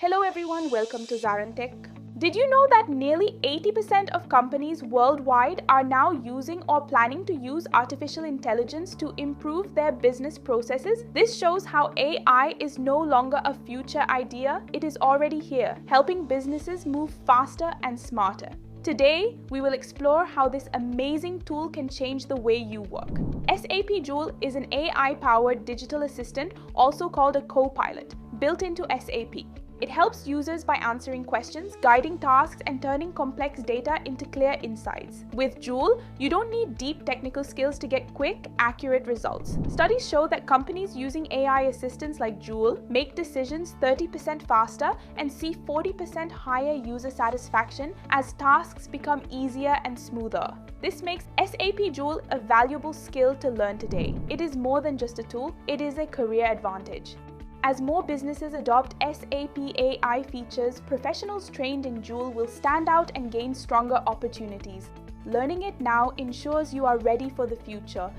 Hello everyone, welcome to ZaranTech. Did you know that nearly 80% of companies worldwide are now using or planning to use artificial intelligence to improve their business processes? This shows how AI is no longer a future idea, it is already here, helping businesses move faster and smarter. Today, we will explore how this amazing tool can change the way you work. SAP Joule is an AI-powered digital assistant, also called a copilot, built into SAP. It helps users by answering questions, guiding tasks, and turning complex data into clear insights. With Joule, you don't need deep technical skills to get quick, accurate results. Studies show that companies using AI assistants like Joule make decisions 30% faster and see 40% higher user satisfaction as tasks become easier and smoother. This makes SAP Joule a valuable skill to learn today. It is more than just a tool, it is a career advantage. As more businesses adopt SAP AI features, professionals trained in Joule will stand out and gain stronger opportunities. Learning it now ensures you are ready for the future.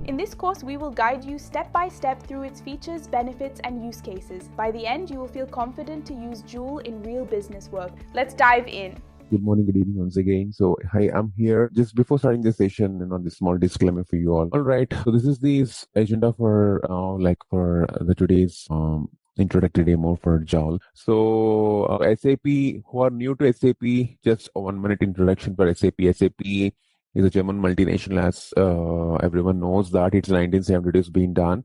In this course, we will guide you step by step through its features, benefits, and use cases. By the end, you will feel confident to use Joule in real business work. Let's dive in. Good morning, good evening once again. So, hi, I'm here. Just before starting the session, this small disclaimer for you all. All right. So, this is the agenda for the today's introductory demo for Joule. So, SAP, who are new to SAP, just a 1 minute introduction for SAP. SAP is a German multinational, as everyone knows that it's 1972 been done.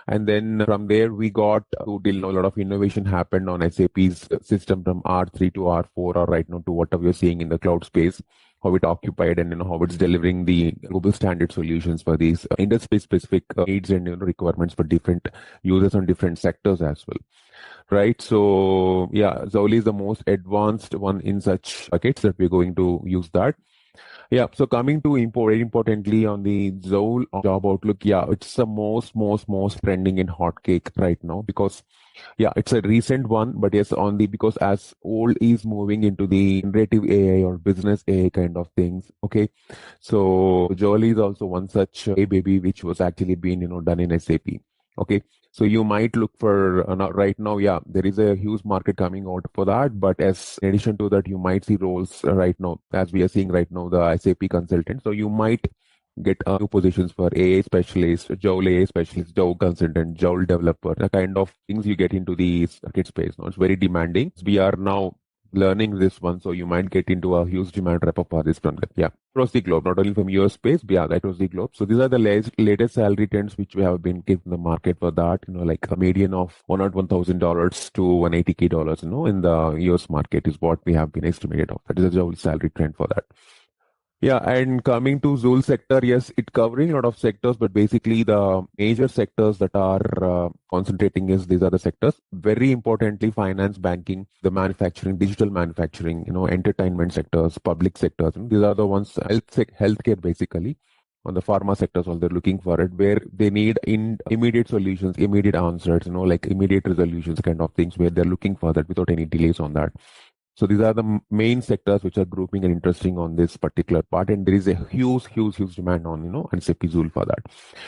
And then from there, we got to deal a lot of innovation happened on SAP's system from R3 to R4 or right now to whatever you're seeing in the cloud space, how it occupied and how it's delivering the global standard solutions for these industry-specific needs and requirements for different users on different sectors as well. Right. So yeah, Joule is the most advanced one in such buckets that we're going to use that. Yeah, so coming to very importantly on the Joule job outlook, yeah, it's the most trending in hotcake right now because, yeah, it's a recent one, but yes, because as old is moving into the generative AI or business AI kind of things. Okay, so Joule is also one such a baby which was actually being done in SAP. Okay, so you might look for right now, yeah, there is a huge market coming out for that. But as in addition to that, you might see roles right now, as we are seeing right now, the SAP consultant. So you might get new positions for AI specialist, Joule AI specialist, Joule consultant, Joule developer, the kind of things you get into the market space. Now it's very demanding. We are now learning this one, so you might get into a huge demand repertoire this from them. Yeah, across the globe, not only from US space, but yeah, across the globe. So these are the latest salary trends which we have been given the market for that. Like a median of $101,000 to $180K. In the US market is what we have been estimated of. That is the whole salary trend for that. Yeah, and coming to Joule sector, yes, it covering a lot of sectors, but basically the major sectors that are concentrating these are the sectors. Very importantly, finance, banking, the manufacturing, digital manufacturing, entertainment sectors, public sectors. These are the ones, healthcare basically. On the pharma sectors, all they're looking for it, where they need immediate solutions, immediate answers, like immediate resolutions kind of things, where they're looking for that without any delays on that. So these are the main sectors which are grouping and interesting on this particular part. And there is a huge demand on, SAP Joule for that.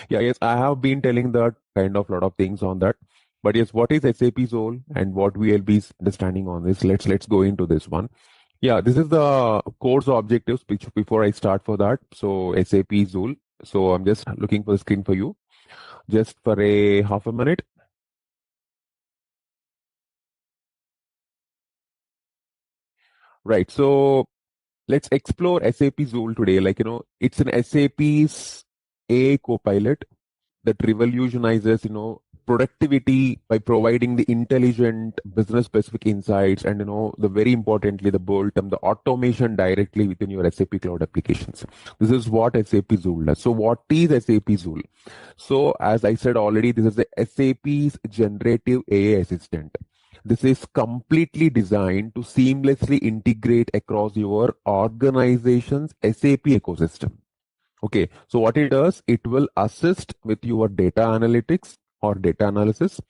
Yeah, yes, I have been telling that kind of lot of things on that. But yes, what is SAP Joule and what we will be understanding on this? Let's go into this one. Yeah, this is the course objectives before I start for that. So SAP Joule. So I'm just looking for the screen for you just for a half a minute. Right. So let's explore SAP Joule today. It's an SAP's AI copilot that revolutionizes, productivity by providing the intelligent business specific insights and, the very importantly, the bold term, the automation directly within your SAP cloud applications. This is what SAP Joule does. So what is SAP Joule? So as I said already, this is the SAP's generative AI assistant. This is completely designed to seamlessly integrate across your organization's SAP ecosystem. Okay, so what it does, it will assist with your data analytics or data analysis.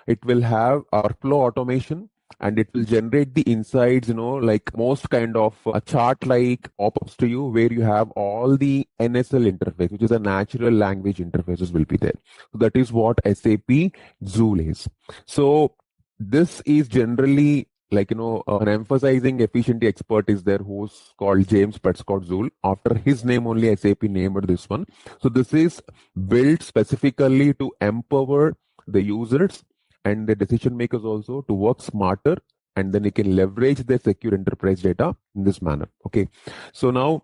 It will have workflow automation and it will generate the insights, like most kind of a chart like pop-ups to you where you have all the NSL interface, which is a natural language interfaces will be there. So that is what SAP Joule is. So this is generally like, an emphasizing efficiency expert is there who's called James Prescott Zool. After his name only, SAP named this one. So this is built specifically to empower the users and the decision makers also to work smarter, and then they can leverage their secure enterprise data in this manner. Okay. So now,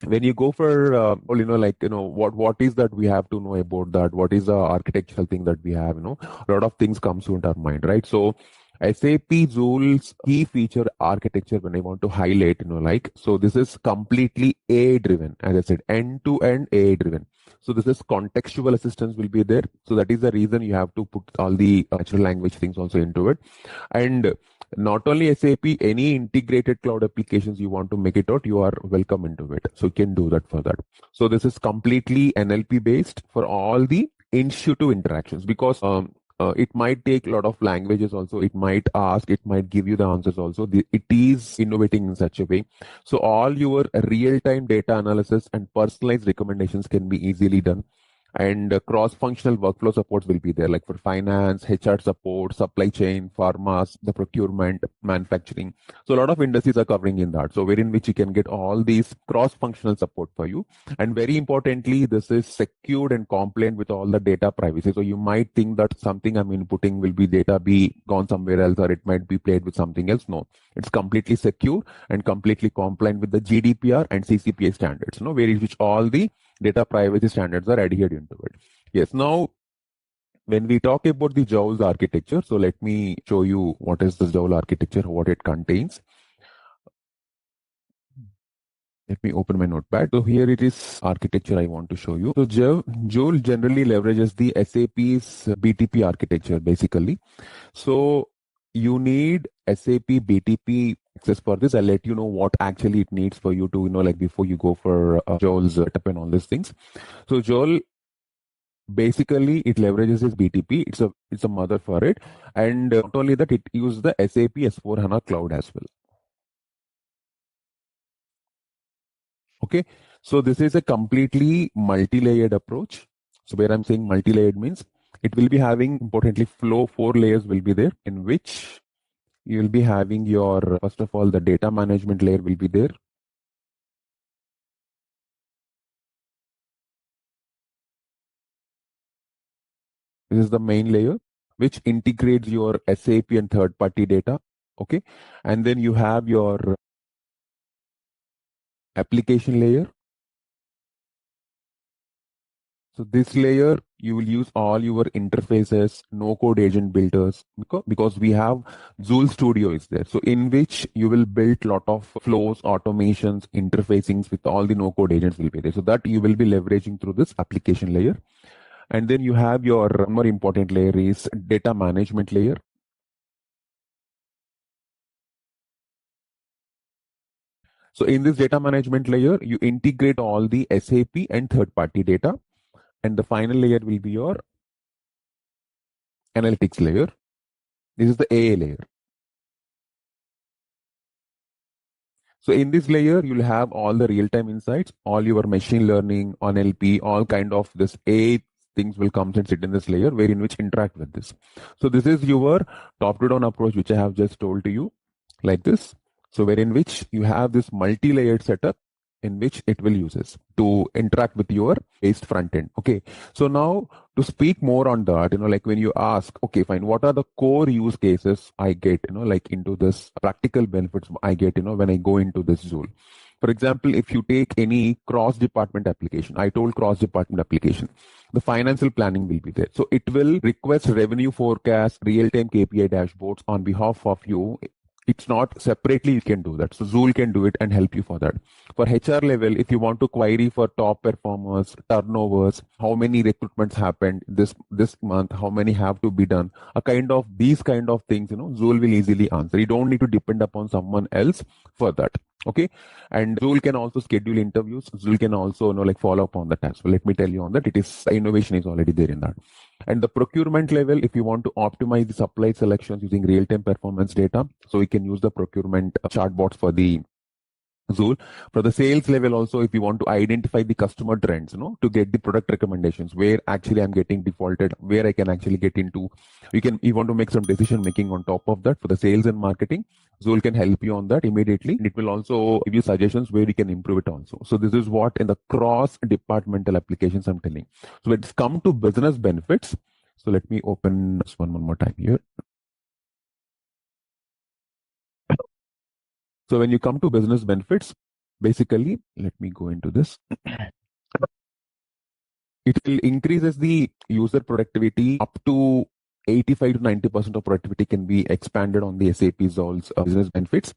when you go for what is that we have to know about that, what is the architectural thing that we have, a lot of things comes to our mind, right? So SAP Joule's key feature architecture, when I want to highlight, so this is completely AI driven, as I said, end to end AI driven. So this is contextual assistance will be there. So that is the reason you have to put all the natural language things also into it. And not only SAP, any integrated cloud applications you want to make it out, you are welcome into it. So you can do that for that. So this is completely NLP based for all the intuitive interactions, because it might take a lot of languages also. It might ask, it might give you the answers also. It is innovating in such a way. So all your real-time data analysis and personalized recommendations can be easily done. And cross-functional workflow supports will be there, like for finance, HR support, supply chain, pharmas, the procurement, manufacturing. So a lot of industries are covering in that. So wherein which you can get all these cross-functional support for you. And very importantly, this is secured and compliant with all the data privacy. So you might think that something I'm inputting will be data be gone somewhere else, or it might be played with something else. No, it's completely secure and completely compliant with the GDPR and CCPA standards, where which all the data privacy standards are adhered into it. Yes. Now, when we talk about the Joule architecture, so let me show you what is the Joule architecture, what it contains. Let me open my notepad. So here it is architecture I want to show you. So Joule generally leverages the SAP's BTP architecture basically. So you need SAP BTP access for this. I'll let you know what actually it needs for you to, like before you go for Joule's setup and all these things. So Joule basically it leverages this BTP. It's a mother for it, and not only that, it uses the SAP S4 HANA Cloud as well. Okay, so this is a completely multi-layered approach. So where I'm saying multi-layered means it will be having, importantly, four layers will be there, in which you will be having your, first of all, the data management layer will be there. This is the main layer, which integrates your SAP and third-party data. Okay, and then you have your application layer. So this layer, you will use all your interfaces, no-code agent builders, because we have Joule Studio is there. So in which you will build lot of flows, automations, interfacings with all the no-code agents will be there. So that you will be leveraging through this application layer. And then you have your more important layer is data management layer. So in this data management layer, you integrate all the SAP and third-party data. And the final layer will be your analytics layer. This is the AA layer. So in this layer, you'll have all the real-time insights, all your machine learning, NLP, all kind of this AI things will come and sit in this layer, where in which interact with this. So this is your top-to-down approach, which I have just told to you, like this. So where in which you have this multi-layered setup, in which it will uses to interact with your based front end. Okay. So now to speak more on that, like when you ask, okay, fine, what are the core use cases I get, like into this practical benefits I get, when I go into this Joule. For example, if you take any cross-department application, I told cross-department application, the financial planning will be there. So it will request revenue forecast, real-time KPI dashboards on behalf of you. It's not separately you can do that. So Joule can do it and help you for that. For HR level, if you want to query for top performers, turnovers, how many recruitments happened this month, how many have to be done, these kind of things, Joule will easily answer. You don't need to depend upon someone else for that. Okay. And Joule can also schedule interviews. Joule can also, follow up on that as well. Let me tell you on that. Innovation is already there in that. And the procurement level, if you want to optimize the supply selections using real-time performance data, so we can use the procurement chatbots for the Zool. For the sales level also, if you want to identify the customer trends, to get the product recommendations, where actually I'm getting defaulted, where I can actually get into, you want to make some decision making on top of that for the sales and marketing. Zool can help you on that immediately. And it will also give you suggestions where you can improve it also. So this is what in the cross departmental applications I'm telling. So let's come to business benefits. So let me open this one more time here. So when you come to business benefits, basically, let me go into this. It will increases the user productivity up to 85 to 90% of productivity can be expanded on the SAP Joule business benefits.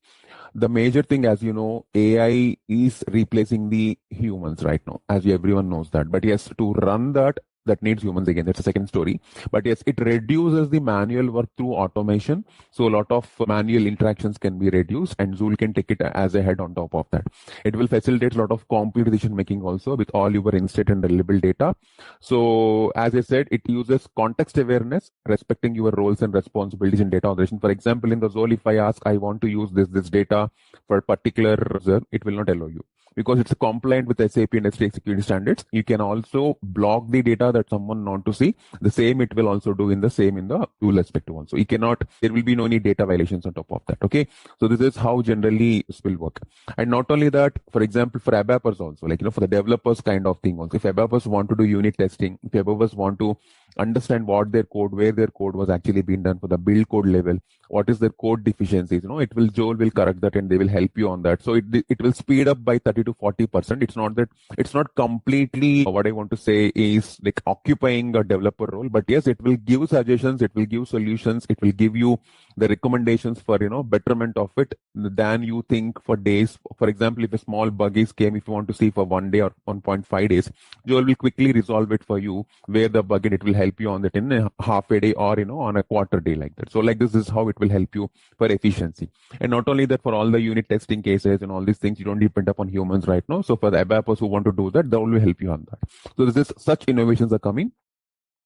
The major thing, as you know, AI is replacing the humans right now, as everyone knows that. But yes, to run that needs humans again. That's a second story. But yes, it reduces the manual work through automation. So a lot of manual interactions can be reduced, and Joule can take it as a head on top of that. It will facilitate a lot of complete decision making also with all your instant and reliable data. So as I said, it uses context awareness, respecting your roles and responsibilities in data operation. For example, in the Joule, if I ask, I want to use this data for a particular user, it will not allow you because it's compliant with SAP industry security standards. You can also block the data that someone want to see. The same it will also do in the Joule perspective also. You cannot, there will be no any data violations on top of that. Okay. So this is how generally this will work. And not only that, for example, for ABAPers also, like, for the developers kind of thing also. If ABAPers want to do unit testing, if ABAPers want to understand what their code, where their code was actually being done for the build code level, what is their code deficiencies, Joule will correct that and they will help you on that. So it will speed up by 30 to 40%. It's not completely what I want to say is like occupying a developer role, but yes, it will give suggestions, it will give solutions, it will give you the recommendations for, betterment of it than you think for days. For example, if a small bug is came, if you want to see for 1 day or 1.5 days, Joule will quickly resolve it for you where the bug, and it will help you on that in a half a day or, on a quarter day like that. So like this is how it will help you for efficiency. And not only that, for all the unit testing cases and all these things, you don't depend upon humans right now. So for the ABAPers who want to do that, they will help you on that. So this is such innovations are coming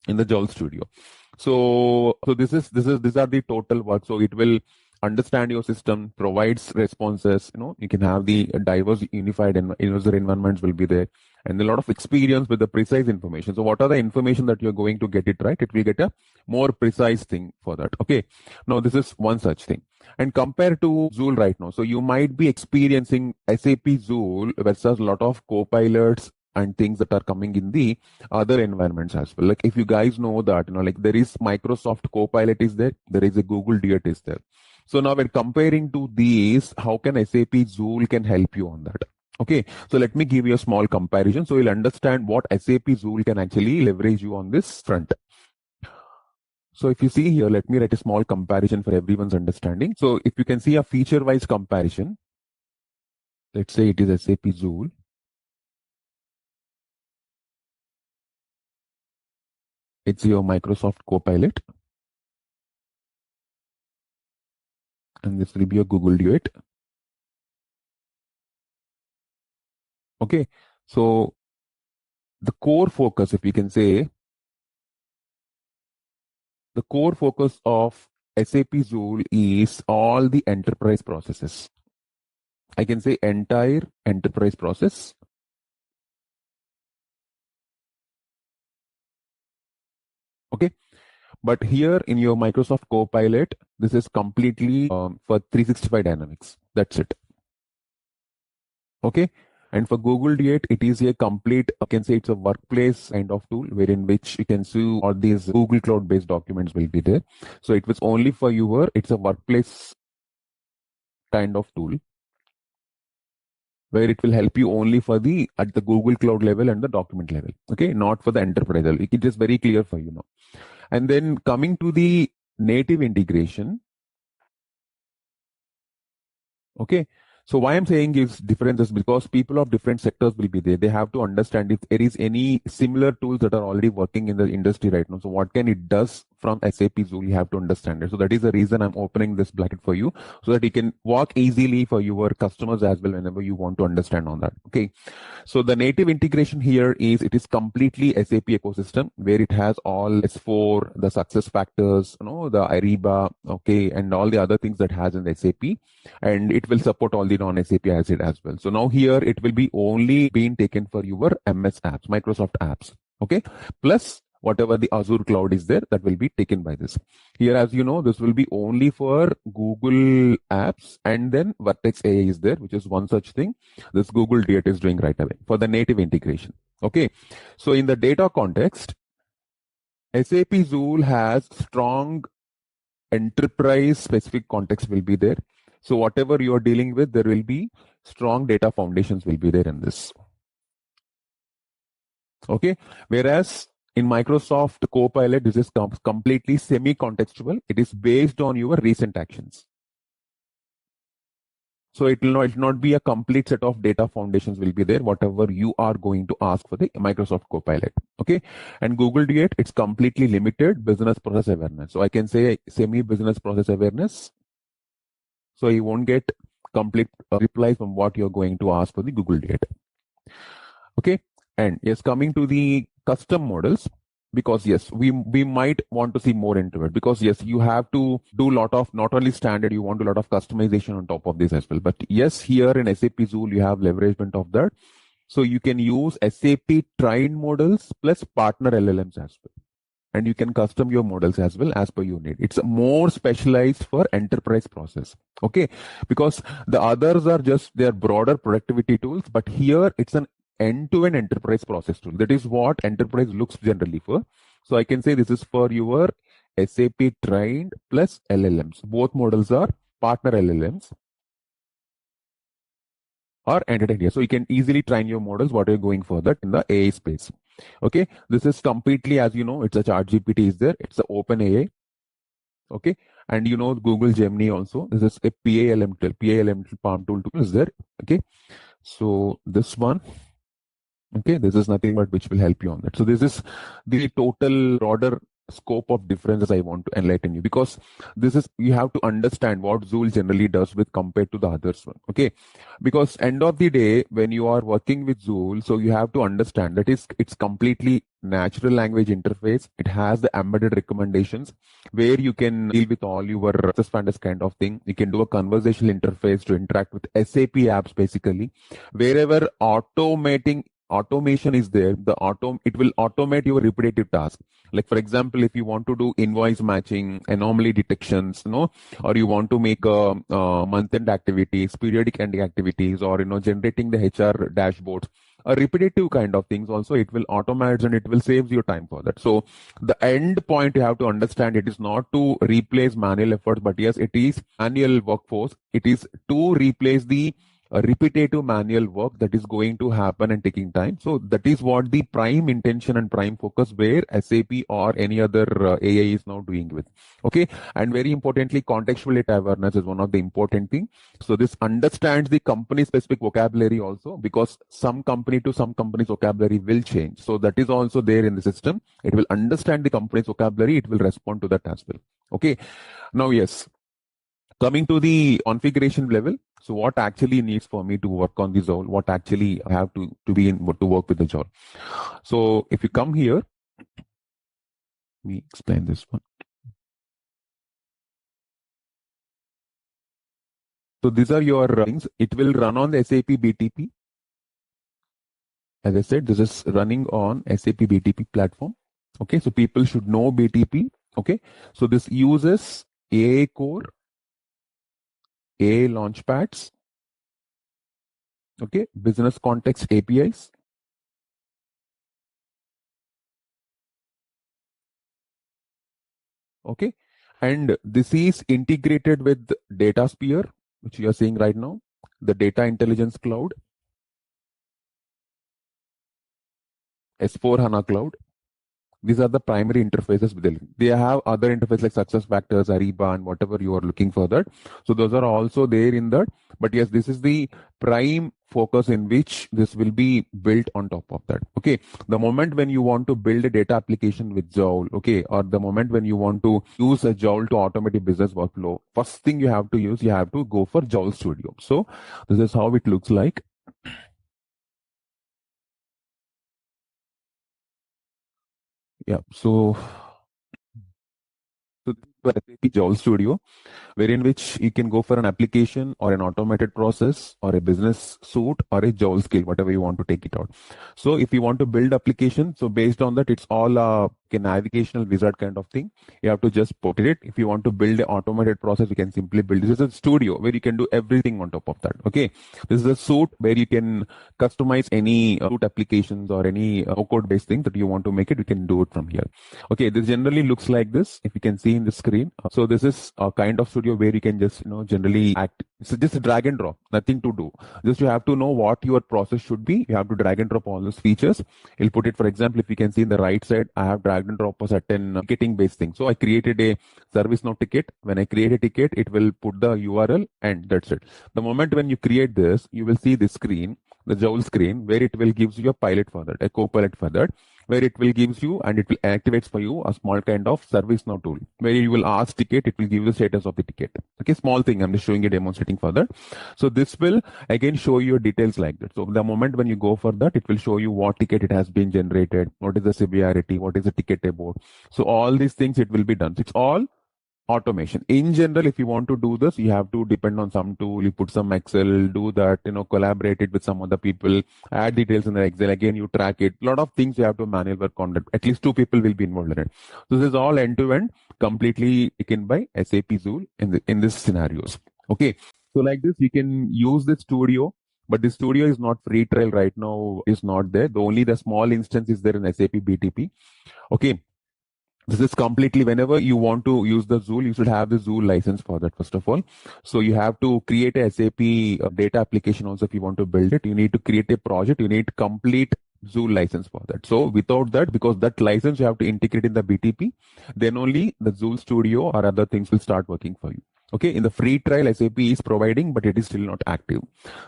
in the Joule Studio. So these are the total work. So it will understand your system, provides responses. You can have the diverse unified and user environments will be there, and a lot of experience with the precise information. So what are the information that you're going to get it right? It will get a more precise thing for that. Okay. Now this is one such thing. And compared to Joule right now, so you might be experiencing SAP Joule versus a lot of copilots and things that are coming in the other environments as well. Like if you guys know that, like there is Microsoft Copilot is there is a Google Duet is there. So now when comparing to these, how can SAP Joule can help you on that? Okay, so let me give you a small comparison so you'll understand what SAP Joule can actually leverage you on this front. So if you see here, let me write a small comparison for everyone's understanding. So if you can see a feature-wise comparison, let's say it is SAP Joule. It's your Microsoft Copilot. And this will be a Google Duet. Okay, so the core focus, if we can say, the core focus of SAP Joule is all the enterprise processes. I can say entire enterprise process. Okay, but here in your Microsoft Copilot, this is completely for 365 Dynamics. That's it. Okay. And for Google Duet, it is a complete, I can say it's a workplace kind of tool wherein which you can see all these Google Cloud based documents will be there. So it was only for it's a workplace kind of tool where it will help you only for at the Google Cloud level and the document level. Okay. Not for the enterprise level. It is very clear for you now. And then coming to the native integration. Okay. So why I'm saying is different is because people of different sectors will be there. They have to understand if there is any similar tools that are already working in the industry right now. So what can it does from SAP Joule, you have to understand it. So that is the reason I'm opening this bracket for you, so that you can walk easily for your customers as well whenever you want to understand on that. Okay. So the native integration here is, it is completely SAP ecosystem, where it has all S4, the success factors, the Ariba, okay, and all the other things that has in the SAP, and it will support all the non-SAP as well. So now here it will be only being taken for your MS apps, Microsoft apps, okay, plus whatever the Azure cloud is there, that will be taken by this. Here, as you know, this will be only for Google apps, and then Vertex AI is there, which is one such thing this Google Data is doing right away for the native integration. Okay. So in the data context, SAP Joule has strong enterprise specific context will be there. So whatever you are dealing with, there will be strong data foundations will be there in this. Okay. Whereas in Microsoft Copilot, this is completely semi-contextual. It is based on your recent actions. So it will not be a complete set of data foundations will be there, whatever you are going to ask for the Microsoft Copilot. Okay. And Google D8, it's completely limited business process awareness. So I can say semi-business process awareness. So you won't get complete replies from what you're going to ask for the Google D8. Okay. And yes, coming to the custom models, because yes, we might want to see more into it, because yes, you have to do a lot of, not only standard, you want a lot of customization on top of this as well. But yes, here in SAP Joule, you have leveragement of that. So you can use SAP trained models plus partner LLMs as well. And you can custom your models as well as per your need. It's more specialized for enterprise process. Okay. Because the others are just their broader productivity tools, but here it's an end-to-end enterprise process tool. That is what enterprise looks generally for. So I can say this is for your SAP trained plus LLMs. Both models are partner LLMs or entertained here. So you can easily train your models what you're going for that in the AI space. Okay. This is completely, as you know, it's a ChatGPT is there. It's the open AI. Okay. And you know, Google Gemini also. This is a PALM tool. PALM Palm tool is there. Okay. So this one. Okay, this is nothing but which will help you on that. So this is the total broader scope of differences I want to enlighten you, because this is, you have to understand what Joule generally does with compared to the others one. Okay, because end of the day, when you are working with Joule, so you have to understand that it's completely natural language interface. It has the embedded recommendations where you can deal with all your success factors kind of thing. You can do a conversational interface to interact with SAP apps basically. Wherever automation is there, it will automate your repetitive task. Like for example, if you want to do invoice matching, anomaly detections, or you want to make a month-end activities, periodic ending activities, or generating the HR dashboards, a repetitive kind of things also, it will automate and it will save you time for that. So the end point you have to understand, it is not to replace manual efforts, but yes, it is manual workforce. It is to replace the repetitive manual work that is going to happen and taking time. So that is what the prime intention and prime focus where SAP or any other AI is now doing with. Okay. And very importantly, contextual data awareness is one of the important things. So this understands the company specific vocabulary also, because some company to some company's vocabulary will change. So that is also there in the system. It will understand the company's vocabulary. It will respond to that as well. Okay. Now, yes. Coming to the configuration level, so what actually needs for me to work on the Joule, what actually I have to be in to work with the Joule. So if you come here, let me explain this one. So these are your things. It will run on the SAP BTP. As I said, this is running on SAP BTP platform. Okay, so people should know BTP. Okay, so this uses AI Core, AI Launchpads, okay, business context APIs. Okay, and this is integrated with DataSphere, which you are seeing right now, the Data Intelligence Cloud, S4 HANA Cloud, These are the primary interfaces with it. They have other interfaces like success factors, Ariba, and whatever you are looking for that. So those are also there in that. But yes, this is the prime focus in which this will be built on top of that. Okay. The moment when you want to build a data application with Joule, okay, or the moment when you want to use a Joule to automate a business workflow, first thing you have to go for Joule Studio. So this is how it looks like. Yeah. So this is for SAP Joule Studio, wherein which you can go for an application or an automated process or a business suite or a Joule skill, whatever you want to take it out. So if you want to build application, so based on that, it's all a navigational wizard kind of thing. You have to just put it. If you want to build an automated process, you can simply build. This is a studio where you can do everything on top of that. Okay. This is a suite where you can customize any suite applications or any code based thing that you want to make it. You can do it from here. Okay. This generally looks like this. If you can see in the screen. So this is a kind of studio where you can just, generally act. So just drag and drop, nothing to do. Just you have to know what your process should be. You have to drag and drop all those features. You'll put it, for example, if you can see in the right side, I have dragged and drop a certain ticketing based thing. So I created a service now ticket. When I create a ticket, it will put the URL and that's it. The moment when you create this, you will see this screen, the Joule screen, where it will gives you a pilot for that, a copilot for that, where it will gives you and it will activates for you a small kind of service now tool where you will ask ticket, it will give you the status of the ticket. Okay, small thing. I'm just showing you, demonstrating for that. So this will again show you details like that. So the moment when you go for that, it will show you what ticket it has been generated, what is the severity, what is the ticket about. So all these things it will be done. So it's all automation. In general, if you want to do this, you have to depend on some tool. You put some Excel, do that, collaborate it with some other people, add details in the Excel. Again, you track it. A lot of things you have to manual work on that. At least two people will be involved in it. So this is all end to end, completely taken by SAP Joule in this scenarios. Okay. So like this, you can use the studio, but the studio is not free trial right now. Is not there. The small instance is there in SAP BTP. Okay. This is completely, whenever you want to use the Joule, you should have the Joule license for that, first of all. So you have to create a SAP data application also. If you want to build it, you need to create a project. You need complete Joule license for that. So without that, because that license you have to integrate in the BTP, then only the Joule Studio or other things will start working for you. Okay, in the free trial, SAP is providing, but it is still not active.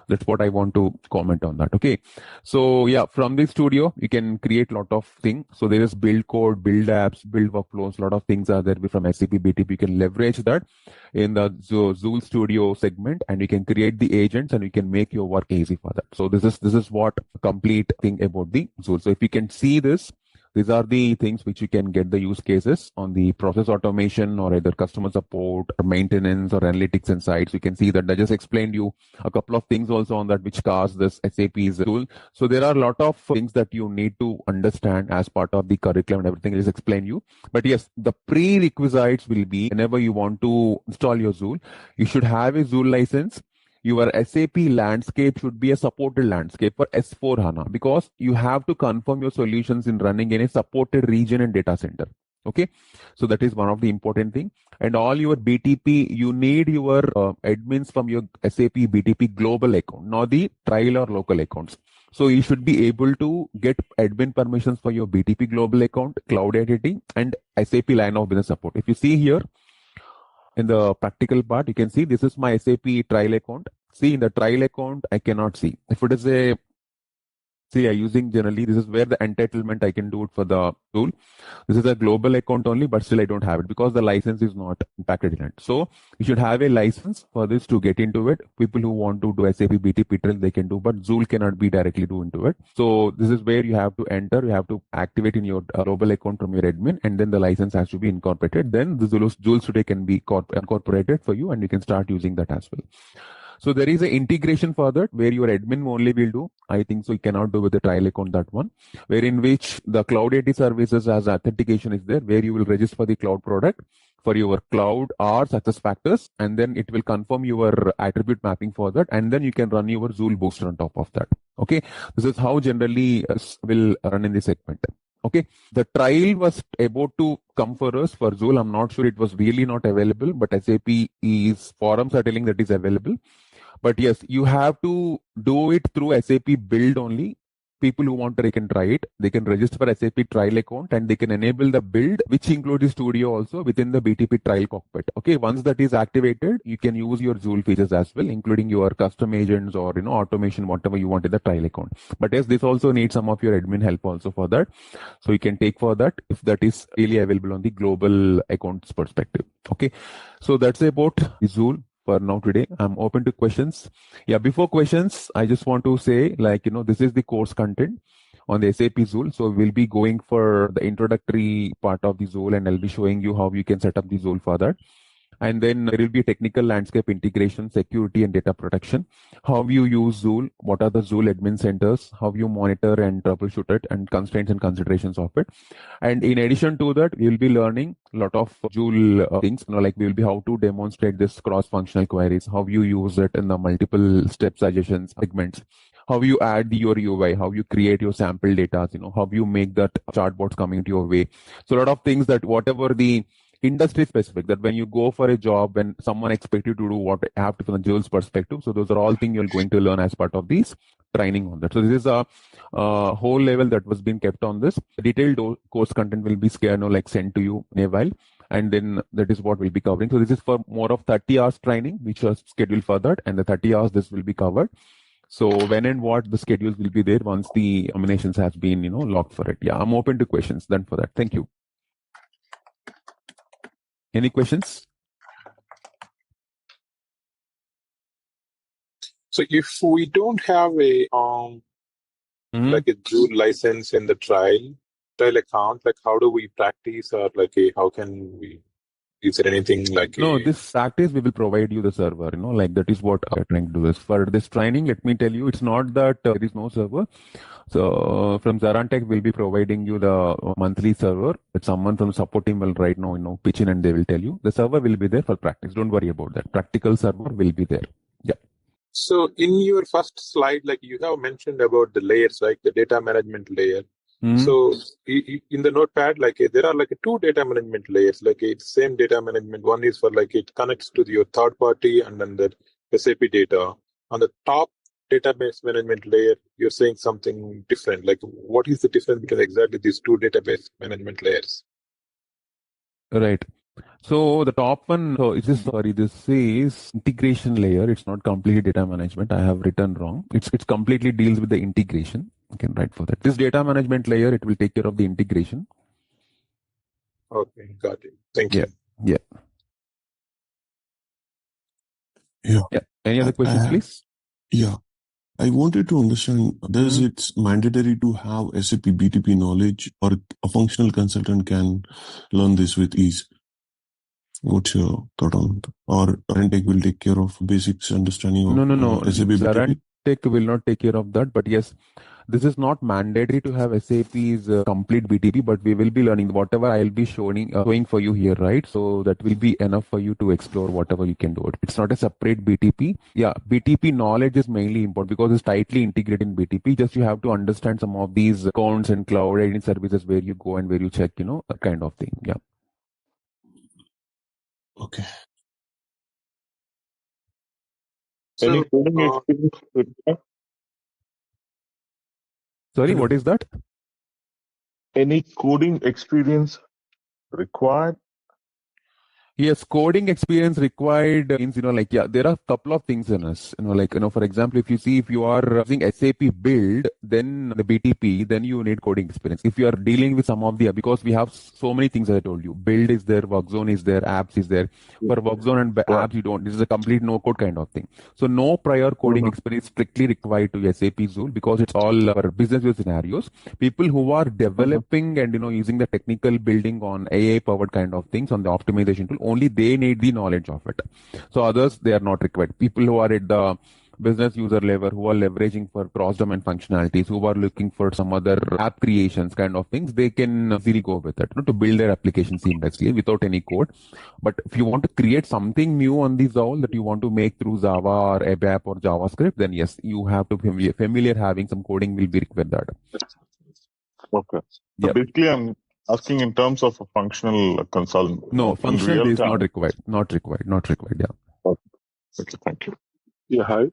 That's what I want to comment on that. Okay. So yeah, from this studio, you can create a lot of things. So there is build code, build apps, build workflows, a lot of things are there from SAP BTP. You can leverage that in the Joule Studio segment and you can create the agents and you can make your work easy for that. So this is what complete thing about the Joule. So if you can see this, these are the things which you can get the use cases on the process automation or either customer support or maintenance or analytics insights. You can see that I just explained you a couple of things also on that which cause this SAP's tool. So there are a lot of things that you need to understand as part of the curriculum and everything. I'll just explain you. But yes, the prerequisites will be whenever you want to install your Joule, you should have a Joule license. Your SAP landscape should be a supported landscape for S4 HANA because you have to confirm your solutions in running in a supported region and data center. Okay, so that is one of the important thing. And all your BTP, you need your admins from your SAP BTP global account, not the trial or local accounts. So you should be able to get admin permissions for your BTP global account, cloud editing, and SAP line of business support. If you see here, in the practical part, you can see this is my SAP trial account. See, in the trial account, I cannot see. If it is a, see, I using generally, this is where the entitlement I can do it for the tool. This is a global account only, but still I don't have it because the license is not impacted in it. So you should have a license for this to get into it. People who want to do SAP BTP trial, they can do, but Joule cannot be directly do into it. So this is where you have to enter, you have to activate in your global account from your admin, and then the license has to be incorporated. Then the Joule today can be incorporated for you, and you can start using that as well. So there is an integration for that where your admin only will do. I think so you cannot do with the trial account that one, where in which the cloud AD services as authentication is there, where you will register for the cloud product for your cloud or success factors, and then it will confirm your attribute mapping for that, and then you can run your Joule booster on top of that. Okay, this is how generally will run in this segment. Okay, the trial was about to come for us for Joule. I'm not sure it was really not available, but SAP is forums are telling that is available. But yes, you have to do it through SAP build only. people who want to, they can try it. They can register for SAP trial account and they can enable the build, which includes the studio also within the BTP trial cockpit. Okay, once that is activated, you can use your Joule features as well, including your custom agents or automation, whatever you want in the trial account. But yes, this also needs some of your admin help also for that. So you can take for that if that is really available on the global accounts perspective. Okay, so that's about Joule for now today. I'm open to questions. Yeah, before questions, I just want to say, this is the course content on the SAP Joule. So we'll be going for the introductory part of the Joule, and I'll be showing you how you can set up the Joule for that. And then there will be technical landscape integration, security, and data protection. How you use Joule, what are the Joule admin centers, how you monitor and troubleshoot it, and constraints and considerations of it. And in addition to that, we will be learning a lot of Joule things, like we will be how to demonstrate this cross-functional queries, how you use it in the multiple step suggestions, segments, how you add your UI, how you create your sample data, how you make that chartboards coming to your way. So a lot of things that whatever the industry specific, that when you go for a job, when someone expects you to do what I have to from the Joule's perspective. So those are all things you're going to learn as part of these training on that. So this is a whole level that was being kept on this. Detailed course content will be sent to you in a while. And then that is what we'll be covering. So this is for more of 30 hours training, which was scheduled for that. And the 30 hours, this will be covered. So when and what the schedules will be there once the nominations has been, locked for it. Yeah, I'm open to questions then for that. Thank you. Any questions? So if we don't have a like a Joule license in the trial account, like how do we practice, or how can we? Is there anything like this practice we will provide you the server, that is what I'm trying to do this. For this training, let me tell you, it's not that there is no server. So from ZaranTech, we'll be providing you the monthly server that someone from support team will right now, pitch in and they will tell you. The server will be there for practice. Don't worry about that. Practical server will be there. Yeah. So in your first slide, you have mentioned about the layers, like the data management layer. So in the notepad, there are two data management layers, it's same data management. One is for it connects to your third party and then the SAP data. On the top database management layer, you're saying something different. What is the difference between exactly these two database management layers? Right. So the top one, this is integration layer. It's not completely data management. I have written wrong. It's completely deals with the integration. You can write for that. This data management layer, it will take care of the integration. Okay, got it. Thank you. Yeah. Any other questions, please? Yeah. I wanted to understand, does it's mandatory to have SAP BTP knowledge, or a functional consultant can learn this with ease? What's your thought on that? Or ZaranTech will take care of basics understanding of No. SAP BTP? ZaranTech will not take care of that, but yes, this is not mandatory to have SAP's complete BTP, but we will be learning whatever I'll be showing for you here, right? So that will be enough for you to explore whatever you can do. It's not a separate BTP. Yeah, BTP knowledge is mainly important because it's tightly integrated in BTP. Just you have to understand some of these accounts and cloud identity services where you go and where you check, that kind of thing. Yeah. Okay. So, sorry, what is that? Any coding experience required? Yes, coding experience required means, there are a couple of things in us. For example, if you are using SAP build, then the BTP, then you need coding experience. If you are dealing with some of because we have so many things, as I told you, build is there, workzone is there, apps is there. For workzone and apps, you don't. This is a complete no code kind of thing. So no prior coding experience strictly required to SAP Joule because it's all our business use scenarios. People who are developing and, using the technical building on AI powered kind of things on the optimization tool, only they need the knowledge of it. So others, they are not required. People who are at the business user level, who are leveraging for cross-domain functionalities, who are looking for some other app creations kind of things, they can easily go with it, to build their application seamlessly without any code. But if you want to create something new on the Joule that you want to make through Java or ABAP or JavaScript, then yes, you have to be familiar having some coding will be required that. Okay. So basically, I'm asking in terms of a functional consultant. No, functional is not required. Not required. Yeah. Okay, thank you. Yeah, hi.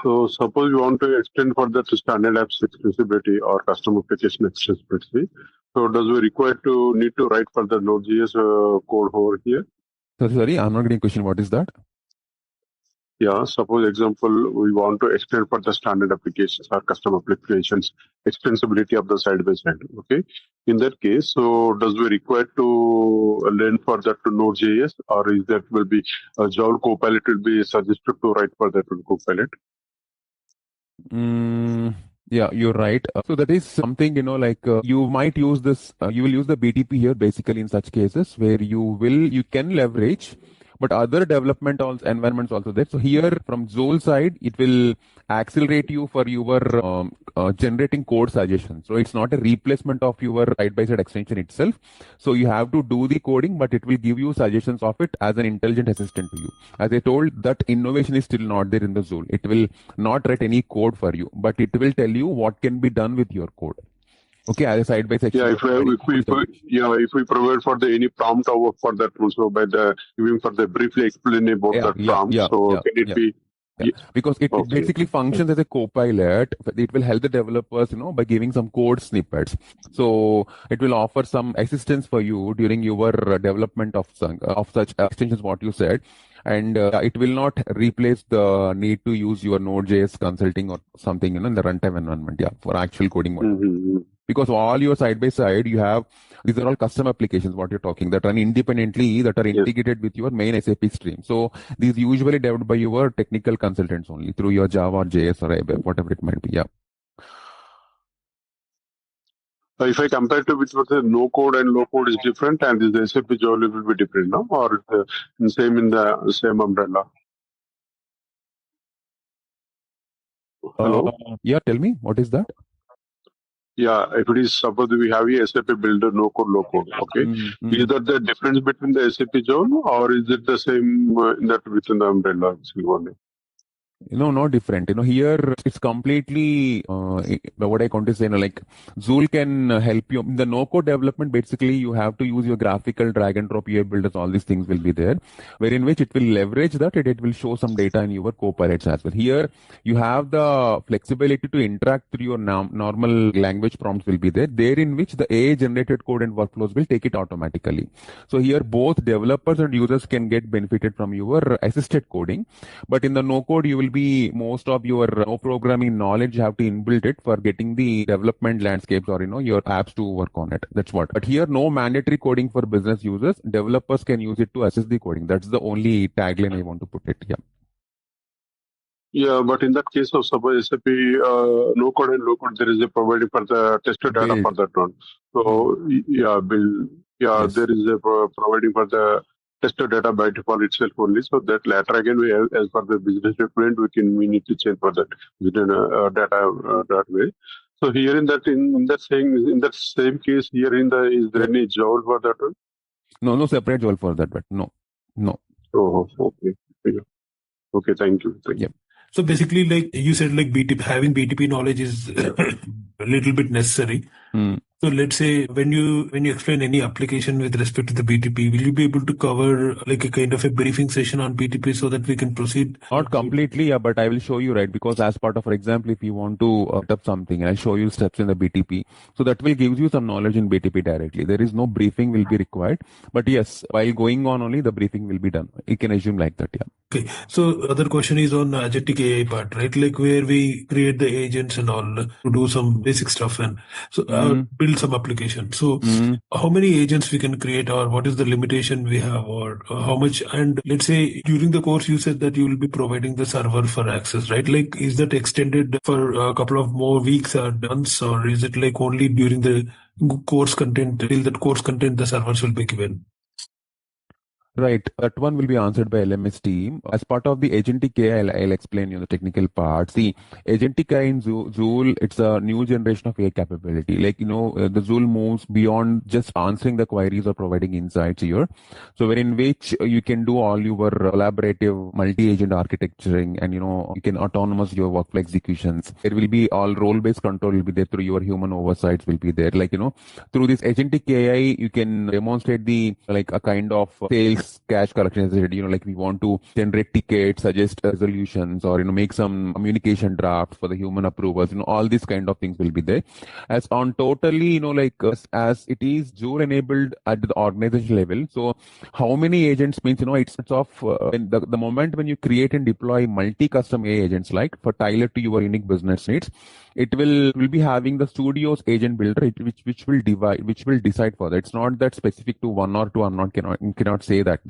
So suppose you want to extend further to standard apps extensibility or custom application extensibility. So does we require to need to write for the Node.js code over here? Sorry, I'm not getting a question. What is that? Yeah, suppose example, we want to extend for the standard applications or custom applications, extensibility of the side by side. Okay. In that case, so does we require to learn for that to Node.js, or is that will be Joule Copilot will be suggested to write for that to Copilot? Yeah, you're right. So that is something, you might use this, you will use the BTP here basically in such cases where you can leverage, but other development environments also there. So here from Joule side, it will accelerate you for your generating code suggestions. So it's not a replacement of your side-by-side extension itself. So you have to do the coding, but it will give you suggestions of it as an intelligent assistant to you. As I told, that innovation is still not there in the Joule. It will not write any code for you, but it will tell you what can be done with your code. Okay, as a side-by-side. Yeah, if we provide for the any prompt over for that also by the giving for the briefly explain about that prompt. Can it be? Yeah. Because it basically functions as a copilot. It will help the developers, by giving some code snippets. So it will offer some assistance for you during your development of such extensions, what you said. And it will not replace the need to use your Node.js consulting or something, in the runtime environment, for actual coding. Because all your side-by-side, you have, these are all custom applications, what you're talking, that run independently, that are integrated with your main SAP stream. So these usually developed by your technical consultants only through your Java or JS or ABAP, whatever it might be. Yeah. If I compare to with the no code and low code is different, and the SAP Joule will be different, no? Or same in the same umbrella? Hello? Yeah, tell me, what is that? Yeah, if it is suppose we have a SAP Builder, no code, low code. Okay, is that the difference between the SAP Joule, or is it the same in that within the umbrella? No different. Here it's completely what I want to say. Joule can help you in the no-code development. Basically, you have to use your graphical drag and drop UI builders. All these things will be there, wherein which it will leverage that. It will show some data in your copilots as well. Here you have the flexibility to interact through your normal language prompts will be there. There in which the AI generated code and workflows will take it automatically. So here both developers and users can get benefited from your assisted coding, but in the no-code you will be most of your no programming knowledge you have to inbuild it for getting the development landscapes or your apps to work on it. That's what. But here no mandatory coding for business users. Developers can use it to assist the coding. That's the only tagline I want to put it. Yeah, but in that case of suppose SAP no code and low code, there is a providing for the tested data for that one. So yes. There is a providing for the tested data by default itself only. So that later again, as per the business requirement, we need to change for that within data that way. So here in that same case here is there any Joule for that one? No separate Joule for that, but no. Oh, okay. Okay, thank you. So basically, like you said, like BTP, having BTP knowledge is a little bit necessary. So let's say when you explain any application with respect to the BTP, will you be able to cover like a kind of a briefing session on BTP so that we can proceed? Not completely, but I will show you, right? Because as part of, for example, if you want to set up something, I'll show you steps in the BTP. So that will give you some knowledge in BTP directly. There is no briefing will be required. But yes, while going on only, the briefing will be done. You can assume like that, Okay. So other question is on agentic AI part, right? Like where we create the agents and all to do some basic stuff and so build some application. So how many agents we can create, or what is the limitation we have, or how much? And let's say during the course you said that you will be providing the server for access, right? Like is that extended for a couple of more weeks or months, or is it like only during the course content, till that course content the servers will be given? Right. That one will be answered by LMS team. As part of the agentic AI, I'll explain you the technical part. See, agentic AI in Joule, it's a new generation of AI capability. Like, the Joule moves beyond just answering the queries or providing insights here. So wherein which you can do all your collaborative multi-agent architecturing and, you can autonomous your workflow executions. There will be all role-based control will be there through your human oversights will be there. Like, through this agentic AI, you can demonstrate a kind of sales basics cache collection, as I said, like we want to generate tickets, suggest resolutions, or, make some communication drafts for the human approvals, all these kind of things will be there. As on totally, as it is Joule enabled at the organization level. So how many agents means, it's of the moment when you create and deploy multi-custom AI agents, like for tailored to your unique business needs, it will be having the studio's agent builder, which will decide for that. It's not that specific to one or two. Cannot say that.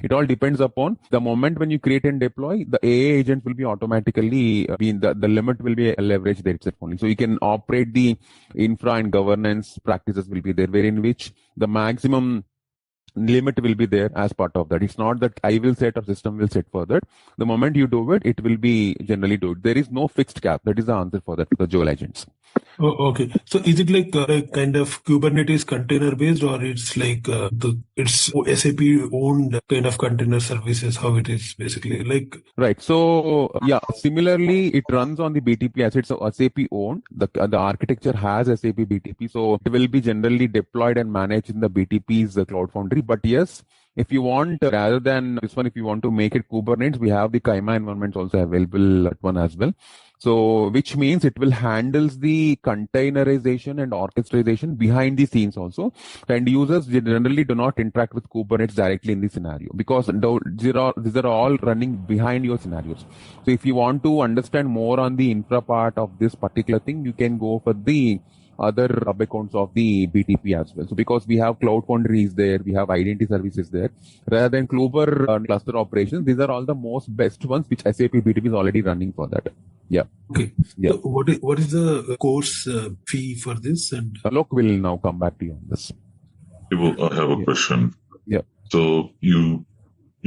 It all depends upon the moment when you create and deploy. The AI agent will be automatically the limit will be leveraged there itself only. So you can operate the infra and governance practices will be there, wherein which the maximum limit will be there as part of that. It's not that I will set or system will set for that. The moment you do it, it will be generally do it. There is no fixed cap. That is the answer for that, the Joule agents. Oh, okay. So is it like a kind of Kubernetes container based, or it's like it's SAP owned kind of container services? How it is basically like? Right. So yeah, similarly, it runs on the BTP as it's SAP owned. The architecture has SAP BTP, so it will be generally deployed and managed in the BTP's Cloud Foundry. But yes, if you want, rather than this one, if you want to make it Kubernetes, we have the Kaima environments also available at one as well. So, which means it will handles the containerization and orchestration behind the scenes also. And users generally do not interact with Kubernetes directly in the scenario, because these are all running behind your scenarios. So, if you want to understand more on the infra part of this particular thing, you can go for the other sub-accounts of the BTP as well. So because we have Cloud Foundry is there, we have identity services there. Rather than Kluber cluster operations, these are all the most best ones which SAP BTP is already running for that. Yeah. Okay. Yeah. So what is the course fee for this? And Alok will now come back to you on this. I have a question. Yeah. So you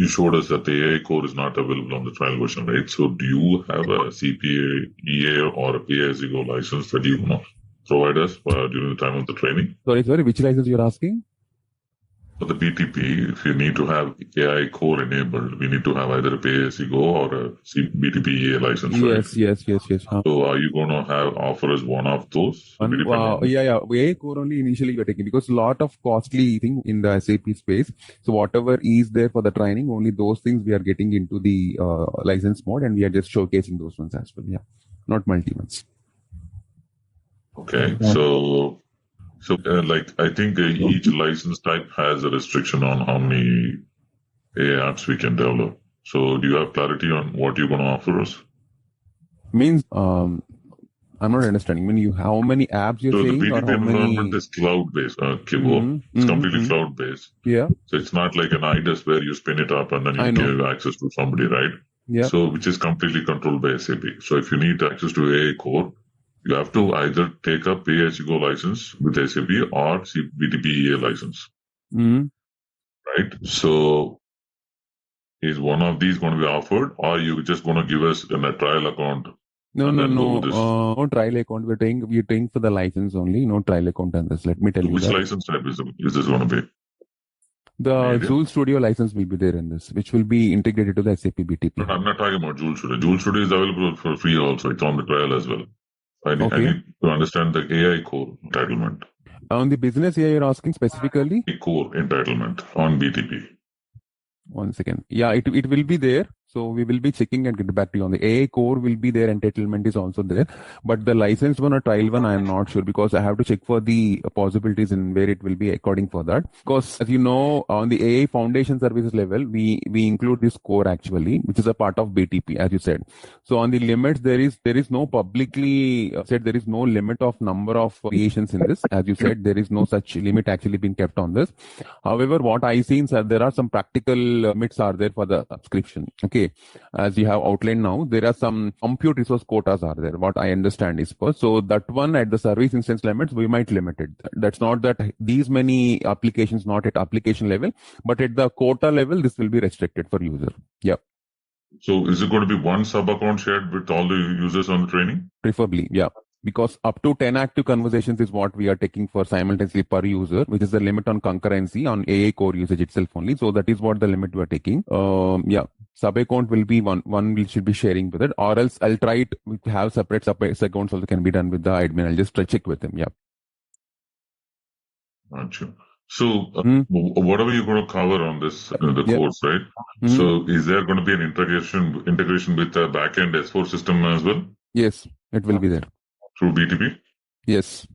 showed us that the AI core is not available on the trial version, right? So do you have a CPA, EA, or a pay-as-you-go license that you provide us during the time of the training? Sorry, which license you're asking? For the BTP, if you need to have AI core enabled, we need to have either a pay-as-you-go or a BTP EA license, right? Yes. So are you going to offer us one of those? Yeah. AI core only initially you're taking, because a lot of costly thing in the SAP space. So whatever is there for the training, only those things we are getting into the license mode, and we are just showcasing those ones as well. Yeah, not multi ones. Okay, so I think each license type has a restriction on how many AI apps we can develop. So do you have clarity on what you're going to offer us? Means I'm not understanding. How many apps you're saying? So the BTP environment is cloud-based. It's completely cloud-based. Yeah. So it's not like an IDES where you spin it up and then you give access to somebody, right? Yeah. So which is completely controlled by SAP. So if you need access to AI core, you have to either take a pay-as-you-go license with SAP or BTP EA license. Right? So is one of these going to be offered, or are you just going to give us a trial account? No. No trial account. We're paying for the license only. No trial account on this. Let me tell you. Which license type is this going to be? The Joule Studio license will be there in this, which will be integrated to the SAP BTP. No, I'm not talking about Joule Studio. Joule Studio is available for free also. It's on the trial as well. I need to understand the AI core entitlement. On the business AI, you're asking specifically? Core entitlement on BTP. 1 second. Yeah, it will be there. So we will be checking and get back to you on the AI core will be there. Entitlement is also there. But the licensed one or trial one, I am not sure, because I have to check for the possibilities in where it will be according for that. Because as you know, on the AI foundation services level, we include this core actually, which is a part of BTP, as you said. So on the limits, there is no publicly said, there is no limit of number of creations in this. As you said, there is no such limit actually being kept on this. However, what I see is that there are some practical limits are there for the subscription. Okay. As you have outlined now, there are some compute resource quotas are there. What I understand is first. So that one at the service instance limits, we might limit it. That's not that these many applications, not at application level, but at the quota level, this will be restricted for user. Yeah. So is it going to be one sub account shared with all the users on the training? Preferably, yeah. Because up to 10 active conversations is what we are taking for simultaneously per user, which is the limit on concurrency on AI core usage itself only. So that is what the limit we are taking. Yeah. Sub account will be one we should be sharing with it, or else I'll try it to have separate sub accounts also can be done with the admin. I'll just check with them. Yeah. Gotcha. So whatever you're going to cover on this the course, right? So is there going to be an integration with the backend S4 system as well? Yes, it will be there through BTP. Yes.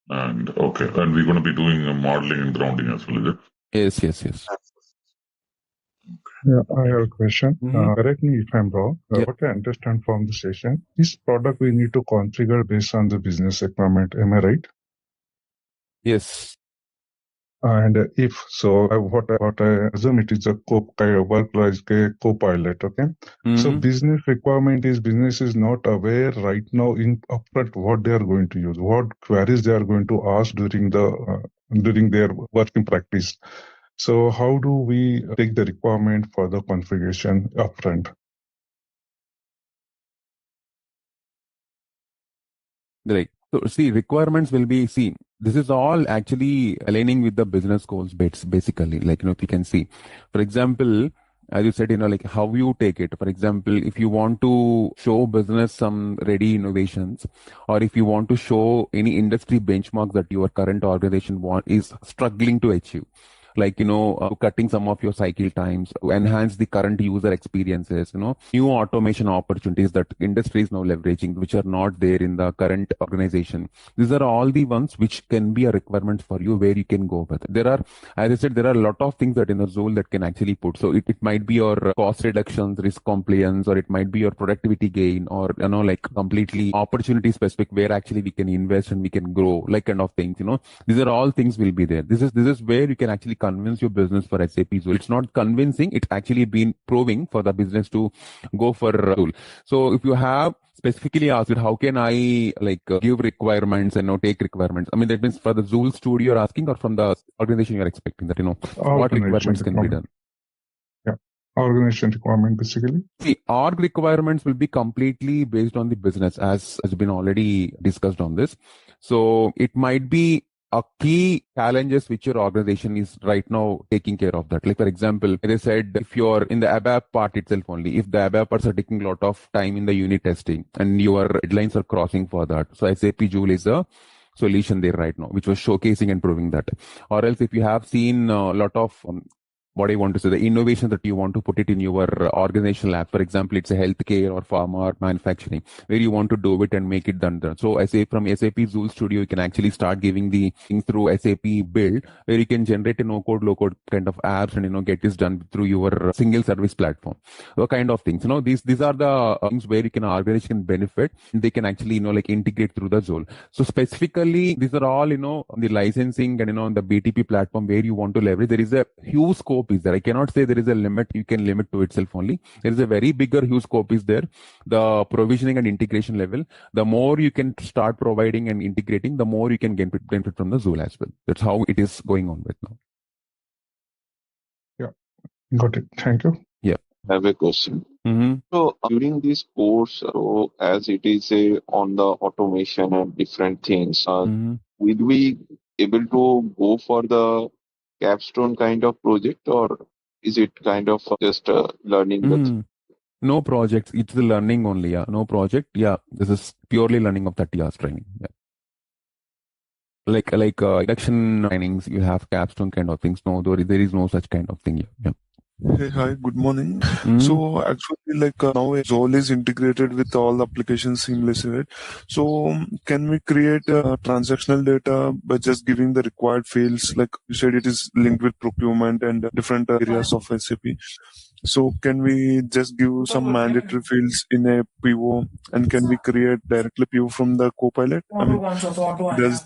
And and we're going to be doing modeling and grounding as well, is it? Yes. Yeah, I have a question. Correct me if I'm wrong. What I understand from the session, this product we need to configure based on the business requirement. Am I right? Yes. And if so, what I assume it is a kind of work like a copilot. Okay. So business is not aware right now in upfront what they are going to use, what queries they are going to ask during their working practice. So how do we take the requirement for the configuration upfront? Right. So see, requirements will be seen. This is all actually aligning with the business goals basically. Like, if you can see, for example, as you said, like how you take it. For example, if you want to show business some ready innovations, or if you want to show any industry benchmark that your current organization is struggling to achieve, like, cutting some of your cycle times, enhance the current user experiences, new automation opportunities that industry is now leveraging, which are not there in the current organization. These are all the ones which can be a requirement for you where you can go with. There are, as I said, there are a lot of things that in the Joule that can actually put. So it might be your cost reductions, risk compliance, or it might be your productivity gain, or, like completely opportunity specific where actually we can invest and we can grow, like kind of things, These are all things will be there. This is where you can actually convince your business for SAP Joule. It's not convincing, it's actually been proving for the business to go for Joule. So if you have specifically asked how can I give requirements and take requirements, I mean, that means for the Joule studio you're asking, or from the organization you're expecting that, what requirements can be done? Yeah, organization requirement basically. See, org requirements will be completely based on the business, as has been already discussed on this. So it might be a key challenges which your organization is right now taking care of that. Like, for example, as I said, if you're in the ABAP part itself only, if the ABAPers are taking a lot of time in the unit testing and your deadlines are crossing for that, so SAP Joule is a solution there right now, which was showcasing and proving that. Or else if you have seen a lot of what I want to say, the innovation that you want to put it in your organizational app. For example, it's a healthcare or pharma or manufacturing where you want to do it and make it done. So I say from SAP Joule Studio, you can actually start giving the things through SAP Build, where you can generate a no-code, low-code kind of apps and, get this done through your single service platform. So kind of things, these are the things where you can organization can benefit. They can actually, integrate through the Joule. So specifically, these are all, the licensing and, on the BTP platform where you want to leverage. There is a huge scope is there. I cannot say there is a limit. You can limit to itself only. There is a very bigger huge scope is there. The provisioning and integration level, the more you can start providing and integrating, the more you can get benefit from the Joule as well. That's how it is going on right now. Yeah, got it. Thank you. Yeah. I have a question. So during this course, as it is on the automation and different things, will we able to go for the capstone kind of project, or is it kind of just learning? No projects. It's the learning only. Yeah. No project. Yeah. This is purely learning of 30 hours training. Yeah. Like induction trainings, you have capstone kind of things. No, there is no such kind of thing. Yeah. Hey, hi, good morning. So actually, now Joule is integrated with all applications seamlessly, right? So can we create transactional data by just giving the required fields? Like you said, it is linked with procurement and different areas of SAP. So can we just give some mandatory fields in a PO, and can we create directly PO from the copilot? I mean,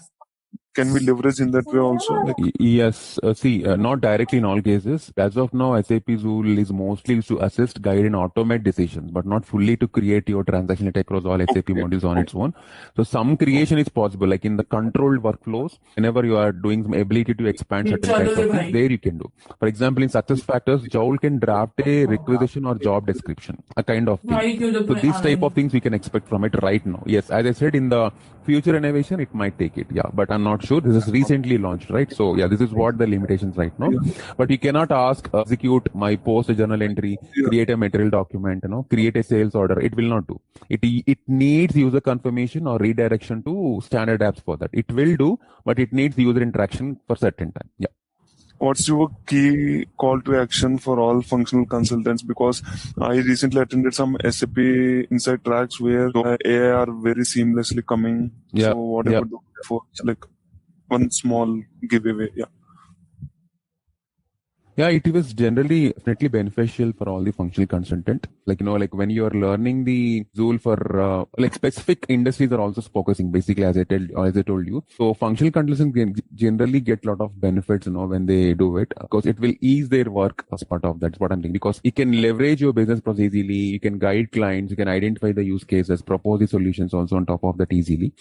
can we leverage in that way also? Yes. Not directly in all cases. As of now, SAP Joule is mostly to assist, guide, and automate decisions, but not fully to create your transaction data across all SAP modules on its own. So some creation is possible, like in the controlled workflows, whenever you are doing some ability to expand certain kinds of things, there you can do. For example, in success factors, Joule can draft a requisition or job description, a kind of thing. So these type of things we can expect from it right now. Yes, as I said, in the future innovation, it might take it. Yeah, but I'm not sure. This is recently launched, right? So yeah, this is what the limitations right now. But you cannot ask execute my post a journal entry, create a material document, create a sales order. It will not do. It needs user confirmation or redirection to standard apps for that. It will do, but it needs user interaction for certain time. Yeah. What's your key call to action for all functional consultants? Because I recently attended some SAP Insight tracks where AI are very seamlessly coming. Yeah. So what I would do for like one small giveaway? Yeah. Yeah, it was generally definitely beneficial for all the functional consultant. Like, like when you're learning the Joule for like specific industries are also focusing basically as I told you. So functional consultants generally get a lot of benefits, when they do it, because it will ease their work as part of that's what I'm thinking. Because you can leverage your business process easily, you can guide clients, you can identify the use cases, propose the solutions also on top of that easily.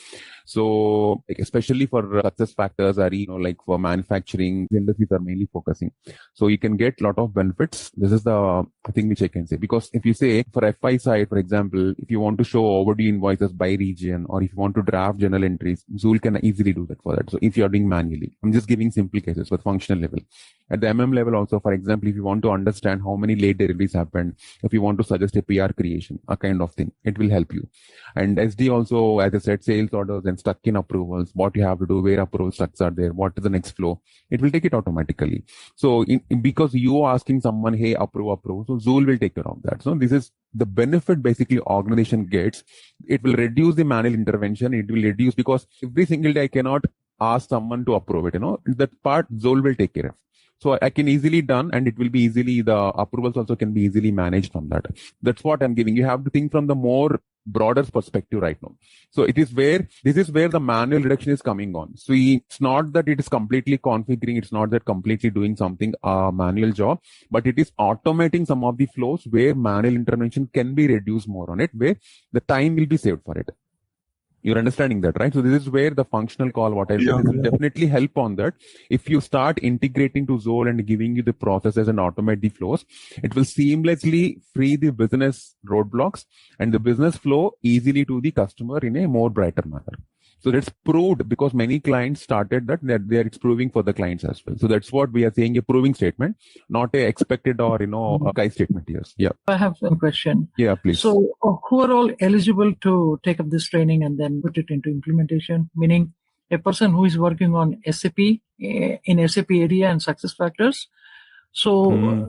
So like, especially for success factors or like for manufacturing industries are mainly focusing. So you can get a lot of benefits. This is the thing which I can say. Because if you say for FI side, for example, if you want to show overdue invoices by region, or if you want to draft journal entries, Joule can easily do that for that. So if you are doing manually, I'm just giving simple cases for functional level. At the level also, for example, if you want to understand how many late deliveries happened, if you want to suggest a PR creation, a kind of thing, it will help you. And SD also, as I said, sales orders and stuck in approvals, what you have to do, where approval stacks are there, what is the next flow, it will take it automatically. So because you are asking someone, hey, approve, so Joule will take care of that. So this is the benefit basically organization gets. It will reduce the manual intervention. It will reduce, because every single day I cannot ask someone to approve it. That part Joule will take care of. So I can easily done, and it will be easily, the approvals also can be easily managed from that. That's what I'm giving. You have to think from the more broader perspective right now. So this is where the manual reduction is coming on. So it's not that it is completely configuring, it's not that completely doing something manual job, but it is automating some of the flows where manual intervention can be reduced more on it, where the time will be saved for it. You're understanding that, right? So this is where the functional call, what I said, this will definitely help on that. If you start integrating to Joule and giving you the processes and automate the flows, it will seamlessly free the business roadblocks and the business flow easily to the customer in a more brighter manner. So that's proved, because many clients started that it's proving for the clients as well. So that's what we are saying, a proving statement, not a expected or, a guy statement here. Yeah. I have one question. Yeah, please. So who are all eligible to take up this training and then put it into implementation? Meaning a person who is working on SAP in SAP area and success factors. So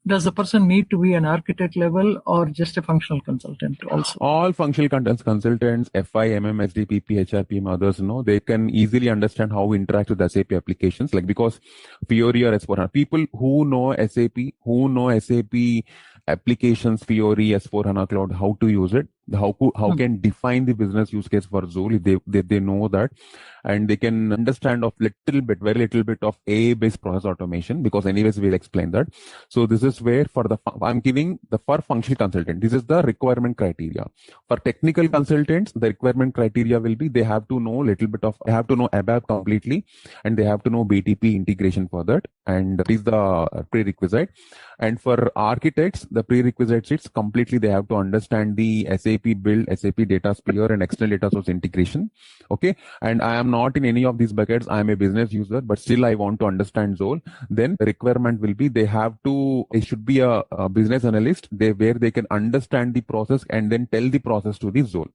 does the person need to be an architect level or just a functional consultant also? All functional consultants, FI, MM, SD, PP, HRPM, others, they can easily understand how we interact with SAP applications. Like, because Fiori or S4HANA, people who know SAP applications, Fiori, S4HANA Cloud, how to use it, how can define the business use case for Joule, if they know that, and they can understand of very little bit of AI-based process automation, because anyways we'll explain that. So this is where for functional consultant, this is the requirement criteria. For technical consultants, the requirement criteria will be they have to know ABAP completely, and they have to know BTP integration for that, and that is the prerequisite. And for architects, the prerequisite is completely they have to understand the SAP build, SAP data sphere, and external data source integration. Okay, and I am not in any of these buckets. I am a business user, but still I want to understand Joule. Then the requirement will be they should be a business analyst where they can understand the process and then tell the process to the Joule.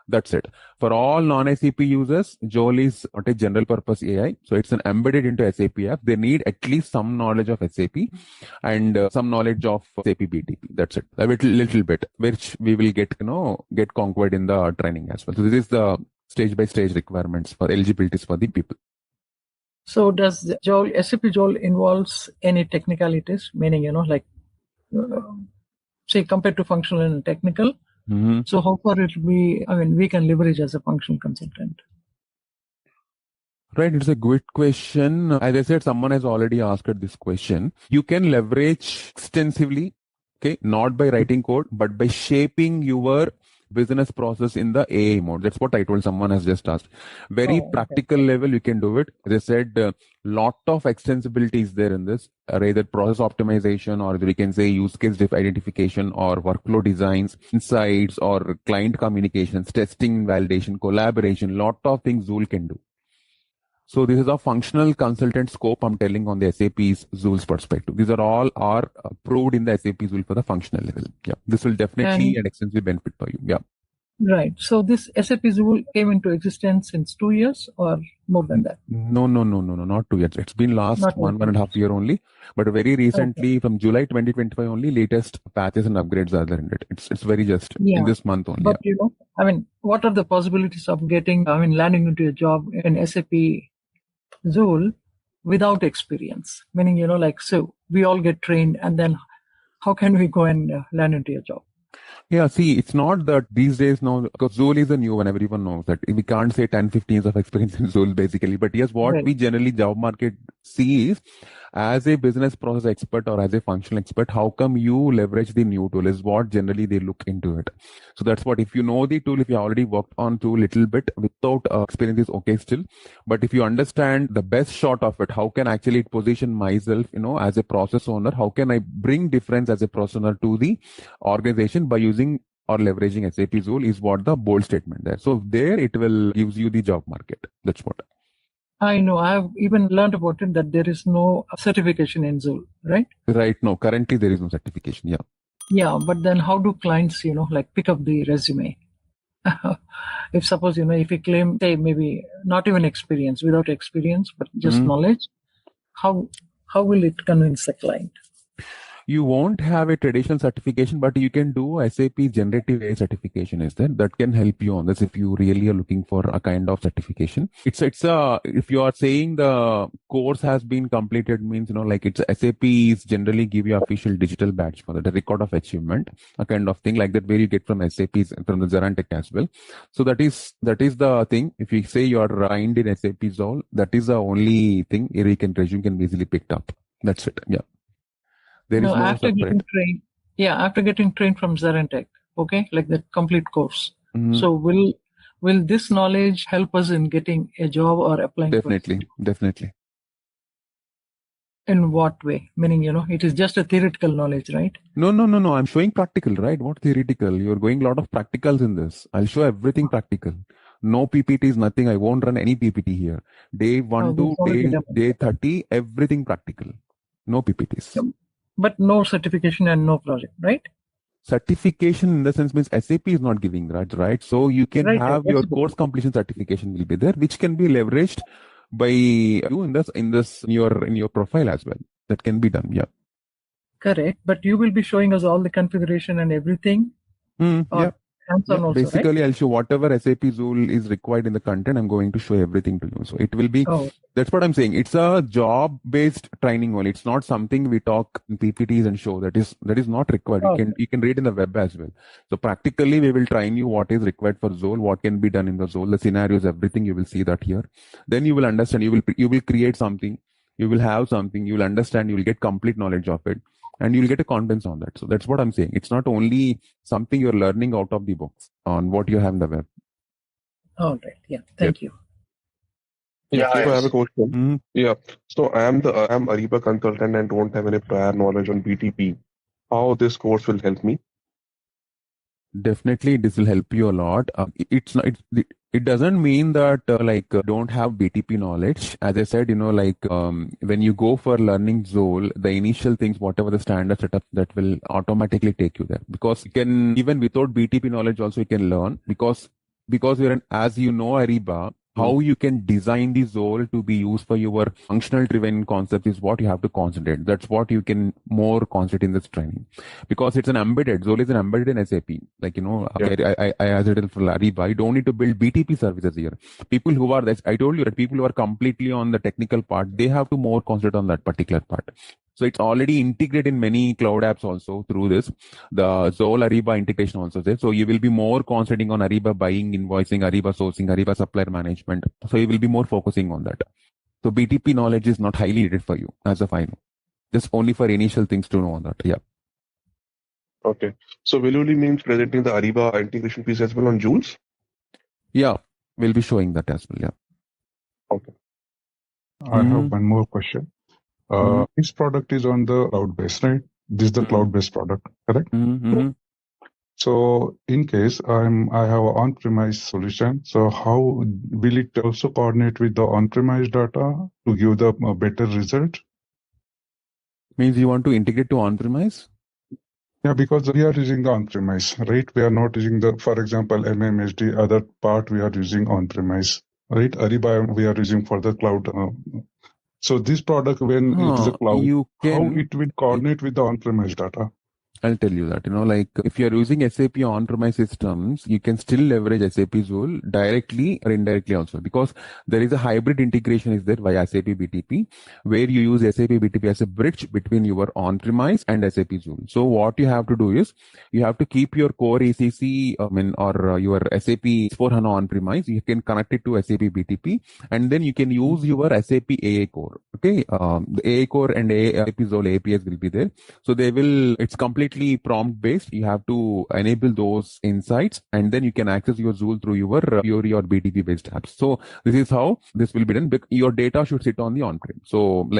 That's it. For all non-SAP users, Joule is not a general purpose AI. So it's an embedded into SAP app. They need at least some knowledge of SAP and some knowledge of SAP BTP. That's it. A little bit, which we will get conquered in the training as well. So this is the stage by stage requirements for eligibilities for the people. So does the SAP Joule involves any technicalities? Meaning, say compared to functional and technical. Mm-hmm. So how far it will be, we can leverage as a functional consultant? Right, it's a good question. As I said, someone has already asked this question. You can leverage extensively, okay, not by writing code, but by shaping your business process in the AI mode. That's what I told someone has just asked. Very practical level, you can do it. As I said, lot of extensibility is there in this, either process optimization, or we can say use case identification, or workflow designs, insights, or client communications, testing, validation, collaboration. Lot of things Joule can do. So this is a functional consultant scope I'm telling on the SAP's Joule's perspective. These are all approved in the SAP Joule for the functional level. Yeah, this will definitely and extensively benefit for you. Yeah. Right. So this SAP Joule came into existence since 2 years or more than that? No, not 2 years. It's been last one and a half year only. But very recently, from July 2025 only, latest patches and upgrades are there in it. It's very just in this month only. But what are the possibilities of getting, landing into a job in SAP Joule without experience? Meaning, so we all get trained, and then how can we go and land into a job? Yeah, see, it's not that these days now, because Joule is a new one, everyone knows that. We can't say 10, 15 years of experience in Joule basically. But yes, what we generally job market see is, as a business process expert or as a functional expert, how come you leverage the new tool is what generally they look into it. So that's what, if you know the tool, if you already worked on tool little bit without experience is okay still. But if you understand the best shot of it, how can actually it position myself, as a process owner, how can I bring difference as a process owner to the organization by using or leveraging SAP Joule is what the bold statement there. So there it will gives you the job market. That's what. I know. I have even learned about it that there is no certification in Joule, right? Right. No, currently there is no certification. Yeah. Yeah, but then how do clients, pick up the resume? If suppose, if you claim, say, maybe not even experience, without experience, but just knowledge, how will it convince the client? You won't have a traditional certification, but you can do SAP Generative AI certification is there that can help you on this if you really are looking for a kind of certification. It's if you are saying the course has been completed means, it's SAP is generally give you official digital badge for that, a record of achievement, a kind of thing like that where you get from SAP's, from the ZaranTech as well. So that is the thing. If you say you are trained in SAP Joule, that is the only thing resume can be easily picked up. That's it. Yeah. There is no after getting trained. Yeah, after getting trained from ZaranTech, okay, like the complete course. So will this knowledge help us in getting a job or applying? Definitely. In what way? Meaning, it is just a theoretical knowledge, right? No. I'm showing practical, right? What theoretical? You're going a lot of practicals in this. I'll show everything practical. No PPTs, nothing. I won't run any PPT here. Day 1 to day 30, everything practical. No PPTs. But no certification and no project, right? Certification in the sense means SAP is not giving that, right? So you can have your course completion certification will be there, which can be leveraged by you in your profile as well. That can be done, yeah. Correct, but you will be showing us all the configuration and everything. Yeah. Also, basically, right? I'll show whatever SAP Joule is required in the content. I'm going to show everything to you. So it will be, that's what I'm saying. It's a job-based training only. It's not something we talk in PPTs and show. That is not required. You can read in the web as well. So practically, we will train you what is required for Joule, what can be done in the Joule, the scenarios, everything. You will see that here. Then you will understand. You will create something. You will have something. You will understand. You will get complete knowledge of it. And you'll get a confidence on that. So that's what I'm saying. It's not only something you're learning out of the books on what you have in the web. All right. Yeah. Thank you. Yeah, so I have a question. Yeah. So I'm Ariba consultant and don't have any prior knowledge on BTP. How this course will help me? Definitely, this will help you a lot. It doesn't mean that don't have BTP knowledge. As I said, when you go for learning Joule, the initial things, whatever the standard setup, that will automatically take you there. Because you can, even without BTP knowledge also you can learn, because you're as you know, Ariba, how you can design the Joule to be used for your functional driven concept is what you have to concentrate. That's what you can more concentrate in this training, because it's an embedded. Joule is an embedded in SAP. I as it is for Ariba, you don't need to build BTP services here. People who are, I told you that people who are completely on the technical part, they have to more concentrate on that particular part. So it's already integrated in many cloud apps also through this. The Joule Ariba integration also there. So you will be more concentrating on Ariba buying, invoicing, Ariba sourcing, Ariba supplier management. So you will be more focusing on that. So BTP knowledge is not highly needed for you as of I know. Just only for initial things to know on that. Yeah. Okay. So will you means presenting the Ariba integration piece as well on Joules? Yeah, we'll be showing that as well. Yeah. Okay. I have one more question. This product is on the cloud base, right? This is the cloud-based product, correct? So in case I have an on-premise solution, so how will it also coordinate with the on-premise data to give the better result? Means you want to integrate to on-premise? Yeah, because we are using the on-premise, right? We are not using the, for example, MMSD, other part we are using on-premise, right? Ariba we are using for the cloud. So this product, when it is a cloud, how it will coordinate with the on-premise data? I'll tell you that, like if you're using SAP on-premise systems, you can still leverage SAP Joule directly or indirectly also, because there is a hybrid integration is there via SAP BTP, where you use SAP BTP as a bridge between your on-premise and SAP Joule. So what you have to do is, you have to keep your core ECC, or your SAP S/4HANA on-premise, you can connect it to SAP BTP, and then you can use your SAP AI core. Okay, the AI core and SAP Joule APIs will be there. So it's completely prompt based. You have to enable those insights, and then you can access your Joule through your Fiori or BTP based apps. So this is how this will be done. Your data should sit on the on-prem. So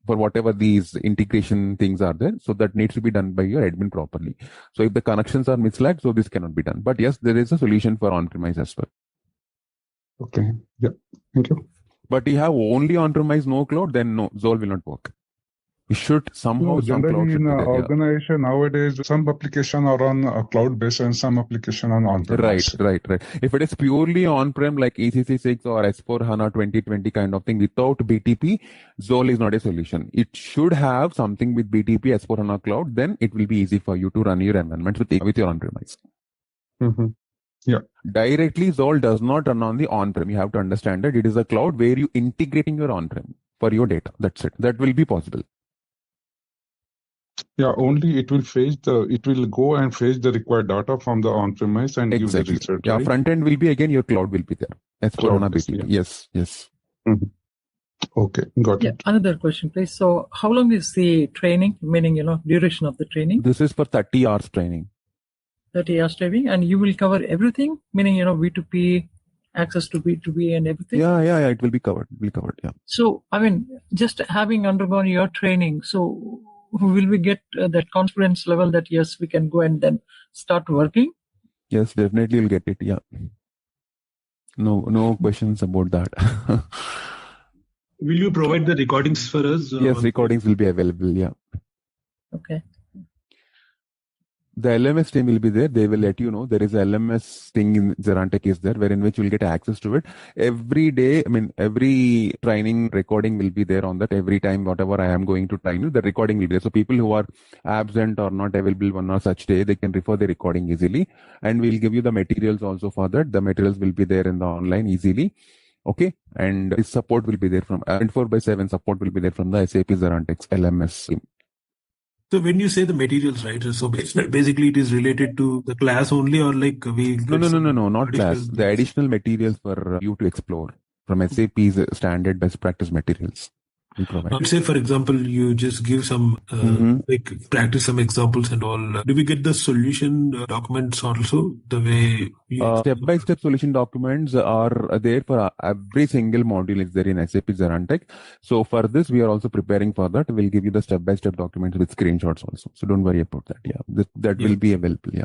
for whatever these integration things are there, so that needs to be done by your admin properly. So if the connections are mislagged, so this cannot be done. But yes, there is a solution for on-premise as well. Okay. Yeah. Thank you. But you have only on-premise, no cloud, then no, Joule will not work. You should somehow, generally in an organization nowadays, some application are on cloud-based and some application on on-premise. Right. If it is purely on-prem like ECC6 or S/4HANA 2020 kind of thing without BTP, Joule is not a solution. It should have something with BTP S/4HANA Cloud, then it will be easy for you to run your environments with your on-premise. Yeah. Directly, Joule does not run on the on-prem. You have to understand that it is a cloud where you integrating your on-prem for your data. That's it. That will be possible. Yeah, only it will go and fetch the required data from the on-premise and give the result. Yeah, right? front end will be again your cloud will be there. S/4HANA BTP. Yeah. Yes. Okay, got it. Another question, please. So, how long is the training? Meaning, duration of the training? This is for 30 hours training. 30 hours training, and you will cover everything. Meaning, B2P, access to B2B, and everything. Yeah. It will be covered. Yeah. So, just having undergone your training, so will we get that confidence level that yes, we can go and then start working? Yes, definitely you'll get it. Yeah. No questions about that. Will you provide the recordings for us? Yes, recordings will be available. Yeah. Okay. The LMS team will be there. They will let you know there is a LMS thing in ZaranTech is there, wherein which you will get access to it. Every day, every training recording will be there on that. Every time, whatever I am going to train you, the recording will be there. So people who are absent or not available one or such day, they can refer the recording easily. And we'll give you the materials also for that. The materials will be there in the online easily. Okay. And this support will be there from 24/7 support will be there from the SAP ZaranTech's LMS team. So when you say the materials, right? So basically it is related to the class only, or like we... No, not class. The additional materials for you to explore from SAP's standard best practice materials. Say, for example, you just give some, practice some examples and all. Do we get the solution documents also the way you... Step-by-step solution documents are there for every single module is there in SAP ZaranTech. So for this, we are also preparing for that. We'll give you the step-by-step documents with screenshots also. So don't worry about that. Yeah, that will be available. Yeah.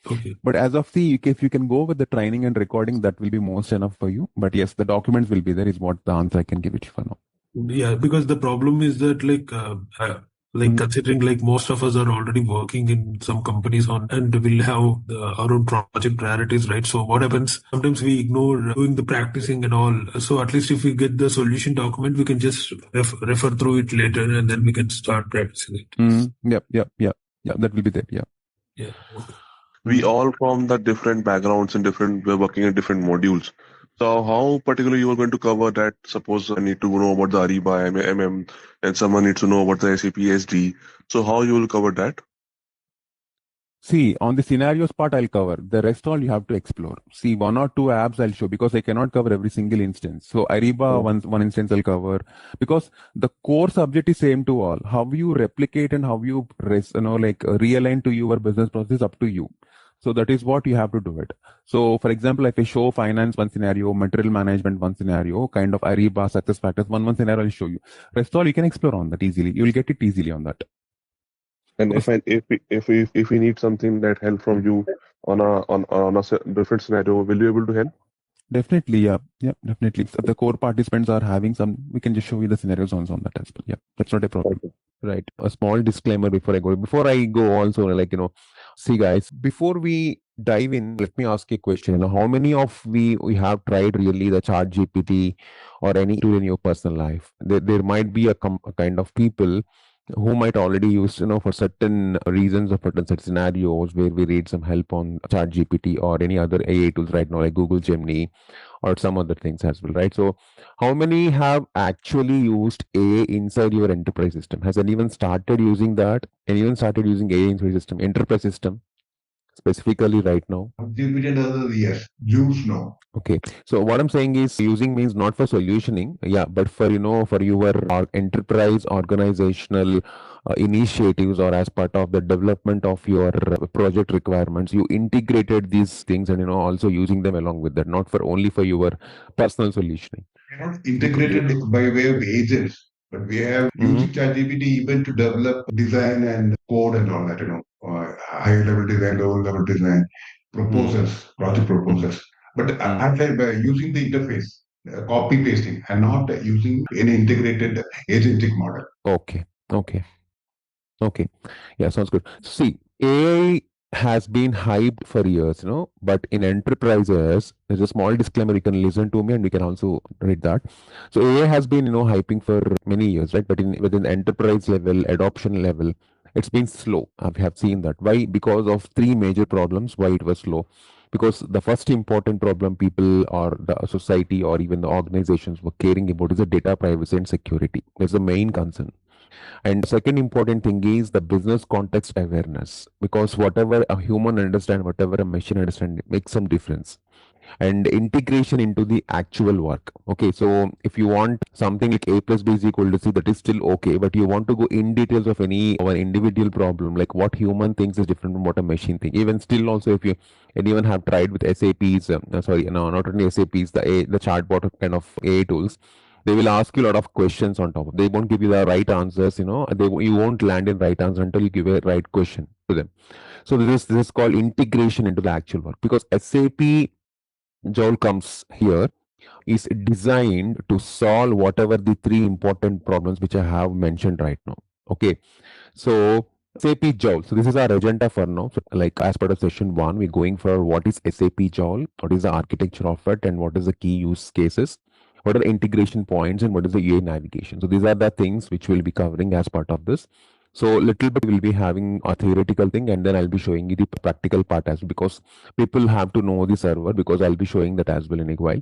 Okay. But as of if you can go with the training and recording, that will be most enough for you. But yes, the documents will be there is what the answer I can give it for now. Yeah, because the problem is that considering like most of us are already working in some companies and we'll have our own project priorities, right? So what happens, sometimes we ignore doing the practicing and all. So at least if we get the solution document, we can just refer through it later and then we can start practicing it. Yeah, that will be there. Yeah. Okay. We all from the different backgrounds and we're working in different modules. So how particularly you are going to cover that? Suppose I need to know about the Ariba MM and someone needs to know about the SAP SD. So how you will cover that? See, on the scenarios part, I'll cover. The rest all you have to explore. See, 1 or 2 apps I'll show because I cannot cover every single instance. So Ariba, one instance I'll cover because the core subject is same to all. How you replicate and how you realign to your business process up to you. So that is what you have to do it. So for example, if I show finance one scenario, material management one scenario, kind of Ariba, success factors one scenario I'll show you. Rest all you can explore on that easily. You will get it easily on that. And if we need something that help from you on a different scenario, will you able to help? Definitely, yeah, definitely. If the core participants are having some, we can just show you the scenarios on that as well. Yeah, that's not a problem. Okay. Right. A small disclaimer before I go. Before I go, also see guys, before we dive in, let me ask a question. How many of we have tried really the Chat GPT or any tool in your personal life? There might be a kind of people who might already use, for certain reasons or certain scenarios where we read some help on Chat GPT or any other AI tools right now, like Google Gemini or some other things as well, right? So how many have actually used AI inside your enterprise system? Has anyone started using that? Anyone started using AI inside system, enterprise system? Specifically right now? Yes. Jules, no. Okay. So what I'm saying is using means not for solutioning, yeah, but for, for your enterprise organizational initiatives or as part of the development of your project requirements, you integrated these things and, also using them along with that, not for only for your personal solutioning. We're not integrated by way of agents, but we have using ChatGPT even to develop design and code and all that, high level design, low level design, proposals, project proposals. But I'm saying by using the interface, copy pasting, and not using any integrated agentic model. Okay. Yeah, sounds good. See, AI has been hyped for years, but in enterprises, there's a small disclaimer. You can listen to me and we can also read that. So AI has been, hyping for many years, right? But within enterprise level, adoption level, it's been slow. We have seen that. Why? Because of 3 major problems why it was slow. Because the first important problem people or the society or even the organizations were caring about is the data privacy and security. That's the main concern. And second important thing is the business context awareness, because whatever a human understand, whatever a machine understand, makes some difference. And integration into the actual work. Okay, so if you want something like A plus B is equal to C, that is still okay, but you want to go in details of any or individual problem, like what human thinks is different from what a machine thinks. Even still also, if you anyone have tried with SAP's, not only SAP's, the chatbot kind of AI tools, they will ask you a lot of questions on top of. They won't give you the right answers. You won't land in right answer until you give a right question to them. So this is called integration into the actual work, because SAP Joule comes here is designed to solve whatever the 3 important problems which I have mentioned right now. Okay, so SAP Joule. So this is our agenda for now. So like as part of session 1, we're going for what is SAP Joule, what is the architecture of it, and what is the key use cases, what are the integration points, and what is the UI navigation. So these are the things which we'll be covering as part of this. So little bit we'll be having a theoretical thing, and then I'll be showing you the practical part as well, because people have to know the server, because I'll be showing that as well in a while.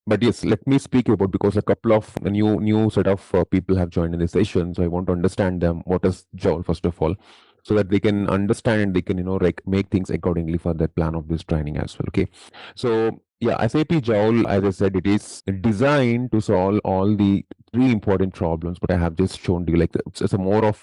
But yes, let me speak about, because a couple of new set of people have joined in the session, so I want to understand them. What is Joule first of all, so that they can understand and they can make things accordingly for their plan of this training as well. Okay, so yeah, SAP Joule, as I said, it is designed to solve all the 3 important problems, but I have just shown you, like it's a more of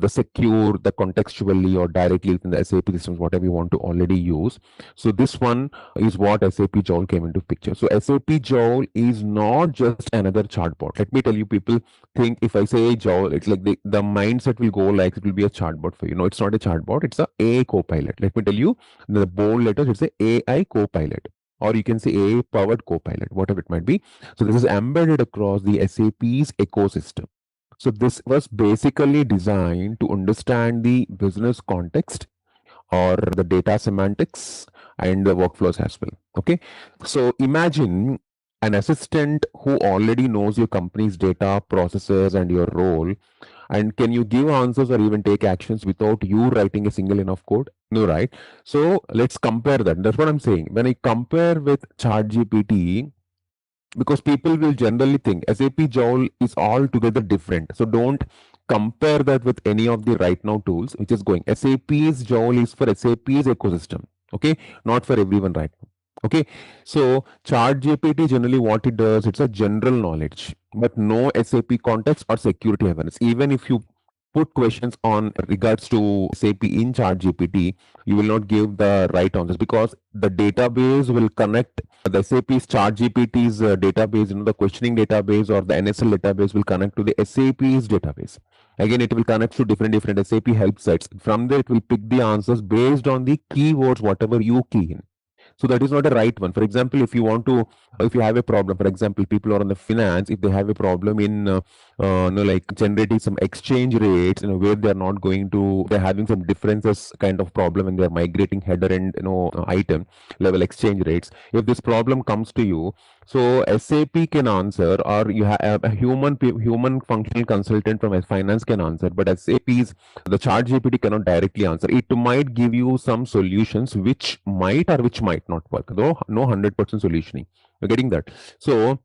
the secure, the contextually or directly within the SAP systems, whatever you want to already use. So this one is what SAP Joule came into picture. So SAP Joule is not just another chatbot. Let me tell you, people think if I say Joule, it's like the mindset will go like it will be a chatbot for you. No, it's not a chatbot. It's a AI copilot. Let me tell you, the bold letters, it's a AI copilot. Or you can say AI powered copilot, whatever it might be. So this is embedded across the SAP's ecosystem. So this was basically designed to understand the business context or the data semantics and the workflows as well. Okay, so imagine an assistant who already knows your company's data, processes, and your role, and can you give answers or even take actions without you writing a single line of code? No, right? So let's compare that. That's what I'm saying. When I compare with ChatGPT, because people will generally think SAP Joule is altogether different. So don't compare that with any of the right now tools which is going. SAP's Joule is for SAP's ecosystem. Okay, not for everyone right now. Okay, so ChatGPT generally what it does, it's a general knowledge, but no SAP context or security awareness. Even if you put questions on regards to SAP in ChatGPT, you will not give the right answers because the database will connect the SAP's ChatGPT's database, the questioning database or the NSL database will connect to the SAP's database. Again, it will connect to different SAP help sites. From there, it will pick the answers based on the keywords, whatever you key in. So that is not a right one. For example, if you have a problem, for example, people are on the finance, if they have a problem in like generating some exchange rates, where they're not going to, they're having some differences kind of problem and they're migrating header and item level exchange rates. If this problem comes to you, so SAP can answer, or you have a human functional consultant from finance can answer, but SAP's the ChatGPT cannot directly answer. It might give you some solutions which might or which might not work, though no 100% solutioning. You're getting that? So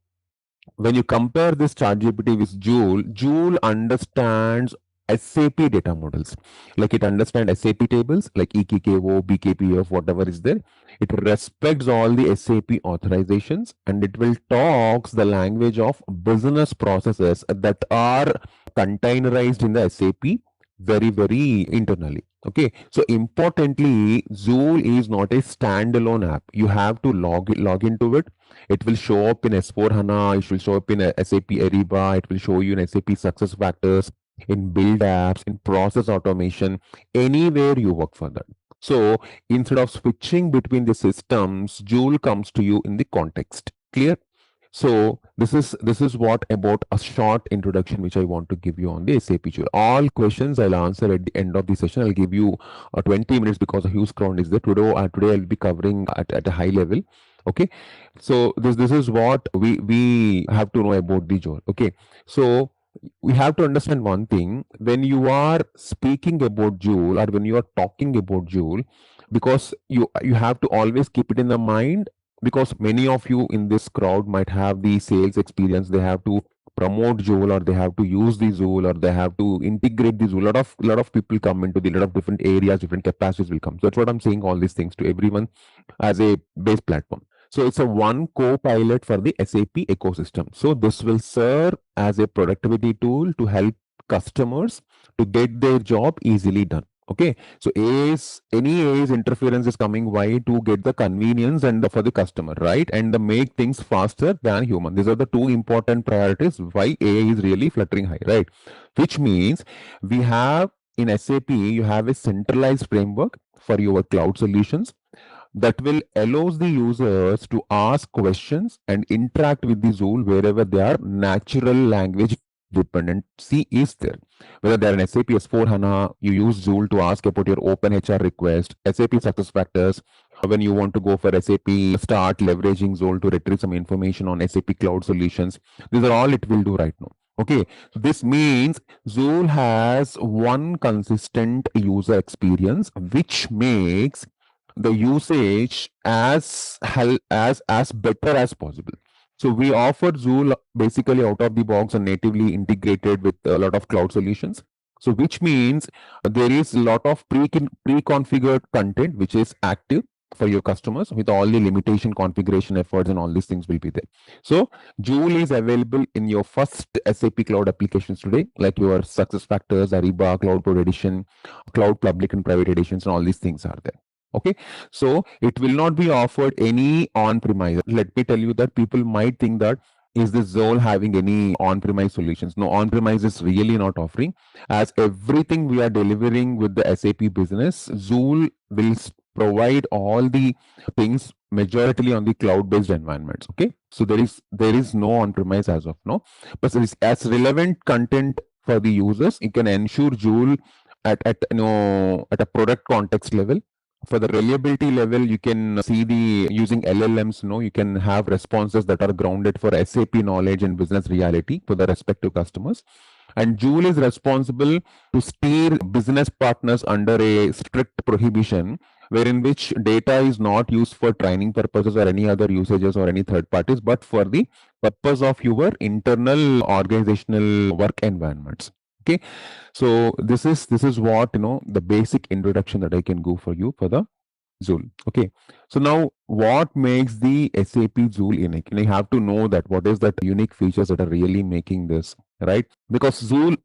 when you compare this ChatGPT with Joule, Joule understands SAP data models. Like it understands SAP tables like EKKO, BKPF, whatever is there. It respects all the SAP authorizations and it will talks the language of business processes that are containerized in the SAP very internally. Okay, so importantly, Joule is not a standalone app. You have to log into it. It will show up in S4 HANA, it will show up in SAP Ariba, it will show you in SAP Success Factors, in build apps, in process automation, anywhere you work for that. So instead of switching between the systems, Joule comes to you in the context. Clear? So this is what about a short introduction which I want to give you on the SAP Joule. All questions I'll answer at the end of the session. I'll give you 20 minutes because a huge crowd is there. Today I'll be covering at a high level. Okay, so this is what we have to know about the Joule. Okay, so we have to understand one thing when you are speaking about Joule or when you are talking about Joule, because you have to always keep it in the mind, because many of you in this crowd might have the sales experience. They have to promote Joule or they have to use the Joule or they have to integrate the Joule. Lot of people come into the lot of different areas, different capacities will come. So that's what I'm saying, all these things to everyone as a base platform. So it's a one co-pilot for the SAP ecosystem. So this will serve as a productivity tool to help customers to get their job easily done. Okay, so any AI's interference is coming. Why? To get the convenience and for the customer, right? And make things faster than human. These are the two important priorities why AI is really fluttering high, right? Which means we have in SAP, you have a centralized framework for your cloud solutions that will allows the users to ask questions and interact with the Joule wherever they are. Natural language dependency is there. Whether they're in SAP S4 HANA, you use Joule to ask about your open HR request, SAP Success Factors, when you want to go for SAP, start leveraging Joule to retrieve some information on SAP Cloud Solutions. These are all it will do right now. Okay, so this means Joule has one consistent user experience, which makes the usage as better as possible. So we offer Joule basically out of the box and natively integrated with a lot of cloud solutions. So which means there is a lot of pre-configured content which is active for your customers with all the limitation configuration efforts and all these things will be there. So Joule is available in your first SAP cloud applications today, like your Success Factors, Ariba, Cloud Pro Edition, Cloud Public and Private Editions, and all these things are there. Okay, so it will not be offered any on-premise. Let me tell you that people might think that is this Joule having any on-premise solutions? No, on-premise is really not offering. As everything we are delivering with the SAP business, Joule will provide all the things majority on the cloud-based environments. Okay, so there is no on-premise as of now, but as relevant content for the users, you can ensure Joule at a product context level. For the reliability level, you can see the using LLMs, you can have responses that are grounded for SAP knowledge and business reality for the respective customers. And Joule is responsible to steer business partners under a strict prohibition, wherein which data is not used for training purposes or any other usages or any third parties, but for the purpose of your internal organizational work environments. Okay, so this is what the basic introduction that I can go for you for the Joule. Okay, so now what makes the SAP Joule unique? You have to know that what is that unique features that are really making this, right? Because Joule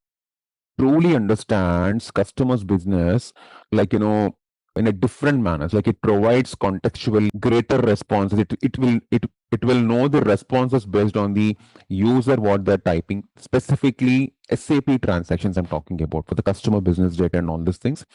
truly understands customers' business, like in a different manner. Like it provides contextual greater responses. It will know the responses based on the user what they're typing, specifically SAP transactions I'm talking about for the customer business data and all these things.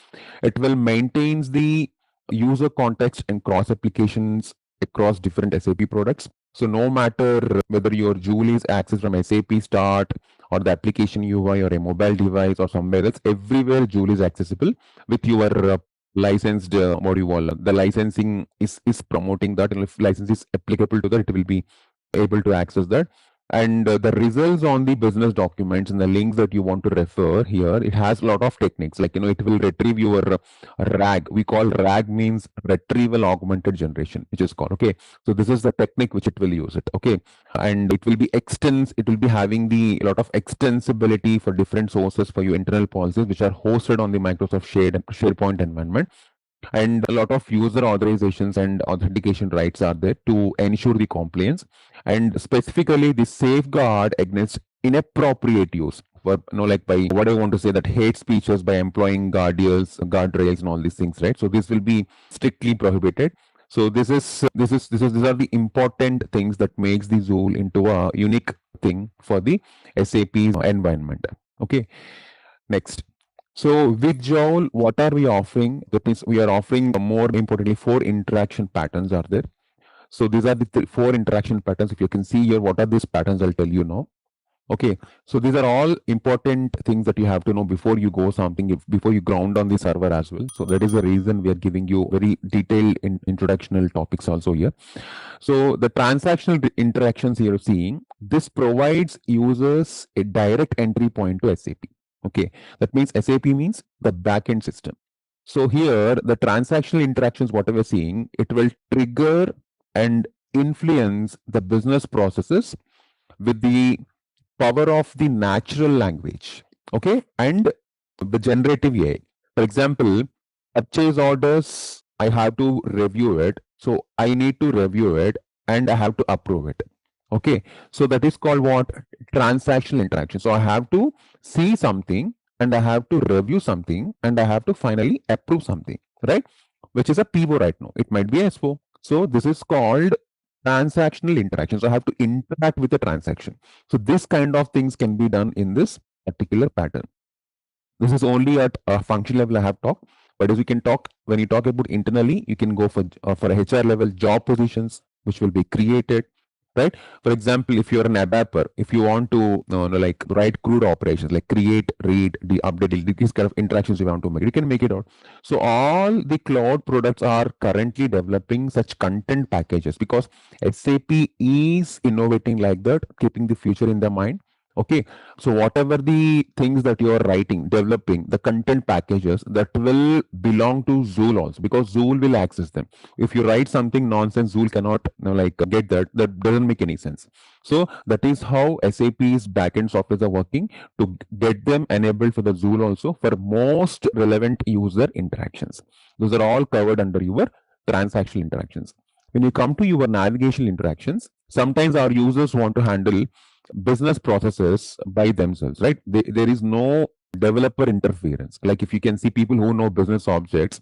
It will maintains the user context and cross applications across different SAP products. So no matter whether your Joule is accessed from SAP Start or the application UI or a mobile device or somewhere else, everywhere Joule is accessible with your licensed what do you call the licensing is promoting that, and if license is applicable to that, it will be able to access that. And the results on the business documents and the links that you want to refer here, it has a lot of techniques, like it will retrieve your RAG. We call RAG means retrieval augmented generation, which is called. Okay, so this is the technique which it will use it. Okay, and it will be it will be having the lot of extensibility for different sources for your internal policies, which are hosted on the Microsoft SharePoint environment. And a lot of user authorizations and authentication rights are there to ensure the compliance, and specifically the safeguard against inappropriate use for like by what I want to say, that hate speeches by employing guardrails and all these things, right? So this will be strictly prohibited. So these are the important things that makes the Joule into a unique thing for the SAP environment. Okay, next. So with Joule, what are we offering? That means we are offering, more importantly, 4 interaction patterns are there. So these are the 4 interaction patterns. If you can see here, what are these patterns? I'll tell you now. Okay, so these are all important things that you have to know before you go something, before you ground on the server as well. So that is the reason we are giving you very detailed introductional topics also here. So the transactional interactions you're seeing, this provides users a direct entry point to SAP. Okay, that means SAP means the backend system. So here, the transactional interactions, whatever we're seeing, it will trigger and influence the business processes with the power of the natural language. Okay, and the generative AI. For example, purchase orders, I have to review it. So I need to review it and I have to approve it. Okay, so that is called what? Transactional interaction. So I have to see something and I have to review something and I have to finally approve something, right? Which is a PO right now. It might be S4. So this is called transactional interaction. So I have to interact with the transaction. So this kind of things can be done in this particular pattern. This is only at a function level I have talked, but as we can talk, when you talk about internally, you can go for a HR level job positions, which will be created, right? For example, if you're an ABAPer, if you want to like write crude operations, like create, read, update, these kind of interactions you want to make, you can make it out. So all the cloud products are currently developing such content packages because SAP is innovating like that, keeping the future in their mind. Okay, so whatever the things that you are writing, developing, the content packages that will belong to Joule also, because Joule will access them. If you write something nonsense, Joule cannot like get that. That doesn't make any sense. So that is how SAP's backend softwares are working to get them enabled for the Joule also for most relevant user interactions. Those are all covered under your transactional interactions. When you come to your navigational interactions, sometimes our users want to handle business processes by themselves, right? There is no developer interference. Like if you can see people who know business objects,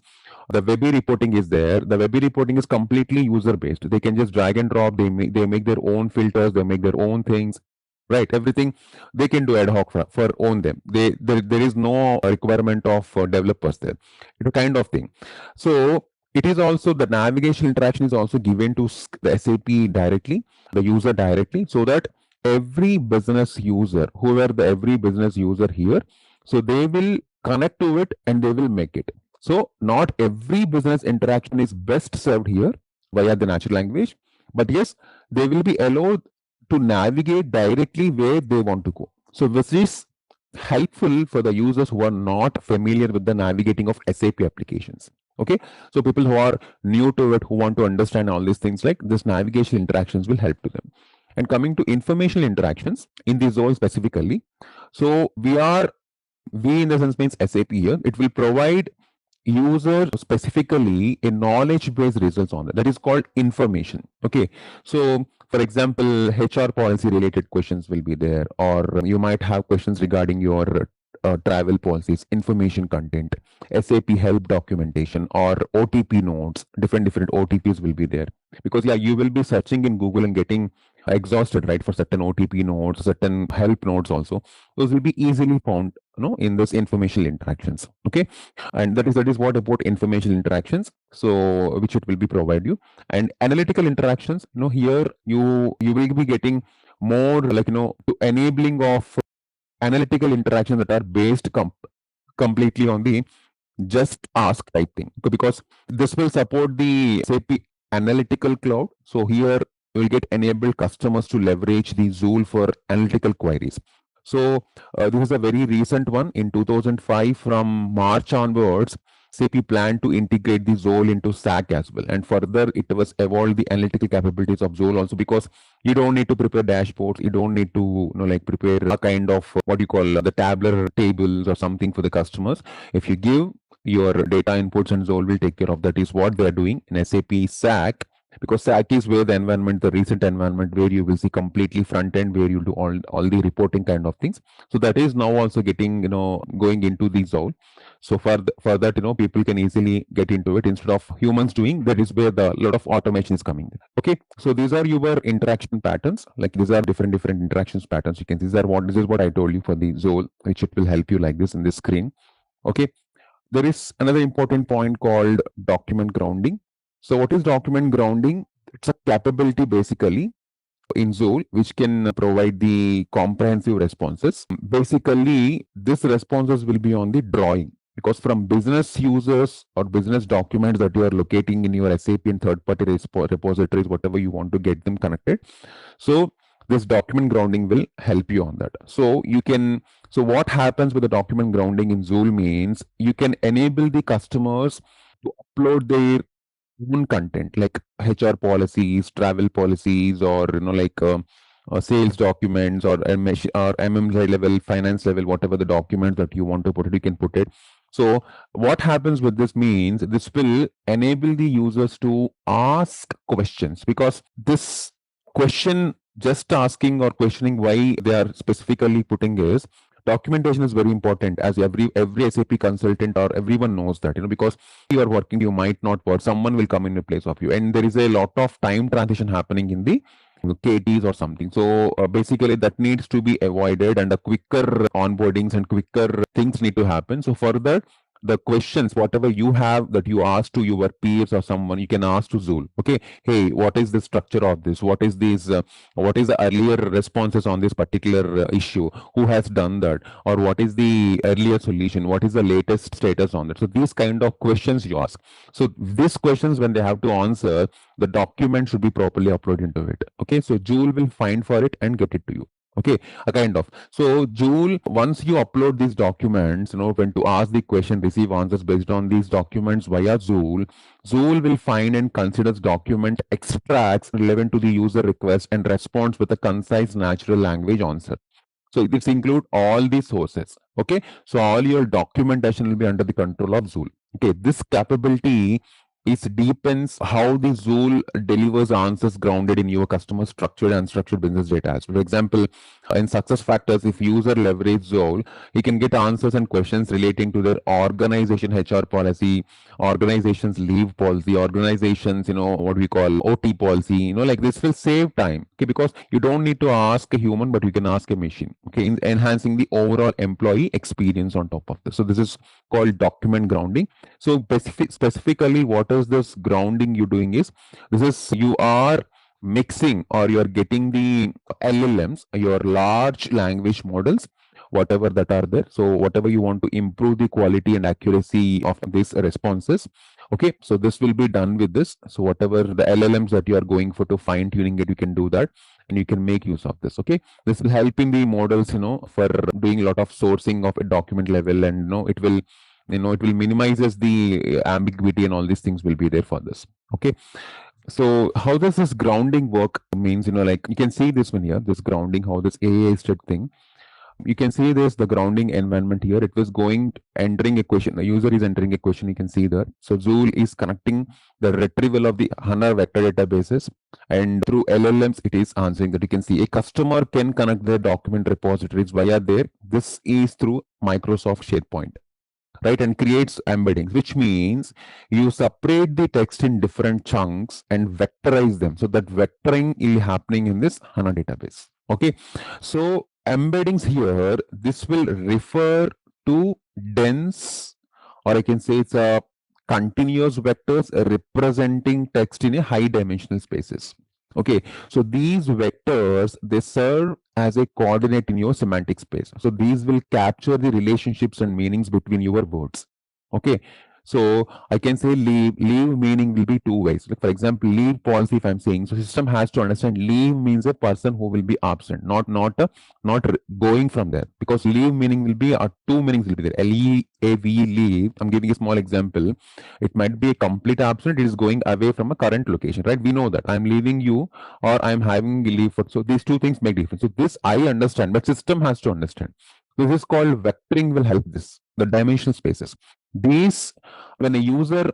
the Webby reporting is there. The Webby reporting is completely user based. They can just drag and drop. They make their own filters. They make their own things. Right, everything they can do ad hoc for own them. There is no requirement of developers there. It's a kind of thing. So it is also the navigation interaction is also given to the SAP directly, the user directly, so that every business user, every business user here, so they will connect to it and they will make it. So not every business interaction is best served here via the natural language, but yes, they will be allowed to navigate directly where they want to go. So this is helpful for the users who are not familiar with the navigating of SAP applications. Okay, so people who are new to it, who want to understand all these things, like this navigation interactions will help to them. And coming to informational interactions in the Joule specifically, so we are We in the sense means SAP here. It will provide user specifically a knowledge based results on that is called information. Okay, so for example, HR policy related questions will be there, or you might have questions regarding your travel policies, information content, SAP help documentation, or OTP notes. Different OTPs will be there, because yeah, you will be searching in Google and getting exhausted, right, for certain OTP notes, certain help notes also. Those will be easily found, in those informational interactions. Okay, and that is what about informational interactions, so which it will be provide you. And analytical interactions, here you will be getting more like to enabling of analytical interactions that are based completely on the just ask type thing, because this will support the SAP analytical cloud. So here you will get enabled customers to leverage the Joule for analytical queries. So this is a very recent one in 2005. From March onwards, SAP planned to integrate the Joule into SAC as well, and further it was evolved the analytical capabilities of Joule also, because you don't need to prepare dashboards, you don't need to prepare a kind of what you call the tabular tables or something for the customers. If you give your data inputs, and Joule will take care of that, is what they are doing in SAP SAC, because SAC is where the environment, the recent environment where you will see completely front end, where you do all the reporting kind of things. So that is now also getting going into the Joule. So for that, people can easily get into it instead of humans doing. That is where the lot of automation is coming. Okay, so these are your interaction patterns. Like these are different interactions patterns. You can see this is what I told you for the Joule, which it will help you like this in this screen. Okay, there is another important point called document grounding. So what is document grounding? It's a capability basically in Joule which can provide the comprehensive responses. Basically, these responses will be on the drawing, because from business users or business documents that you are locating in your SAP and third-party repositories, whatever you want to get them connected. So this document grounding will help you on that. So what happens with the document grounding in Joule means you can enable the customers to upload their own content like HR policies, travel policies, or sales documents, or MMJ level, finance level, whatever the documents that you want to put it, you can put it. So what happens with this means this will enable the users to ask questions, because this question, just asking or questioning why they are specifically putting is documentation is very important, as every SAP consultant or everyone knows that, because you are working, you might not work, someone will come in place of you, and there is a lot of time transition happening in the KTs or something. So basically that needs to be avoided, and a quicker onboardings and quicker things need to happen. So for that, the questions, whatever you have that you ask to your peers or someone, you can ask to Joule. Okay, hey, what is the structure of this? What is this? What is the earlier responses on this particular issue? Who has done that? Or what is the earlier solution? What is the latest status on that? So these kind of questions you ask. So these questions, when they have to answer, the document should be properly uploaded into it. Okay, so Joule will find for it and get it to you. Okay, a kind of. So Joule, once you upload these documents, when to ask the question, receive answers based on these documents via Joule, Joule will find and considers document extracts relevant to the user request and responds with a concise natural language answer. So this include all the sources. Okay, so all your documentation will be under the control of Joule. Okay, this capability deepens how the Joule delivers answers grounded in your customer structured and unstructured business data. For example, in success factors, if user leverage Joule, he can get answers and questions relating to their organization HR policy, organization's leave policy, organizations, what we call OT policy, like this will save time. Okay, because you don't need to ask a human, but you can ask a machine. Okay, enhancing the overall employee experience on top of this. So this is called document grounding. So specifically, what is this grounding you doing is, you are mixing, or you are getting the LLMs, your large language models, whatever that are there. So whatever you want to improve the quality and accuracy of these responses. Okay, so this will be done with this. So whatever the LLMs that you are going for to fine tuning it, you can do that, and you can make use of this. Okay, this will help in the models, for doing a lot of sourcing of a document level, and it will minimizes the ambiguity, and all these things will be there for this. Okay, so how does this grounding work means, like you can see this one here, this grounding, how this AI state thing. You can see this, the grounding environment here. It was entering a question. The user is entering a question. You can see there. So Joule is connecting the retrieval of the HANA vector databases, and through LLMs, it is answering that. You can see a customer can connect their document repositories via there. This is through Microsoft SharePoint, right, and creates embeddings, which means you separate the text in different chunks and vectorize them. So that vectoring is happening in this HANA database. Okay, so embeddings here, this will refer to dense, or I can say it's a continuous vectors representing text in a high dimensional spaces. Okay, so these vectors, they serve as a coordinate in your semantic space. So these will capture the relationships and meanings between your words. Okay, so I can say leave meaning will be two ways. Like for example, leave policy, if I'm saying, so system has to understand leave means a person who will be absent, not going from there, because leave meaning will be two meanings will be there. L-E-A-V, leave. I'm giving a small example. It might be a complete absent. It is going away from a current location, right? We know that I'm leaving you or I'm having leave for. So these two things make difference. So this I understand, but system has to understand. This is called vectoring will help this, the dimensional spaces. These, when a user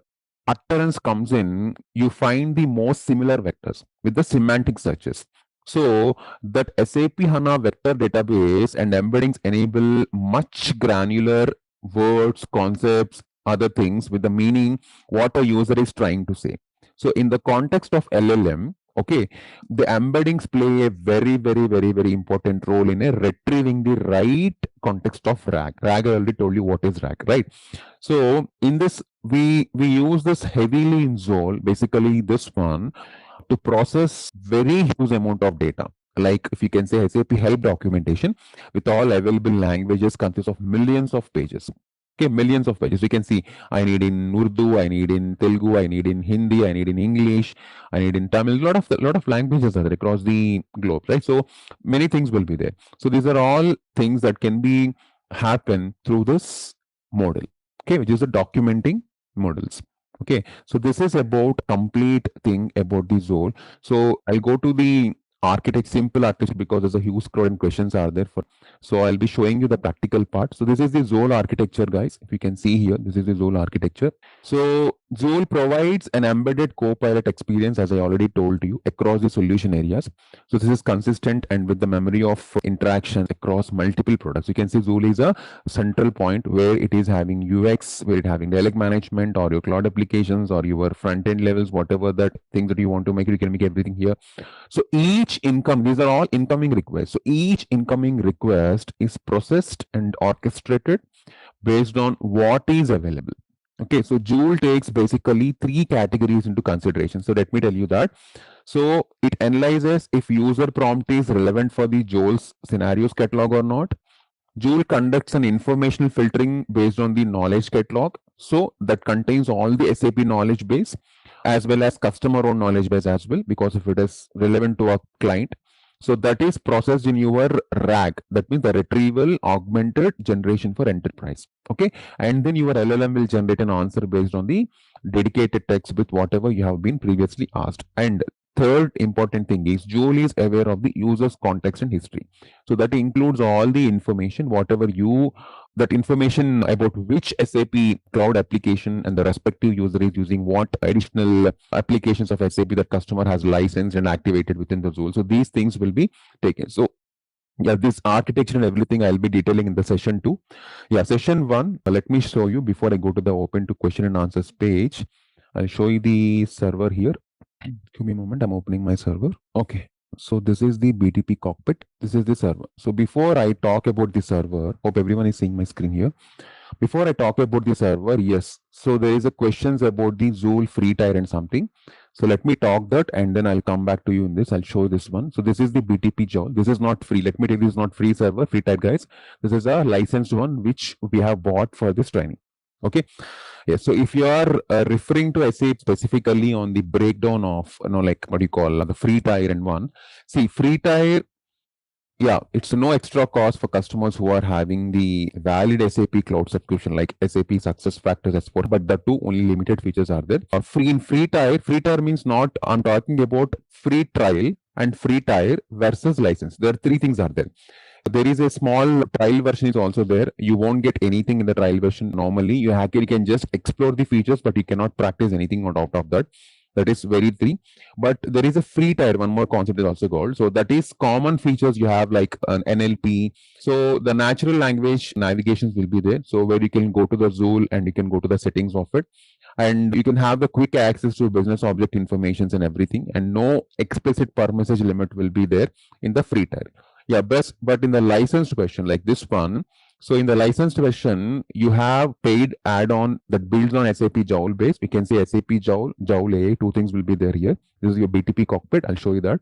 utterance comes in, you find the most similar vectors with the semantic searches. So that SAP HANA vector database and embeddings enable much granular words, concepts, other things with the meaning what a user is trying to say. So in the context of LLM, okay, the embeddings play a very, very, very, very important role in retrieving the right context of RAG. RAG, I already told you what is RAG, right? So in this, we use this heavily in Joule, basically this one, to process very huge amount of data. Like if you can say SAP help documentation with all available languages consists of millions of pages. Okay, millions of pages. You can see I need in Urdu, I need in Telugu, I need in Hindi, I need in English, I need in Tamil. Lot of languages are there across the globe, right? So many things will be there. So these are all things that can be happen through this model. Okay, which is the documenting models. Okay, so this is about complete thing about the Joule. So I'll go to the architect, simple architecture, because there's a huge crowd and questions are there for. So I'll be showing you the practical part. So this is the Joule architecture, guys. If you can see here, this is the Joule architecture. So Joule provides an embedded copilot experience, as I already told you, across the solution areas. So this is consistent and with the memory of interaction across multiple products. You can see Joule is a central point where it is having UX, where it having dialog management or your cloud applications or your front end levels, whatever that thing that you want to make, you can make everything here. So these are all incoming requests. So each incoming request is processed and orchestrated based on what is available. Okay, so Joule takes basically three categories into consideration. So let me tell you that. So it analyzes if user prompt is relevant for the Joule's scenarios catalog or not. Joule conducts an informational filtering based on the knowledge catalog. So that contains all the SAP knowledge base as well as customer own knowledge base as well, because if it is relevant to a client. So that is processed in your RAG. That means the retrieval augmented generation for enterprise. Okay. And then your LLM will generate an answer based on the dedicated text with whatever you have been previously asked. And third important thing is Joule is aware of the user's context and history. So that includes all the information, whatever that information about which SAP cloud application and the respective user is using what additional applications of SAP that customer has licensed and activated within the Joule. So these things will be taken. So yeah, this architecture and everything I'll be detailing in the session 2. Yeah, session 1, let me show you before I go to the open to question and answers page. I'll show you the server here. Give me a moment, I'm opening my server. Okay. So this is the BTP cockpit. This is the server. So before I talk about the server, hope everyone is seeing my screen here. Before I talk about the server, yes. So there is a questions about the Joule free tier and something. So let me talk that and then I'll come back to you in this. I'll show this one. So this is the BTP Joule. This is not free. Let me tell you, this is not free server, free tier, guys. This is a licensed one which we have bought for this training. Okay. Yes. So if you are referring to SAP specifically on the breakdown of, like what you call the free tier and one, see free tier, yeah, it's no extra cost for customers who are having the valid SAP cloud subscription like SAP SuccessFactors S4, but the two only limited features are there. Free tier means not, I'm talking about free trial and free tier versus license. There are three things are there. There is a small trial version is also there. You won't get anything in the trial version normally. You actually can just explore the features, but you cannot practice anything on top of that. That is very free. But there is a free tier. One more concept is also called. So that is common features you have like an NLP. So the natural language navigations will be there. So where you can go to the Joule and you can go to the settings of it. And you can have the quick access to business object informations and everything. And no explicit per message limit will be there in the free tier. Yeah, but in the licensed version like this one, so in the licensed version, you have paid add-on that builds on SAP Joule base. We can say SAP Joule, Joule AI, two things will be there here. This is your BTP cockpit. I'll show you that.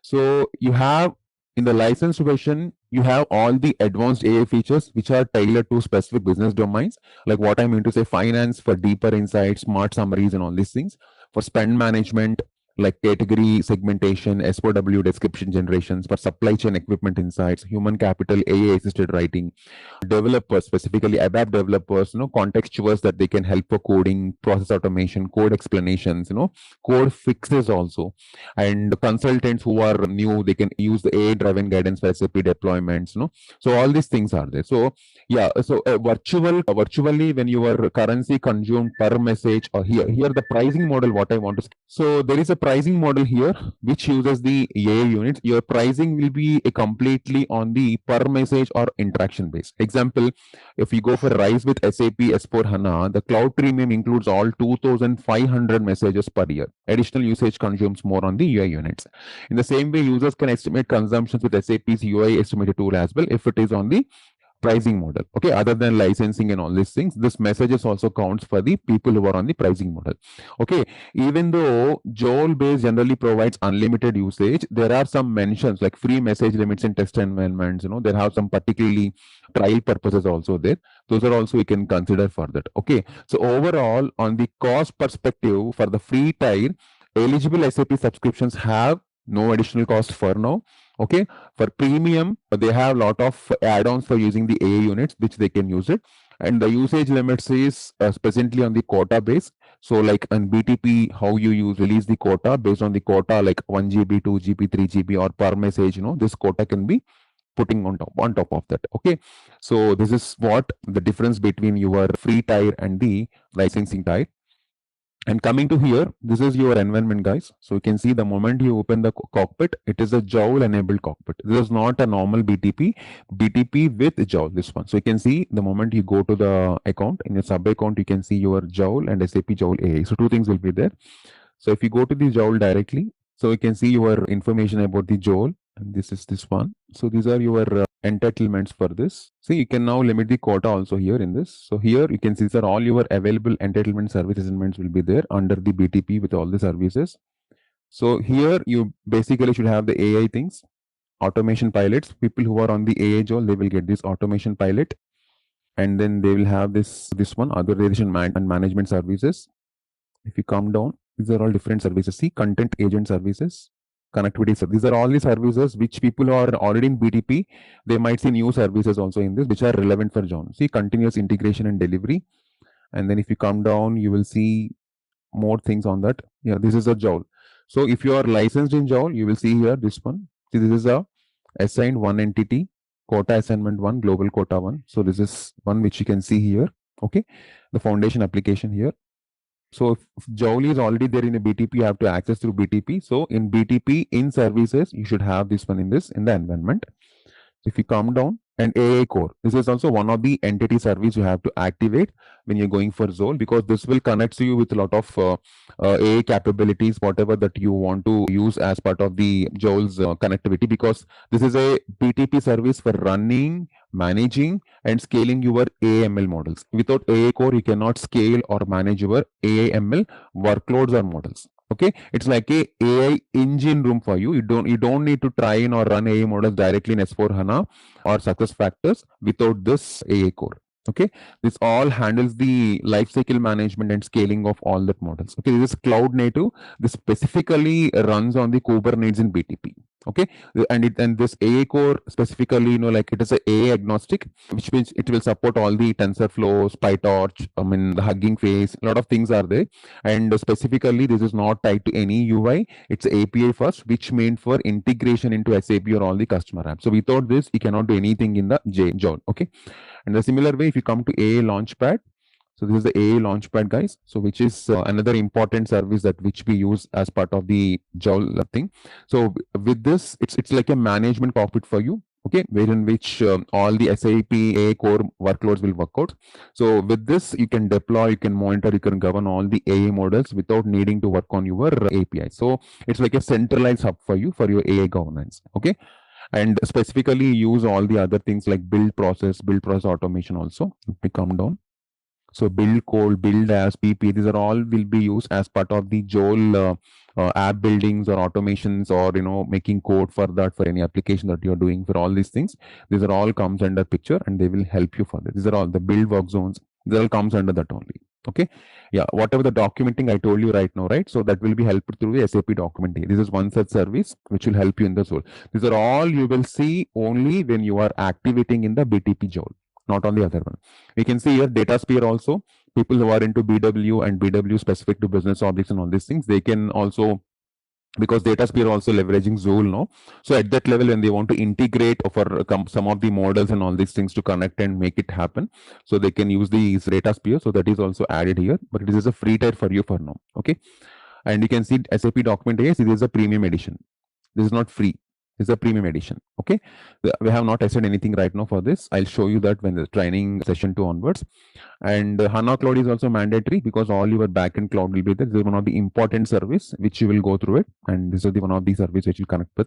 So you have in the licensed version, you have all the advanced AI features which are tailored to specific business domains. Like what I mean to say, finance for deeper insights, smart summaries, and all these things. For spend management, like category segmentation, SOW description generations, for supply chain equipment insights, human capital, AI assisted writing, developers, specifically ABAP developers, contextuals that they can help for coding, process automation, code explanations, code fixes also. And consultants who are new, they can use the AI driven guidance for SAP deployments, So all these things are there. So yeah, so virtually when your currency consumed per message, or here the pricing model, what I want to. So there is a pricing model here which uses the AI units. Your pricing will be completely on the per message or interaction base. Example, if you go for RISE with SAP S4 HANA, the cloud premium includes all 2,500 messages per year. Additional usage consumes more on the UI units. In the same way, users can estimate consumptions with SAP's UI estimator tool as well if it is on the pricing model. Okay, other than licensing and all these things, this messages also counts for the people who are on the pricing model. Okay, even though Joule base generally provides unlimited usage, there are some mentions like free message limits in test environments. There have some particularly trial purposes also there. Those are also we can consider for that. Okay, so overall, on the cost perspective, for the free tier, eligible SAP subscriptions have no additional cost for now. Okay, for premium, they have a lot of add-ons for using the AI units, which they can use it. And the usage limits is presently on the quota base. So like on BTP, how you release the quota based on the quota, like 1 GB, 2 GB, 3 GB, or per message, this quota can be putting on top of that. Okay, so this is what the difference between your free tier and the licensing tier. And coming to here, this is your environment, guys. So you can see the moment you open the cockpit, it is a Joule enabled cockpit. This is not a normal BTP with Joule, this one. So you can see the moment you go to the account, in your sub account, you can see your Joule and SAP Joule AI. So two things will be there. So if you go to the Joule directly, so you can see your information about the Joule, and this is this one. So these are your entitlements for this. So you can now limit the quota also here in this. So here you can see these are all your available entitlement service assignments will be there under the BTP with all the services. So here you basically should have the AI things, automation pilots. People who are on the AI Joule, they will get this automation pilot. And then they will have this one, authorization and management services. If you come down, these are all different services. See, content agent services, connectivity services. These are all the services which people who are already in BTP, they might see new services also in this, which are relevant for Joule. See, continuous integration and delivery. And then if you come down, you will see more things on that. Yeah, this is a Joule. So if you are licensed in Joule, you will see here this one. See, this is a assigned one entity, quota assignment one, global quota one. So this is one which you can see here. Okay, the foundation application here. So if Joule is already there in a BTP, you have to access through BTP. So in BTP, in services, you should have this one in the environment. If you come down, and AI core, this is also one of the entity service you have to activate when you're going for Joule, because this will connect you with a lot of AI capabilities, whatever that you want to use as part of the Joule's connectivity, because this is a BTP service for running, managing, and scaling your AML models. Without AI core, you cannot scale or manage your AML workloads or models. Okay, it's like a AI engine room for you. You don't need to train or run AI models directly in S4 HANA or SuccessFactors without this AI core. Okay, this all handles the lifecycle management and scaling of all that models. Okay, this is cloud native. This specifically runs on the Kubernetes in BTP. Okay, and this AA core specifically, like it is a AA agnostic, which means it will support all the TensorFlow, PyTorch, the Hugging Face, a lot of things are there. And specifically, this is not tied to any UI. It's API first, which meant for integration into SAP or all the customer apps. So without this, you cannot do anything in the Joule. Okay, and the similar way, if you come to AA Launchpad. So this is the AA Launchpad, guys. So which is another important service that which we use as part of the Joule thing. So with this, it's like a management cockpit for you. Okay, wherein which all the SAP AA core workloads will work out. So with this, you can deploy, you can monitor, you can govern all the AA models without needing to work on your API. So it's like a centralized hub for you for your AA governance. Okay, and specifically use all the other things like build process automation also. Let me come down. So build code, build as PP, these are all will be used as part of the Joule app buildings or automations, or making code for that, for any application that you're doing, for all these things. These are all comes under picture and they will help you for this. These are all the build work zones. These all comes under that only. Okay. Yeah. Whatever the documenting I told you right now, right? So that will be helped through the SAP documenting. This is one such service which will help you in the Joule. These are all you will see only when you are activating in the BTP Joule, not on the other one. We can see here DataSphere also. People who are into BW and BW specific to business objects and all these things, they can also, because DataSphere also leveraging Joule now. So at that level, when they want to integrate for some of the models and all these things to connect and make it happen, so they can use these DataSphere. So that is also added here, but it is a free tier for you for now. Okay, and you can see SAP document. Yes, it is a premium edition. This is not free. This is a premium edition. Okay, we have not tested anything right now for this. I'll show you that when the training session 2 onwards. And HANA Cloud is also mandatory because all your backend cloud will be there. This is one of the important service which you will go through it, and this is the one of the service which you connect with.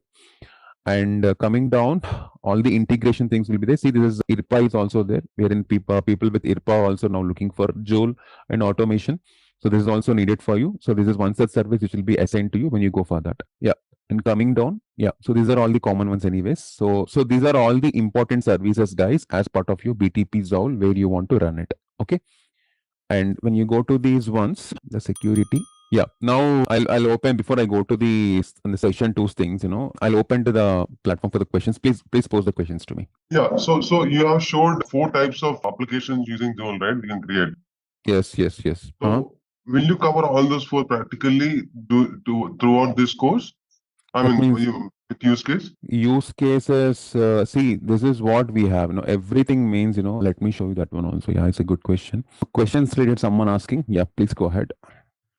And coming down, all the integration things will be there. See, this is IRPA is also there, wherein people with IRPA are also now looking for Joule and automation. So this is also needed for you. So this is one such service which will be assigned to you when you go for that. Yeah. And coming down, yeah. So these are all the common ones anyways. So these are all the important services, guys, as part of your BTP Joule where you want to run it. Okay. And when you go to these ones, the security. Yeah. Now I'll open, before I go to the session 2 things, I'll open to the platform for the questions. Please pose the questions to me. Yeah. So you have showed 4 types of applications using Joule, right? You can create. Yes. So will you cover all those 4 practically throughout this course? With use case? Use cases, see, this is what we have. Everything means, let me show you that one also. Yeah, it's a good question. Questions related, someone asking. Yeah, please go ahead.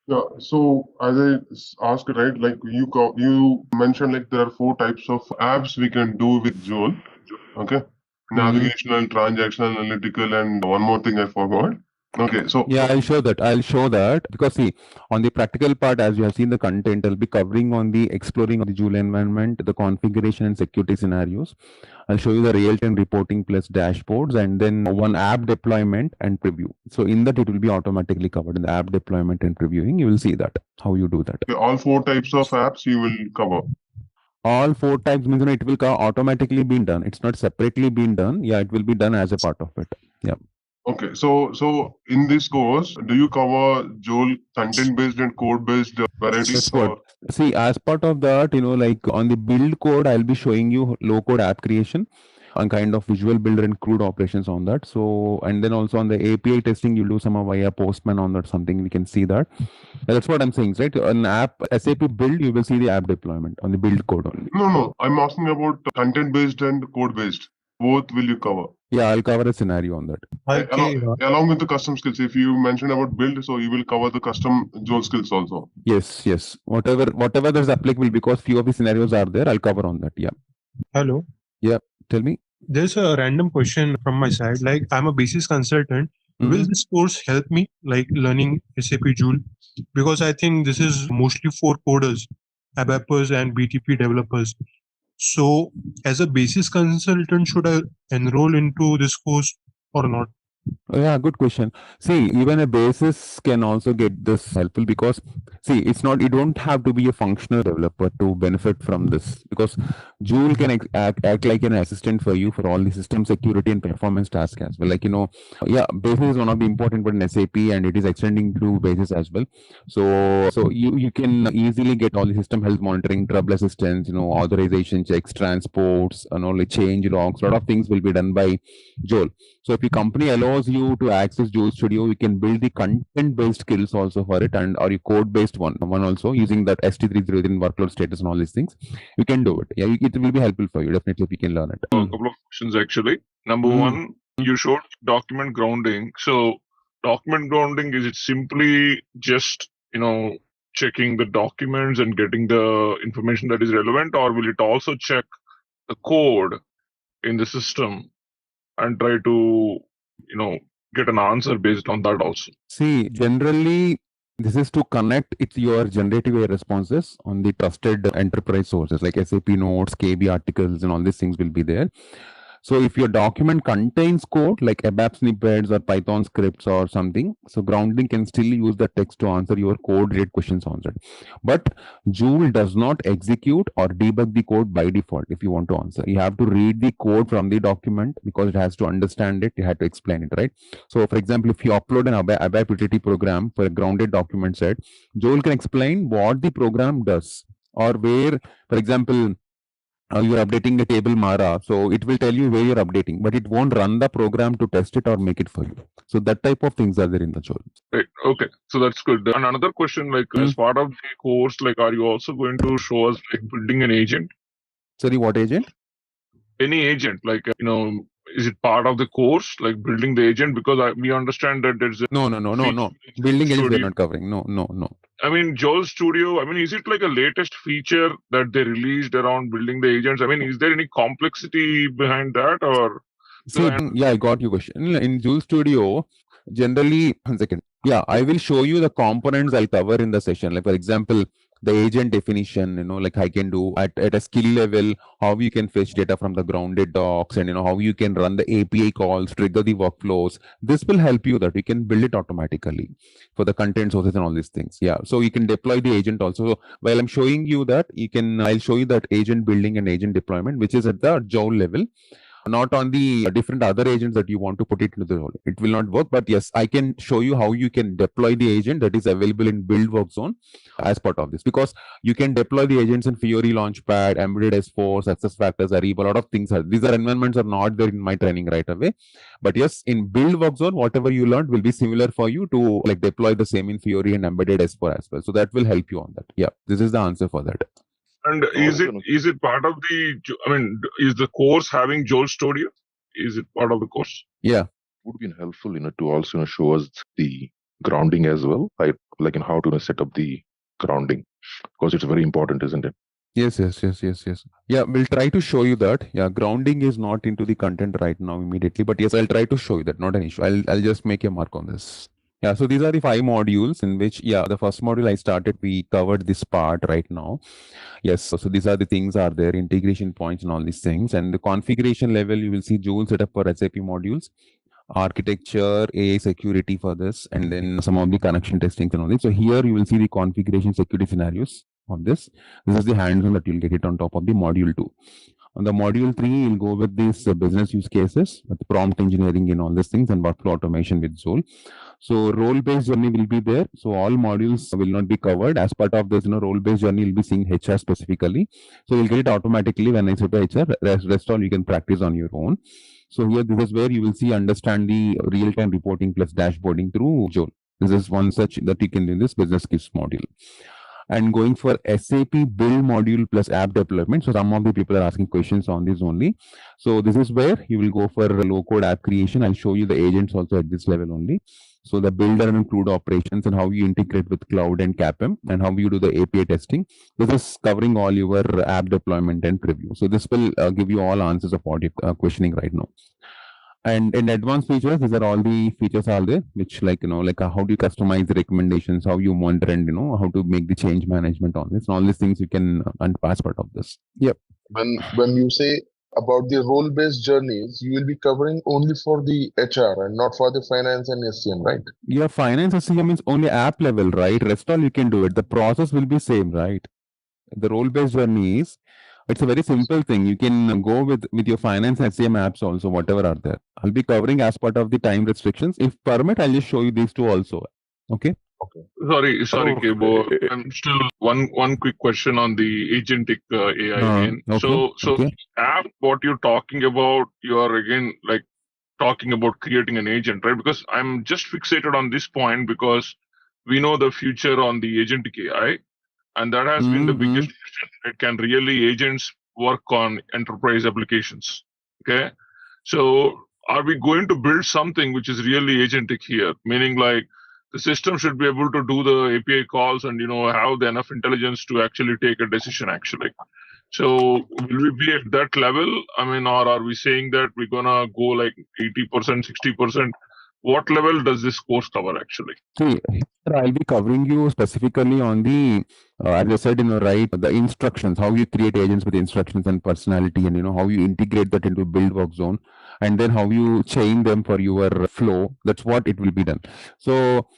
Yeah, so as I asked, right, like you mentioned, like there are 4 types of apps we can do with Joule. Okay. Navigational, transactional, analytical, and one more thing I forgot. Okay, so yeah, I'll show that because see, on the practical part, as you have seen the content, I'll be covering on the exploring of the Joule environment, the configuration and security scenarios. I'll show you the real-time reporting plus dashboards, and then one app deployment and preview. So in that, it will be automatically covered in the app deployment and previewing. You will see that how you do that. Okay, all 4 types of apps you will cover. All 4 types means it will automatically be done. It's not separately being done. Yeah, it will be done as a part of it. Yeah. Okay, so in this course, do you cover Joule content-based and code-based varieties? See, as part of that, like on the build code, I'll be showing you low-code app creation and kind of visual builder and CRUD operations on that. So, and then also on the API testing, you'll do some via Postman on that, something we can see that. That's what I'm saying, right? An app, SAP build, you will see the app deployment on the build code only. No, I'm asking about content-based and code-based. Both will you cover? Yeah, I'll cover a scenario on that. Okay. Along with the custom skills, if you mentioned about build, so you will cover the custom Joule skills also. Yes. Whatever there's applicable, because few of the scenarios are there, I'll cover on that. Yeah. Hello. Yeah, tell me. There's a random question from my side. Like, I'm a basis consultant. Will this course help me, like learning SAP Joule? Because I think this is mostly for coders, ABAPers, and BTP developers. So, as a basis consultant, should I enroll into this course or not? Yeah, good question. See, even a basis can also get this helpful because, see, it's not, you don't have to be a functional developer to benefit from this because Joule can act like an assistant for you for all the system security and performance tasks as well. Like, yeah, basis is one of the important part in SAP and it is extending to basis as well. So you can easily get all the system health monitoring, trouble assistance, authorization checks, transports, and all the change logs, a lot of things will be done by Joule. So if your company allows you to access Joule Studio, you can build the content-based skills also for it, and or your code-based one also using that ST303 workload status and all these things. You can do it. Yeah, it will be helpful for you definitely if you can learn it. A couple of questions actually. Number one, you showed document grounding. So document grounding, is it simply just checking the documents and getting the information that is relevant, or will it also check the code in the system and try to get an answer based on that also? See, generally this is to connect your generative AI responses on the trusted enterprise sources like SAP notes, KB articles, and all these things will be there. So if your document contains code like ABAP snippets or Python scripts or something, so grounding can still use the text to answer your code-related questions on it. But Joule does not execute or debug the code by default if you want to answer. You have to read the code from the document because it has to understand it. You have to explain it, right? So for example, if you upload an ABAP utility program for a grounded document set, Joule can explain what the program does or where, for example, you're updating a table Mara, so it will tell you where you're updating, but it won't run the program to test it or make it for you. So that type of things are there in the Joule. Right. Okay. So that's good. And another question, like as part of the course, like are you also going to show us like building an agent? Sorry, what agent? Any agent, like is it part of the course, like building the agent? Because we understand that there's no. Building agents we're not covering. No. I mean, Joule Studio, I mean, is it like a latest feature that they released around building the agents? I mean, is there any complexity behind that or? See, yeah, I got your question. In Joule Studio, generally, 1 second. Yeah, I will show you the components I'll cover in the session. Like, for example, the agent definition, like I can do at a skill level, how you can fetch data from the grounded docs and, how you can run the API calls, trigger the workflows. This will help you that you can build it automatically for the content sources and all these things. Yeah, so you can deploy the agent also. So while I'm showing you that, I'll show you that agent building and agent deployment, which is at the Joule level. Not on the different other agents that you want to put it into the role. It will not work, but yes, I can show you how you can deploy the agent that is available in build work zone as part of this, because you can deploy the agents in Fiori Launchpad, Embedded S4, SuccessFactors, Ariba, a lot of things. These are environments are not there in my training right away. But yes, in build work zone, whatever you learned will be similar for you to like deploy the same in Fiori and Embedded S4 as well. So that will help you on that. Yeah, this is the answer for that. And is it part of the? I mean, is the course having Joule Studio? Is it part of the course? Yeah, would be helpful, to also show us the grounding as well, like in how to set up the grounding, because it's very important, isn't it? Yes. Yeah, we'll try to show you that. Yeah, grounding is not into the content right now immediately, but yes, I'll try to show you that. Not an issue. I'll just make a mark on this. Yeah, so these are the 5 modules in which, the first module I started, we covered this part right now. Yes, so these are the things are there, integration points and all these things. And the configuration level, you will see Joule setup for SAP modules, architecture, AI security for this, and then some of the connection testing and all this. So here you will see the configuration security scenarios of this. This is the hands-on that you'll get it on top of the module 2. On the module 3, you'll go with these business use cases, with prompt engineering and all these things, and workflow automation with Joule. So role-based journey will be there. So all modules will not be covered. As part of this, role-based journey, you'll be seeing HR specifically. So you'll get it automatically when I say to HR. Rest all you can practice on your own. So here, this is where you will see understand the real-time reporting plus dashboarding through Joule. This is one such that you can do in this business skills module. And going for SAP build module plus app development. So some of the people are asking questions on this only. So this is where you will go for low code app creation. I'll show you the agents also at this level only. So the builder and include operations and how you integrate with cloud and CAPM and how you do the API testing. This is covering all your app deployment and preview. So this will give you all answers of what you're questioning right now. And in advanced features, these are all the features are there, which like how do you customize the recommendations, how you monitor, and how to make the change management on this, and all these things you can unpass part of this. Yep. When you say about the role-based journeys, you will be covering only for the HR and not for the finance and SCM, right? Yeah, finance SCM means only app level, right? Rest all you can do it. The process will be same, right? The role-based journeys, it's a very simple thing. You can go with your finance and SCM apps also, whatever are there. I'll be covering as part of the time restrictions. If permit, I'll just show you these two also. Okay? Okay. Sorry, Kebo. I'm still one quick question on the agentic AI again. Okay. So app, what you're talking about, you are again like talking about creating an agent, right? Because I'm just fixated on this point because we know the future on the agentic AI, and that has been the biggest question. It can really agents work on enterprise applications. Okay. So are we going to build something which is really agentic here? Meaning like the system should be able to do the API calls and, have the enough intelligence to actually take a decision actually. So will we be at that level? I mean, or are we saying that we're going to go like 80%, 60%? What level does this course cover actually? See, here I'll be covering you specifically on the, as I said, right, the instructions, how you create agents with instructions and personality, and how you integrate that into build work zone, and then how you chain them for your flow. That's what it will be done. So,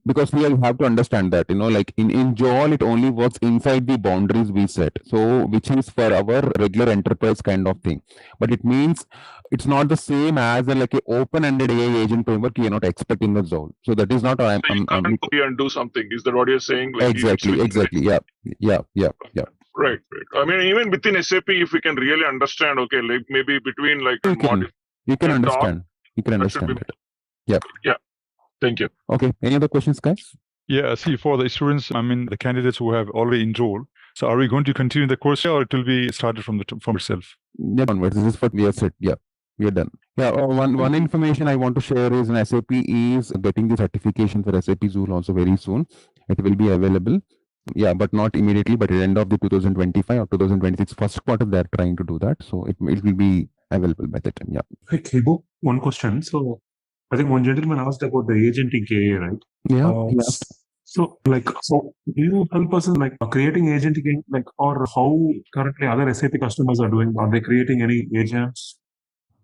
because here you have to understand that, like in Joule, it only works inside the boundaries we set. So, which is for our regular enterprise kind of thing. But it means it's not the same as like a open-ended AI agent framework you're not expecting the zone. So that is not. So you can't copy and do something. Is that what you're saying? Like exactly. Yeah. Right. I mean, even within SAP, if we can really understand, okay, like maybe between like you can understand. You can understand it. Yeah. Yeah. Thank you. Okay. Any other questions, guys? Yeah. See, for the students, I mean, the candidates who have already enrolled. So, are we going to continue the course, or it will be started from itself? Yeah, onwards. This is what we have said. Yeah. We are done. Yeah, one information I want to share is SAP is getting the certification for SAP Joule also very soon. It will be available. Yeah, but not immediately, but at the end of the 2025 or 2026 first quarter, they're trying to do that. So it will be available by that time. Yeah. Hey, Kebo, one question. So I think one gentleman asked about the agentic AI, right? Yeah. So do you help us in creating agentic AI, or how currently other SAP customers are doing? Are they creating any agents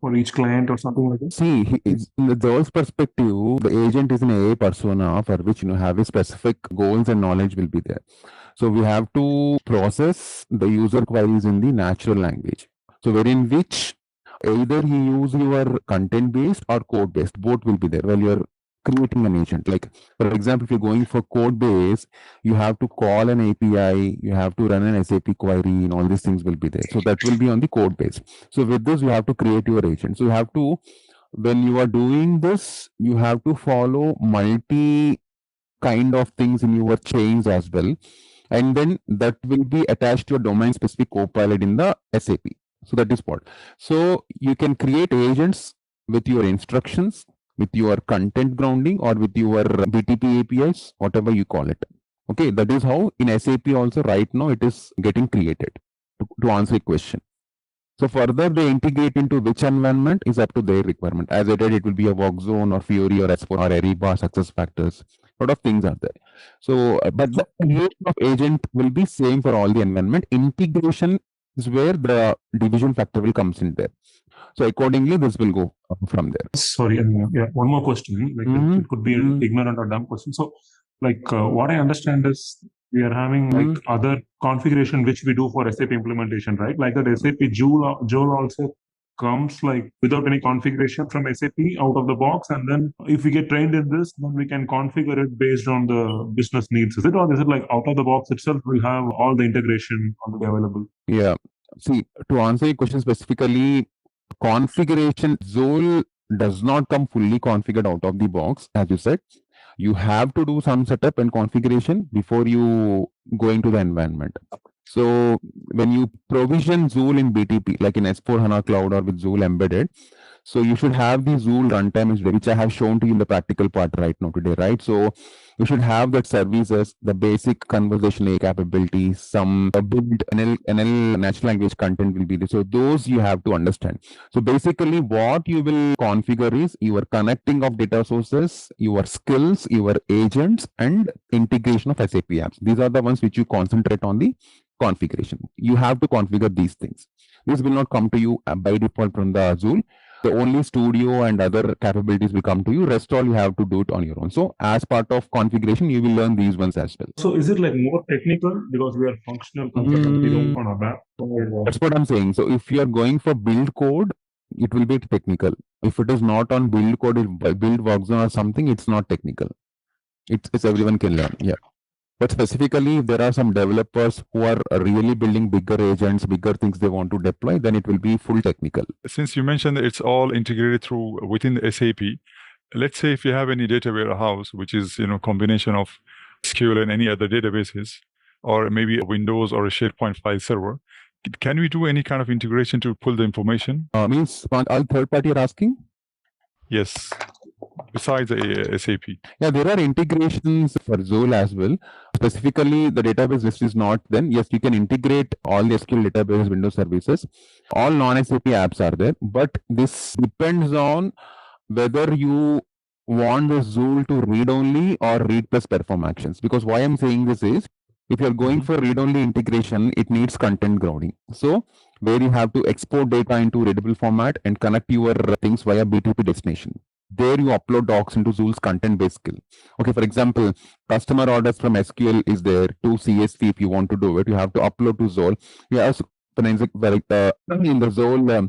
for each client or something like that? See, in the Joul's perspective, the agent is an AI persona for which have a specific goals and knowledge will be there. So we have to process the user queries in the natural language. So wherein which either he use your content based or code based, both will be there while you're creating an agent. Like for example, if you're going for code base, you have to call an API, you have to run an SAP query, and all these things will be there. So that will be on the code base. So with this, you have to create your agent. So you have to, when you are doing this, you have to follow multi kind of things in your chains as well. And then that will be attached to a domain specific copilot in the SAP. So that is what. So you can create agents with your instructions, with your content grounding, or with your BTP APIs, whatever you call it. Okay, that is how in SAP also right now it is getting created to answer a question. So further they integrate into which environment is up to their requirement. As I said, it will be a work zone or Fiori or S4 or Ariba, success factors. A lot of things are there. So, but the creation of agent will be same for all the environment. Integration is where the division factor will comes in there. So accordingly, this will go from there. Sorry, one more question. It could be an ignorant or dumb question. So, what I understand is we are having other configuration which we do for SAP implementation, right? Like that SAP Joule also comes without any configuration from SAP out of the box, and then if we get trained in this, then we can configure it based on the business needs. Is it, or is it out of the box itself will have all the integration already available? Yeah. See, to answer your question specifically, configuration, Joule does not come fully configured out of the box, as you said. You have to do some setup and configuration before you go into the environment. So when you provision Joule in BTP, like in S4 HANA Cloud or with Joule embedded, so you should have the Joule runtime, which I have shown to you in the practical part right now today, right? So you should have that services, the basic conversational capabilities, some build NL natural language content will be there. So those you have to understand. So basically what you will configure is your connecting of data sources, your skills, your agents, and integration of SAP apps. These are the ones which you concentrate on the configuration. You have to configure these things. This will not come to you by default from the Joule. The only studio and other capabilities will come to you. Rest all you have to do it on your own. So as part of configuration, you will learn these ones as well. So is it like more technical because we are functional consultants, we don't want to adapt? That's what I'm saying. So if you're going for build code, it will be technical. If it is not on build code, build workzone or something, it's not technical. It's everyone can learn. Yeah. But specifically, if there are some developers who are really building bigger agents, bigger things they want to deploy, then it will be full technical. Since you mentioned that it's all integrated through within the SAP, let's say if you have any data warehouse, which is combination of SQL and any other databases, or maybe a Windows or a SharePoint file server, can we do any kind of integration to pull the information? Means all third party are asking? Yes. Besides the SAP. Yeah, there are integrations for Joule as well. Specifically, the database list is not then. Yes, you can integrate all the SQL database Windows services. All non-SAP apps are there. But this depends on whether you want the Joule to read only or read plus perform actions. Because why I'm saying this is, if you're going for read-only integration, it needs content grounding. So, where you have to export data into readable format and connect your things via BTP destination. There you upload docs into Joule's content-based skill. Okay, for example, customer orders from SQL is there to CSV. If you want to do it, you have to upload to Joule. You also in the Joule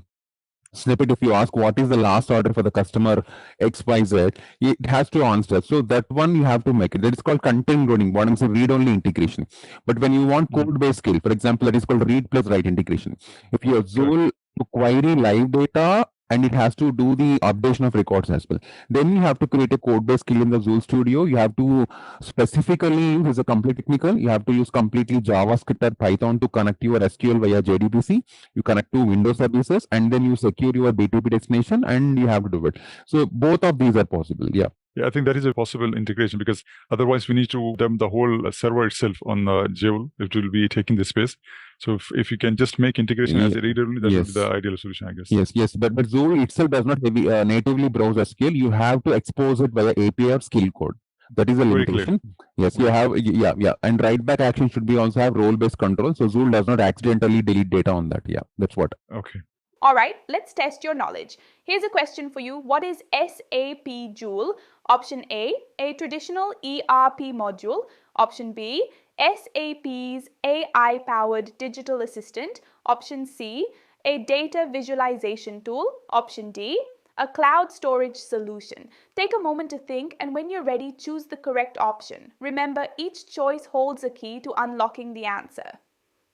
snippet, if you ask what is the last order for the customer XYZ, it has to answer. So that one you have to make it. That is called content grounding. What I'm saying, read-only integration. But when you want code-based skill, for example, that is called read plus write integration. If you have Joule to query live data, and it has to do the updation of records as well. Then you have to create a code-based skill in the Joule Studio. You have to specifically use, as a complete technical, you have to use completely JavaScript or Python to connect your SQL via JDBC. You connect to Windows services, and then you secure your BTP destination, and you have to do it. So both of these are possible. Yeah. Yeah, I think that is a possible integration, because otherwise we need to dump the whole server itself on Joule. It will be taking the space. So if you can just make integration as a reader, that would be the ideal solution, I guess. Yes. But Joule itself does not natively browse SQL. You have to expose it via API or skill code. That is a limitation. Yes, you have, and write back action should be also have role-based control. So Joule does not accidentally delete data on that. Yeah, that's what. Okay. All right, let's test your knowledge. Here's a question for you. What is SAP Joule? Option A traditional ERP module. Option B, SAP's AI-powered digital assistant. Option C, a data visualization tool. Option D, a cloud storage solution. Take a moment to think, and when you're ready, choose the correct option. Remember, each choice holds a key to unlocking the answer.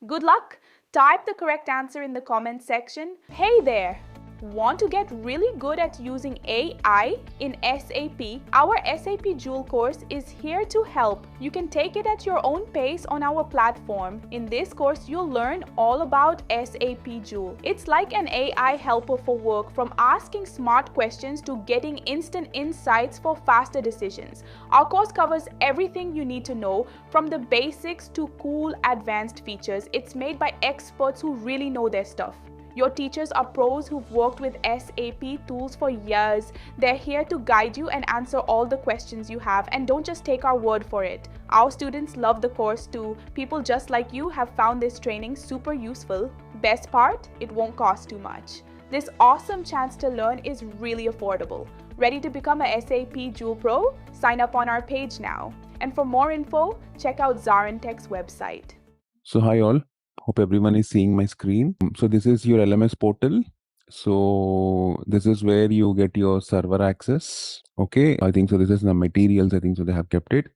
Good luck! Type the correct answer in the comments section. Hey there! Want to get really good at using AI in SAP? Our SAP Joule course is here to help. You can take it at your own pace on our platform. In this course, you'll learn all about SAP Joule. It's like an AI helper for work, from asking smart questions to getting instant insights for faster decisions. Our course covers everything you need to know, from the basics to cool advanced features. It's made by experts who really know their stuff. Your teachers are pros who've worked with SAP tools for years. They're here to guide you and answer all the questions you have. And don't just take our word for it. Our students love the course too. People just like you have found this training super useful. Best part, it won't cost too much. This awesome chance to learn is really affordable. Ready to become a SAP Joule Pro? Sign up on our page now. And for more info, check out ZaranTech's website. So hi all. Hope everyone is seeing my screen. So this is your LMS portal. So this is where you get your server access. Okay, I think so. This is the materials. I think so. They have kept it.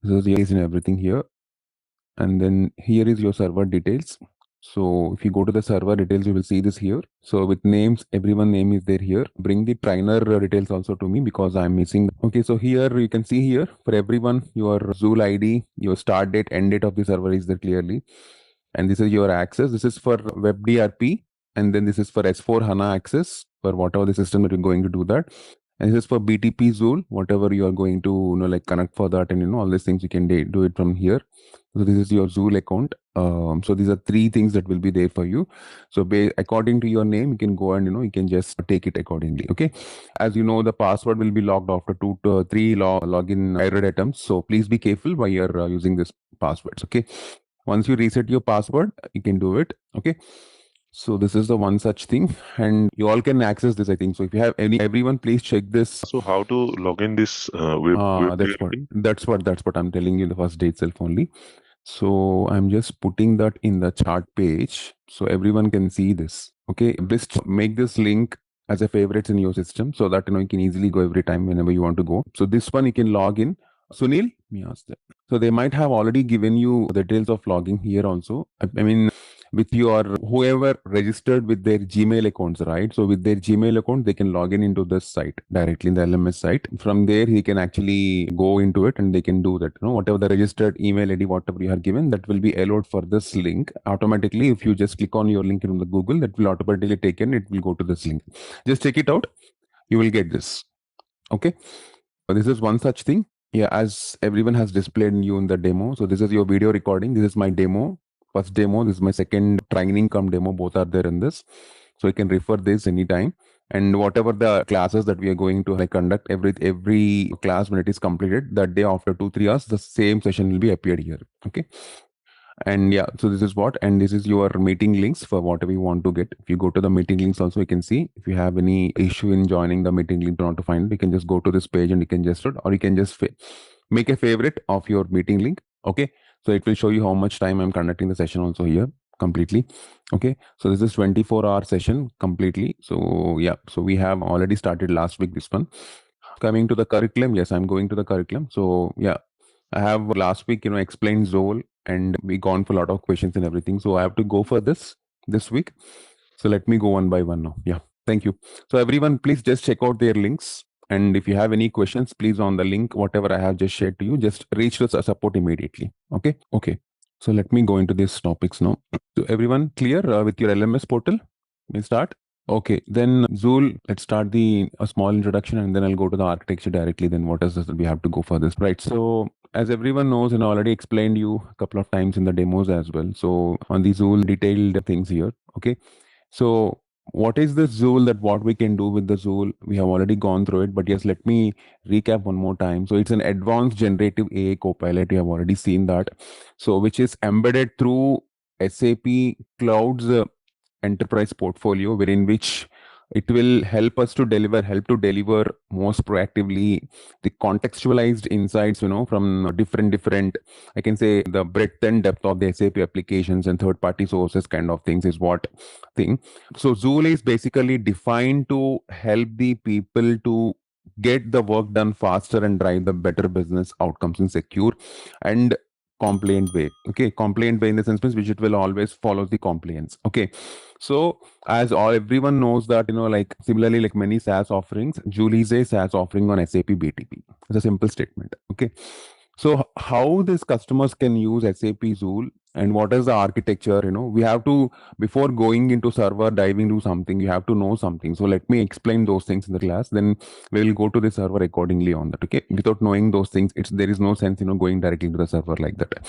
This is in everything here. And then here is your server details. So if you go to the server details, you will see this here. So with names, everyone name is there here. Bring the trainer details also to me because I'm missing. Okay, so here you can see here for everyone, your Joule ID, your start date, end date of the server is there clearly. And this is your access. This is for WebDRP, and then this is for S4 HANA access for whatever the system that you're going to do that. And this is for BTP Joule, whatever you are going to like connect for that, and all these things you can do it from here. So this is your Joule account. So these are three things that will be there for you. So according to your name, you can go and you can just take it accordingly. Okay, as you know, the password will be logged after 2 to 3 login error attempts. So please be careful while you're using this passwords. Okay. Once you reset your password, you can do it. Okay. So this is the one such thing, and you all can access this, I think. So if you have everyone, please check this. So how to log in this web that's what I'm telling you the first day itself only. So I'm just putting that in the chart page so everyone can see this. Okay, just make this link as a favorites in your system so that you can easily go every time whenever you want to go. So this one you can log in. Sunil, let me ask them. So they might have already given you the details of logging here also. I mean, with your whoever registered with their Gmail accounts, right? So with their Gmail account, they can log in into this site directly in the LMS site. From there, he can actually go into it and they can do that. Whatever the registered email ID, whatever you are given, that will be allowed for this link automatically. If you just click on your link in the Google, that will automatically take in. It will go to this link. Just check it out. You will get this. Okay. This is one such thing. Yeah, as everyone has displayed you in the demo. So this is your video recording. This is my demo. First demo. This is my second training come demo. Both are there in this. So you can refer this anytime. And whatever the classes that we are going to conduct, every class when it is completed, that day after 2-3 hours, the same session will be appeared here. Okay. And yeah, so this is what, and this is your meeting links for whatever you want to get. If you go to the meeting links also, you can see if you have any issue in joining the meeting link, not to find it, you can just go to this page and you can just, or you can just make a favorite of your meeting link. Okay. So it will show you how much time I'm conducting the session also here completely. Okay. So this is 24-hour session completely. So yeah, so we have already started last week, this one. Coming to the curriculum. Yes, I'm going to the curriculum. So yeah, I have last week, explained Zoll and we gone for a lot of questions and everything. So I have to go for this week. So let me go one by one now. Yeah. Thank you. So everyone, please just check out their links. And if you have any questions, please on the link, whatever I have just shared to you, just reach to support immediately. Okay. Okay. So let me go into these topics now. So everyone clear with your LMS portal? We start. Okay, then Zool, let's start a small introduction and then I'll go to the architecture directly. Then what is this that we have to go for this, right? So as everyone knows, and I already explained you a couple of times in the demos as well. So on the Zool detailed things here. Okay, so what is this Zool, that what we can do with the Zool? We have already gone through it, but yes, let me recap one more time. So it's an advanced generative AI copilot. You have already seen that. So which is embedded through SAP Cloud's enterprise portfolio, wherein which it will help to deliver most proactively the contextualized insights, from different, I can say the breadth and depth of the SAP applications and third-party sources kind of things is what thing. So Zool is basically defined to help the people to get the work done faster and drive the better business outcomes in secure and compliant way. Okay, compliant way in the sense which it will always follow the compliance. Okay, so as everyone knows that similarly like many SaaS offerings, Joule is a SaaS offering on SAP BTP. It's a simple statement. Okay, so how these customers can use SAP Joule and what is the architecture? We have to, before going into server, diving into something, you have to know something. So let me explain those things in the class. Then we will go to the server accordingly on that. Okay, without knowing those things, there is no sense going directly to the server like that.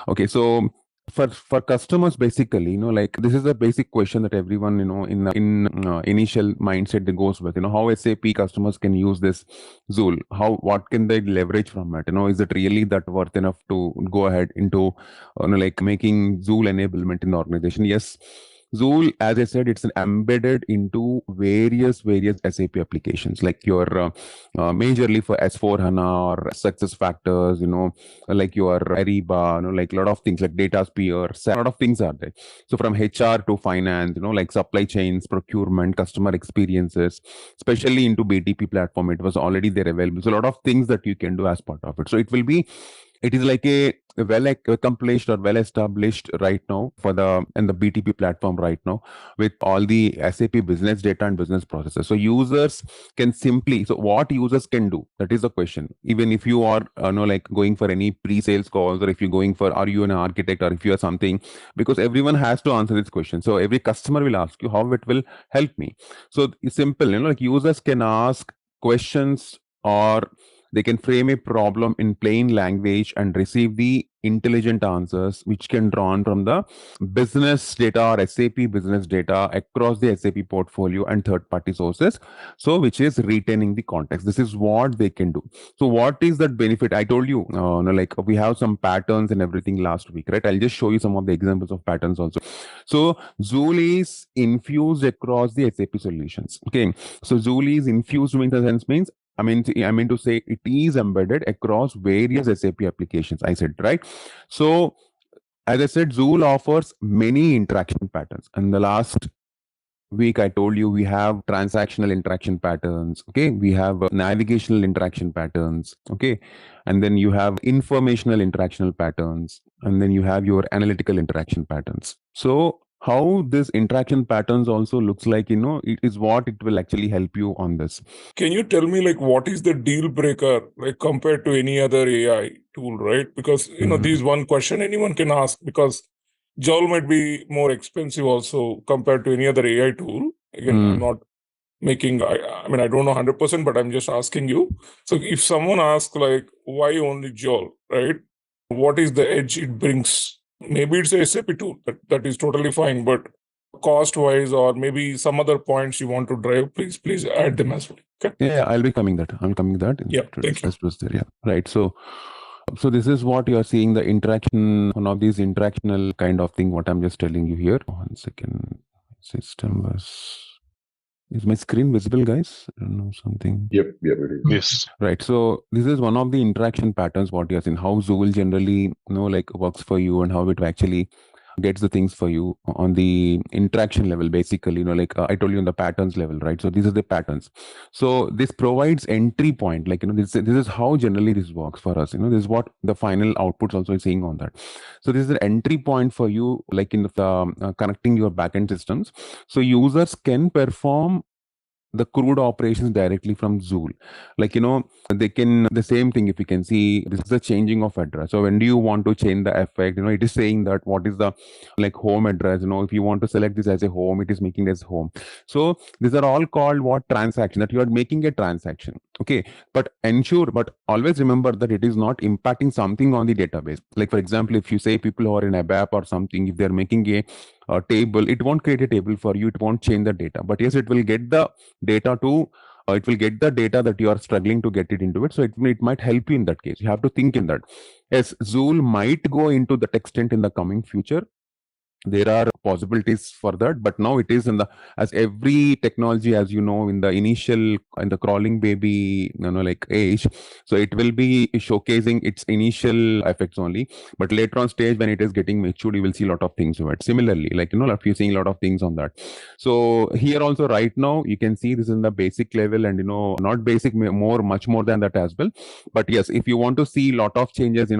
Okay, so for customers, basically, this is a basic question that everyone in initial mindset that goes with, how SAP customers can use this Joule, what can they leverage from it, is it really that worth enough to go ahead into making Joule enablement in the organization? Yes, Joule, as I said, it's embedded into various SAP applications, like your majorly for S4 HANA or success factors, like your Ariba, like a lot of things like data sphere, a lot of things are there. So from HR to finance, like supply chains, procurement, customer experiences, especially into BTP platform, it was already there available. So a lot of things that you can do as part of it. So it is like a well accomplished or well established right now for the BTP platform right now with all the SAP business data and business processes. So users can so what users can do, that is the question. Even if you are going for any pre-sales calls, or if you're going for, are you an architect, or if you are something, because everyone has to answer this question. So every customer will ask you how it will help me. So it's simple, like users can ask questions, or they can frame a problem in plain language and receive the intelligent answers which can drawn from the business data or SAP business data across the SAP portfolio and third-party sources. So which is retaining the context. This is what they can do. So what is that benefit? I told you, like we have some patterns and everything last week, right? I'll just show you some of the examples of patterns also. So Joule is infused across the SAP solutions. Okay, so Joule is infused in the sense means I mean to say it is embedded across various SAP applications. I said right. So as I said, Joule offers many interaction patterns. And the last week I told you we have transactional interaction patterns. Okay, we have navigational interaction patterns. Okay, and then you have informational interactional patterns, and then you have your analytical interaction patterns. So how this interaction patterns also looks like, it is what it will actually help you on this. Can you tell me like what is the deal breaker like compared to any other AI tool, right? Because this is one question anyone can ask, because Joule might be more expensive also compared to any other AI tool. Again, I'm not making, I mean, I don't know 100%, but I'm just asking you. So if someone asks like, why only Joule, right? What is the edge it brings? Maybe it's a SAP tool, that is totally fine, but cost-wise or maybe some other points you want to drive, please add them as well. Okay. Yeah, I'll be coming that. Yeah, thank you. Yeah, right. So this is what you are seeing, the interaction, one of these interactional kind of thing, what I'm just telling you here. 1 second. System was... Is my screen visible, guys? I don't know, something. Yep, it is. Yes. Right. So this is one of the interaction patterns, what you're seeing, how Joule generally, works for you and how it actually gets the things for you on the interaction level, basically, I told you on the patterns level, right? So these are the patterns. So this provides entry point, this is how generally this works for us. This is what the final outputs also is saying on that. So this is the entry point for you, like in the connecting your backend systems. So users can perform the CRUD operations directly from Joule. They can, the same thing, if you can see, this is the changing of address. So when do you want to change the effect, it is saying that what is the home address, if you want to select this as a home, it is making as home. So these are all called what transaction, that you are making a transaction. Okay, but always remember that it is not impacting something on the database. Like for example, if you say people who are in ABAP or something, if they're making a table, it won't create a table for you, it won't change the data, but yes, it will get the data to it will get the data that you are struggling to get it into it. So it might help you in that case. You have to think in that. Yes, Joule might go into that extent in the coming future. There are possibilities for that, but now it is as every technology, as in the crawling baby age, so it will be showcasing its initial effects only, but later on stage when it is getting matured, you will see a lot of things to it. Similarly, you're seeing a lot of things on that. So here also right now you can see this in the basic level, and not basic, much more than that as well. But yes, if you want to see a lot of changes,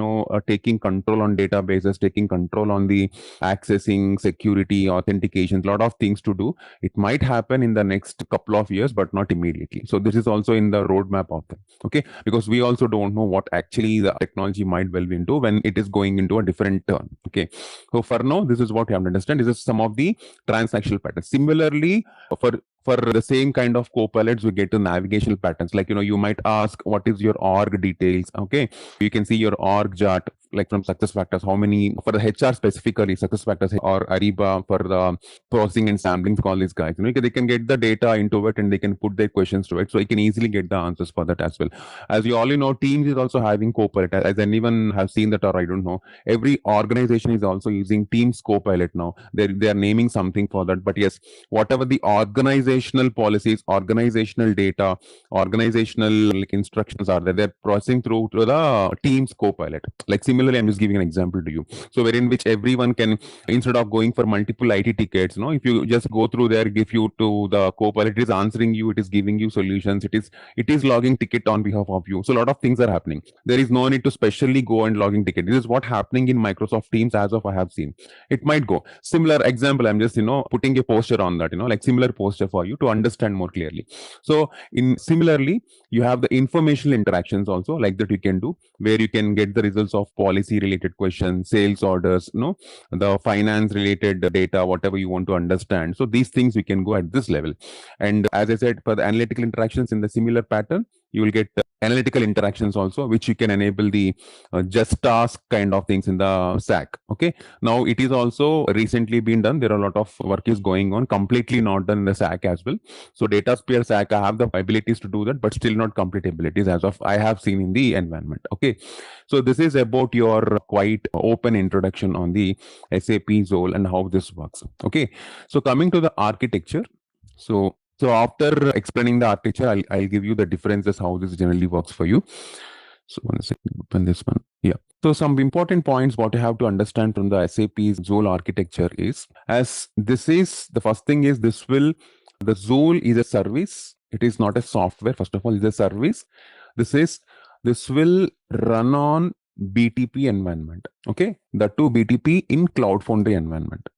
taking control on databases, taking control on the accessing, security, authentication, a lot of things to do. It might happen in the next couple of years, but not immediately. So this is also in the roadmap of them. Okay, because we also don't know what actually the technology might delve into when it is going into a different turn. Okay, so for now, this is what you have to understand. This is some of the transactional patterns. Similarly, for the same kind of copilots, we get to navigational patterns. You might ask, what is your org details? Okay, you can see your org chart, from SuccessFactors, how many, for the HR specifically, SuccessFactors or Ariba for the processing and sampling, for all these guys, they can get the data into it and they can put their questions to it. So you can easily get the answers for that as well. As you all know, Teams is also having Copilot. As anyone have seen that, or I don't know, every organization is also using Teams Copilot now. They are naming something for that. But yes, whatever the organizational policies, organizational data, organizational instructions are there, they're processing through to the Teams Copilot. Similarly, I'm just giving an example to you. So wherein which everyone can, instead of going for multiple IT tickets, if you just go through there, give you to the Copilot, it is answering you, it is giving you solutions, it is logging ticket on behalf of you. So a lot of things are happening. There is no need to specially go and logging ticket. This is what happening in Microsoft Teams as of I have seen. It might go. Similar example, I'm just putting a poster on that, similar poster for you to understand more clearly. So similarly, you have the informational interactions also like that you can do, where you can get the results of policy related questions, sales orders, the finance related data, whatever you want to understand. So these things we can go at this level. And as I said, for the analytical interactions in the similar pattern, you will get analytical interactions also, which you can enable the just task kind of things in the SAC. Okay. Now it is also recently been done. There are a lot of work is going on, completely not done in the SAC as well. So DataSphere SAC, I have the abilities to do that, but still not complete abilities as of I have seen in the environment. Okay. So this is about your quite open introduction on the SAP Joule and how this works. Okay. So coming to the architecture. So after explaining the architecture, I'll give you the differences, how this generally works for you. So one second, open this one. Yeah. So some important points what you have to understand from the SAP Joule architecture is, as this is, the first thing is the Joule is a service. It is not a software. First of all, it's a service. This will run on BTP environment. Okay. The two BTP in Cloud Foundry environment.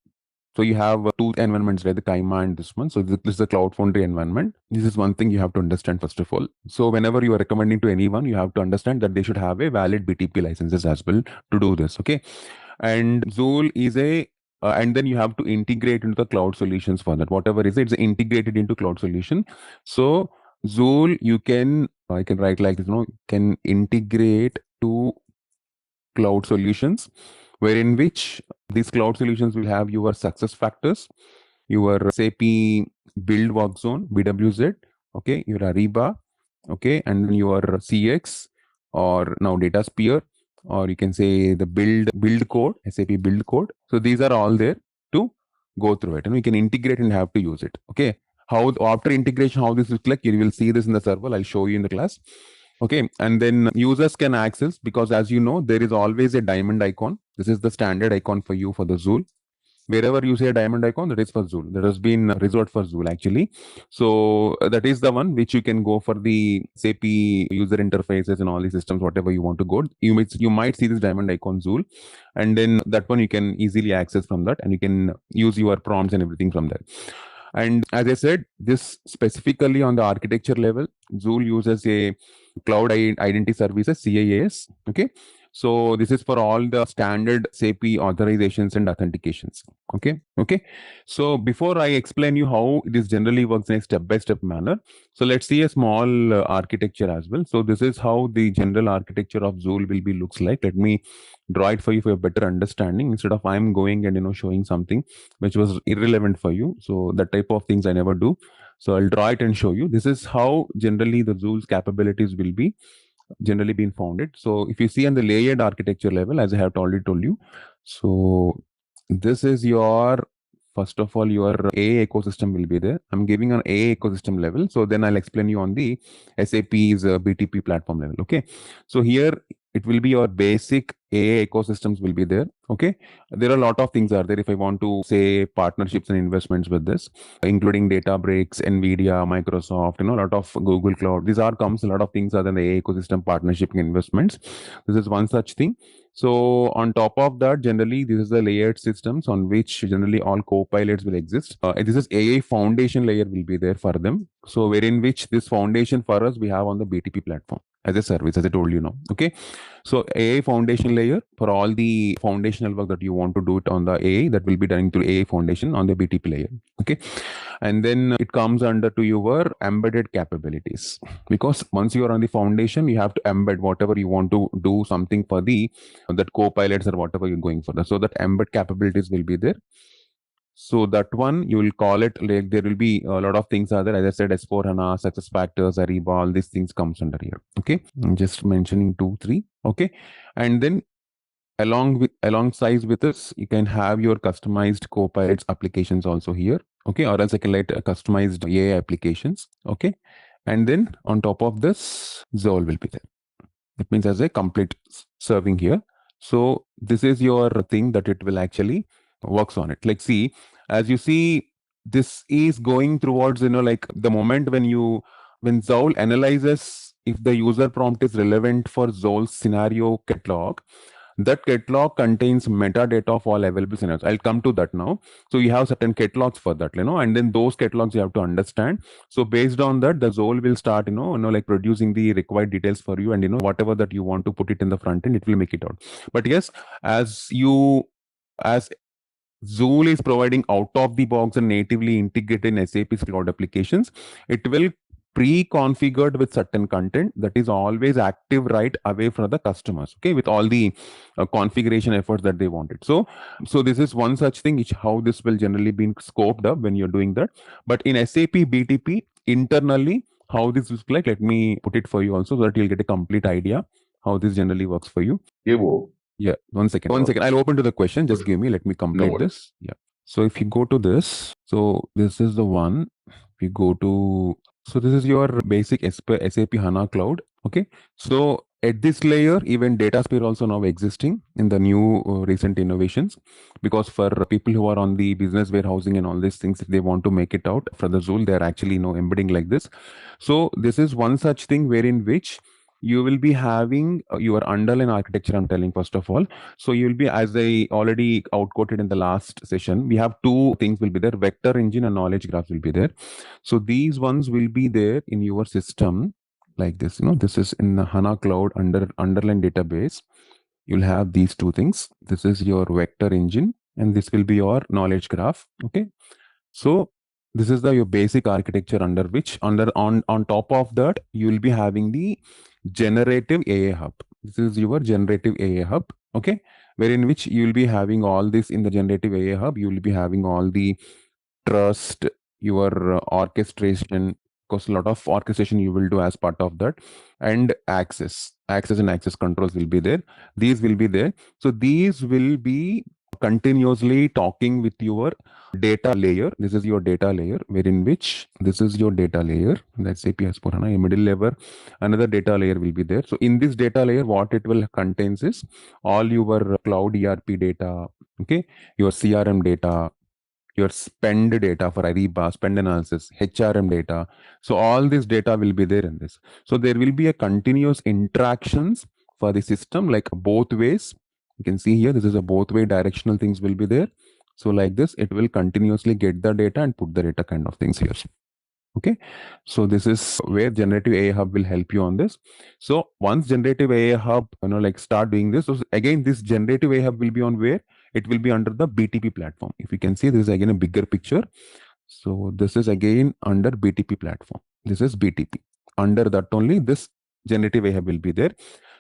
So you have two environments, right? The Kaima and this one. So this is the Cloud Foundry environment. This is one thing you have to understand first of all. So whenever you are recommending to anyone, you have to understand that they should have a valid BTP licenses as well to do this. Okay. And Joule is and then you have to integrate into the cloud solutions for that. Whatever is it, it's integrated into cloud solution. So Joule, I can write like this, can integrate to cloud solutions, wherein which these cloud solutions will have your success factors, your SAP build work zone, BWZ, okay, your Ariba, okay, and then your CX, or now DataSphere, or you can say the build code, SAP build code. So these are all there to go through it, and we can integrate and have to use it. Okay. How after integration, how this looks like, you will see this in the server. I'll show you in the class. Okay, and then users can access, because as you know, there is always a diamond icon. This is the standard icon for you for the Joule. Wherever you say a diamond icon, that is for Joule. That has been reserved for Joule actually. So that is the one which you can go for the SAP user interfaces and all these systems, whatever you want to go. You might see this diamond icon Joule, and then that one you can easily access from that, and you can use your prompts and everything from there. And as I said, this specifically on the architecture level, Joule uses a Cloud Identity Services, CIAS. Okay. So this is for all the standard SAP authorizations and authentications. Okay. Okay. So before I explain you how this generally works in a step-by-step manner, so let's see a small architecture as well. So this is how the general architecture of Joule will be looks like. Let me draw it for you for a better understanding, instead of I'm going and showing something which was irrelevant for you. So that type of things I never do. So I'll draw it and show you. This is how generally the Joule's capabilities will be generally been founded. So if you see on the layered architecture level, as I have already told you, so this is your, first of all, your AI ecosystem will be there. I'm giving an AI ecosystem level. So then I'll explain you on the SAP's BTP platform level. Okay. So here it will be your basic AI ecosystems will be there. Okay. There are a lot of things are there. If I want to say partnerships and investments with this, including Databricks, NVIDIA, Microsoft, a lot of Google Cloud. These are comes a lot of things other than the AI ecosystem partnership and investments. This is one such thing. So on top of that, generally, this is the layered systems on which generally all copilots will exist. This is AI foundation layer will be there for them. So wherein which this foundation for us, we have on the BTP platform as a service, as I told you now. Okay. So AI foundation layer for all the foundational work that you want to do it on the AI, that will be done through AI foundation on the BTP layer. Okay. And then it comes under to your embedded capabilities, because once you are on the foundation, you have to embed whatever you want to do something for that copilots or whatever you're going for that. So that embed capabilities will be there. So that one you will call it, like there will be a lot of things are there. As I said, S4 HANA, success factors, Ariba, all these things comes under here. Okay. I'm just mentioning 2, 3. Okay. And then alongside with this, you can have your customized copilots applications also here. Okay. Or else I can let customized AI applications. Okay. And then on top of this, Joule will be there. It means as a complete serving here. So this is your thing that it will actually works on it. Like see, as you see, this is going towards, like the moment when Joule analyzes if the user prompt is relevant for Joule's scenario catalog, that catalog contains metadata of all available scenarios. I'll come to that now. So you have certain catalogs for that, and then those catalogs you have to understand. So based on that, the Joule will start, like producing the required details for you, and whatever that you want to put it in the front end, it will make it out. But yes, as Joule is providing out of the box and natively integrated in SAP's cloud applications, it will pre-configured with certain content that is always active right away from the customers, okay, with all the configuration efforts that they wanted. So this is one such thing, which how this will generally be scoped up when you're doing that. But in SAP BTP internally, how this looks like, let me put it for you also, so that you'll get a complete idea how this generally works for you. Yeah, one second. I'll open to the question. Just give me, let me complete this. Yeah. So if you go to this, so this is the one. If you go to, so this is your basic SAP HANA Cloud. Okay. So at this layer, even DataSphere also now existing in the new recent innovations, because for people who are on the business warehousing and all these things, if they want to make it out for the Joule, they're actually embedding like this. So this is one such thing wherein which you will be having your underlying architecture, I'm telling first of all. So you will be, as I already outquoted in the last session, we have two things will be there, vector engine and knowledge graph will be there. So these ones will be there in your system like this. This is in the HANA Cloud underlying database. You'll have these two things. This is your vector engine and this will be your knowledge graph. Okay. So this is your basic architecture under which on top of that, you will be having the generative AI hub. This is your generative AI hub. Okay. Wherein which you will be having all this in the generative AI hub. You will be having all the trust, your orchestration, because a lot of orchestration you will do as part of that, and access and access controls will be there. These will be there. So these will be continuously talking with your data layer. This is your data layer, wherein which this is your data layer. That's SAP S/4HANA. A middle layer, another data layer will be there. So in this data layer, what it will contains is all your cloud ERP data, okay, your CRM data, your spend data for Ariba, spend analysis, HRM data. So all this data will be there in this. So there will be a continuous interactions for the system, like both ways. You can see here, this is a both way directional things will be there. So like this, it will continuously get the data and put the data kind of things here. Okay. So this is where generative AI hub will help you on this. So once generative AI hub, start doing this. So again, this generative AI hub will be on where? It will be under the BTP platform. If you can see, this is again a bigger picture. So this is again under BTP platform. This is BTP. Under that only this generative AI hub will be there.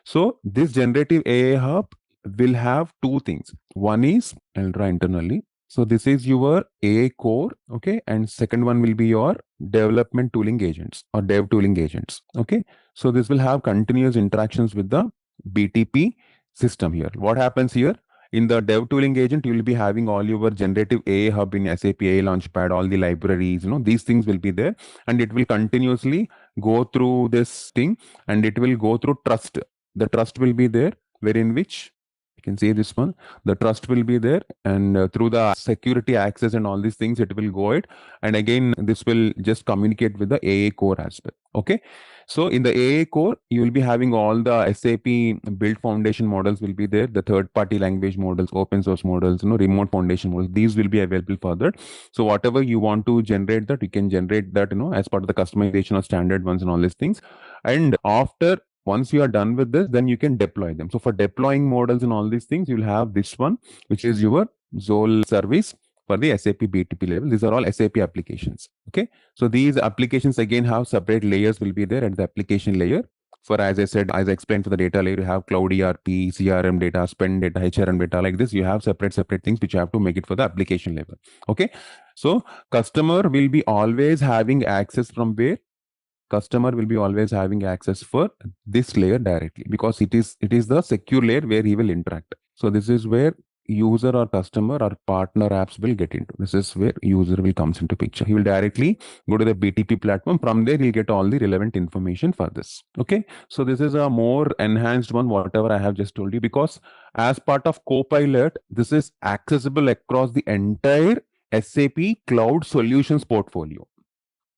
So this generative AI hub will have two things. One is Eldra internally. So this is your AI core, okay, and second one will be your development tooling agents or dev tooling agents, okay. So this will have continuous interactions with the BTP system here. What happens here? In the dev tooling agent, you will be having all your generative AI hub in SAP AI Launchpad, all the libraries, these things will be there, and it will continuously go through this thing, and it will go through trust. The trust will be there, wherein which you can see this one, the trust will be there, and through the security access and all these things, it will go it. And again, this will just communicate with the AA core as well. Okay. So in the AA core, you will be having all the SAP build foundation models will be there, the third-party language models, open source models, remote foundation models. These will be available further. So whatever you want to generate that, you can generate that, as part of the customization or standard ones and all these things. And after once you are done with this, then you can deploy them. So for deploying models and all these things, you'll have this one, which is your Joule service for the SAP BTP level. These are all SAP applications. Okay. So these applications again have separate layers will be there at the application layer. For, as I said, as I explained, for the data layer, you have cloud ERP, CRM data, spend data, HRM data, like this. You have separate things which you have to make it for the application level. Okay. So customer will be always having access from where? Customer will be always having access for this layer directly, because it is the secure layer where he will interact. So this is where user or customer or partner apps will get into. This is where user will comes into picture. He will directly go to the BTP platform. From there, he'll get all the relevant information for this. Okay. So this is a more enhanced one, whatever I have just told you, because as part of Copilot, this is accessible across the entire SAP Cloud Solutions portfolio.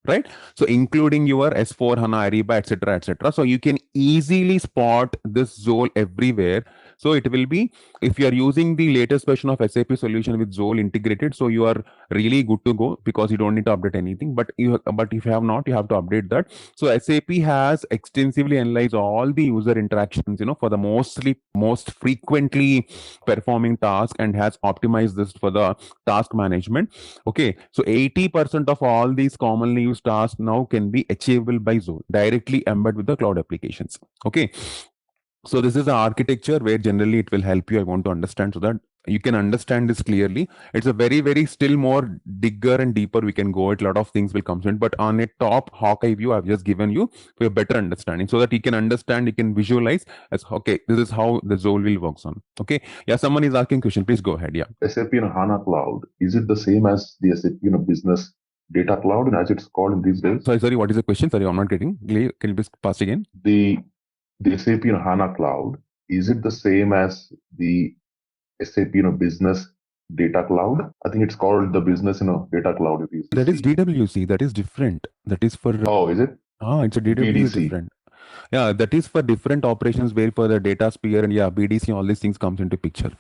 Right? So including your S4 HANA, Ariba, etc. So you can easily spot this Joule everywhere. So it will be, if you are using the latest version of SAP solution with Joule integrated, so you are really good to go, because you don't need to update anything. But if you have not, you have to update that. So SAP has extensively analyzed all the user interactions, for the most frequently performing task, and has optimized this for the task management. Okay. So 80% of all these commonly used business tasks now can be achievable by Joule, directly embed with the cloud applications. Okay. So this is the architecture where generally it will help you. I want to understand so that you can understand this clearly. It's a very still more digger and deeper we can go. A lot of things will come in, but on a top Hawkeye view, I've just given you for a better understanding so that you can understand, you can visualize as, okay, this is how the Joule will works on. Okay. Yeah, someone is asking question. Please go ahead. Yeah. SAP HANA Cloud, is it the same as the SAP Business Data Cloud, and as it's called in these days? Sorry, what is the question? Sorry, I'm not getting. Can you please pass again? The SAP HANA Cloud, is it the same as the SAP Business Data Cloud? I think it's called the Business Data Cloud. That is DWC. That is different. That is for. Oh, is it? It's a DWC different. Yeah, that is for different operations where for the data sphere and yeah, BDC, all these things comes into picture.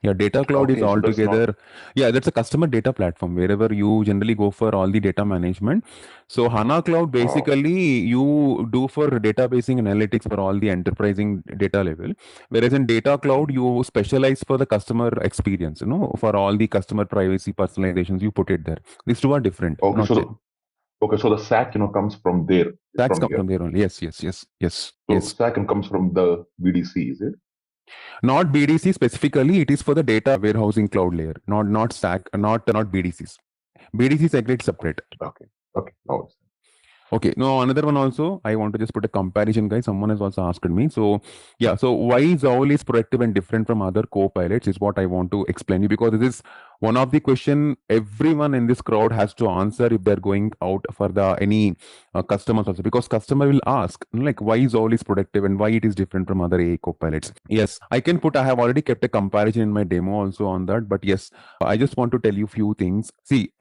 Yeah, data cloud is all together. Yeah, that's a customer data platform wherever you generally go for all the data management. So HANA Cloud basically you do for databasing analytics for all the enterprising data level. Whereas in data cloud, you specialize for the customer experience, for all the customer privacy personalizations, you put it there. These two are different. Okay, so the SAC, comes from there. SACs come from there only. Yes. So SAC comes from the BDC, is it? Not BDC specifically. It is for the data warehousing cloud layer, not SAC, not BDCs. BDC segregate separate. Okay. No. Okay. Now another one also. I want to just put a comparison, guys. Someone has also asked me. So yeah. So why Joule is proactive and different from other co-pilots is what I want to explain you, because this is one of the question everyone in this crowd has to answer if they're going out for the any customers also, because customer will ask like why Joule is productive and why it is different from other AI co-pilots. Yes, I have already kept a comparison in my demo also on that, but yes, I just want to tell you few things. See,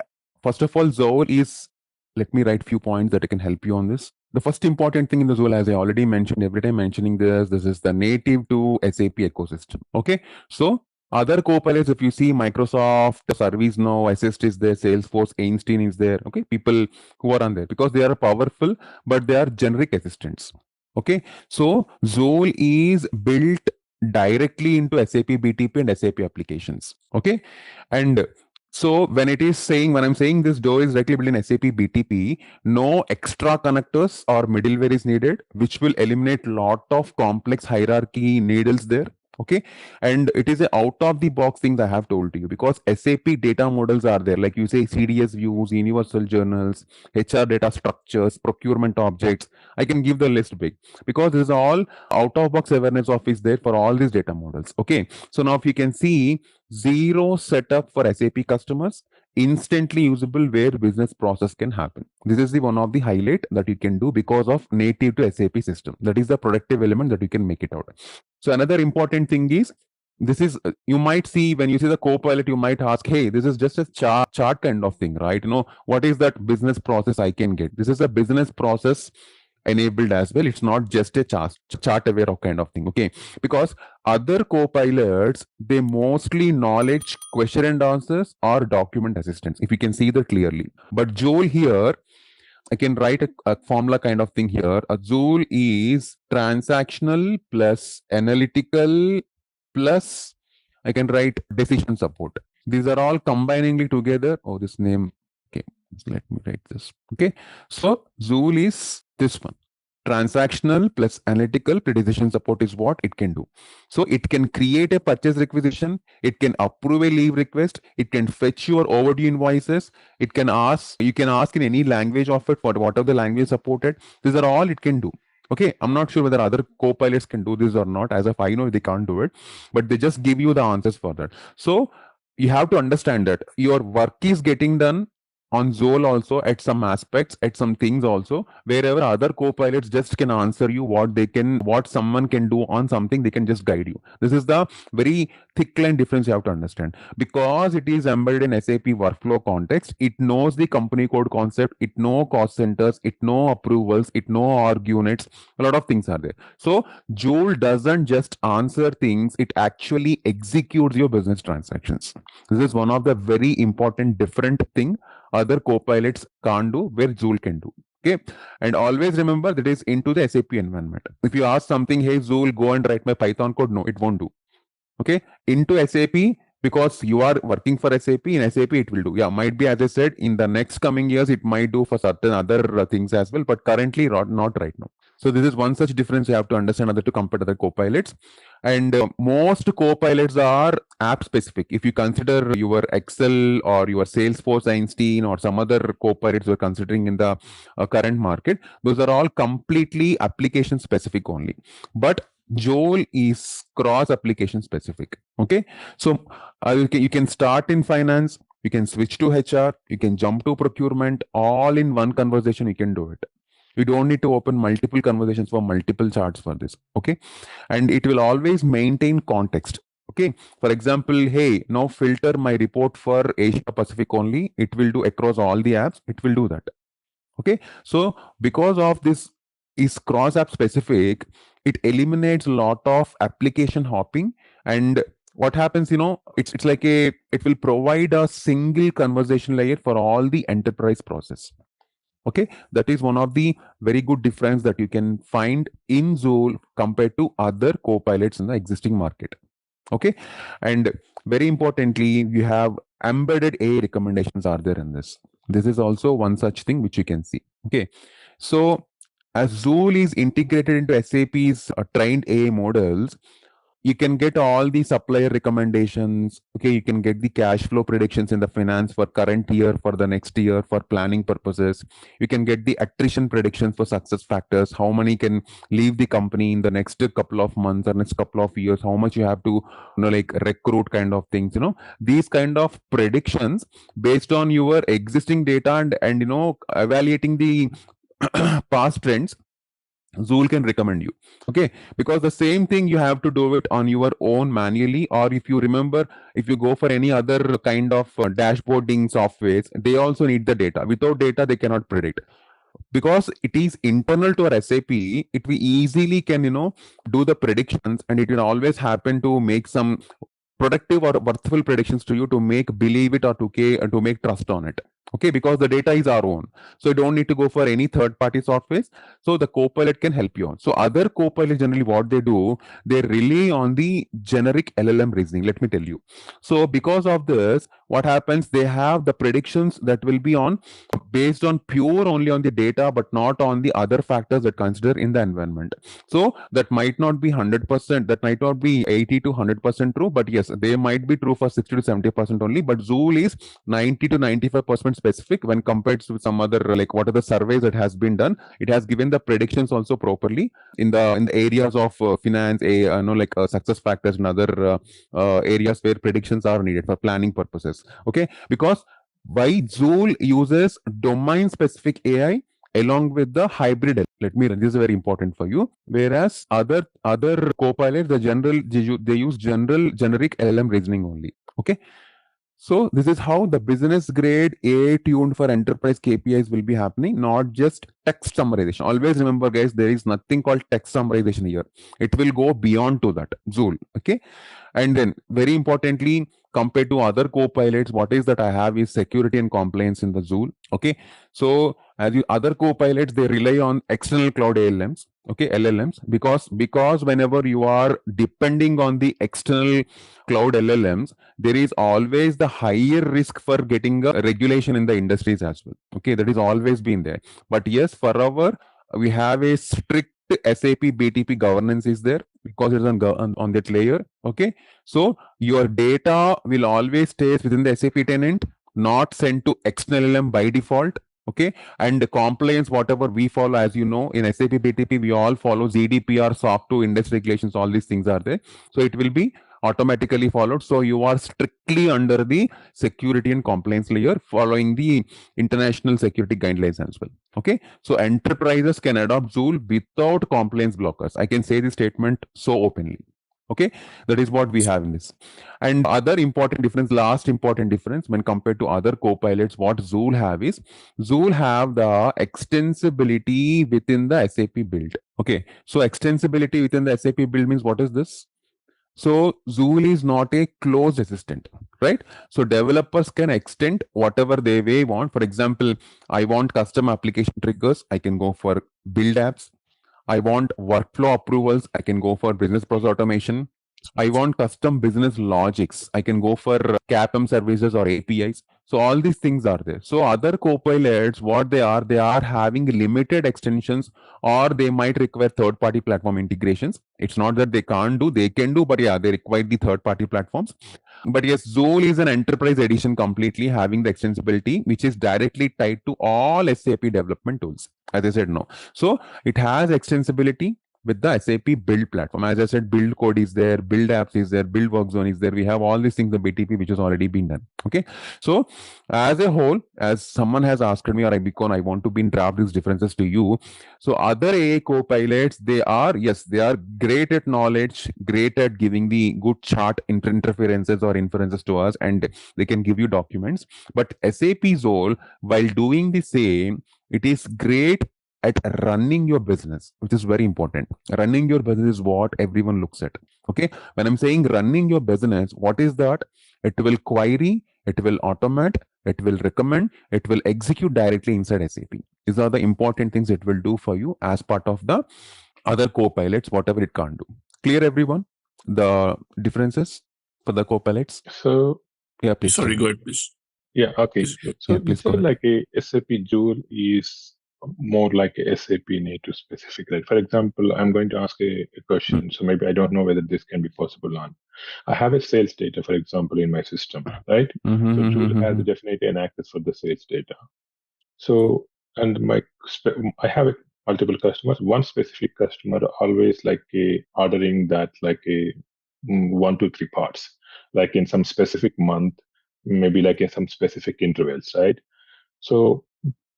first of all, Joule is, let me write few points that I can help you on this. The first important thing in the Joule, as I already mentioned, every time mentioning this is the native to SAP ecosystem. Okay, so other co-pilots, if you see Microsoft, ServiceNow, Assist is there, Salesforce, Einstein is there. Okay, people who are on there because they are powerful, but they are generic assistants. Okay, so Joule is built directly into SAP BTP and SAP applications. Okay, and so when I'm saying this door is directly built in SAP BTP, no extra connectors or middleware is needed, which will eliminate lot of complex hierarchy needles there. Okay, and it is a out of the box things I have told to you, because SAP data models are there, like you say CDS views, universal journals, HR data structures, procurement objects. I can give the list big because this is all out of box awareness of is there for all these data models. Okay, so now if you can see, zero setup for SAP customers, instantly usable where business process can happen. This is the one of the highlight that you can do because of native to SAP system. That is the productive element that you can make it out. So another important thing is, this is, you might see when you see the co-pilot, you might ask, hey, this is just a chart kind of thing, right? What is that business process I can get? This is a business process enabled as well. It's not just a chart aware of kind of thing. Okay, because other co-pilots, they mostly knowledge question and answers or document assistance, if you can see that clearly. But Joule here, I can write a formula kind of thing here. A Joule is transactional plus analytical plus I can write decision support. These are all combiningly together. Oh, this name. Okay, let me write this. Okay, so Joule is this one. Transactional plus analytical decision support is what it can do. So it can create a purchase requisition, it can approve a leave request, it can fetch your overdue invoices, you can ask in any language of it, for whatever the language supported. These are all it can do. Okay, I'm not sure whether other co-pilots can do this or not. As of I know, they can't do it, but they just give you the answers for that. So you have to understand that your work is getting done on Joule also at some aspects, at some things also, wherever other co-pilots just can answer you what someone can do on something, they can just guide you. This is the very thick line difference you have to understand. Because it is embedded in SAP workflow context, it knows the company code concept, it knows cost centers, it knows approvals, it knows org units, a lot of things are there. So Joule doesn't just answer things, it actually executes your business transactions. This is one of the very important different thing other co-pilots can't do, where Joule can do. Okay, and always remember that is into the SAP environment. If you ask something, hey Joule, go and write my Python code, no, it won't do. Okay, into SAP, because you are working for SAP. In SAP, it will do. Yeah, might be, as I said, in the next coming years, it might do for certain other things as well, but currently not right now. So this is one such difference you have to understand other to compare to the copilots. And most copilots are app specific. If you consider your Excel or your Salesforce Einstein or some other copilots you're considering in the current market, those are all completely application specific only. But Joule is cross application specific. Okay, so you can start in finance, you can switch to HR, you can jump to procurement, all in one conversation. You can do it. You don't need to open multiple conversations for multiple charts for this. Okay, and it will always maintain context. Okay, for example, hey, now filter my report for Asia Pacific only. It will do across all the apps. It will do that. Okay, so because of this is cross app specific, it eliminates a lot of application hopping. And what happens, it's like it will provide a single conversation layer for all the enterprise process. Okay, that is one of the very good difference that you can find in Joule compared to other copilots in the existing market. Okay, and very importantly, you have embedded AI recommendations are there in this. This is also one such thing which you can see. Okay, so as Joule is integrated into SAP's trained AI models, you can get all the supplier recommendations. Okay, you can get the cash flow predictions in the finance for current year, for the next year, for planning purposes. You can get the attrition predictions for success factors, how many can leave the company in the next couple of months or next couple of years, how much you have to like recruit, kind of things. These kind of predictions based on your existing data and evaluating the past trends, Joule can recommend you. Okay, because the same thing you have to do it on your own manually, or if you remember, if you go for any other kind of dashboarding softwares, they also need the data. Without data, they cannot predict. Because it is internal to our SAP, it we easily can do the predictions, and it will always happen to make some productive or worthful predictions to you to make believe it or to make trust on it. Okay, because the data is our own, so you don't need to go for any third party softwares. So the copilot can help you on. So other copilot generally what they do, they rely on the generic LLM reasoning. Let me tell you. So because of this, what happens, they have the predictions that will be on based on pure only on the data, but not on the other factors that consider in the environment. So that might not be 100%, that might not be 80 to 100% true, but yes, they might be true for 60 to 70% only. But Joule is 90 to 95% specific when compared to some other, like what are the surveys that has been done. It has given the predictions also properly in the areas of finance, success factors and other areas where predictions are needed for planning purposes. Okay, because why Joule uses domain specific AI along with the hybrid. Let me run this is very important for you. Whereas other copilots, they use generic LLM reasoning only. Okay, so this is how the business grade AI tuned for enterprise KPIs will be happening, not just text summarization. Always remember, guys, there is nothing called text summarization here. It will go beyond to that, Joule. Okay, and then very importantly, compared to other co-pilots, what is that I have is security and compliance in the Joule. Okay, so as you other co-pilots, they rely on external cloud ALMs. Okay, LLMs, because whenever you are depending on the external cloud LLMs, there is always the higher risk for getting a regulation in the industries as well. Okay, that is always been there. But yes, for our we have a strict SAP BTP governance is there because it's on that layer. Okay, so your data will always stays within the SAP tenant, not sent to external LLM by default. Okay, and the compliance, whatever we follow, as you know, in SAP BTP, we all follow GDPR, SOC 2, index regulations, all these things are there. So it will be automatically followed. So you are strictly under the security and compliance layer, following the international security guidelines as well. Okay, so enterprises can adopt Joule without compliance blockers. I can say this statement so openly. Okay, that is what we have in this. And other important difference, last important difference when compared to other co-pilots, what Joule have is Joule have the extensibility within the SAP build. Okay, so extensibility within the SAP build means what is this? So Joule is not a closed assistant, right? So developers can extend whatever they want. For example, I want custom application triggers, I can go for build apps. I want workflow approvals, I can go for business process automation. I want custom business logics. I can go for CAPM services or APIs. So all these things are there. So other copilots, what they are having limited extensions, or they might require third-party platform integrations. It's not that they can't do, they can do, but yeah, they require the third-party platforms. But yes, Joule is an enterprise edition completely having the extensibility, which is directly tied to all SAP development tools. As I said, no. So it has extensibility with the SAP build platform. As I said, build code is there, build apps is there, build work zone is there. We have all these things, the BTP, which has already been done. Okay. So as a whole, as someone has asked me, or I want to draft these differences to you. So other AI co-pilots, they are great at knowledge, great at giving the good chart interferences or inferences to us, and they can give you documents. But SAP Joule, while doing the same, it is great at running your business, which is very important. Running your business is what everyone looks at. Okay. When I'm saying running your business, what is that? It will query, it will automate, it will recommend, it will execute directly inside SAP. These are the important things it will do for you as part of the other co-pilots, whatever it can't do. Clear, everyone? The differences for the co-pilots? So, yeah, please. Sorry, go ahead, please. Yeah, okay. So yeah, you said like a SAP Joule is more like a SAP native specific, right? For example, I'm going to ask a question, so maybe I don't know whether this can be possible on. I have a sales data, for example, in my system, right? So Joule has definitely an access for the sales data. So, and I have multiple customers. One specific customer always like ordering that like a 1, 2, 3 parts, like in some specific month, maybe like in some specific intervals, right? So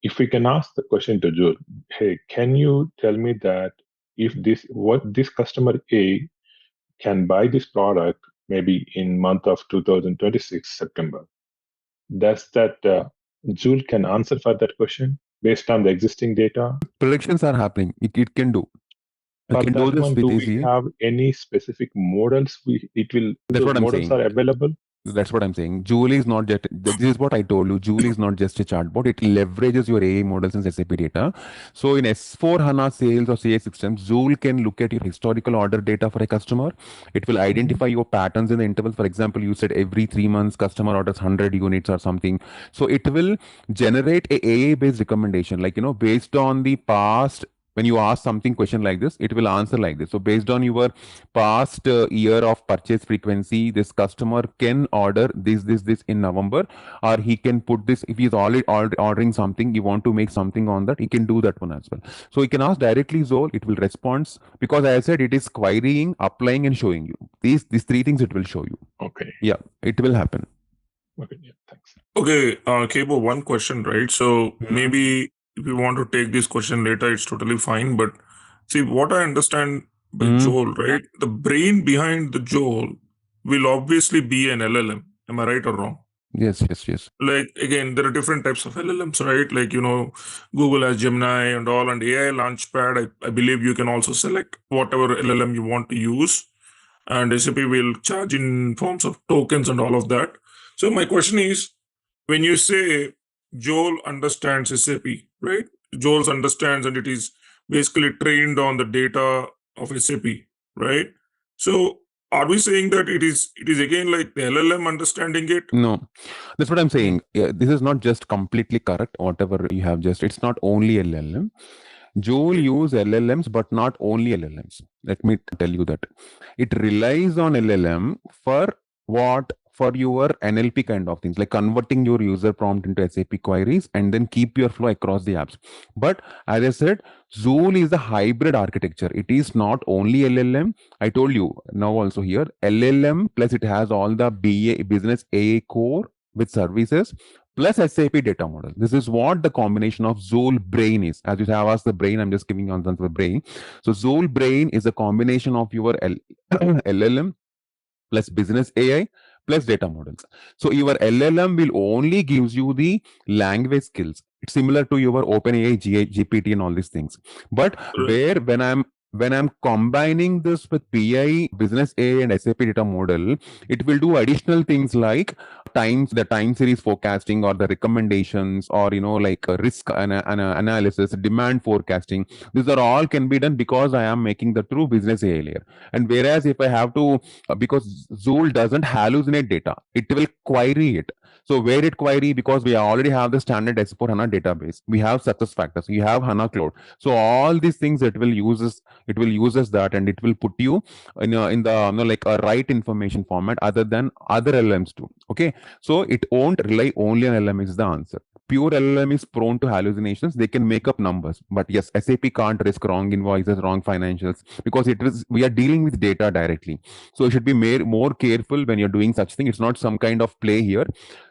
if we can ask the question to Joule, hey, can you tell me that if this customer A can buy this product maybe in month of 2026 September, does that Joule can answer for that question based on the existing data? Predictions are happening. It can do. For that one, do we have any specific models? That's what I'm saying. Models are available. That's what I'm saying. Joule is not just, this is what I told you. Joule is not just a chatbot. It leverages your AI models and SAP data. So in S4 HANA sales or CA systems, Joule can look at your historical order data for a customer. It will identify your patterns in the intervals. For example, you said every 3 months customer orders 100 units or something. So it will generate a AI based recommendation, like, based on the past. When you ask something question like this, it will answer like this. So based on your past year of purchase frequency, this customer can order this in November, or he can put this, if he's already ordering something, you want to make something on that, he can do that one as well. So you can ask directly Joule, it will respond, because as I said, it is querying, applying, and showing you. These 3 things it will show you. Okay. Yeah, it will happen. Okay, yeah, thanks. Okay, Kebo, one question, right? So maybe if you want to take this question later, it's totally fine. But see, what I understand by Joule, right? The brain behind the Joule will obviously be an LLM. Am I right or wrong? Yes. Like, again, there are different types of LLMs, right? Like, Google has Gemini and all, and AI Launchpad. I believe you can also select whatever LLM you want to use. And SAP will charge in forms of tokens and all of that. So my question is, when you say Joule understands SAP, right? Joule understands, and it is basically trained on the data of SAP, right? So are we saying that it is again like the LLM understanding it? No, that's what I'm saying. Yeah, this is not just completely correct. Whatever you have just, it's not only LLM. Joule use LLMs, but not only LLMs. Let me tell you that. It relies on LLM for what? For your NLP kind of things, like converting your user prompt into SAP queries and then keep your flow across the apps. But as I said, Joule is a hybrid architecture. It is not only LLM. I told you now also here, LLM plus it has all the business AI core with services plus SAP data model. This is what the combination of Joule Brain is. As you have asked the brain, I'm just giving answers for the brain. So Joule Brain is a combination of your LLM plus business AI plus data models. So your LLM will only gives you the language skills. It's similar to your OpenAI, GPT and all these things. But when I'm when I'm combining this with PI, Business AI and SAP data model, it will do additional things like the time series forecasting or the recommendations or, like risk analysis, demand forecasting. These are all can be done because I am making the true Business AI layer. And whereas if I have to, because Joule doesn't hallucinate data, it will query it. So where it query, because we already have the standard SAP HANA database, we have success factors, we have HANA Cloud. So all these things it will uses that, and it will put you in the like a right information format other than other LLMs too. Okay, so it won't rely only on LLM is the answer. Pure LLM is prone to hallucinations. They can make up numbers, but yes, SAP can't risk wrong invoices, wrong financials, because we are dealing with data directly. So you should be more careful when you're doing such thing. It's not some kind of play here.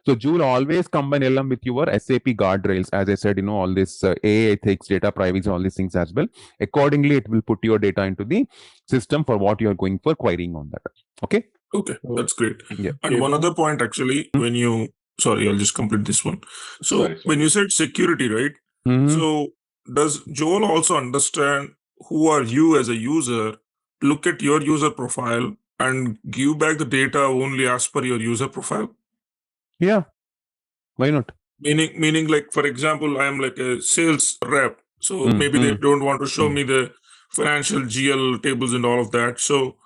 So Joule always combine LLM with your SAP guardrails. As I said, all this AI ethics, data privacy, all these things as well. Accordingly, it will put your data into the system for what you're going for querying on that. Okay? Okay, that's great. Yeah. And one other point, actually, when you, sorry, I'll just complete this one. So when you said security, right? So does Joel also understand who are you as a user, look at your user profile and give back the data only as per your user profile? Yeah. Why not? Meaning like, for example, I am like a sales rep. So maybe they don't want to show me the financial GL tables and all of that. So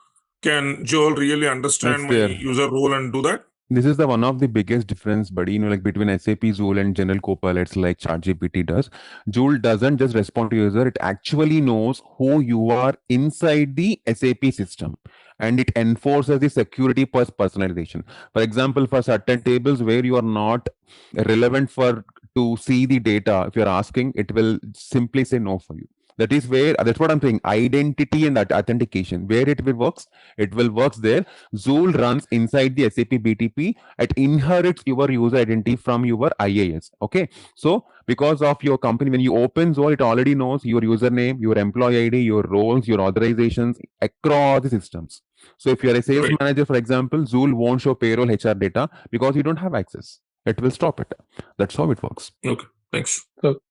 can Joel really understand my user role and do that? This is the one of the biggest difference, buddy, like between SAP Joule and general copilots like ChatGPT does. Joule doesn't just respond to user, it actually knows who you are inside the SAP system, and it enforces the security plus personalization. For example, for certain tables where you are not relevant to see the data, if you're asking, it will simply say no for you. That's what I'm saying. Identity and authentication, where it will work there. Joule runs inside the SAP BTP. It inherits your user identity from your IAS. Okay. So because of your company, when you open Joule, it already knows your username, your employee ID, your roles, your authorizations across the systems. So if you're a sales manager, for example, Joule won't show payroll HR data because you don't have access. It will stop it. That's how it works. Okay. Thanks. So,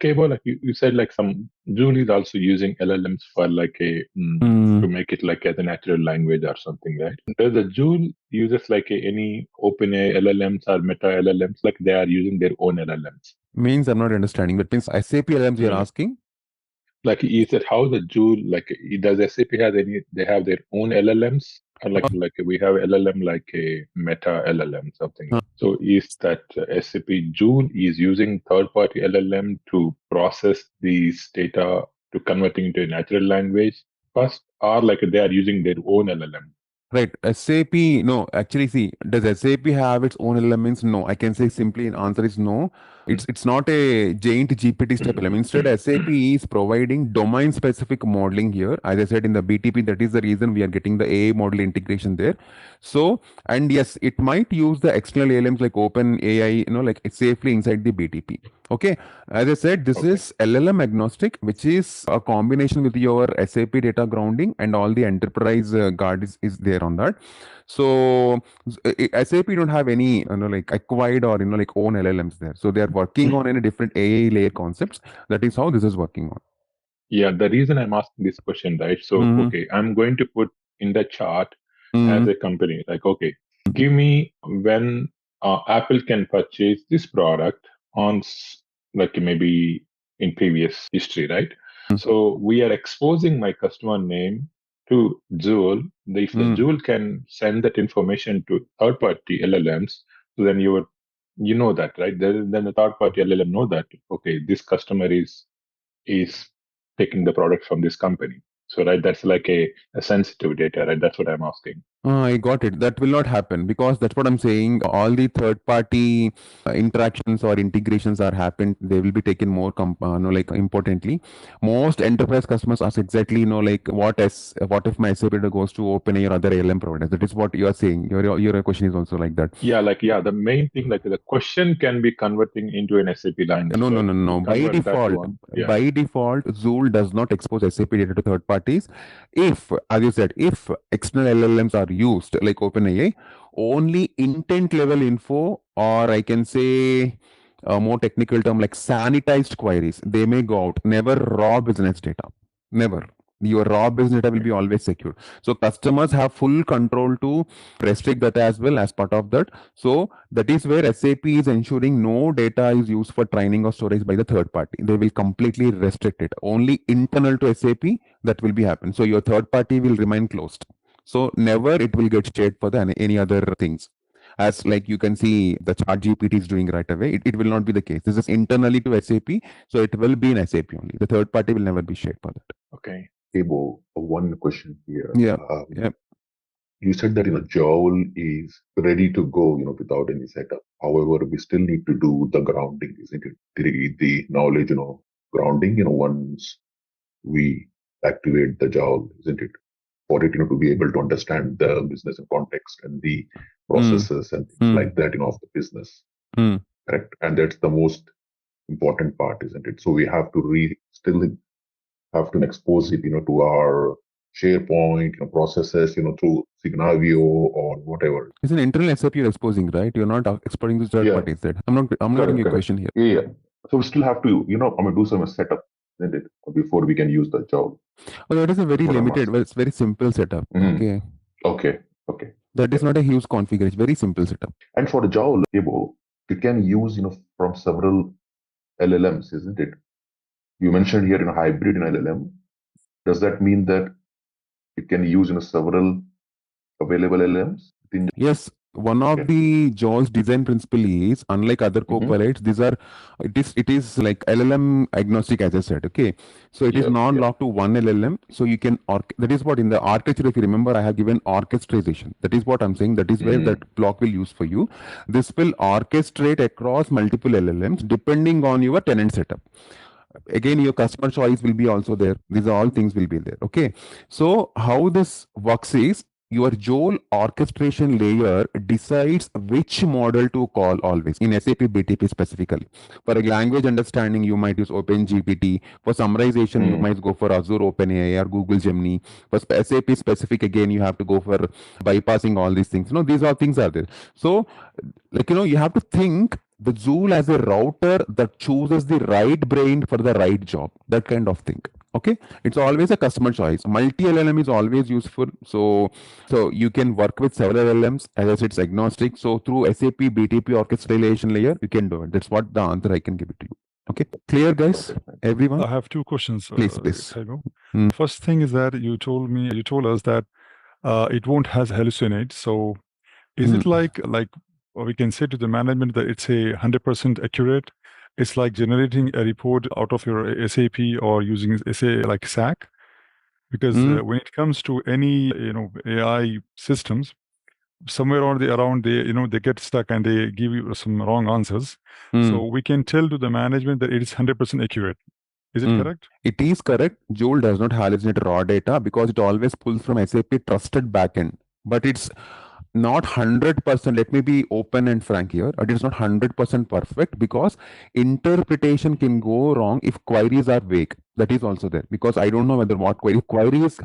Kebo, like you said, like some Joule is also using LLMs for like to make it like as a natural language or something, right? Does the Joule uses like any OpenAI LLMs or Meta LLMs, like they are using their own LLMs? Means I'm not understanding. That means SAP LLMs you're asking? Like you said, how the Joule, like does SAP have they have their own LLMs? Or like we have LLM like a Meta LLM something. So is that SAP Joule is using third-party LLM to process these data to converting into a natural language first, or like they are using their own LLM? Right. SAP, no, actually, see, does SAP have its own elements? No, I can say simply answer is no. It's not a giant GPT step element. Instead, SAP is providing domain specific modeling here. As I said in the BTP, that is the reason we are getting the AI model integration there. So, and yes, it might use the external LLMs like OpenAI, like it's safely inside the BTP. Okay. As I said, this is LLM agnostic, which is a combination with your SAP data grounding, and all the enterprise guard is there on that. So SAP don't have any like acquired or like own LLMs there. So they are working on any different AI layer concepts. That is how this is working on. Yeah, the reason I'm asking this question, right? So okay, I'm going to put in the chart as a company, like okay, give me when Apple can purchase this product on like maybe in previous history, right? So we are exposing my customer name to Joule. If the Joule can send that information to third-party LLMs, so then you know that, right? Then the third-party LLM know that okay, this customer is taking the product from this company. So right, that's like a sensitive data, right? That's what I'm asking. I got it. That will not happen because that's what I'm saying. All the third-party interactions or integrations are happened. They will be taken more, like importantly. Most enterprise customers ask exactly, like what if my SAP data goes to OpenAI or other LLM providers? That is what you are saying. Your question is also like that. Yeah, the main thing, like the question can be converting into an SAP language. No. By default, Joule does not expose SAP data to third parties. If, as you said, if external LLMs are used like OpenAI, only intent level info, or I can say a more technical term like sanitized queries, they may go out. Never raw business data. Never. Your raw business data will be always secure. So customers have full control to restrict that as well as part of that. So that is where SAP is ensuring no data is used for training or storage by the third party. They will completely restrict it. Only internal to SAP that will be happen. So your third party will remain closed. So never it will get shared for the any other things. As like you can see the chat GPT is doing right away. It will not be the case. This is internally to SAP. So it will be in SAP only. The third party will never be shared for that. Okay. Ebo, one question here. Yeah. You said that Joule is ready to go, without any setup. However, we still need to do the grounding, isn't it? The knowledge, grounding, once we activate the Joule, isn't it? For it, to be able to understand the business and context and the processes and things like that, of the business. Correct. And that's the most important part, isn't it? So we have to still have to expose it, to our SharePoint, processes, through Signavio or whatever. It's an internal SAP you're exposing, right? You're not exporting to third parties. That I'm not getting your question here. Yeah. So we still have to, do some setup, isn't it, before we can use the job. Well, that is a very limited, it's very simple setup. Okay. Okay. That is not a huge configuration, very simple setup. And for the Joule, you can use, from several LLMs, isn't it? You mentioned here, hybrid in LLM. Does that mean that you can use, several available LLMs? Yes. One of the Joule's design principle is, unlike other copilots, it is like LLM agnostic, as I said. Okay, so it is non-locked to one LLM. So you can that is what in the architecture, if you remember, I have given orchestration. That is what I'm saying. That is where that block will use for you. This will orchestrate across multiple LLMs depending on your tenant setup. Again, your customer choice will be also there. These are all things will be there. Okay, so how this works is, your Joule orchestration layer decides which model to call always in SAP BTP specifically. For a language understanding, you might use OpenGPT. For summarization, you might go for Azure OpenAI or Google Gemini. For SAP specific, again, you have to go for bypassing all these things. These all things are there. So, you have to think the Joule as a router that chooses the right brain for the right job. That kind of thing. Okay, it's always a customer choice. Multi LLM is always useful. So you can work with several LLMs. As I said, it's agnostic. So through SAP BTP orchestration layer, you can do it. That's what the answer I can give it to you. Okay, clear, guys? Everyone? I have two questions. Please. First thing is that you told us that it won't hallucinate. So is it like we can say to the management that it's a 100% accurate? It's like generating a report out of your SAP or using like SAC, because when it comes to any AI systems, somewhere around they get stuck and they give you some wrong answers. So we can tell to the management that it is 100% accurate. Is it correct? It is correct. Joule does not hallucinate raw data because it always pulls from SAP trusted backend, but it's not 100%. Let me be open and frank here. It is not 100% perfect because interpretation can go wrong if queries are vague. That is also there, because I don't know whether what query is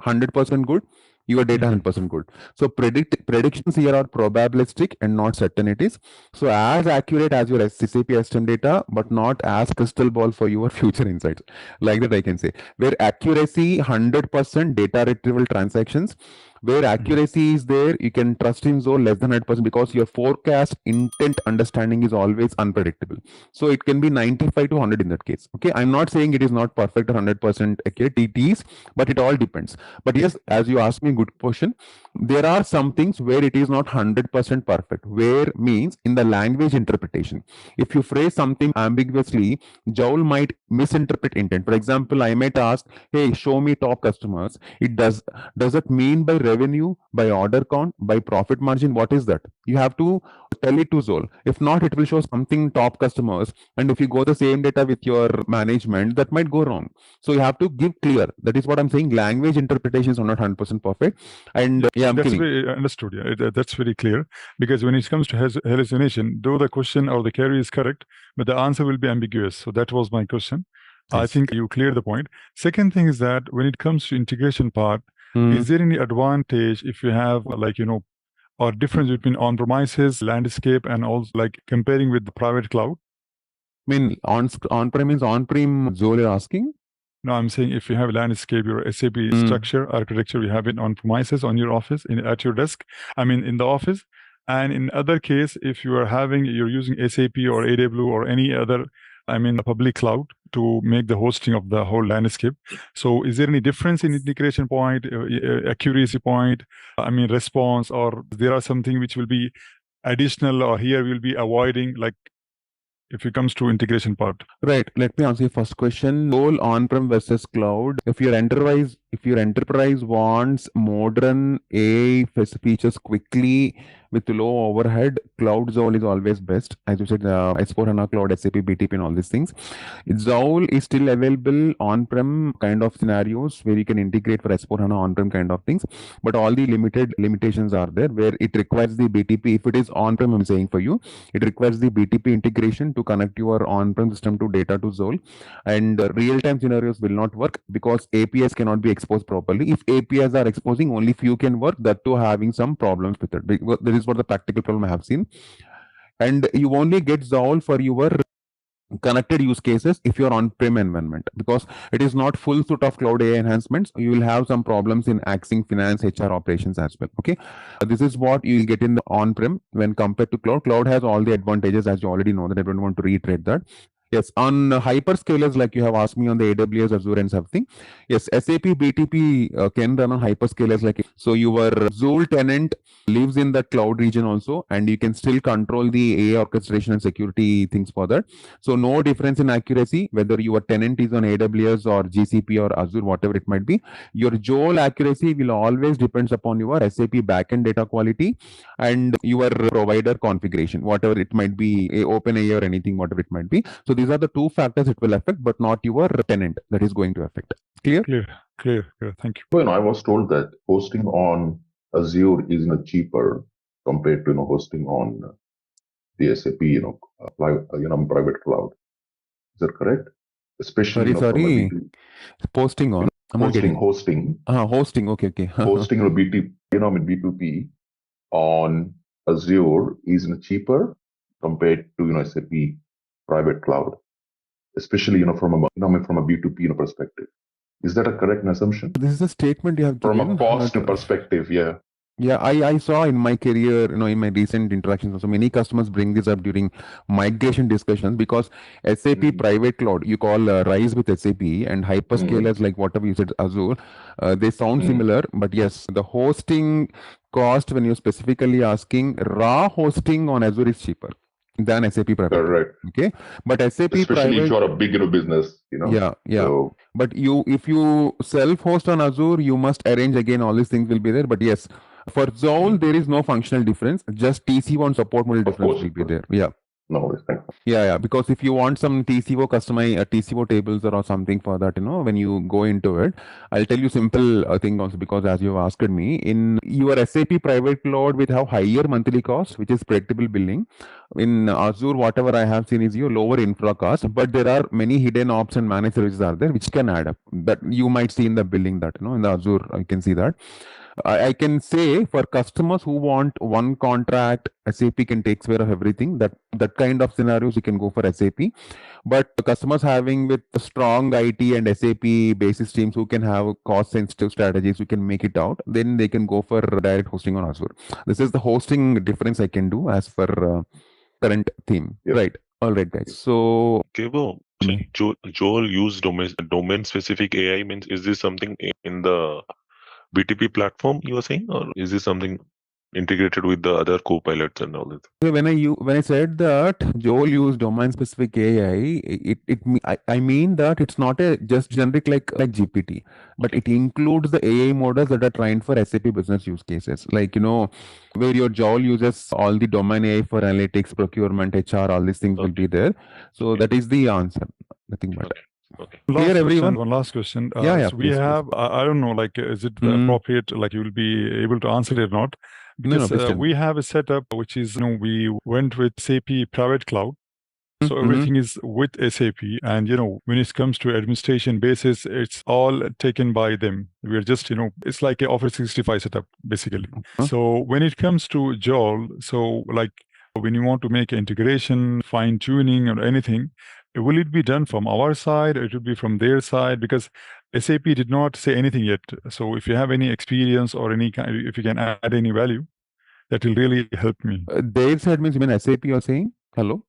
100% good, your data 100% good. So predictions here are probabilistic and not certainties. So as accurate as your SAP SM data, but not as crystal ball for your future insights. Like that I can say. Where accuracy 100% data retrieval transactions, where accuracy is there, you can trust in Zoho less than 100% because your forecast intent understanding is always unpredictable. So it can be 95 to 100 in that case. Okay, I'm not saying it is not perfect or 100% accurate. It is, but it all depends. But yes, as you asked me, good question. There are some things where it is not 100% perfect. Where means in the language interpretation. If you phrase something ambiguously, Joule might misinterpret intent. For example, I might ask, hey, show me top customers. It does it mean by revenue, by order count, by profit margin? What is that? You have to tell it to Joule. If not, it will show something top customers. And if you go the same data with your management, that might go wrong. So you have to give clear. That is what I'm saying. Language interpretations are not 100% perfect. And I'm that's kidding. very understood. Yeah, that's very clear. Because when it comes to hallucination, though the question or the query is correct, but the answer will be ambiguous. So that was my question. Yes. I think you cleared the point. Second thing is that when it comes to integration part, is there any advantage if you have or difference between on-premises landscape and also like comparing with the private cloud? I mean, on-prem means on-prem Joule you're asking? No, I'm saying if you have landscape, your SAP structure, architecture, you have it on premises, on your office, at your desk, in the office. And in other case, if you're using SAP or AWS or any other, a public cloud to make the hosting of the whole landscape. So is there any difference in integration point, accuracy point, response, or there are something which will be additional or here we'll be avoiding, like if it comes to integration part? Right. Let me answer your first question. Whole on-prem versus cloud. If your enterprise wants modern AI features quickly with low overhead, Cloud Zowl is always best. As you said, S4 HANA Cloud, SAP BTP, and all these things. Zowl is still available on-prem kind of scenarios where you can integrate for S4 HANA on-prem kind of things, but all the limitations are there where it requires the BTP. If it is on-prem, I'm saying for you, it requires the BTP integration to connect your on-prem system to data to Zowl, and real-time scenarios will not work because APIs cannot be exposed properly. If APIs are exposing, only few can work, that too having some problems with it. This is what the practical problem I have seen. And you only get Zowl for your connected use cases if you're on-prem environment, because it is not full suite of cloud AI enhancements. You will have some problems in accessing finance, HR operations as well. Okay, this is what you will get in the on-prem when compared to cloud. Cloud has all the advantages, as you already know that I don't want to reiterate that. Yes, on hyperscalers, like you have asked me on the AWS, Azure, and something. Yes, SAP BTP can run on hyperscalers like it. So your Zool tenant lives in that cloud region also, and you can still control the AI orchestration and security things for that. So no difference in accuracy whether your tenant is on AWS or GCP or Azure, whatever it might be. Your Joule accuracy will always depends upon your SAP backend data quality and your provider configuration, whatever it might be, OpenAI or anything, whatever it might be. So these are the two factors it will affect, but not your tenant that is going to affect. Clear? Clear. Thank you. Well, I was told that hosting on Azure is cheaper compared to hosting on the SAP private cloud. Is that correct? Especially sorry. Posting on. Hosting. Hosting. Okay. Hosting or BTP, B2P on Azure is cheaper compared to SAP private cloud, especially from a B2P perspective. Is that a correct assumption? This is a statement you have from a cost perspective. Yeah, I saw in my career, in my recent interactions, also many customers bring this up during migration discussions, because SAP private cloud, you call RISE with SAP, and hyperscalers like whatever you said, Azure, they sound similar, but yes, the hosting cost, when you're specifically asking, raw hosting on Azure is cheaper than SAP private. Correct. Okay, but SAP especially private, if you're a big business, Yeah. So, but if you self-host on Azure, you must arrange again. All these things will be there. But yes, for Zowl, there is no functional difference. Just TCO and support model difference will be there. Yeah. No, Yeah. Because if you want some TCO TCO tables or something for that, when you go into it, I'll tell you simple thing also, because as you have asked me, in your SAP private cloud will have higher monthly cost, which is predictable billing. In Azure, whatever I have seen is your lower infra cost, but there are many hidden ops and managed services are there which can add up. That you might see in the billing that, in the Azure, you can see that. I can say for customers who want one contract, SAP can take care of everything. That kind of scenarios you can go for SAP. But customers having with strong IT and SAP basis teams who can have cost sensitive strategies, who can make it out, then they can go for direct hosting on Azure. This is the hosting difference I can do as per current theme. Right. All right, guys. So Joel use domain specific AI means, is this something in the BTP platform you are saying, or is this something integrated with the other copilots and all this? So when I said that Joel used domain specific AI, I mean that it's not a just generic like GPT, but it includes the AI models that are trained for SAP business use cases, like where your Joel uses all the domain AI for analytics, procurement, HR, all these things will be there. So that is the answer. Nothing but. Okay. One last question. Yeah, so we have, I don't know, like, is it appropriate, like you will be able to answer it or not? Because we have a setup which is, we went with SAP private cloud. So everything is with SAP, and when it comes to administration basis, it's all taken by them. We're just, it's like an Office 365 setup, basically. So when it comes to Joule, so like when you want to make integration, fine tuning or anything, will it be done from our side or it will be from their side? Because SAP did not say anything yet. So if you have any experience or any kind, if you can add any value, that will really help me. Their side means you mean SAP you're saying? Hello?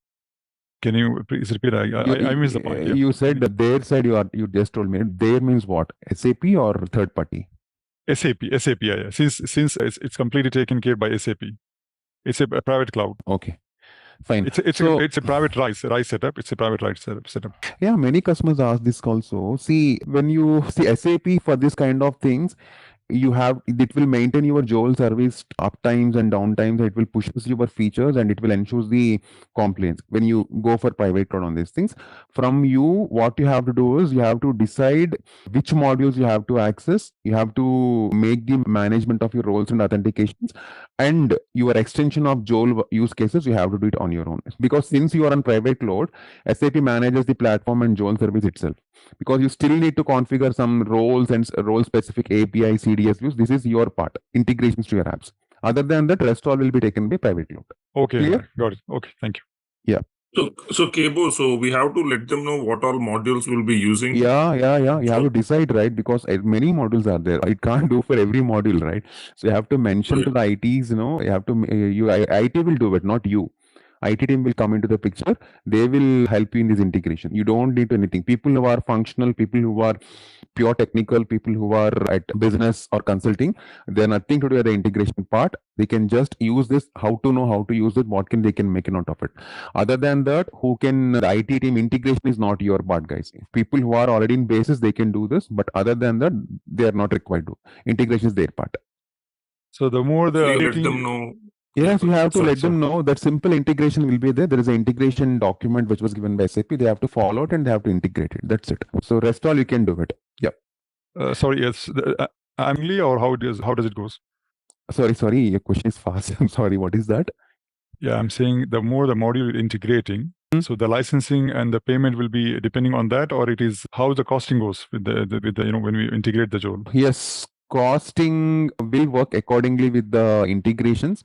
Can you please repeat? I missed the point. Yeah. You said that their side you just told me. Their means what? SAP or third party? SAP, yeah. Since it's completely taken care by SAP. It's a private cloud. Okay. Fine. It's a private RISE setup. It's a private RISE setup. Yeah, many customers ask this also. See, when you see SAP for this kind of things, it will maintain your Joule service uptimes and downtimes. It will push your features and it will ensure the compliance when you go for private cloud on these things. From you, what you have to do is you have to decide which modules you have to access. You have to make the management of your roles and authentications, and your extension of Joule use cases you have to do it on your own, because since you are on private cloud, SAP manages the platform and Joule service itself, because you still need to configure some roles and role specific API CDS views. This is your part, integrations to your apps. Other than that, rest all will be taken by private cloud. Okay, clear? Got it. Okay, thank you. Yeah. So Kebo, so we have to let them know what all modules we'll be using. Yeah. You have to decide, right? Because many modules are there. It can't do for every module, right? So you have to mention to the ITs, you have to, IT will do it, not you. IT team will come into the picture. They will help you in this integration. You don't need anything. People who are functional, people who are pure technical, people who are at business or consulting, they're nothing to do with the integration part. They can just use this, how to know how to use it, they can make a note of it. Other than that, the IT team integration is not your part, guys. People who are already in basis, they can do this, but other than that, they are not required to. Integration is their part. So the more let them know. Yes, you have to let them know that simple integration will be there. There is an integration document which was given by SAP. They have to follow it and they have to integrate it. That's it. So rest all you can do it. Yeah. Sorry, yes. Annually, or how does it goes? Sorry. Your question is fast. I'm sorry. What is that? Yeah, I'm saying the more the module integrating, so the licensing and the payment will be depending on that, or it is how the costing goes with the when we integrate the Joule. Yes, costing will work accordingly with the integrations,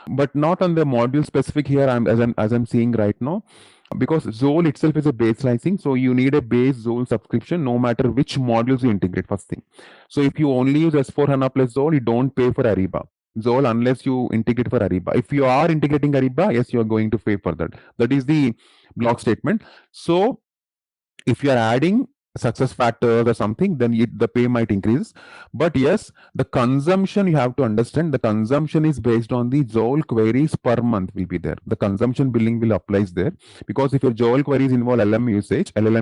but not on the module specific here. As I'm seeing right now, because Joule itself is a base licensing, so you need a base Joule subscription no matter which modules you integrate. First thing, so if you only use S4 HANA plus Joule, you don't pay for Ariba Joule unless you integrate for Ariba. If you are integrating Ariba, yes, you are going to pay for that. That is the block statement. So if you are adding success factors or something, then the pay might increase. But yes, the consumption, you have to understand, the consumption is based on the Joule queries per month will be there. The consumption billing will apply there, because if your Joule queries involve LLM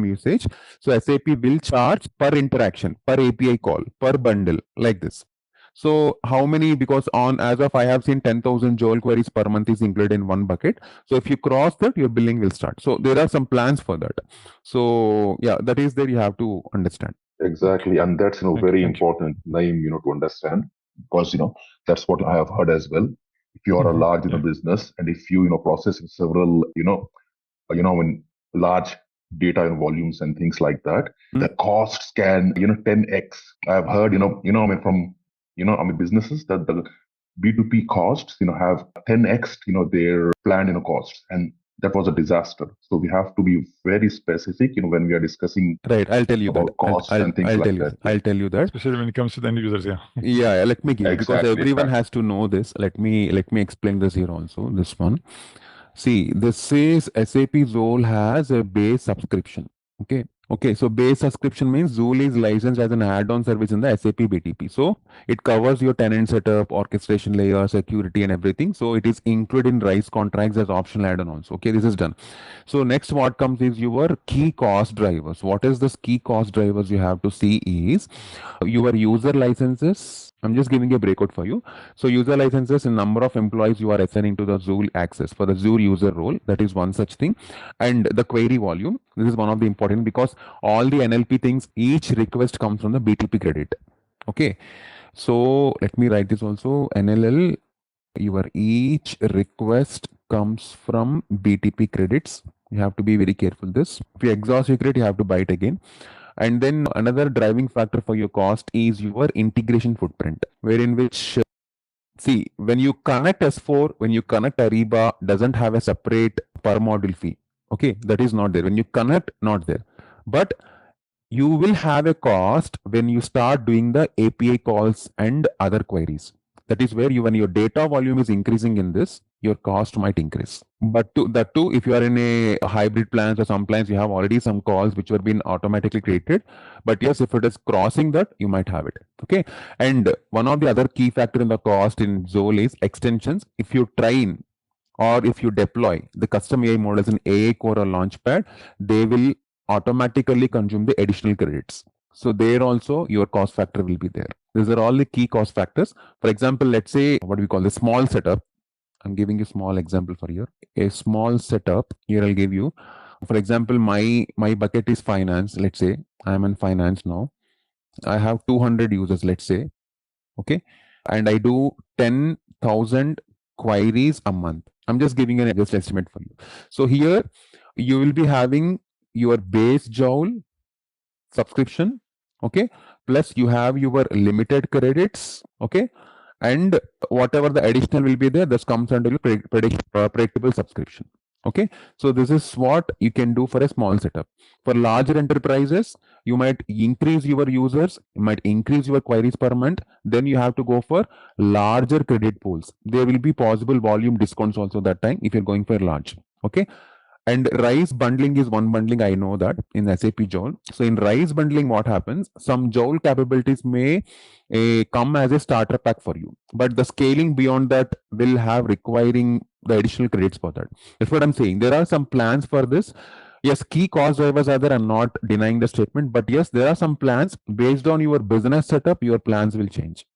usage, so SAP will charge per interaction, per API call, per bundle, like this. So how many, because as of I have seen 10,000 Joule queries per month is included in one bucket. So if you cross that, your billing will start. So there are some plans for that. So yeah, that is there you have to understand. Exactly. And that's, very important name, to understand, because, that's what I have heard as well. If you are a large, business, and if you, process several, when large data and volumes and things like that, the costs can, 10x. I've heard, from businesses that the B2P costs, have 10x, their planned, costs. And that was a disaster. So we have to be very specific, when we are discussing. Right. I'll tell you about costs and things like that. I'll tell you that. Especially when it comes to the end users, yeah. Yeah, let me give because everyone has to know this. Let me explain this here also, this one. See, this says SAP Joule has a base subscription. Okay, so base subscription means Joule is licensed as an add-on service in the SAP BTP. So it covers your tenant setup, orchestration layer, security and everything. So it is included in RISE contracts as optional add-on also. Okay, this is done. So next what comes is your key cost drivers. What is this key cost drivers you have to see is your user licenses. I'm just giving a breakout for you. So user licenses and number of employees you are assigning to the Joule access for the Joule user role. That is one such thing. And the query volume. This is one of the important, because all the NLP things, each request comes from the BTP credit. Okay. So let me write this also. NLL, your each request comes from BTP credits. You have to be very careful this. If you exhaust your credit, you have to buy it again. And then another driving factor for your cost is your integration footprint, wherein which, see, when you connect S4, when you connect Ariba, doesn't have a separate per module fee. Okay, that is not there. When you connect, not there. But you will have a cost when you start doing the API calls and other queries. That is where when your data volume is increasing in this, your cost might increase. But that too, if you are in a hybrid plans or some plans, you have already some calls which were been automatically created. But yes, if it is crossing that, you might have it. Okay. And one of the other key factor in the cost in Zoll is extensions. If you train or if you deploy the custom AI models in AI Core or Launchpad, they will automatically consume the additional credits. So there also your cost factor will be there. These are all the key cost factors. For example, let's say what we call the small setup. I'm giving you a small example for here. A small setup here I'll give you. For example, my bucket is finance. Let's say I'm in finance now. I have 200 users, let's say. Okay. And I do 10,000 queries a month. I'm just giving an just estimate for you. So here you will be having your base Joule subscription, okay, plus you have your limited credits, okay, and whatever the additional will be there, this comes under your predictable subscription. Okay, so this is what you can do for a small setup. For larger enterprises, you might increase your users, you might increase your queries per month, then you have to go for larger credit pools. There will be possible volume discounts also that time if you're going for large. Okay, and RISE bundling is one bundling, I know that in SAP Joule. So in RISE bundling, what happens? Some Joule capabilities may come as a starter pack for you, but the scaling beyond that will have requiring the additional credits for that. That's what I'm saying. There are some plans for this. Yes, key cost drivers are there. I'm not denying the statement, but yes, there are some plans based on your business setup. Your plans will change.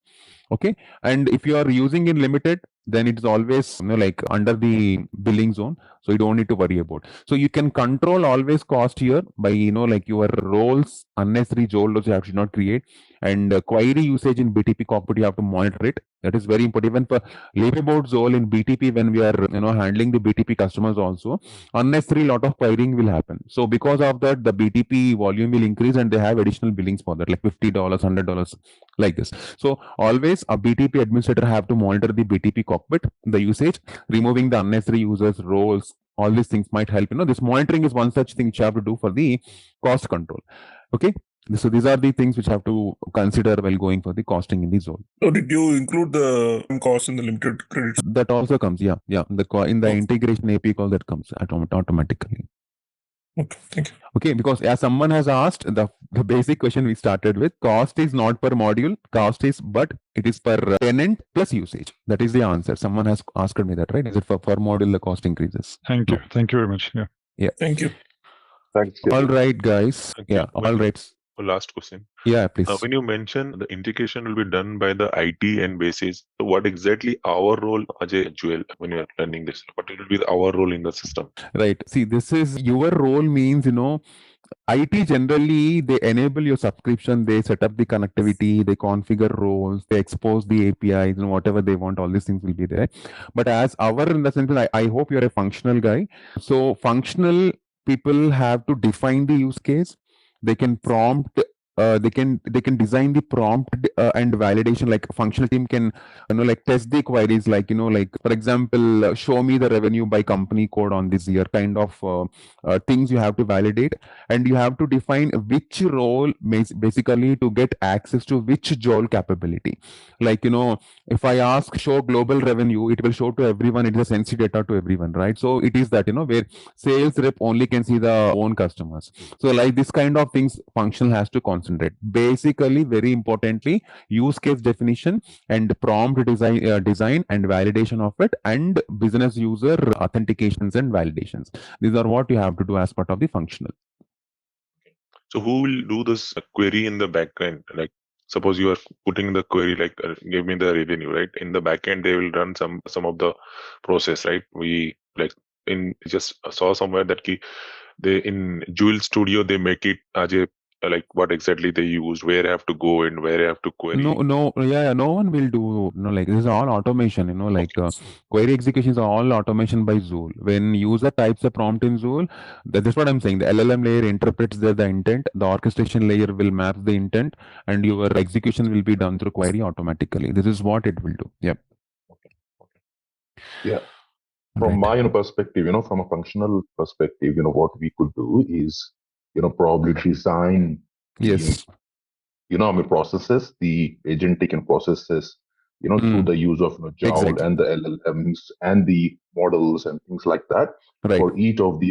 Okay, and if you are using in limited, then it's always like under the billing zone, so you don't need to worry about. So you can control always cost here by like your roles, unnecessary Joule roles you should not create, and query usage in BTP cockpit you have to monitor it. That is very important. Even for leave about Joule in BTP, when we are handling the BTP customers also, unnecessary lot of querying will happen. So because of that, the BTP volume will increase and they have additional billings for that, like $50, $100, like this. So always a BTP administrator have to monitor the BTP cockpit, the usage, removing the unnecessary users, roles, all these things might help. This monitoring is one such thing which you have to do for the cost control. Okay. So these are the things which have to consider while going for the costing in the zone. So did you include the cost in the limited credits? That also comes, yeah. In the integration API call that comes automatically. Okay, thank you. Okay, because as someone has asked, the basic question we started with, cost is not per module, cost is, but it is per tenant plus usage. That is the answer. Someone has asked me that, right? Is it for per module the cost increases? Thank you. Thank you very much. Yeah. Yeah. Thank you. Thanks. All right, guys. Okay. Yeah. All right. Last question. Yeah, please. When you mention the integration will be done by the IT and basis, so what exactly our role, Ajay, Joel, when you are learning this? What will be our role in the system? Right. See, this is your role means, IT generally, they enable your subscription, they set up the connectivity, they configure roles, they expose the APIs, whatever they want, all these things will be there. But as our, in the sense, I hope you're a functional guy. So functional people have to define the use case. They can prompt, they can design the prompt and validation. Like functional team can like test the queries, like for example, show me the revenue by company code on this year, kind of things you have to validate, and you have to define which role basically to get access to which Joule capability. Like if I ask show global revenue, it will show to everyone. It is a sensitive data to everyone, right? So it is that where sales rep only can see the own customers. So like this kind of things functional has to concentrate. Basically, very importantly, use case definition and prompt design and validation of it, and business user authentications and validations. These are what you have to do as part of the functional. So who will do this query in the backend? Like suppose you are putting the query, like give me the revenue, right? In the backend, they will run some of the process, right? We just saw somewhere that they in Joule Studio they make it Ajay, like what exactly they use, where I have to go and where I have to query. No one will do like this is all automation. Query executions are all automation by Joule. When user types a prompt in Joule, that's what I'm saying. The LLM layer interprets the intent, the orchestration layer will map the intent, and your execution will be done through query automatically. This is what it will do. Yep. Yeah. From my perspective, from a functional perspective, what we could do is, probably design processes, the agentic and processes, through the use of Joule and the LLMs and the models and things like that for each of the,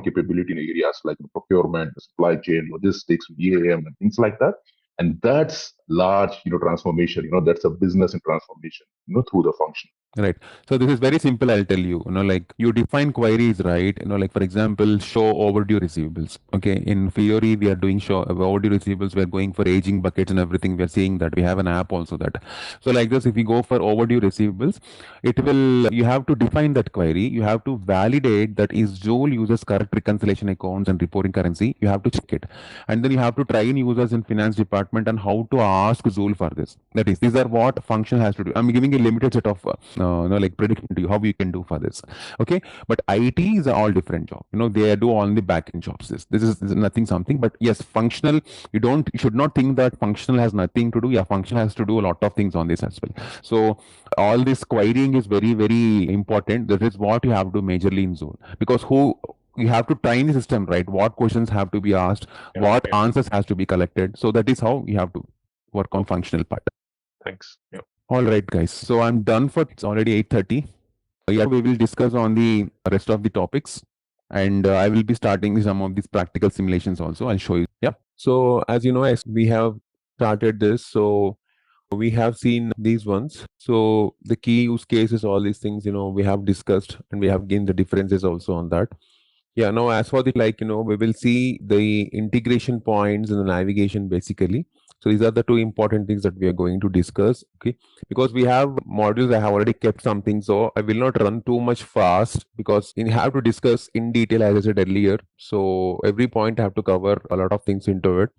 capability in areas like procurement, supply chain, logistics, EAM, and things like that. And that's large, transformation, that's a business and transformation, through the function. Right. So this is very simple. I'll tell you, like you define queries, right? Like for example, show overdue receivables. Okay. In Fiori, we are doing show overdue receivables. We're going for aging buckets and everything. We're seeing that we have an app also that. So like this, if we go for overdue receivables, you have to define that query. You have to validate that is Joule uses correct reconciliation accounts and reporting currency. You have to check it. And then you have to train users in finance department and how to ask Joule for this. That is, these are what function has to do. I'm giving a limited set of like prediction to you how you can do for this. Okay, but IT is all different job. They do all the backend jobs. This is nothing something. But yes, functional. You should not think that functional has nothing to do. Yeah, functional has to do a lot of things on this as well. So all this querying is very very important. That is what you have to majorly in Zoom, because you have to train the system, right? What questions have to be asked, what answers has to be collected. So that is how you have to work on functional part. Thanks. Yeah. All right, guys. So I'm done for. It's already 8:30. Yeah, we will discuss on the rest of the topics, and I will be starting some of these practical simulations also. I'll show you. Yeah. So as you know, as we have started this, so we have seen these ones. So the key use cases, all these things, we have discussed, and we have gained the differences also on that. Yeah. Now, as for the we will see the integration points and the navigation basically. So these are the two important things that we are going to discuss. Okay, because we have modules. I have already kept something, so I will not run too much fast because you have to discuss in detail as I said earlier. So every point I have to cover a lot of things into it.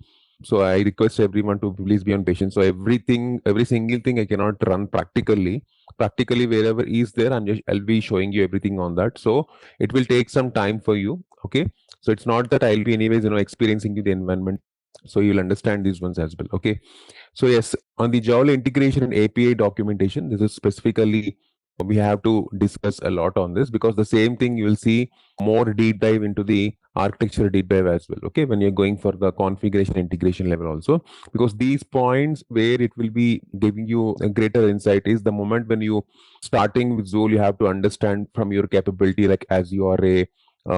So I request everyone to please be on patient. So every single thing I cannot run practically. Practically wherever is there, I'll be showing you everything on that. So it will take some time for you. Okay, so it's not that I'll be anyways experiencing the environment. So you'll understand these ones as well. Okay, so yes, on the Joule integration and API documentation, this is specifically we have to discuss a lot on this, because the same thing you will see more deep dive into the architecture deep dive as well. Okay, when you're going for the configuration integration level also, because these points where it will be giving you a greater insight is the moment when you starting with Joule, you have to understand from your capability, like as you are a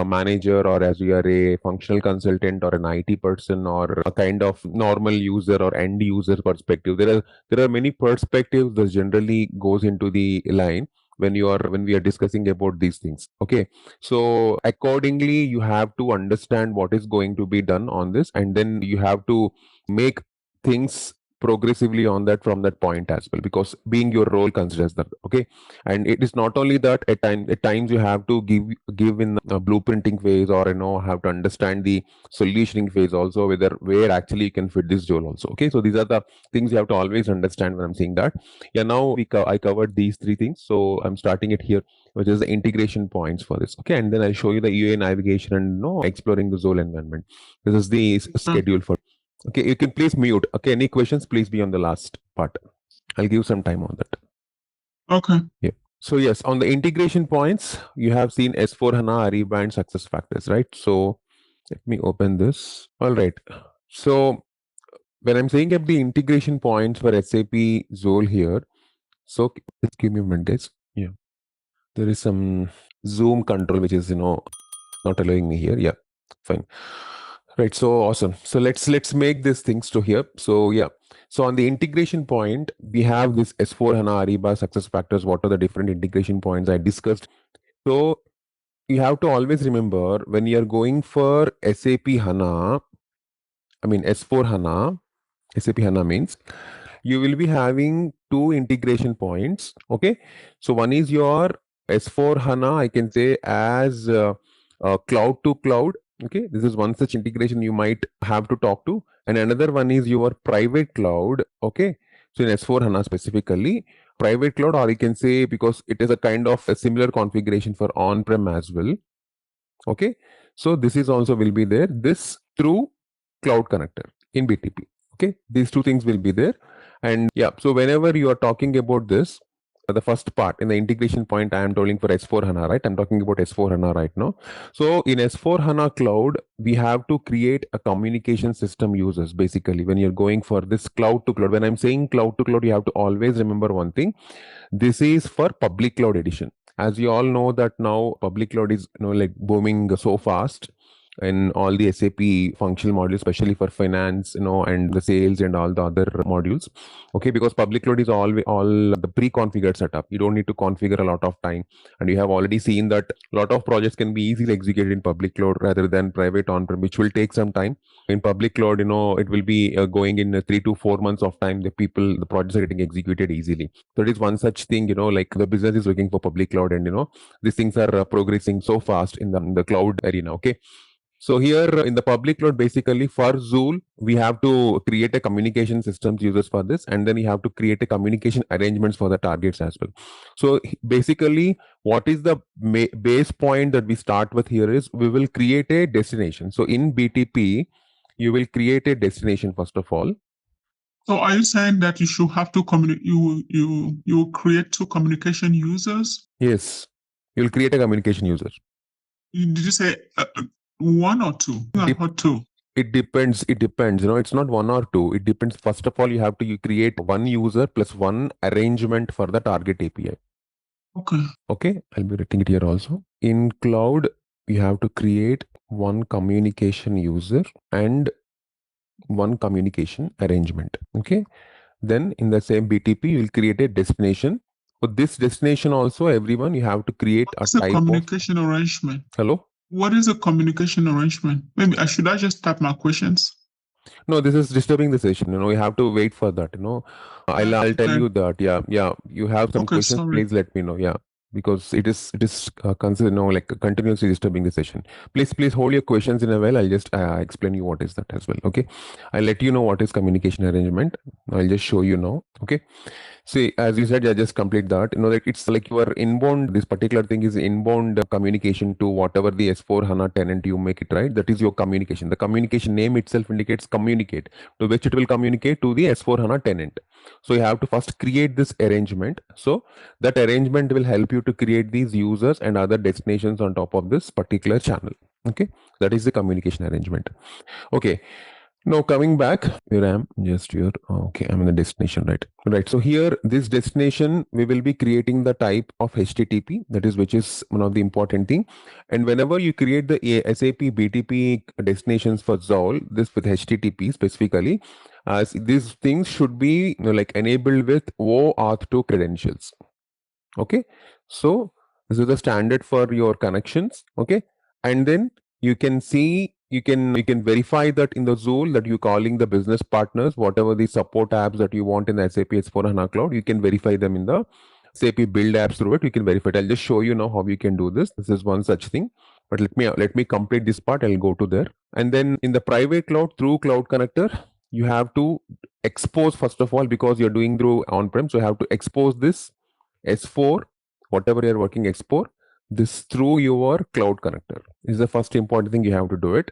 manager, or as you are a functional consultant or an IT person or a kind of normal user or end user perspective. There are many perspectives that generally goes into the line when we are discussing about these things. Okay, so accordingly you have to understand what is going to be done on this, and then you have to make things progressively on that from that point as well, because being your role considers that. Okay, and it is not only that, at times you have to give in a blueprinting phase, or have to understand the solutioning phase also, where actually you can fit this Joule also. Okay, so these are the things you have to always understand when I'm saying that. Yeah, now I covered these three things, so I'm starting it here, which is the integration points for this. Okay, and then I'll show you the UA navigation and exploring the Joule environment. This is the schedule for. Okay, you can please mute. Okay, any questions, please be on the last part. I'll give some time on that. Okay. Yeah. So yes, on the integration points, you have seen S4 HANA, Ariba, and success factors, right? So let me open this. All right. So when I'm saying up the integration points for SAP Joule here, so just give me a minute. Yeah. There is some Zoom control, which is, not allowing me here. Yeah, fine. Right, so awesome. So let's make these things to here. So yeah, so on the integration point, we have this S4 HANA, Ariba, success factors. What are the different integration points I discussed? So you have to always remember, when you are going for SAP HANA, I mean S4 HANA, SAP HANA means you will be having two integration points. Okay, so one is your S4 HANA, I can say, as cloud to cloud. Okay, this is one such integration you might have to talk to, and another one is your private cloud. Okay, so in S4 HANA specifically, private cloud, or you can say, because it is a kind of a similar configuration for on-prem as well. Okay, so this is also will be there, this through cloud connector in BTP. Okay, these two things will be there. And yeah, so whenever you are talking about this, the first part in the integration point I am telling for S4 HANA, right? I'm talking about S4 HANA right now. So in S4 HANA Cloud, we have to create a communication system users. Basically, when you're going for this cloud to cloud, when I'm saying cloud to cloud, you have to always remember one thing. This is for public cloud edition. As you all know that now public cloud is like booming so fast in all the SAP functional modules, especially for finance, and the sales and all the other modules. Okay, because public cloud is all the pre-configured setup. You don't need to configure a lot of time, and you have already seen that a lot of projects can be easily executed in public cloud rather than private on-prem, which will take some time. In public cloud, it will be going in 3 to 4 months of time. The projects are getting executed easily. So it is one such thing, like the business is looking for public cloud, and these things are progressing so fast in the cloud arena. Okay. So here in the public cloud, basically for Joule, we have to create a communication systems users for this, and then you have to create a communication arrangements for the targets as well. So basically, what is the base point that we start with here is we will create a destination. So in BTP, you will create a destination first of all. So are you saying that you should have to you create two communication users? Yes, you'll create a communication user. Did you say one or two? I heard two. It depends. It's not one or two. It depends. First of all, you have to create one user plus one arrangement for the target API. Okay. I'll be writing it here also. In cloud, you have to create one communication user and one communication arrangement. Okay. Then in the same BTP, you will create a destination. For this destination also, everyone, you have to create a type of communication arrangement. Hello? What is a communication arrangement? Maybe I just type my questions? No, this is disturbing the session. You have to wait for that. I'll tell you that. Yeah. You have some questions. Sorry. Please let me know. Yeah, because it is considered like continuously disturbing the session. Please hold your questions in a while. I'll just explain you what is that as well. Okay, I'll let you know what is communication arrangement. I'll just show you now. Okay. See, as you said, just complete that. It's like your inbound, this particular thing is inbound communication to whatever the S4 HANA tenant you make it, right? That is your communication. The communication name itself indicates communicate, to which it will communicate to the S4 HANA tenant. So you have to first create this arrangement. So that arrangement will help you to create these users and other destinations on top of this particular channel. Okay, that is the communication arrangement. Okay. Now coming back, here I am, just here. Okay, I'm in the destination, right? So here, this destination, we will be creating the type of HTTP, which is one of the important thing. And whenever you create the SAP BTP destinations for Joule, this with HTTP specifically, as these things should be enabled with OAuth2 credentials. Okay, so this is the standard for your connections. Okay, and then you can see. You can verify that in the Joule that you're calling the business partners, whatever the support apps that you want in the SAP S4 HANA Cloud, you can verify them in the SAP build apps through it. You can verify it. I'll just show you now how you can do this. This is one such thing. But let me complete this part. I'll go to there. And then in the private cloud through Cloud Connector, you have to expose first of all, because you're doing through on-prem. So you have to expose this S4, whatever you're working, export this through your Cloud Connector. This is the first important thing you have to do it.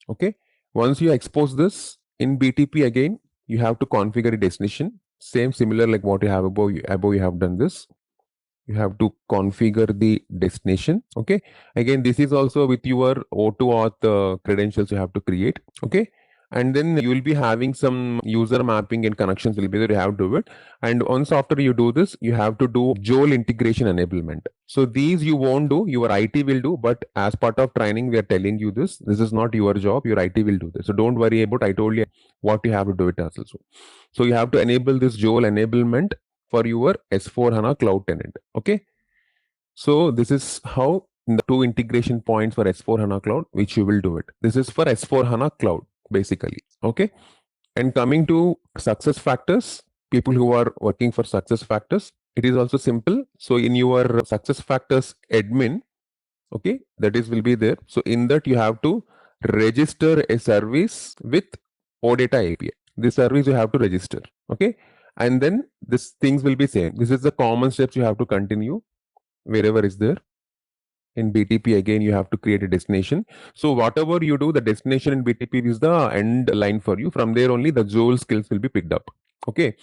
Okay. Once you expose this in BTP, again, you have to configure a destination. Similar like what you have above you have done this. You have to configure the destination. Okay. Again, this is also with your O2Auth credentials you have to create. Okay. And then you will be having some user mapping and connections will be there. You have to do it. And once after you do this, you have to do Joule integration enablement. So these you won't do, your IT will do, but as part of training, we are telling you this. This is not your job. Your IT will do this. So don't worry about, I told you what you have to do it as also. So you have to enable this Joule enablement for your S4 HANA Cloud tenant. Okay. So this is how the two integration points for S4 HANA Cloud, which you will do it. This is for S4 HANA Cloud. Basically, okay. And coming to success factors, people who are working for success factors, it is also simple. So in your success factors admin, okay, that is will be there. So in that you have to register a service with OData API. This service you have to register, okay, and then this things will be same. This is the common steps you have to continue wherever is there. In BTP, again, you have to create a destination. So whatever you do, the destination in BTP is the end line for you. From there only the Joule skills will be picked up. Okay.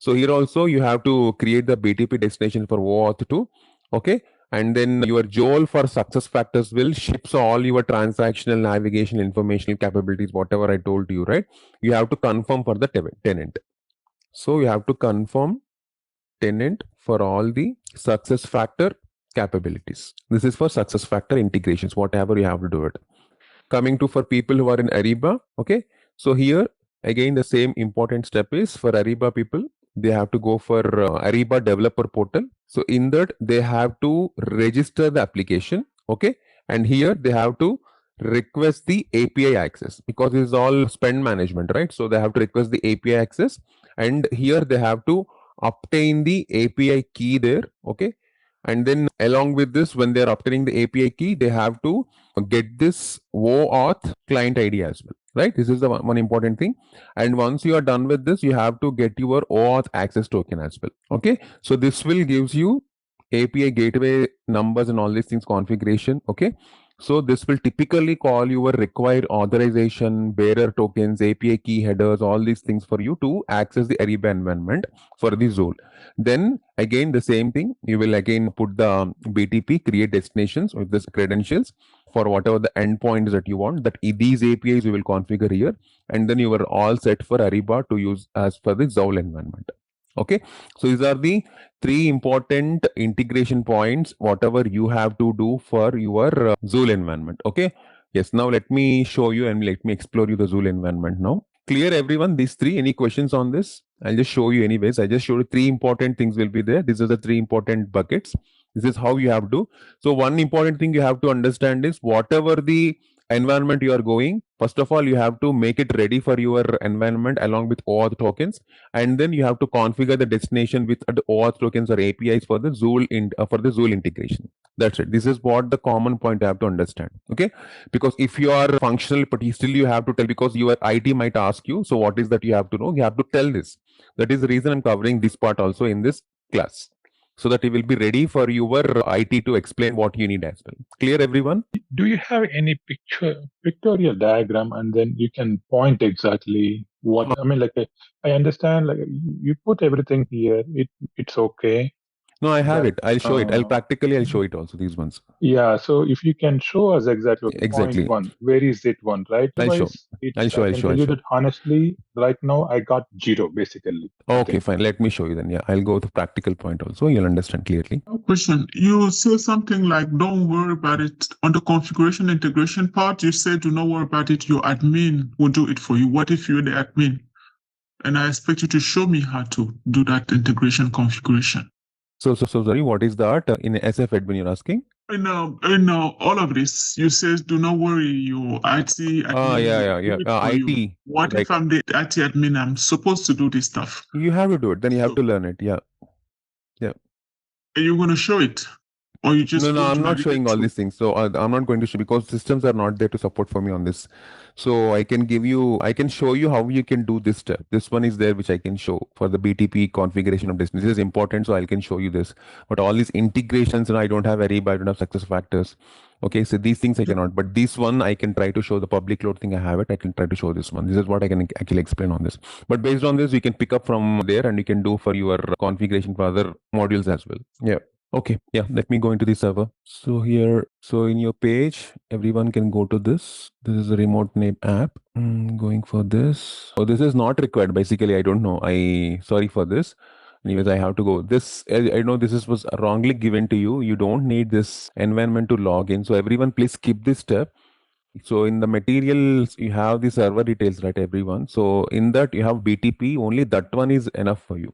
So here also you have to create the BTP destination for OAuth 2. Okay. And then your Joule for success factors will ships all your transactional, navigation, informational capabilities, whatever I told you, right? You have to confirm for the tenant. So you have to confirm tenant for all the success factor capabilities. This is for success factor integrations, whatever you have to do it. Coming to for people who are in Ariba, okay. So here again the same important step is for Ariba people, they have to go for Ariba developer portal. So in that they have to register the application, okay, and here they have to request the API access because this is all spend management, right? So they have to request the API access, and here they have to obtain the API key there, okay. And then along with this, when they're obtaining the API key, they have to get this OAuth client ID as well, right? This is the one important thing. And once you are done with this, you have to get your OAuth access token as well. Okay. So this will gives you API gateway numbers and all these things configuration. Okay. So this will typically call your required authorization, bearer tokens, API key headers, all these things for you to access the Ariba environment for the Joule. Then again the same thing, you will again put the BTP, create destinations with this credentials for whatever the endpoints that you want, that these APIs you will configure here, and then you are all set for Ariba to use as per the Joule environment. Okay, so these are the 3 important integration points whatever you have to do for your Joule environment. Okay, yes, now let me show you and let me explore you the Joule environment now. Clear everyone, these 3? Any questions on this? I'll just show you anyways. I just showed you 3 important things will be there. These are the 3 important buckets. This is how you have to. So one important thing you have to understand is whatever the environment you are going, first of all, you have to make it ready for your environment along with OAuth tokens, and then you have to configure the destination with the OAuth tokens or APIs for the Joule integration. That's it. This is what the common point you have to understand. Okay, because if you are functional, but still you have to tell, because your IT might ask you, so what is that you have to know? You have to tell this. That is the reason I'm covering this part also in this class, so that you will be ready for your IT to explain what you need as well. Clear everyone? Do you have any pictorial diagram, and then you can point exactly what, I mean, like I understand, like you put everything here, it's okay. No, I have it. I'll show it. I'll show it also, these ones. Yeah, so if you can show us exactly, okay, Exactly. point 1, where is it one, right? I'll show. I can tell you that honestly, right now I got 0 basically. Okay, fine. Let me show you then. Yeah, I'll go to practical point also. You'll understand clearly. Question. You say something like, don't worry about it. On the configuration integration part, you said, do not worry about it. Your admin will do it for you. What if you're the admin? And I expect you to show me how to do that integration configuration. So sorry, what is that in SF admin you're asking? In all of this, you says, do not worry, your IT admin. IT. What if I'm the IT admin? I'm supposed to do this stuff. You have to do it. Then you have to learn it. Yeah. Yeah. Are you going to show it? Or you just No, I'm not showing all these things. So I'm not going to show, because systems are not there to support for me on this. So I can show you how you can do this step. This one is there, which I can show for the BTP configuration of this. This is important, so I can show you this. But all these integrations, I don't have Ariba, I don't have success factors. Okay, so these things I cannot. But this one I can try to show. The public cloud thing I have it. I can try to show this one. This is what I can actually explain on this. But based on this, you can pick up from there and you can do for your configuration for other modules as well. Yeah. Okay, yeah, let me go into the server. So here, so in your page, everyone can go to this. This is a remote name app. Going for this. Oh, this is not required. Basically, I don't know. Sorry for this. Anyways, I have to go. This, I know this was wrongly given to you. You don't need this environment to log in. So everyone, please skip this step. So in the materials, you have the server details, right, everyone? So in that you have BTP, only that one is enough for you.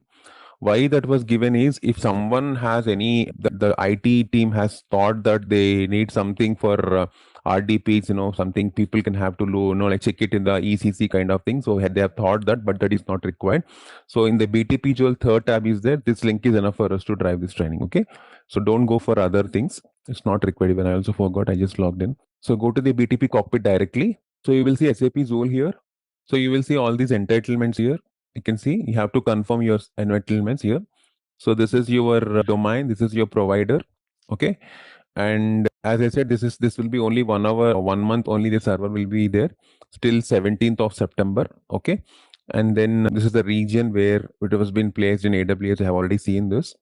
Why that was given is, if someone has the IT team has thought that they need something for RDPs, something people can have to like check it in the ECC kind of thing. So they have thought that, but that is not required. So in the BTP Joule third tab is there. This link is enough for us to drive this training. Okay. So don't go for other things. It's not required. Even I also forgot. I just logged in. So go to the BTP cockpit directly. So you will see SAP Joule here. So you will see all these entitlements here. You can see you have to confirm your entitlements here. So this is your domain, this is your provider. Okay. And as I said, this will be only 1 hour or 1 month only. The server will be there till 17th of September. Okay. And then this is the region where it was been placed in AWS. I have already seen this.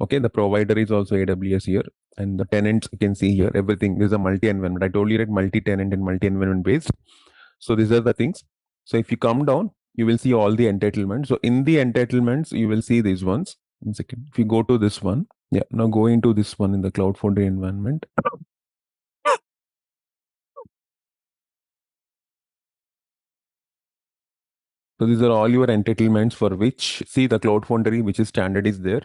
Okay, the provider is also AWS here, and the tenants you can see here. Everything this is a multi-environment. I told you that multi-tenant and multi-environment based. So these are the things. So if you come down, you will see all the entitlements. So in the entitlements, you will see these ones. 1 second. If you go to this one, yeah, now go into this one in the Cloud Foundry environment. So these are all your entitlements for which, see the Cloud Foundry, which is standard is there.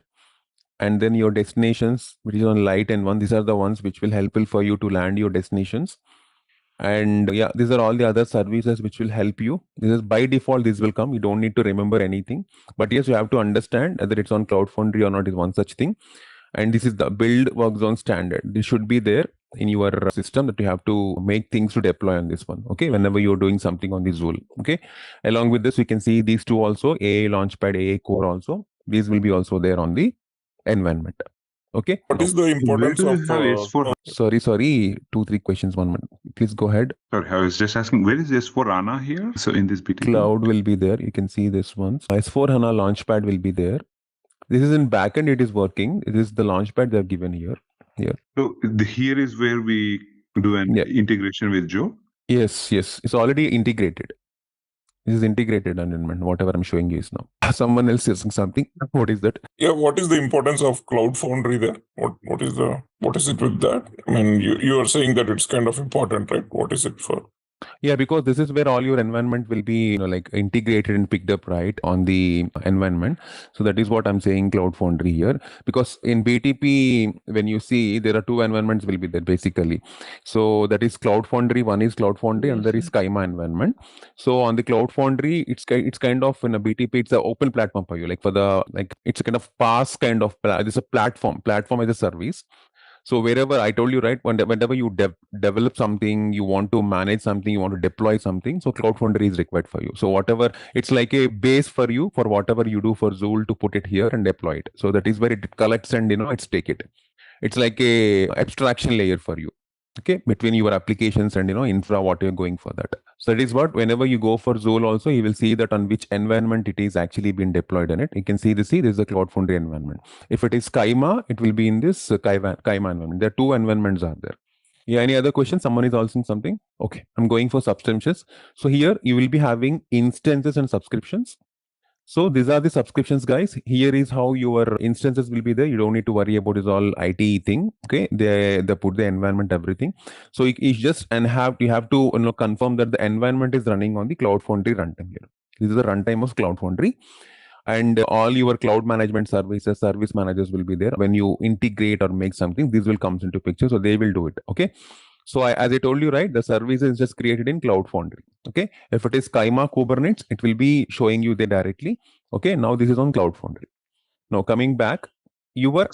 And then your destinations, which is on light and one, these are the ones which will helpful for you to land your destinations. And yeah, these are all the other services which will help you. This is by default, this will come. You don't need to remember anything. But yes, you have to understand whether it's on Cloud Foundry or not is one such thing. And this is the build work zone standard. This should be there in your system that you have to make things to deploy on this one. Okay, whenever you're doing something on the Joule. Okay, along with this, we can see these two also, AI Launchpad, AI Core also. These will be also there on the environment. Okay. What is the importance of S4? Sorry, 2-3 questions. 1 minute. Please go ahead. Sorry, I was just asking, where is S4 HANA here? So in this BTP, Cloud will be there. You can see this one. S4 HANA Launchpad will be there. This is in backend. It is working. It is the Launchpad they have given here. Here. So here is where we do an integration with Joule. Yes. It's already integrated. This is integrated environment. Whatever I'm showing you is now. Someone else is saying something. What is that? Yeah, what is the importance of Cloud Foundry there? What is it with that? I mean, you are saying that it's kind of important, right? What is it for? Yeah, because this is where all your environment will be, like integrated and picked up right on the environment. So that is what I'm saying, Cloud Foundry here. Because in BTP, when you see there are two environments will be there basically. So that is Cloud Foundry. One is Cloud Foundry, and there is Kaima environment. So on the Cloud Foundry, it's kind of in a BTP, it's an open platform for you. Like it's a kind of PaaS kind of. It's a platform as a service. So wherever I told you, right, whenever you develop something, you want to manage something, you want to deploy something, so Cloud Foundry is required for you. So whatever, it's like a base for you for whatever you do for Joule to put it here and deploy it. So that is where it collects and it's take it. It's like a abstraction layer for you. Okay, between your applications and infra, what you're going for that. So that is what whenever you go for Joule also, you will see that on which environment it is actually been deployed in it. You can see this is the Cloud Foundry environment. If it is Kaima, it will be in this Kaima environment. There are two environments are there. Yeah, any other questions? Someone is asking something. Okay, I'm going for subscriptions. So here you will be having instances and subscriptions. So these are the subscriptions, guys. Here is how your instances will be there. You don't need to worry about this all IT thing. Okay, they put the environment, everything. So you just you have to confirm that the environment is running on the Cloud Foundry runtime here. This is the runtime of Cloud Foundry, and all your cloud management services, service managers will be there. When you integrate or make something, this will comes into picture. So they will do it. Okay. So as I told you, right, the service is just created in Cloud Foundry. Okay. If it is Kaima Kubernetes, it will be showing you there directly. Okay. Now this is on Cloud Foundry. Now coming back, you will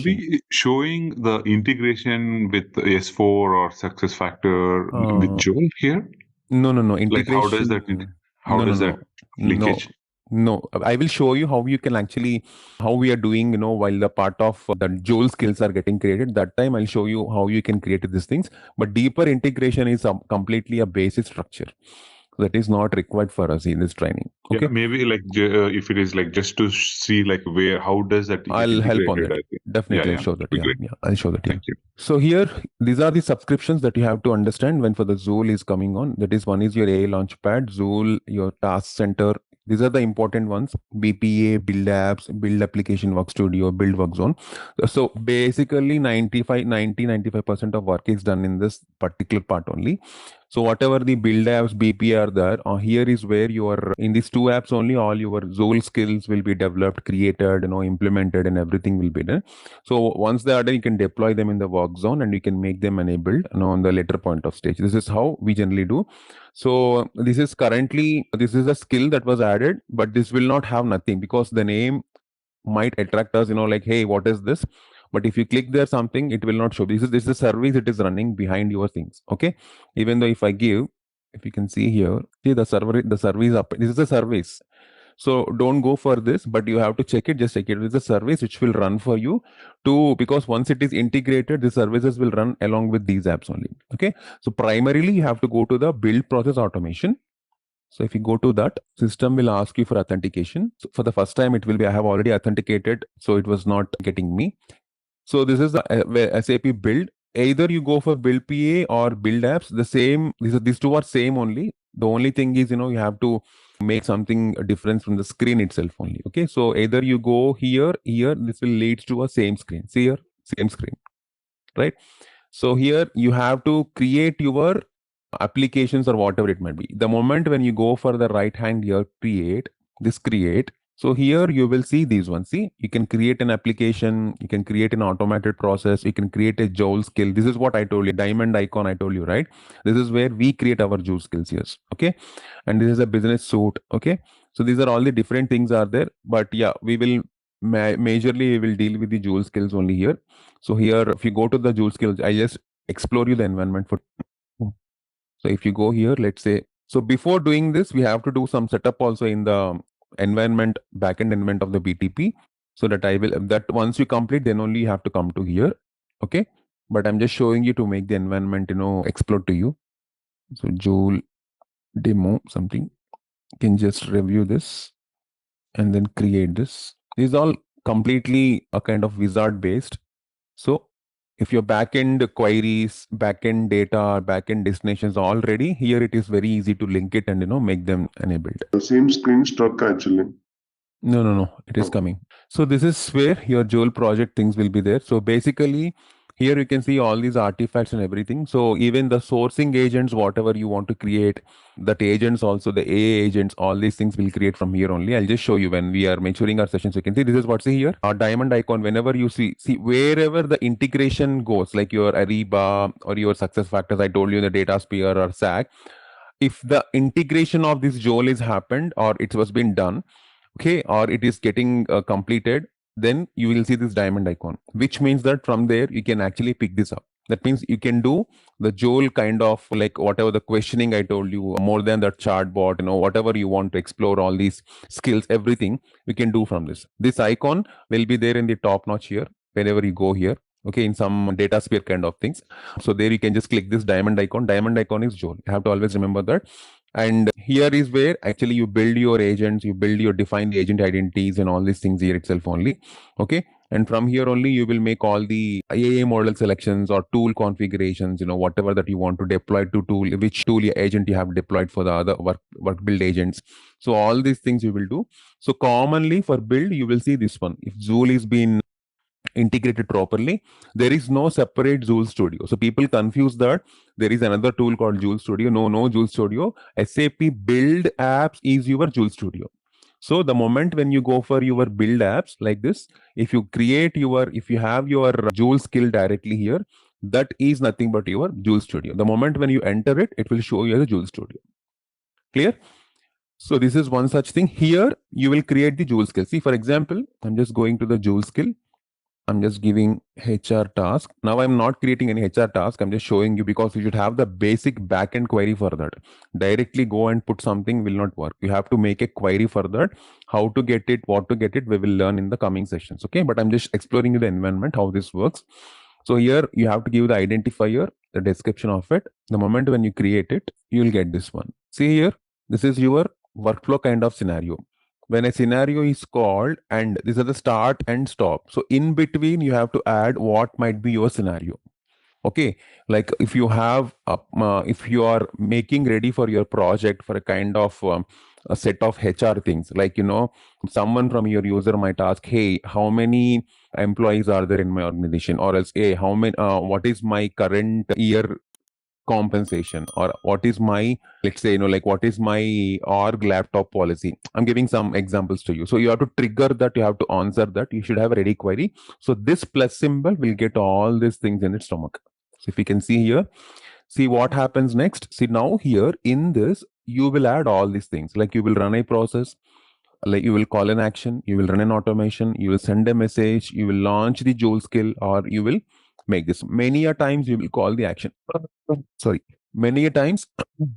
be showing the integration with S4 or SuccessFactor with Joule here? No. Integration. Like how does that linkage? No, I will show you how you can actually, how we are doing, while the part of the Joule skills are getting created. That time I'll show you how you can create these things. But deeper integration is completely a basic structure. That is not required for us in this training. Okay. Yeah, maybe like if it is like just to see like how does that I'll help on that. Definitely, I'll show that. Yeah, I'll show that. Thank you. So here, these are the subscriptions that you have to understand when for the Joule is coming on. That is, one is your AI Launchpad, Joule, your Task Center. These are the important ones: BPA, Build Apps, Build Application Work Studio, Build Work Zone. So basically 95% of work is done in this particular part only. So whatever the build apps, BPA are there, here is where you are in these two apps only, all your Joule skills will be developed, created, implemented, and everything will be done. So once they are done, you can deploy them in the work zone and you can make them enabled on the later point of stage. This is how we generally do. So this is a skill that was added, but this will not have nothing because the name might attract us, like, hey, what is this? But if you click there something, it will not show. This is a service it is running behind your things. Okay. Even though if you can see here, see the service up. This is a service. So don't go for this, but you have to check it. Just check it. It's a service which will run for you because once it is integrated, the services will run along with these apps only. Okay. So primarily you have to go to the build process automation. So if you go to that, system will ask you for authentication. So for the first time, it will be, I have already authenticated, so it was not getting me. So this is the SAP build. Either you go for build PA or build apps, the same, these two are same only. The only thing is, you have to make something different from the screen itself only. Okay, so either you go here, this will lead to a same screen. See here, same screen, right? So here you have to create your applications or whatever it might be. The moment when you go for the right hand here, create. So here you will see these ones. See, you can create an application, you can create an automated process, you can create a Joule skill. This is what I told you, diamond icon I told you, right? This is where we create our Joule skills here. Okay. And this is a business suite. Okay. So these are all the different things are there. But yeah, we will majorly we will deal with the Joule skills only here. So here, if you go to the Joule skills, I just explore you the environment for. So if you go here, let's say, so before doing this, we have to do some setup also in the environment, backend environment of the BTP. So that that once you complete, then only you have to come to here. Okay. But I'm just showing you to make the environment, explore to you. So Joule demo something. You can just review this and then create this. These all completely a kind of wizard based. So if your backend queries, backend data, backend destinations are all ready, here it is very easy to link it and make them enabled. The same screen stuck actually. No, it is coming. So this is where your Joule project things will be there. So basically here you can see all these artifacts and everything. So even the sourcing agents, whatever you want to create, that agents also, the AA agents, all these things will create from here only. I'll just show you when we are maturing our sessions. You can see this is what's here. Our diamond icon, whenever you see wherever the integration goes, like your Ariba or your success factors, I told you the data sphere or SAC, if the integration of this Joule is happened or it was been done, okay, or it is getting completed, then you will see this diamond icon, which means that from there you can actually pick this up. That means you can do the Joule kind of like whatever the questioning I told you, more than that chart bot, whatever you want to explore, all these skills, everything we can do from this. This icon will be there in the top notch here, whenever you go here. Okay, in some data sphere kind of things. So there you can just click this diamond icon. Diamond icon is Joule. You have to always remember that. And here is where actually you build your agents, you build your defined agent identities and all these things here itself only. Okay. And from here only you will make all the AA model selections or tool configurations, whatever that you want to deploy to tool, which tool agent you have deployed for the other work build agents. So all these things you will do. So commonly for build, you will see this one. If Joule is been integrated properly, there is no separate Joule Studio. So people confuse that there is another tool called Joule Studio. No Joule Studio. SAP build apps is your Joule Studio. So the moment when you go for your build apps like this, if you have your Joule skill directly here, that is nothing but your Joule Studio. The moment when you enter it, it will show you the Joule Studio. Clear? So this is one such thing. Here you will create the Joule skill. See, for example, I'm just going to the Joule skill. I'm just giving HR task. Now I'm not creating any HR task. I'm just showing you because you should have the basic backend query for that. Directly go and put something will not work. You have to make a query for that. How to get it, what to get it, we will learn in the coming sessions. Okay, but I'm just exploring the environment, how this works. So here you have to give the identifier, the description of it. The moment when you create it, you will get this one. See here, this is your workflow kind of scenario. When a scenario is called and these are the start and stop. So in between, you have to add what might be your scenario. Okay, like if you have, if you are making ready for your project for a kind of a set of HR things, like, someone from your user might ask, hey, how many employees are there in my organization? Or else, hey, how many, what is my current year compensation, or what is my, let's say, like what is my org laptop policy? I'm giving some examples to you. So you have to trigger that, you have to answer that, you should have a ready query. So this plus symbol will get all these things in its stomach. So if you can see here, see what happens next. See now here in this, you will add all these things, like you will run a process, like you will call an action, you will run an automation, you will send a message, you will launch the Joule skill, or you will make this. Many a times you will call the action. Sorry. Many a times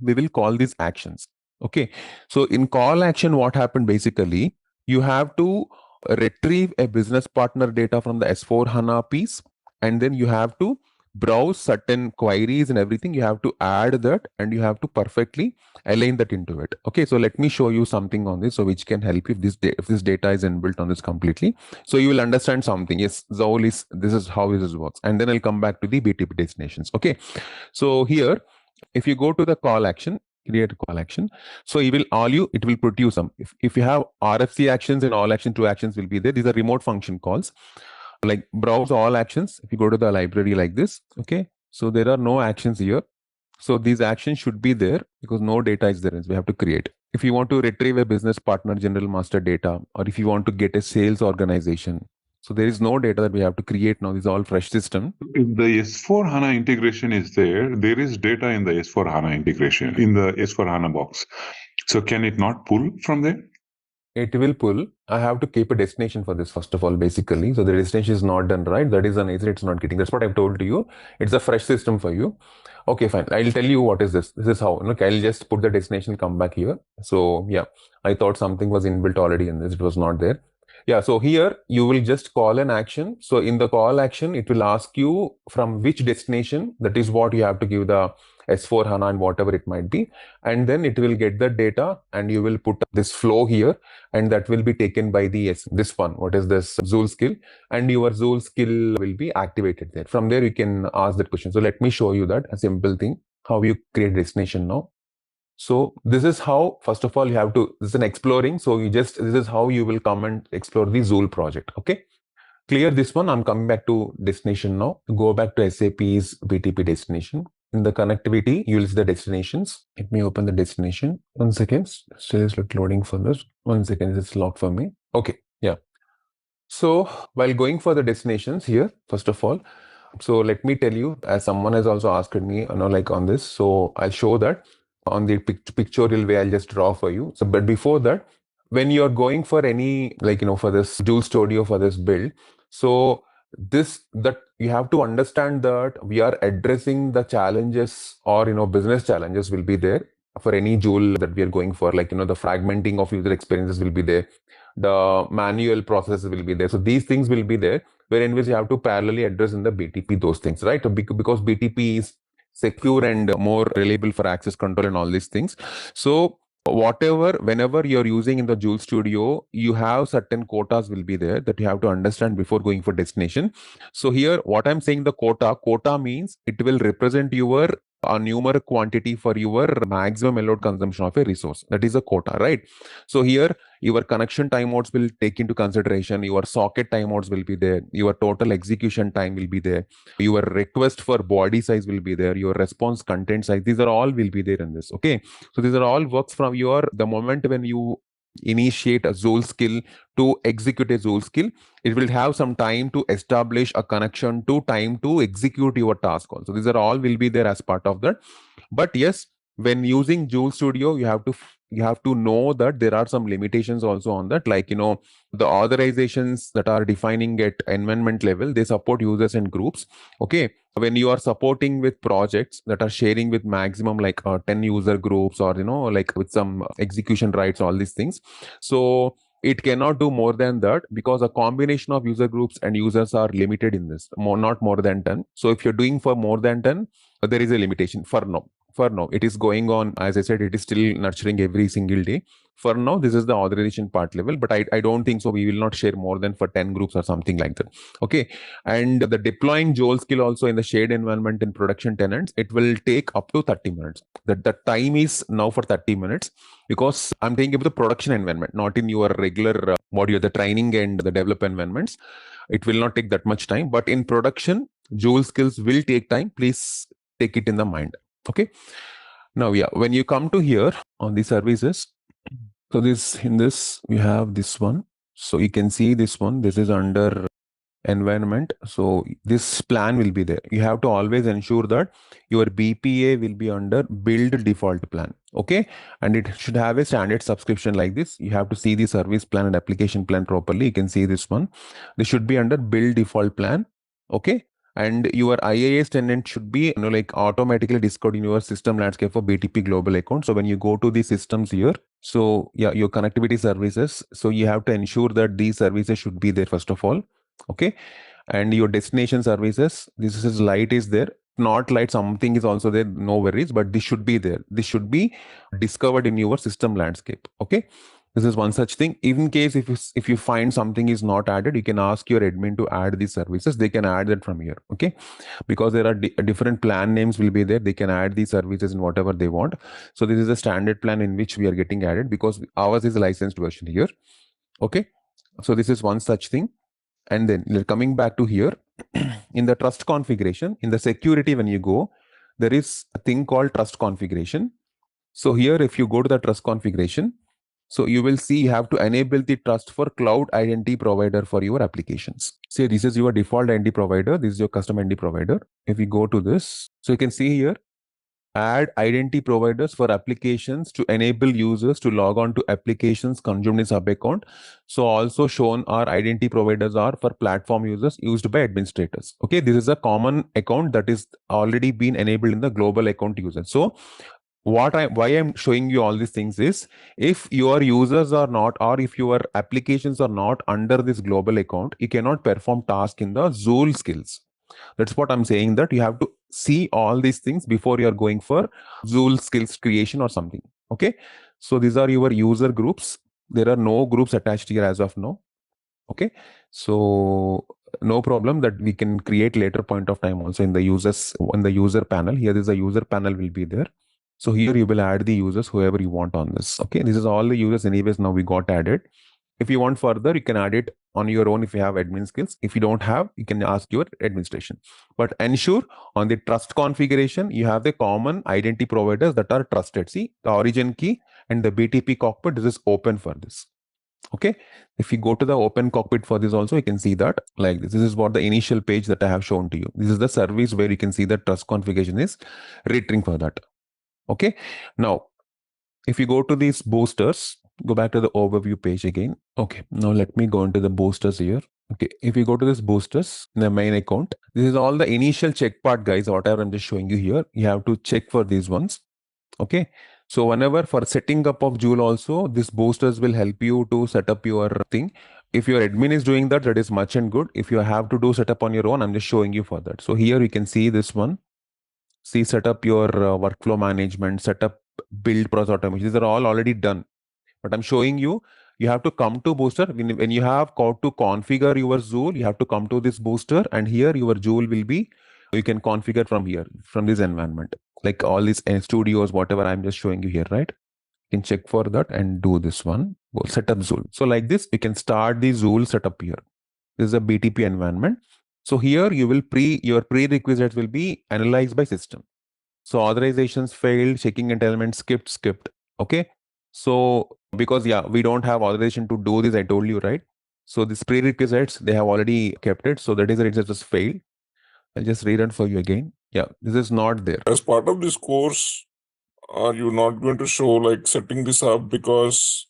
we will call these actions. Okay. So in call action, what happened basically, you have to retrieve a business partner data from the S4 HANA piece, and then you have to browse certain queries and everything, you have to add that and you have to perfectly align that into it. Okay, so let me show you something on this, so which can help you if this data is inbuilt on this completely. So you will understand something. Yes, Zoll is, this is how this works. And then I'll come back to the BTP destinations. Okay, so here, if you go to the call action, create a call action, so it will produce some. If you have RFC actions and all action, 2 actions will be there. These are remote function calls, like browse all actions. If you go to the library like this, okay, so there are no actions here. So these actions should be there because no data is there, we have to create. If you want to retrieve a business partner general master data, or if you want to get a sales organization, so there is no data that we have to create now. This is all fresh system. If the S4 HANA integration is there, there is data in the S4 HANA integration, in the S4 HANA box. So can it not pull from there? It will pull. I have to keep a destination for this, first of all, basically. So the destination is not done right. That is an answer it's not getting. That's what I've told to you. It's a fresh system for you. Okay, fine. I'll tell you what is this. This is how. Look, I'll just put the destination, come back here. So yeah, I thought something was inbuilt already in this. It was not there. Yeah, so here you will just call an action. So in the call action, it will ask you from which destination. That is what you have to give the S4 HANA and whatever it might be. And then it will get the data and you will put this flow here, and that will be taken by this one. What is this? Joule skill, and your Joule skill will be activated there. From there, you can ask that question. So let me show you that, a simple thing, how you create destination now. So this is how, first of all, you have to, this is an exploring. So this is how you will come and explore the Joule project. Okay. Clear this one. I'm coming back to destination now. Go back to SAP's BTP destination. In the connectivity, you will see the destinations. Let me open the destination. 1 second. Still is loading for this. 1 second. It's locked for me. Okay. Yeah. So while going for the destinations here, first of all, so let me tell you, as someone has also asked me, like on this. So I'll show that on the pictorial way. I'll just draw for you. So, but before that, when you're going for any, for this Joule Studio, for this build, so that you have to understand that we are addressing the challenges, or business challenges will be there for any Joule that we are going for, the fragmenting of user experiences will be there, the manual processes will be there. So these things will be there, where in which you have to parallelly address in the BTP those things, right? Because BTP is secure and more reliable for access control and all these things. So whenever you're using in the Joule Studio, you have certain quotas will be there that you have to understand before going for destination. So here, what I'm saying, the quota means it will represent your numeric quantity for your maximum allowed consumption of a resource. That is a quota, right? So here, your connection timeouts will take into consideration, your socket timeouts will be there, your total execution time will be there, your request for body size will be there, your response content size, these are all will be there in this. Okay, so these are all works from the moment when you initiate a Joule skill to execute a Joule skill, it will have some time to establish a connection to time to execute your task also. These are all will be there as part of that. But yes, when using Joule Studio, you have to know that there are some limitations also on that, the authorizations that are defining at environment level, they support users and groups. Okay, when you are supporting with projects that are sharing with maximum 10 user groups, or with some execution rights, all these things, so it cannot do more than that, because a combination of user groups and users are limited in this, not more than 10. So if you're doing for more than 10, there is a limitation for now. For now, it is going on. As I said, it is still nurturing every single day. For now, this is the authorization part level, but I don't think so. We will not share more than for 10 groups or something like that. Okay. And the deploying Joule skill also in the shared environment in production tenants, it will take up to 30 minutes. The time is now for 30 minutes, because I'm taking about the production environment, not in your regular module, the training and the develop environments. It will not take that much time, but in production, Joule skills will take time. Please take it in the mind. Okay. Now, yeah, when you come to here on the services, so in this, we have this one. So you can see this one. This is under environment. So this plan will be there. You have to always ensure that your BPA will be under build default plan. Okay. And it should have a standard subscription like this. You have to see the service plan and application plan properly. You can see this one. This should be under build default plan. Okay. And your IaaS tenant should be automatically discovered in your system landscape for BTP global account. So when you go to the systems here, so yeah, your connectivity services, so you have to ensure that these services should be there first of all. Okay. and your destination services, this is light is there. Not light, something is also there, no worries, but this should be there. This should be discovered in your system landscape. Okay, this is one such thing. In case if you find something is not added, you can ask your admin to add these services. They can add that from here. Okay, because there are different plan names will be there. They can add these services in whatever they want. So this is a standard plan in which we are getting added, because ours is a licensed version here. Okay, so this is one such thing. And then coming back to here, in the trust configuration, in the security, when you go, there is a thing called trust configuration. So here, if you go to the trust configuration, so you will see you have to enable the trust for cloud identity provider for your applications. Say this is your default identity provider. This is your custom identity provider. If we go to this, so you can see here, add identity providers for applications to enable users to log on to applications consumed in sub account. So also shown our identity providers are for platform users used by administrators. Okay, this is a common account that is already been enabled in the global account user. So why I'm showing you all these things is, if your users are not, or if your applications are not under this global account, you cannot perform task in the Joule skills. That's what I'm saying, that you have to see all these things before you are going for Joule skills creation or something. Okay, so these are your user groups. There are no groups attached here as of now. Okay, so no problem, that we can create later point of time also in the users, in the user panel. Here is a user panel will be there. So here you will add the users whoever you want on this. Okay, this is all the users anyways now we got added. If you want further, you can add it on your own if you have admin skills. If you don't have, you can ask your administration. But ensure on the trust configuration, you have the common identity providers that are trusted. See, the origin key and the BTP cockpit, this is open for this. Okay, if you go to the open cockpit for this also, you can see that like this. This is what the initial page that I have shown to you. This is the service where you can see the trust configuration is reiterating for that. Okay, now if you go to these boosters, go back to the overview page again. Okay, now let me go into the boosters here. Okay, if you go to this boosters in the main account, this is all the initial check part, guys. Whatever I'm just showing you here, you have to check for these ones. Okay, so whenever for setting up of Joule also, this boosters will help you to set up your thing. If your admin is doing that, that is much and good. If you have to do setup on your own, I'm just showing you for that. So here you can see this one. See, set up your workflow management, set up build process automation. These are all already done. But I'm showing you, you have to come to booster. When you have got to configure your Joule, you have to come to this booster, and here your Joule will be, you can configure from here, from this environment. Like all these studios, whatever I'm just showing you here, right? You can check for that and do this one. Go set up Joule. So like this, you can start the Joule setup here. This is a BTP environment. So here you will your prerequisites will be analyzed by system. So authorizations failed, checking entitlement skipped. Okay. So because we don't have authorization to do this, I told you, right? So these prerequisites, they have already kept it. So that is the reason it just failed. I'll just read it for you again. Yeah, this is not there. As part of this course, are you not going to show like setting this up, because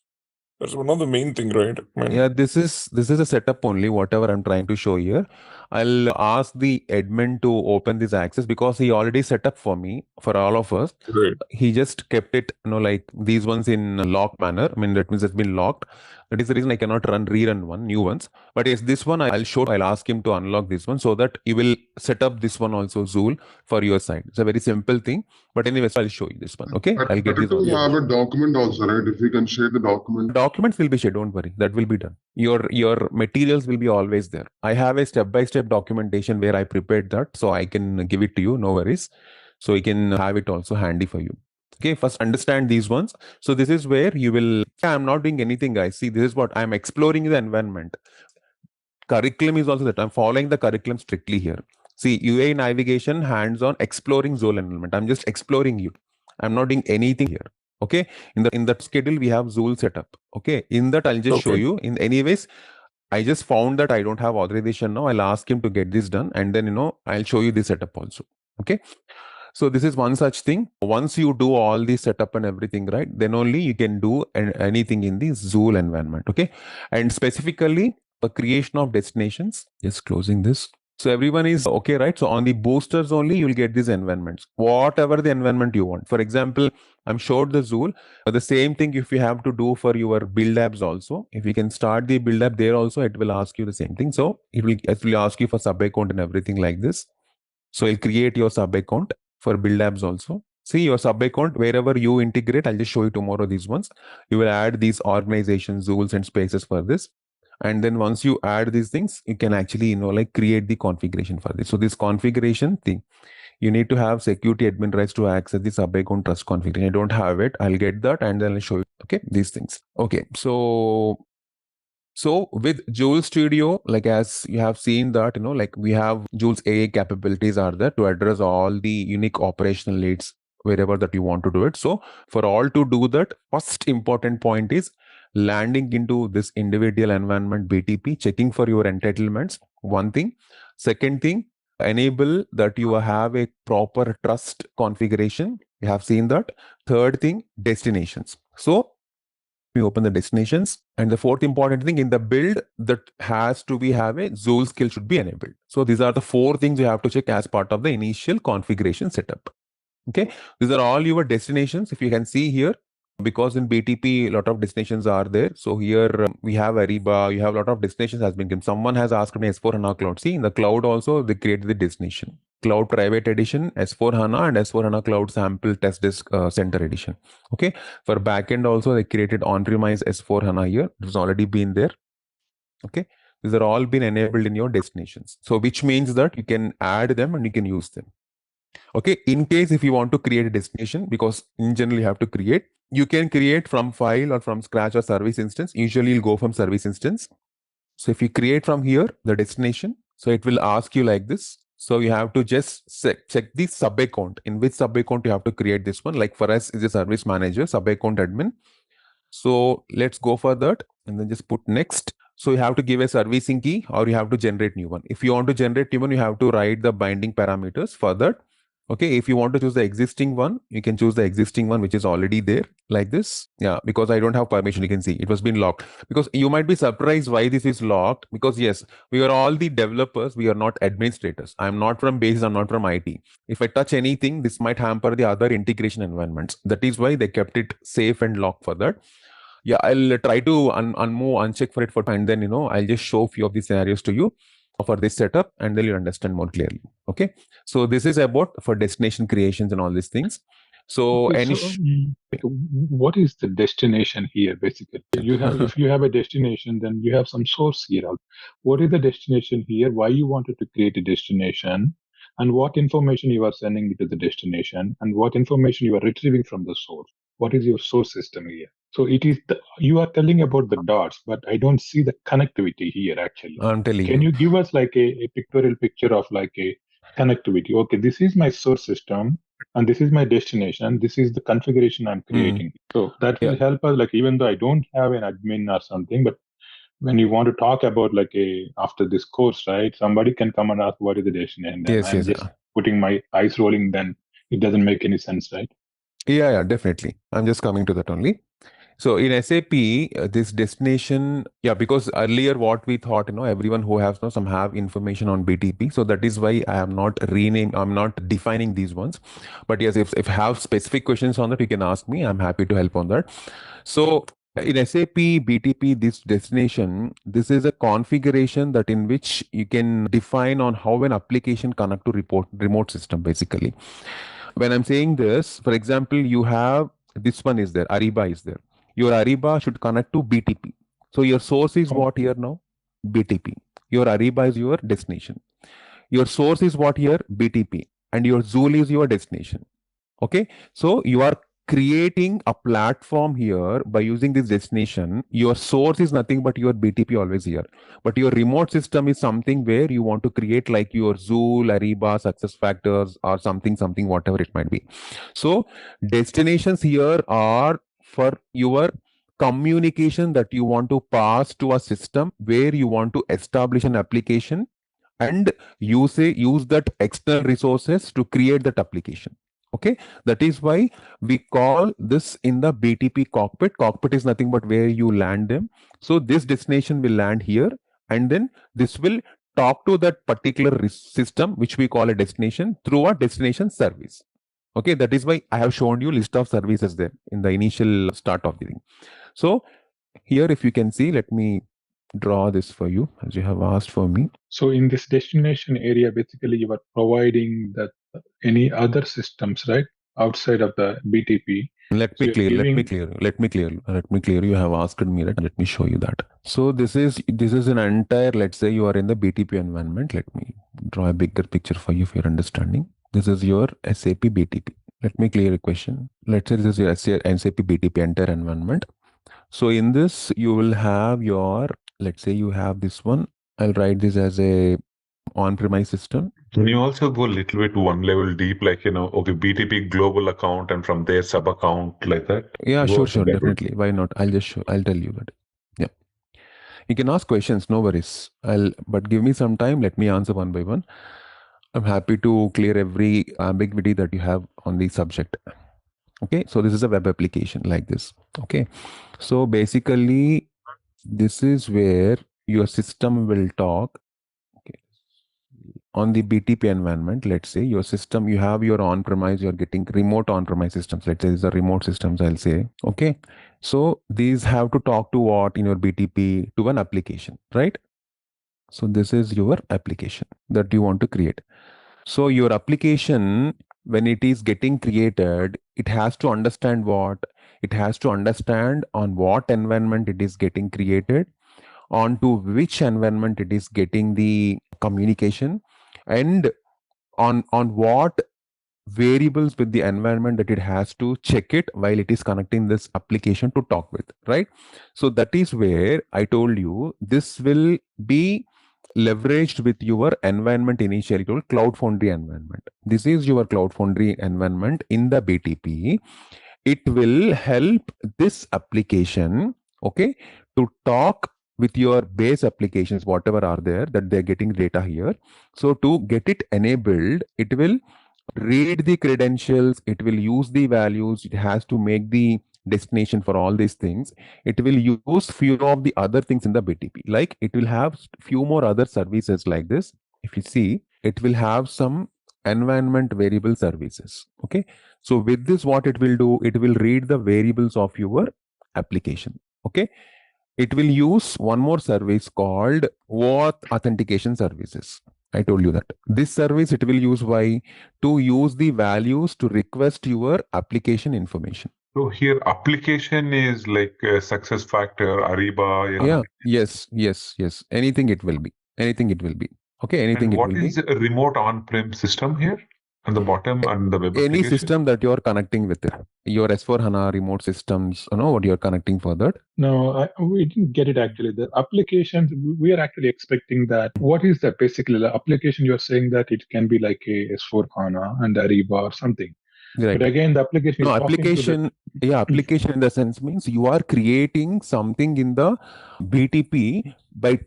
that's one of the main thing, right? Yeah, this is a setup only, whatever I'm trying to show here. I'll ask the admin to open this access because he already set up for me, for all of us. Right. He just kept it, like these ones in locked manner. I mean, that means it's been locked. That is the reason I cannot rerun new ones. But yes, this one I'll ask him to unlock this one so that you will set up this one also, Joule, for your side. It's a very simple thing. But anyways, I'll show you this one. Okay, I'll get this one. You have a document also, right? If you can share the document. Documents will be shared, don't worry. That will be done. Your materials will be always there. I have a step-by-step documentation where I prepared that, so I can give it to you, no worries. So you can have it also handy for you. Okay, first understand these ones. So this is where you will, I'm not doing anything, guys. See, this is what I'm exploring the environment. Curriculum is also that I'm following the curriculum strictly here. See, UA navigation, hands-on, exploring Joule environment. I'm just exploring you. I'm not doing anything here. Okay, in the schedule we have Joule setup. Okay, in that I'll just show you. In anyways, I just found that I don't have authorization now. I'll ask him to get this done, and then I'll show you this setup also. Okay, so this is one such thing. Once you do all the setup and everything, right, then only you can do anything in the Joule environment. Okay, and specifically the creation of destinations. Just closing this. So everyone is okay, right? So on the boosters only, you'll get these environments, whatever the environment you want. For example, I'm showed the Joule. The same thing if you have to do for your build apps also. If you can start the build app there also, it will ask you the same thing. So it will ask you for sub account and everything like this. So it'll create your sub account for build apps also. See your sub account, wherever you integrate, I'll just show you tomorrow these ones. You will add these organizations, Joules and spaces for this. And then once you add these things, you can actually, like create the configuration for this. So this configuration thing, you need to have security admin rights to access the sub account trust configuration. I don't have it. I'll get that and then I'll show you. Okay, these things. Okay, so with Joule Studio, like as you have seen that, like we have Joule's AI capabilities are there to address all the unique operational needs wherever that you want to do it. So for all to do that, first important point is landing into this individual environment BTP, checking for your entitlements. One thing. Second thing, enable that you have a proper trust configuration. You have seen that. Third thing, destinations. So we open the destinations, and the fourth important thing in the build that has to be have a Joule skill should be enabled. So these are the 4 things you have to check as part of the initial configuration setup. Okay, these are all your destinations. If you can see here, because in BTP a lot of destinations are there. So here we have Ariba, you have a lot of destinations has been given. Someone has asked me S4 HANA Cloud. See, in the cloud also they created the destination. Cloud Private Edition, S4 HANA, and S4 HANA Cloud Sample Test Disk Center Edition. Okay, for backend also they created on-premise S4 HANA here. It has already been there. Okay, these are all been enabled in your destinations. So which means that you can add them and you can use them. Okay, in case if you want to create a destination, because in general you have to create, you can create from file or from scratch or service instance. Usually you'll go from service instance. So if you create from here the destination, so it will ask you like this. So you have to just check the sub account. In which sub account you have to create this one. Like for us is a service manager, sub account admin. So let's go for that and then just put next. So you have to give a servicing key or you have to generate new one. If you want to generate new one, you have to write the binding parameters for that. Okay, if you want to choose the existing one, you can choose the existing one which is already there like this. Yeah, because I don't have permission, you can see it was been locked. Because you might be surprised why this is locked. Because yes, we are all the developers, we are not administrators. I'm not from basis, I'm not from IT. If I touch anything, this might hamper the other integration environments. That is why they kept it safe and locked for that. Yeah, I'll try to uncheck for it for, and then I'll just show a few of the scenarios to you for this setup, and then you'll understand more clearly. Okay, so this is about for destination creations and all these things. So what is the destination here? Basically, you have if you have a destination, then you have some source here. What is the destination here? Why you wanted to create a destination? And what information you are sending to the destination, and what information you are retrieving from the source? What is your source system here? So it is you are telling about the dots, but I don't see the connectivity here actually. I'm telling Can you give us like a pictorial picture of like a connectivity? Okay, this is my source system and this is my destination. This is the configuration I'm creating. So that will help us, like even though I don't have an admin or something, but when you want to talk about like after this course, right, somebody can come and ask what is the destination, and I'm just putting my eyes rolling, then it doesn't make any sense, right? Yeah, definitely. I'm just coming to that only. So in SAP, this destination, because earlier what we thought, everyone who has some have information on BTP. So that is why I am not I'm not defining these ones. But yes, if you have specific questions on that, you can ask me. I'm happy to help on that. So in SAP BTP, this destination, this is a configuration that in which you can define on how an application connect to remote system, basically. When I'm saying this, for example, you have this one is there, Ariba is there. Your Ariba should connect to BTP. So your source is what here now? BTP. Your Ariba is your destination. Your source is what here? BTP. And your Joule is your destination. Okay. So you are creating a platform here by using this destination. Your source is nothing but your BTP always here. But your remote system is something where you want to create like your Joule, Ariba, SuccessFactors, or something, whatever it might be. So destinations here are for your communication that you want to pass to a system where you want to establish an application and use that external resources to create that application. Okay, that is why we call this in the BTP cockpit. Cockpit is nothing but where you land them. So this destination will land here, and then this will talk to that particular system, which we call a destination, through a destination service. Okay, that is why I have shown you list of services there in the initial start of the thing. So here, if you can see, let me draw this for you as you have asked for me. So in this destination area, basically you are providing that any other systems, right, outside of the BTP. Let me clear. You have asked me that. Let me show you that. So this is an entire. Let's say you are in the BTP environment. Let me draw a bigger picture for you for your understanding. This is your SAP BTP. Let me clear a question. Let's say this is your SAP BTP entire environment. So in this, you will have your, let's say you have this one. I'll write this as a on-premise system. Can you also go a little bit one level deep, like, okay, BTP global account and from there sub account like that? Yeah, sure, definitely. Why not? I'll tell you that. Yeah. You can ask questions, no worries. But give me some time. Let me answer one by one. I'm happy to clear every ambiguity that you have on the subject. Okay, so this is a web application like this. Okay, so basically this is where your system will talk. Okay, on the BTP environment, let's say your system, you have your on-premise, you're getting remote on-premise systems. Let's say these are remote systems, I'll say. Okay, so these have to talk to what in your BTP? To an application, right? So this is your application that you want to create. So your application, when it is getting created, it has to understand what? It has to understand on what environment it is getting created, onto which environment it is getting the communication, and on what variables with the environment that it has to check it while it is connecting this application to talk with, right? So that is where I told you this will be leveraged with your environment initially told Cloud Foundry environment. This is your Cloud Foundry environment in the BTP. It will help this application, okay, to talk with your base applications, whatever are there that they're getting data here. So to get it enabled, it will read the credentials, it will use the values, it has to make the destination for all these things. It will use few of the other things in the BTP, like it will have few more other services like this. If you see, it will have some environment variable services. Okay, so with this, what it will do, it will read the variables of your application. Okay, it will use one more service called OAuth authentication services. I told you that this service it will use why? To use the values to request your application information. So here application is like a success factor, Ariba. Yeah. Yes. Anything it will be. Okay. Anything and it what will is be. a remote on-prem system here? On the bottom and the web Any application? system that you're connecting with it. Your S4 HANA remote systems, what you're connecting for that? No, we didn't get it actually. The applications, we are actually expecting that. What is that basically? The application, you're saying that it can be like a S4 HANA and Ariba or something. Right. But again, the application is application, application in the sense means you are creating something in the BTP by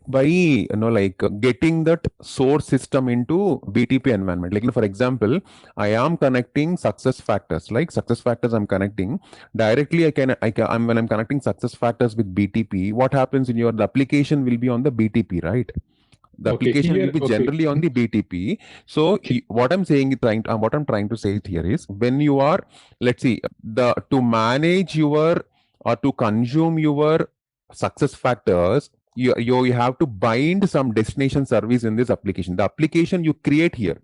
getting that source system into BTP environment. Like for example, I am connecting success factors. Like success factors, I'm connecting directly. When I'm connecting success factors with BTP, what happens in the application will be on the BTP, right? The application will be generally on the BTP. So what I'm saying, what I'm trying to say here is, when you are, let's see, to manage your or to consume your success factors, you have to bind some destination service in this application. The application you create here.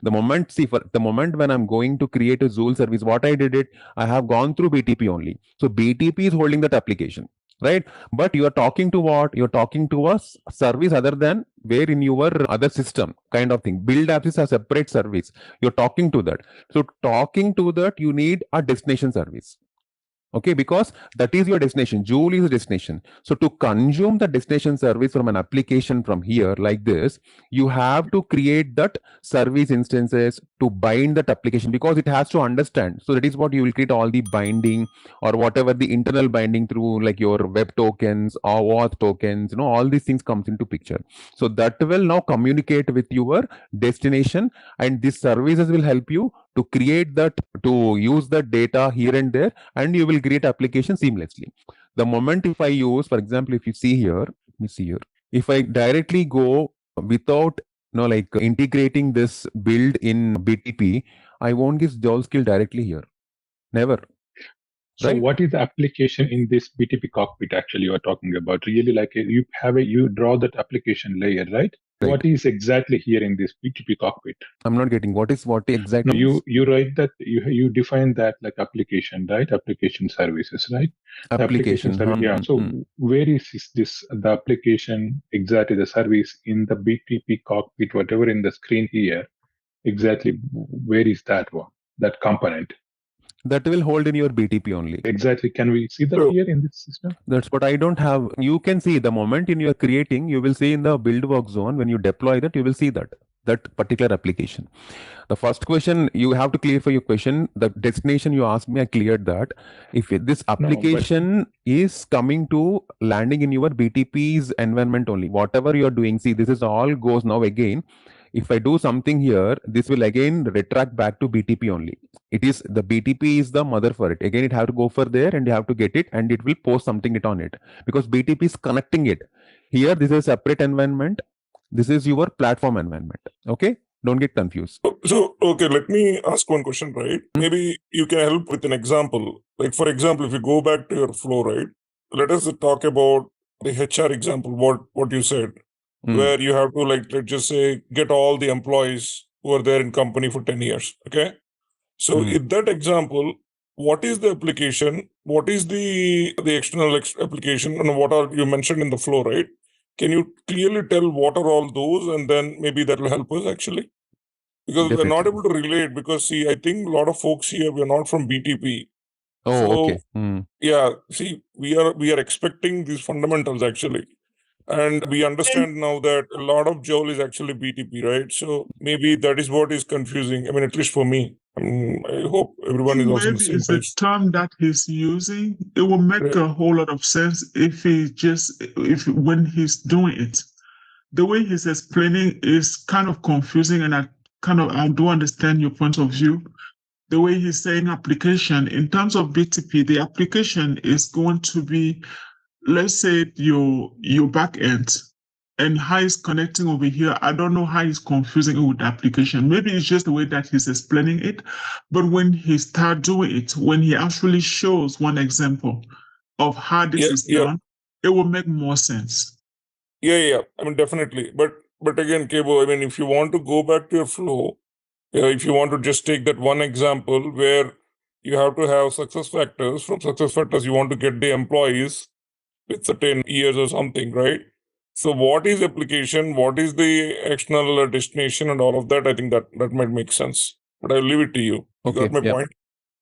The moment when I'm going to create a Joule service, what I did I have gone through BTP only. So BTP is holding that application, right? But you are talking to what? You're talking to a service other than where in your other system kind of thing. Build apps is a separate service. You're talking to that. So talking to that, you need a destination service. Okay, because that is your destination. Joule is a destination. So to consume the destination service from an application from here like this, you have to create that service instances to bind that application, because it has to understand. So that is what you will create, all the binding or whatever the internal binding through like your web tokens or auth tokens, all these things comes into picture. So that will now communicate with your destination, and these services will help you to create that, to use that data here and there, and you will create application seamlessly. The moment if I use, for example, if you see here, let me see here, if I directly go without integrating this build in BTP, I won't give Joule skill directly here. Never. So right? what is the application in this BTP cockpit actually you are talking about? Really, like you draw that application layer, right? What is exactly here in this BTP cockpit? I'm not getting what exactly. No, you write that you define that like application, right? Application services, right? Application. Service. Yeah. So where is this the application exactly the service in the BTP cockpit, whatever in the screen here? Exactly, where is that one? That component? That will hold in your BTP only. Exactly. Can we see that here in this system? That's what I don't have. You can see the moment in your creating, you will see in the build work zone, when you deploy that, you will see that particular application. The first question, you have to clarify your question. The destination you asked me, I cleared that. If this application is coming to landing in your BTP's environment only, whatever you are doing, see, this is all goes now again. If I do something here, this will again retract back to BTP only. It is the BTP is the mother for it. Again, it have to go for there and you have to get it and it will post something it on it because BTP is connecting it. Here, this is a separate environment. This is your platform environment. Okay. Don't get confused. So, okay, let me ask one question, right? Maybe you can help with an example. Like, for example, if you go back to your flow, right? Let us talk about the HR example, what you said, where you have to, like, let's just say, get all the employees who are there in company for 10 years, okay? So in that example, what is the application? What is the external application? And what are you mentioned in the flow, right? Can you clearly tell what are all those? And then maybe that will help us actually. Because we're not able to relate because, see, I think a lot of folks here, we're not from BTP. Oh, so, okay. Yeah, see, we are expecting these fundamentals actually. And we understand now that a lot of Joule is actually BTP, right? So maybe that is what is confusing. I mean, at least for me. I hope everyone is also on the maybe same it's the page. term that he's using. It will make a whole lot of sense if when he's doing it. The way he's explaining is kind of confusing, and I do understand your point of view. The way he's saying application, in terms of BTP, the application is going to be, let's say, your back end, and how it's connecting over here. I don't know how he's confusing it with the application. Maybe it's just the way that he's explaining it. But when he starts doing it, when he actually shows one example of how this is done, it will make more sense. Yeah. I mean, definitely. But again, Kebo, I mean, if you want to go back to your flow, if you want to just take that one example where you have to have success factors, from success factors, you want to get the employees with certain years or something, right? So what is application? What is the external destination and all of that? I think that might make sense. But I'll leave it to you. You got my point?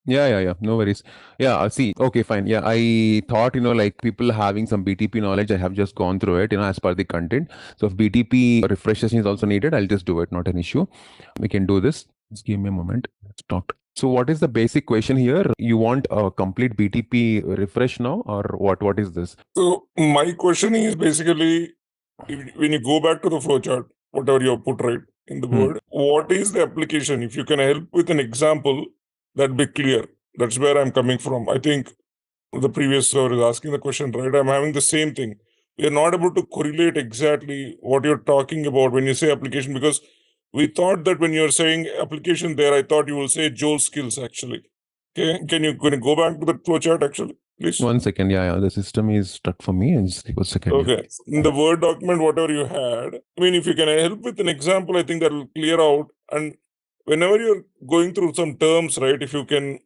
Yeah. No worries. Yeah, see. Okay, fine. Yeah, I thought, like people having some BTP knowledge, I have just gone through it, as per the content. So if BTP refresh session is also needed, I'll just do it. Not an issue. We can do this. Just give me a moment. Let's talk. So what is the basic question here? You want a complete BTP refresh now, or what? What is this? So my question is basically, when you go back to the flowchart, whatever you have put right in the word, what is the application? If you can help with an example, that'd be clear. That's where I'm coming from. I think the previous is asking the question, right? I'm having the same thing. We are not able to correlate exactly what you're talking about when you say application, because we thought that when you're saying application there, I thought you will say Joule skills actually. Okay, can you go back to the flowchart actually, please? 1 second. Yeah. The system is stuck for me. Just 1 second. Okay. In the Word document, whatever you had, I mean, if you can help with an example, I think that will clear out. And whenever you're going through some terms, right, if you can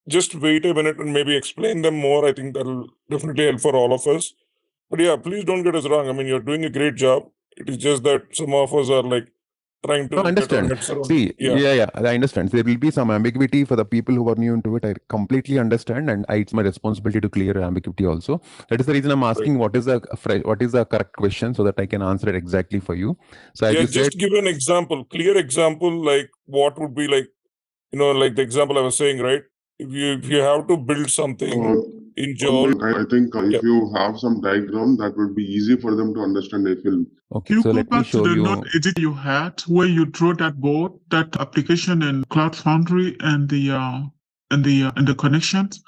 just wait a minute and maybe explain them more, I think that will definitely help for all of us. But yeah, please don't get us wrong. I mean, you're doing a great job. It is just that some of us are like trying to No, understand. See, yeah, I understand. There will be some ambiguity for the people who are new into it. I completely understand, and it's my responsibility to clear ambiguity also. That is the reason I'm asking what is the correct question so that I can answer it exactly for you. So yeah, just give an example, clear example, like what would be like, like the example I was saying, right? If you have to build something in Joule, I think if you have some diagram, that would be easy for them to understand the film. Okay, you so go let me back show to the you. node edit you had where you draw that board, that application and Cloud Foundry and the connections.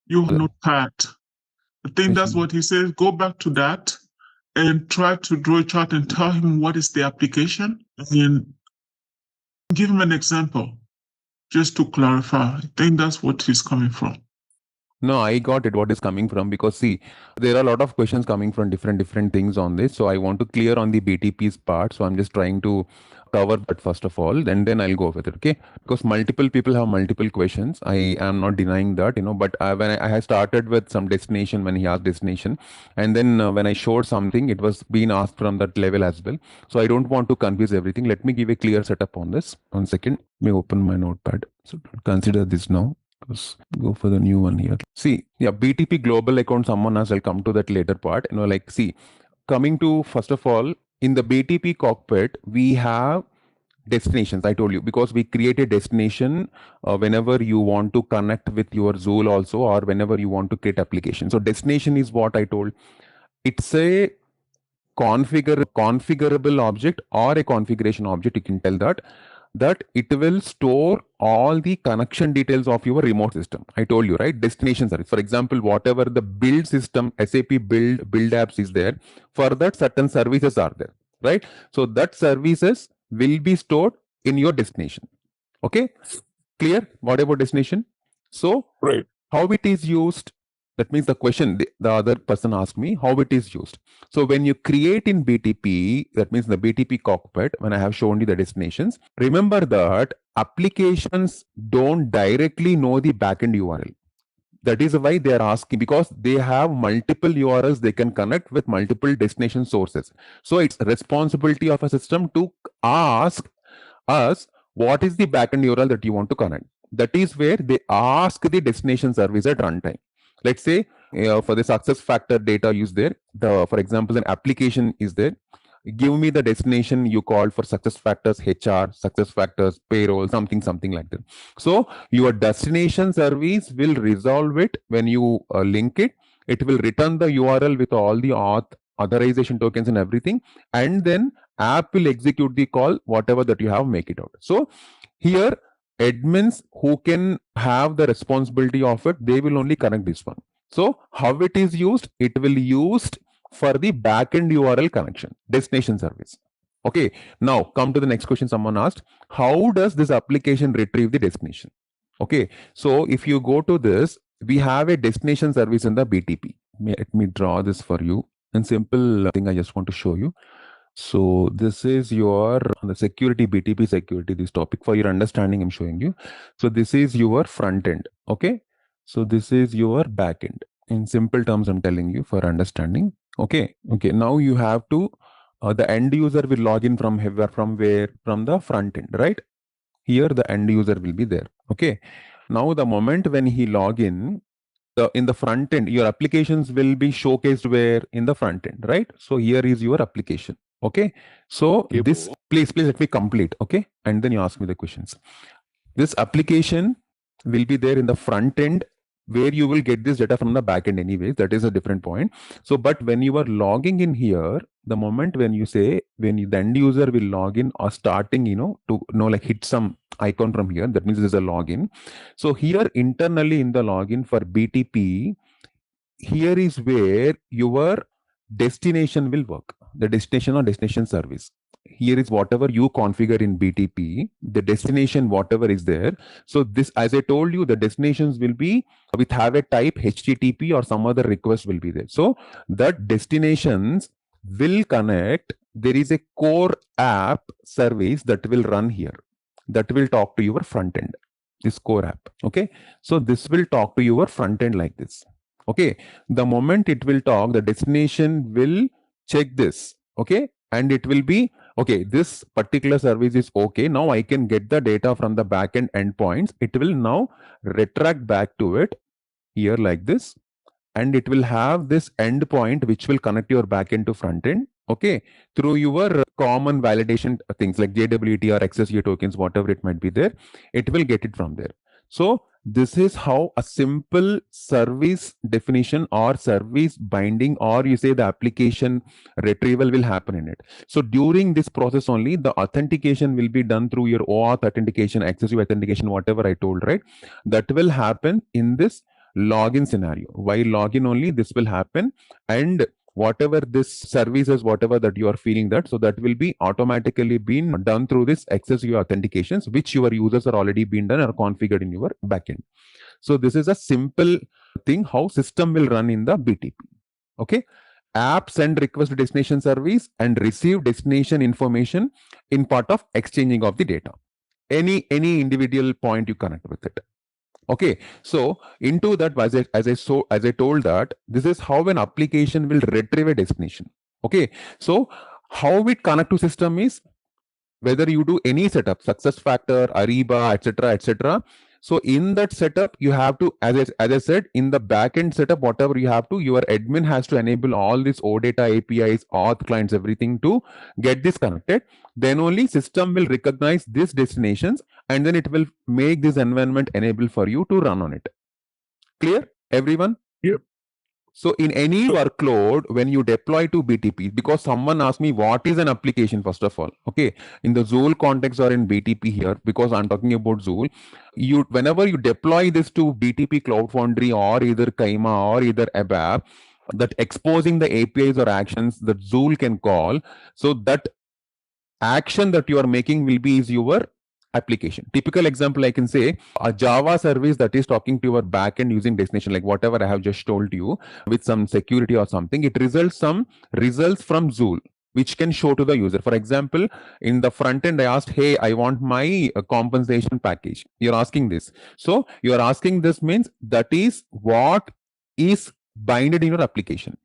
You have Notepad. I think that's what he says. Go back to that and try to draw a chart and tell him what is the application and give him an example just to clarify. I think that's what he's coming from. No, I got it. What is coming from? Because see, there are a lot of questions coming from different things on this. So I want to clear on the BTP's part. So I'm just trying to cover that first of all, and then I'll go with it. Okay? Because multiple people have multiple questions. I am not denying that, But when I had started with some destination, when he asked destination, and then when I showed something, it was being asked from that level as well. So I don't want to confuse everything. Let me give a clear setup on this. 1 second. Let me open my notepad. So consider this now. Let's go for the new one here. See, yeah, BTP global account, someone else, I'll come to that later part. See, coming to, first of all, in the BTP cockpit, we have destinations. I told you, because we create a destination whenever you want to connect with your Joule also, or whenever you want to create application. So destination is what I told. It's a configurable object or a configuration object. You can tell that it will store all the connection details of your remote system. I told you, right? Destination service. For example, whatever the build system, SAP build apps is there, for that certain services are there, right? So that services will be stored in your destination. Okay? Clear? What about destination? So, right. How it is used? That means the question the other person asked me, how it is used. So when you create in BTP, that means the BTP cockpit, when I have shown you the destinations, remember that applications don't directly know the backend URL. That is why they are asking, because they have multiple URLs they can connect with multiple destination sources. So it's responsibility of a system to ask us what is the backend URL that you want to connect. That is where they ask the destination service at runtime. Let's say for the success factor data is there. For example, an application is there. Give me the destination you called for success factors HR, success factors payroll, something like that. So your destination service will resolve it when you link it. It will return the URL with all the authorization tokens and everything, and then app will execute the call, whatever that you have, make it out. So here admins who can have the responsibility of it, they will only connect this one. So how it is used? It will used for the backend URL connection, destination service. Okay, now come to the next question someone asked. How does this application retrieve the destination? Okay, so if you go to this, we have a destination service in the BTP. Let me draw this for you. And simple thing I just want to show you. So this is your the security, BTP security, this topic for your understanding I'm showing you. So this is your front end. Okay, so this is your back end. In simple terms I'm telling you for understanding. Okay, now you have to the end user will log in from where? From the front end, right? Here the end user will be there. Okay, now the moment when he log in the front end, your applications will be showcased where? In the front end, right? So here is your application. Okay, so this please let me complete. Okay, and then you ask me the questions. This application will be there in the front end, where you will get this data from the backend anyways. That is a different point. So but when you are logging in here, the moment when you say, the end user will log in or starting, to like hit some icon from here, that means this is a login. So here internally in the login for BTP, here is where your destination will work. The destination or destination service. Here is whatever you configure in BTP, the destination, whatever is there. So this, as I told you, the destinations will be with have a type HTTP or some other request will be there. So that destinations will connect. There is a core app service that will run here, that will talk to your front end, this core app. Okay, so this will talk to your front end like this. Okay, the moment it will talk, the destination will check this. Okay, and it will be okay, this particular service is okay. Now I can get the data from the backend endpoints. It will now retract back to it here like this, and it will have this endpoint which will connect your backend to front end. Okay, through your common validation things like JWT or XSU tokens, whatever it might be there, it will get it from there. So this is how a simple service definition or service binding, or you say the application retrieval, will happen in it. So during this process only, the authentication will be done through your OAuth authentication, XSU authentication, whatever I told, right? That will happen in this login scenario. While login only this will happen, and whatever this services, whatever that you are feeling that, so that will be automatically been done through this XSU authentications, which your users are already been done or configured in your backend. So this is a simple thing how system will run in the BTP. Okay. App send request to destination service and receive destination information in part of exchanging of the data. Any individual point you connect with it. Okay, so into that, as I told that this is how an application will retrieve a destination. Okay, so how it connect to system is whether you do any setup, success factor, Ariba, etc. So in that setup, you have to, as I said, in the backend setup, whatever you have to, your admin has to enable all these OData APIs, auth clients, everything to get this connected. Then only system will recognize these destinations, and then it will make this environment enable for you to run on it. Clear, everyone? Yep. So in any workload, when you deploy to BTP, because someone asked me what is an application, first of all, okay, in the Joule context or in BTP here, because I'm talking about Joule, whenever you deploy this to BTP Cloud Foundry or either Kaima or either ABAP, that exposing the APIs or actions that Joule can call, so that action that you are making will be is your application. Typical example, I can say a Java service that is talking to your backend using destination, like whatever I have just told you with some security or something, it results some results from Joule, which can show to the user. For example, in the front end, I asked, hey, I want my compensation package. You're asking this. So you're asking this means that is what is binded in your application.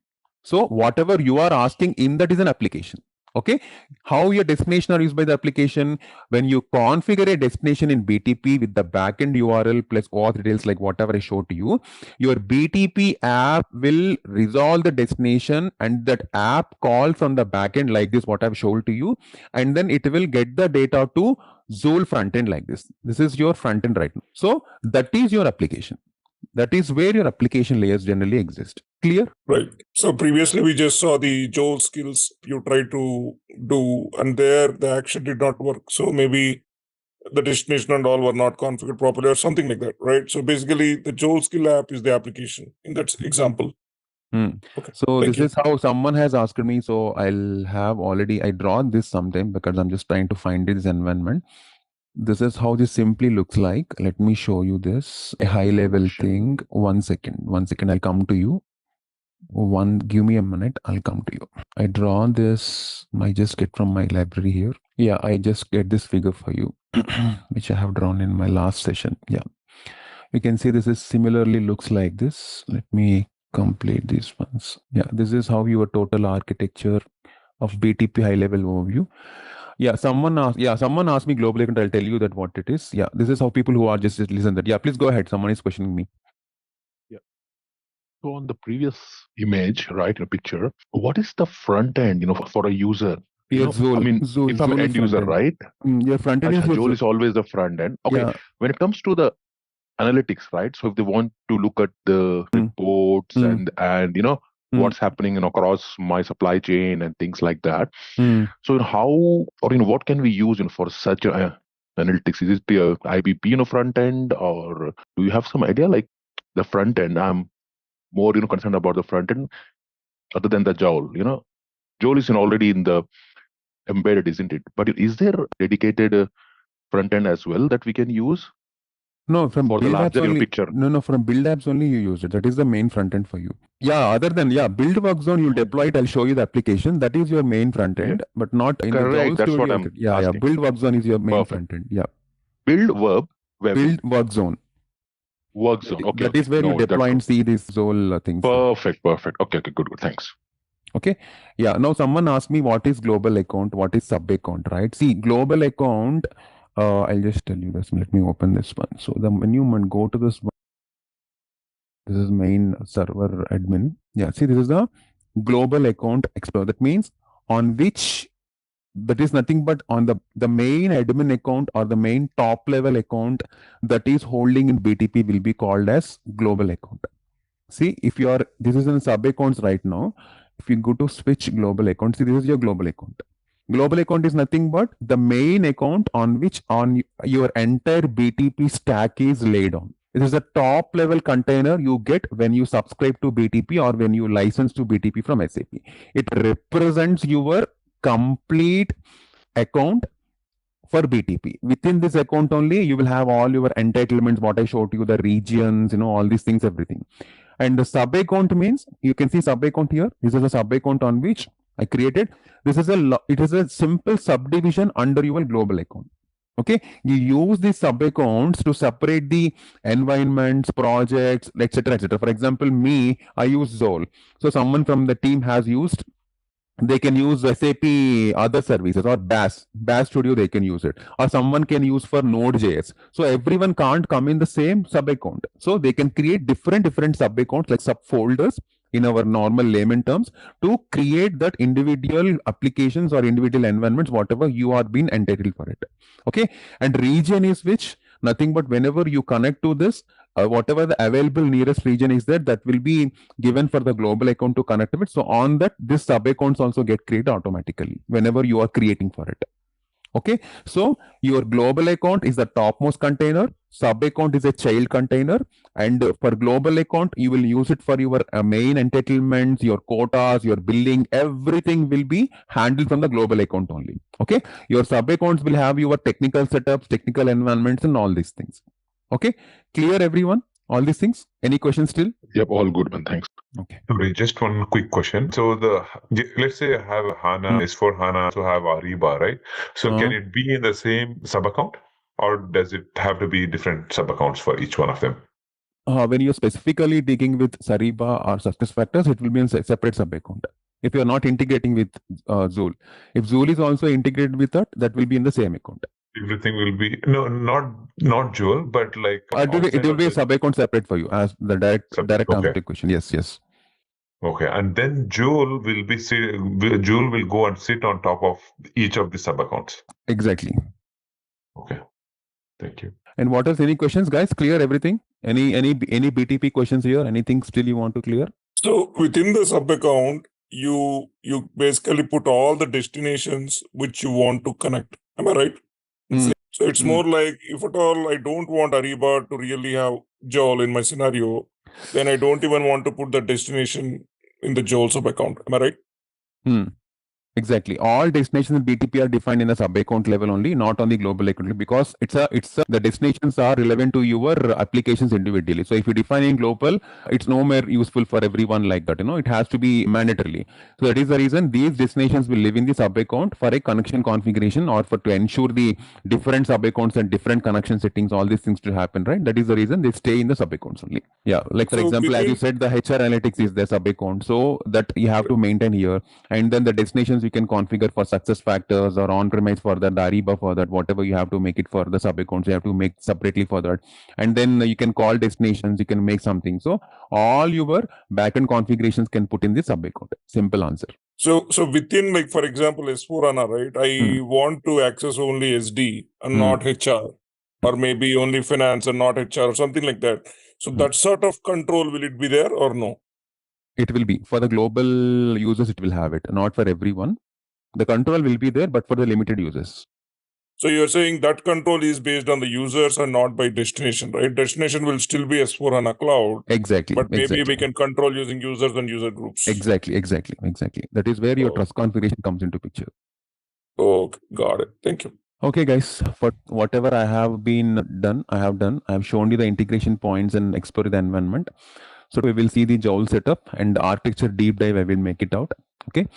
So whatever you are asking in that is an application. Okay, how your destination are used by the application? When you configure a destination in BTP with the backend URL plus auth details, like whatever I showed to you, your BTP app will resolve the destination and that app call from the backend like this, what I've showed to you, and then it will get the data to Joule frontend like this. This is your frontend right now. So that is your application. That is where your application layers generally exist. Clear? Right. So previously we just saw the Joule skills you tried to do, and there the action did not work. So maybe the destination and all were not configured properly or something like that, right? So basically the Joule skill app is the application in that example. Okay. So this is how someone has asked me. So I drawn this sometime because I'm just trying to find this environment. This is how this simply looks like. Let me show you this, a high level thing. One second, I'll come to you. Give me a minute, I'll come to you. I draw this, I just get from my library here. Yeah, I just get this figure for you, which I have drawn in my last session. Yeah, you can see this is similarly looks like this. Let me complete these ones. Yeah, this is how your total architecture of BTP high level overview. Yeah, someone asked me global account. I'll tell you that what it is. Yeah, this is how people who are just listen that. Yeah, please go ahead. Someone is questioning me. Yeah. So on the previous image, right, in a picture, what is the front end, for a user? Joule, I mean, Joule, if I'm an end user, right? Your front end is Joule is always the front end. Okay. Yeah. When it comes to the analytics, right? So if they want to look at the reports and what's happening across my supply chain and things like that. So how or what can we use for such analytics? Is it the IBP front end, or do you have some idea like the front end? I'm more concerned about the front end other than the Joule. Joule is already in the embedded, isn't it? But is there dedicated front end as well that we can use? No, from for the build apps larger only. picture. No, from build apps only you use it. That is the main front end for you. Yeah, other than build work zone, you'll deploy it. I'll show you the application. That is your main front end, but not in the Joule That's Studio. what I'm asking. Build work zone is your main front end. Yeah. Build work zone. Work zone. Okay. That is where you deploy and see these Joule things. Perfect. Okay, good. Thanks. Okay. Yeah. Now someone asked me what is global account, what is sub account, right? See, global account. I'll just tell you this. Let me open this one. So when you go to this one, this is main server admin. Yeah. See, this is the global account explorer. That means on which that is nothing but on the main admin account or the main top level account that is holding in BTP will be called as global account. See, if you are, this is in sub accounts right now. If you go to switch global account, see, this is your global account. Global account is nothing but the main account on which your entire BTP stack is laid on. It is a top level container you get when you subscribe to BTP or when you license to BTP from SAP. It represents your complete account for BTP. Within this account only, you will have all your entitlements, what I showed you, the regions, all these things, everything. And the sub account means, you can see sub account here. This is a sub account on which I created. It is a simple subdivision under your global account. Okay, you use these sub accounts to separate the environments, projects, etc., etc. For example, I use Zoll. So someone from the team has used, they can use SAP other services, or BAS Studio, they can use it, or someone can use for Node.js. So everyone can't come in the same sub account. So they can create different sub accounts, like subfolders in our normal layman terms, to create that individual applications or individual environments, whatever you are being entitled for it. Okay, and region is which, nothing but whenever you connect to this, whatever the available nearest region is there, that will be given for the global account to connect with. So on that, this sub accounts also get created automatically whenever you are creating for it. Okay, so your global account is the topmost container, sub account is a child container, and for global account, you will use it for your main entitlements, your quotas, your billing, everything will be handled from the global account only. Okay, your sub accounts will have your technical setups, technical environments, and all these things. Okay, clear everyone? All these things? Any questions still? Yep, all good, man. Thanks. Okay. Sorry, just one quick question. So let's say I have a HANA, S4 HANA, so have Ariba, right? So can it be in the same sub account, or does it have to be different sub accounts for each one of them? When you're specifically digging with Sariba or SuccessFactors, it will be in a separate sub account. If you're not integrating with Joule, if Joule is also integrated with that will be in the same account. Everything will be not Joule, but like it will be a sub account separate for you as the direct answer to the question. Yes. Okay, and then Joule will go and sit on top of each of the sub accounts. Exactly. Okay, thank you. And what else? Any questions, guys? Clear everything? Any BTP questions here? Anything still you want to clear? So within the sub account, you basically put all the destinations which you want to connect. Am I right? So it's more like, if at all I don't want Ariba to really have Joule in my scenario, then I don't even want to put the destination in the Joule sub account. Am I right? Exactly. All destinations in BTP are defined in a sub account level only, not on the global account, because the destinations are relevant to your applications individually. So if you define in global, it's no more useful for everyone like that. It has to be mandatorily. So that is the reason these destinations will live in the sub account for a connection configuration, or to ensure the different sub accounts and different connection settings, all these things to happen, right? That is the reason they stay in the sub accounts only. Yeah. Like for example, as you said, the HR analytics is the sub account. So that you have to maintain here. And then the destinations you can configure for SuccessFactors or on-premise for that, the Ariba for that, whatever you have to make it for the sub accounts, you have to make separately for that. And then you can call destinations, you can make something. So all your backend configurations can put in the sub account. Simple answer. So within, like, for example, S4 HANA, right? I want to access only SD and not HR, or maybe only finance and not HR, or something like that. So that sort of control, will it be there or no? It will be for the global users. It will have it, not for everyone. The control will be there, but for the limited users. So you're saying that control is based on the users and not by destination, right? Destination will still be S4 HANA Cloud. Exactly. But maybe we can control using users and user groups. Exactly. That is where your trust configuration comes into picture. Okay, got it. Thank you. Okay, guys, for whatever I have done. I have shown you the integration points and explored the environment. So we will see the Joule setup and the architecture deep dive. I will make it out. Okay.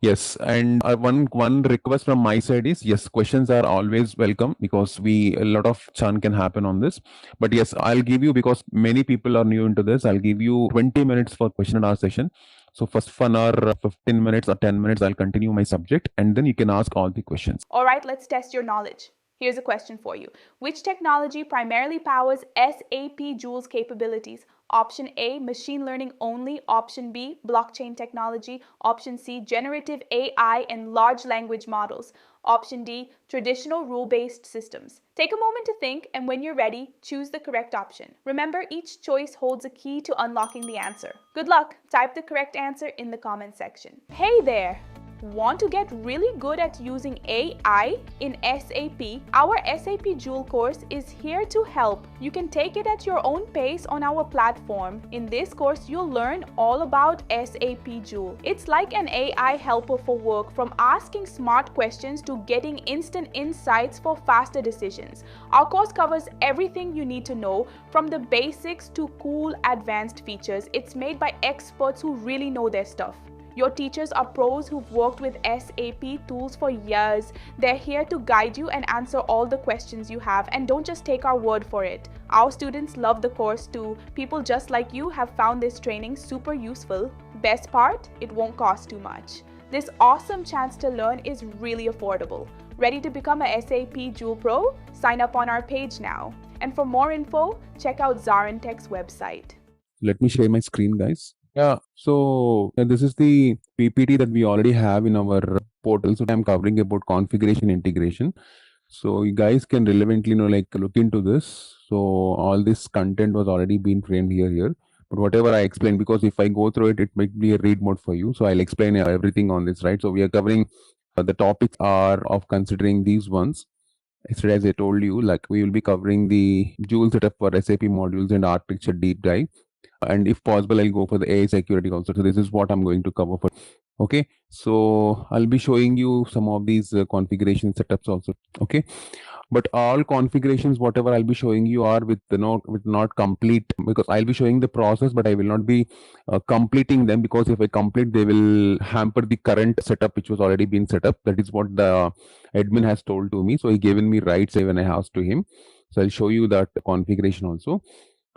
Yes, and one request from my side is, yes, questions are always welcome, because a lot of churn can happen on this. But yes, I'll give you, because many people are new into this, I'll give you 20 minutes for question and answer session. So first 1 hour, 15 minutes or 10 minutes, I'll continue my subject, and then you can ask all the questions. All right, let's test your knowledge. Here's a question for you. Which technology primarily powers SAP Joule's capabilities? Option A, machine learning only. Option B, blockchain technology. Option C, generative AI and large language models. Option D, traditional rule-based systems. Take a moment to think, and when you're ready, choose the correct option. Remember, each choice holds a key to unlocking the answer. Good luck! Type the correct answer in the comment section. Hey there! Want to get really good at using AI in SAP? Our SAP Joule course is here to help. You can take it at your own pace on our platform. In this course, you'll learn all about SAP Joule. It's like an AI helper for work, from asking smart questions to getting instant insights for faster decisions. Our course covers everything you need to know, from the basics to cool advanced features. It's made by experts who really know their stuff. Your teachers are pros who've worked with SAP tools for years. They're here to guide you and answer all the questions you have, and don't just take our word for it. Our students love the course too. People just like you have found this training super useful. Best part, it won't cost too much. This awesome chance to learn is really affordable. Ready to become a SAP Joule Pro? Sign up on our page now. And for more info, check out ZaranTech's website. Let me share my screen, guys. Yeah, so this is the PPT that we already have in our portal. So I'm covering about configuration integration. So you guys can relevantly look into this. So all this content was already been framed here. But whatever I explained, because if I go through it, it might be a read mode for you. So I'll explain everything on this, right? So we are covering the topics are of considering these ones. Yesterday, as I told you, we will be covering the Joule setup for SAP modules and architecture deep dive. And if possible, I'll go for the AI security also. So this is what I'm going to cover for. Okay, so I'll be showing you some of these configuration setups also. Okay, but all configurations, whatever I'll be showing you, are with not complete, because I'll be showing the process, but I will not be completing them, because if I complete, they will hamper the current setup which was already been set up. That is what the admin has told to me. So he given me rights when I asked to him. So I'll show you that configuration also.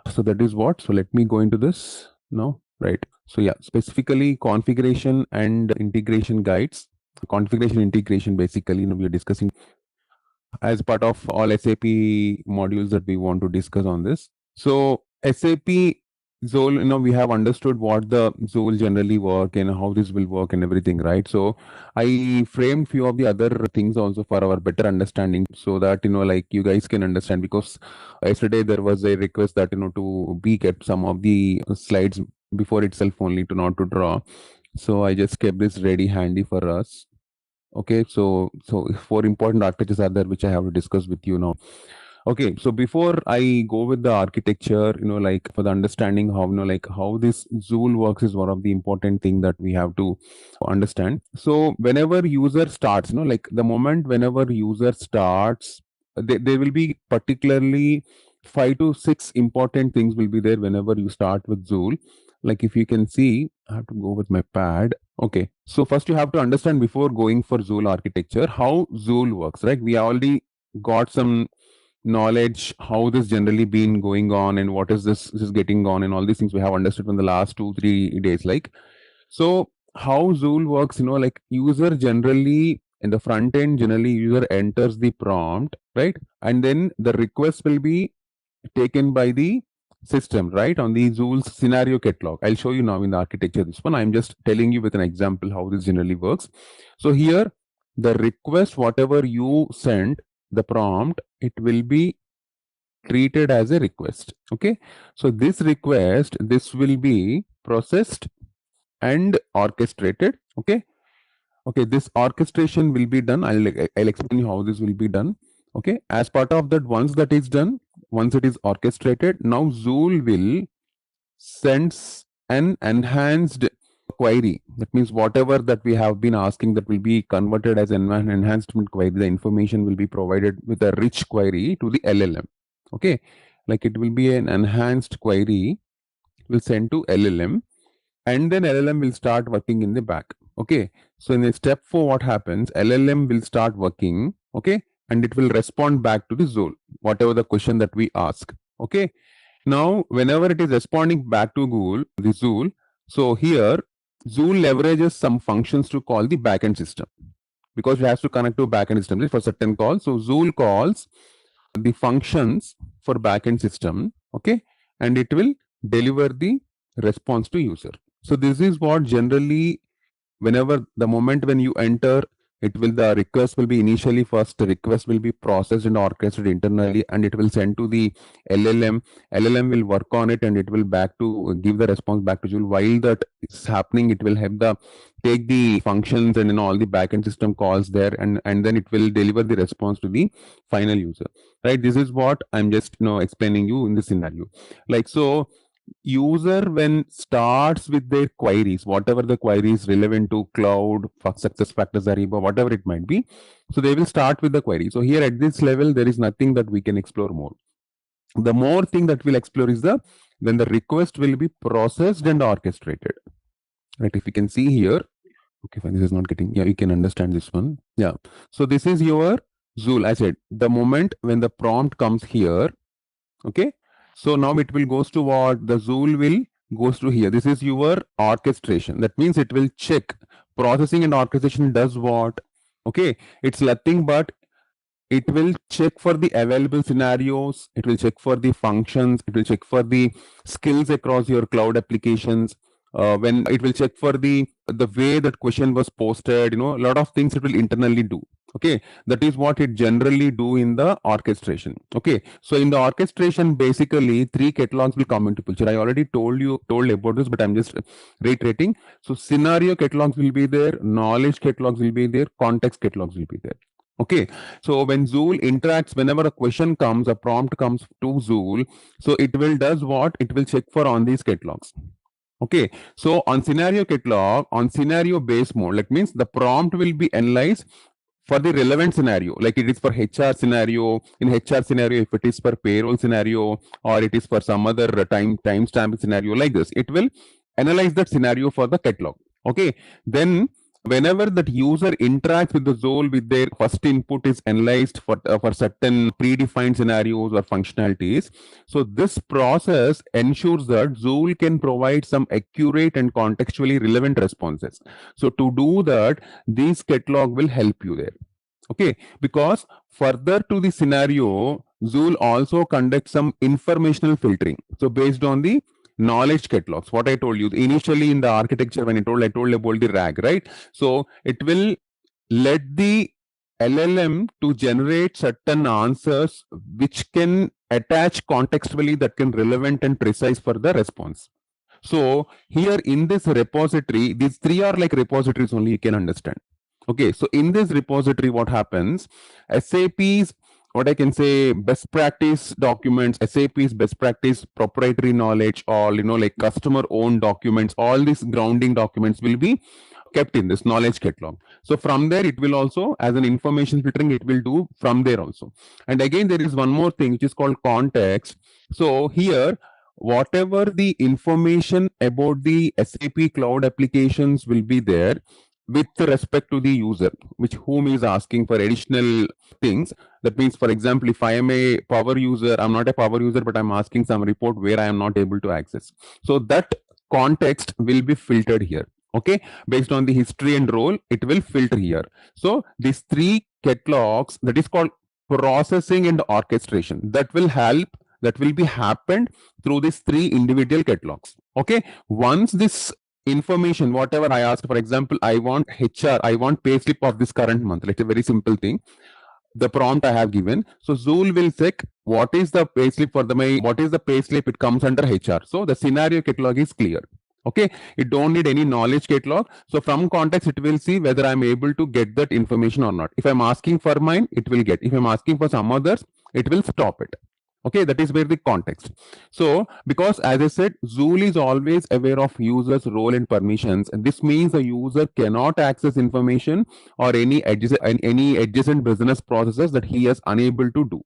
So that is what. So let me go into this now, right? So yeah, specifically configuration and integration guides. Configuration integration, basically, we are discussing as part of all SAP modules that we want to discuss on this. So SAP Joule, we have understood what the Joule generally work and how this will work and everything, right? So I framed few of the other things also for our better understanding, so that you guys can understand, because yesterday there was a request that to be kept some of the slides before itself only, to not to draw. So I just kept this ready handy for us. Okay, so 4 important architectures are there which I have to discuss with you now. Okay, so before I go with the architecture, for the understanding how how this Joule works is one of the important thing that we have to understand. So whenever user starts, the moment whenever user starts, there will be particularly 5 to 6 important things will be there whenever you start with Joule. Like if you can see, I have to go with my pad. Okay, so first you have to understand, before going for Joule architecture, how Joule works, right? We already got some knowledge how this generally been going on and what is this is getting on, and all these things we have understood from the last 2-3 days. So how Joule works, user generally in the front end, generally user enters the prompt, right? And then the request will be taken by the system, right, on the Joule's scenario catalog. I'll show you now in the architecture this one. I'm just telling you with an example how this generally works. So here, the request, whatever you send, the prompt, it will be treated as a request. Okay, so this request, this will be processed and orchestrated. Okay, this orchestration will be done. I'll explain you how this will be done. Okay, as part of that, once that is done, once it is orchestrated, now Joule will sends an enhanced query. That means whatever that we have been asking, that will be converted as an enhancement query. The information will be provided with a rich query to the LLM. Okay, like it will be an enhanced query will send to LLM, and then LLM will start working in the back. Okay, so in the step 4, what happens? LLM will start working. Okay, and it will respond back to the Joule, whatever the question that we ask. Okay, now whenever it is responding back to the Joule, so here Joule leverages some functions to call the backend system, because it has to connect to backend system for certain calls. So Joule calls the functions for backend system. Okay, and it will deliver the response to user. So this is what generally, whenever the moment when you enter the request will be initially first, the request will be processed and orchestrated internally, and it will send to the LLM. LLM will work on it and it will back to give the response back to Joule. While that is happening, it will have take the functions and all the backend system calls there, and then it will deliver the response to the final user. Right? This is what I'm just explaining you in this scenario. Like so, user when starts with their queries, whatever the queries relevant to cloud, success factors, Ariba, whatever it might be, so they will start with the query. So here at this level, there is nothing that we can explore more. The more thing that we'll explore is when the request will be processed and orchestrated. Right? If you can see here, okay, fine, this is not getting, yeah, you can understand this one. Yeah. So this is your Joule. I said the moment when the prompt comes here, okay, so now it will goes to what? The Joule will goes to here. This is your orchestration. That means it will check. Processing and orchestration does what? Okay, it's nothing but it will check for the available scenarios. It will check for the functions. It will check for the skills across your cloud applications. When it will check for the way that question was posted, a lot of things it will internally do. Okay, that is what it generally do in the orchestration. Okay, so in the orchestration, basically 3 catalogs will come into picture. I already told about this, but I'm just reiterating. So scenario catalogs will be there, knowledge catalogs will be there, context catalogs will be there. Okay, so when Joule interacts, whenever a question comes, a prompt comes to Joule, so it will does what? It will check for on these catalogs. Okay, so on scenario catalog, on scenario based mode, that means the prompt will be analyzed for the relevant scenario, like it is for HR scenario. In HR scenario, if it is for payroll scenario, or it is for some other timestamp scenario like this, it will analyze that scenario for the catalog. Okay, then whenever that user interacts with the Joule, with their first input is analyzed for certain predefined scenarios or functionalities. So this process ensures that Joule can provide some accurate and contextually relevant responses. So to do that, this catalog will help you there. Okay, because further to the scenario, Joule also conducts some informational filtering. So based on the knowledge catalogs, what I told you initially in the architecture, when I told about the RAG, right? So it will let the LLM to generate certain answers which can attach contextually, that can relevant and precise for the response. So here in this repository, these 3 are like repositories only, you can understand. Okay, so in this repository, what happens? SAP's, what I can say, best practice documents, SAP's best practice proprietary knowledge, all like customer owned documents, all these grounding documents will be kept in this knowledge catalog. So from there, it will also, as an information filtering, it will do from there also. And again, there is one more thing which is called context. So here, whatever the information about the SAP cloud applications will be there with respect to the user, which whom is asking for additional things. That means, for example, if I am a power user, I'm not a power user, but I'm asking some report where I am not able to access. So that context will be filtered here. Okay, based on the history and role, it will filter here. So these 3 catalogs, that is called processing and orchestration, that will help, that will be happened through these 3 individual catalogs. Okay, once this information, whatever I ask, for example, I want HR, I want payslip of this current month, like a very simple thing, the prompt I have given. So Joule will check what is the payslip for what is the payslip, it comes under HR. So the scenario catalog is clear. Okay, it don't need any knowledge catalog. So from context, it will see whether I'm able to get that information or not. If I'm asking for mine, it will get. If I'm asking for some others, it will stop it. Okay, that is where the context. So because, as I said, Joule is always aware of users' role and permissions, and this means the user cannot access information or any adjacent business processes that he is unable to do.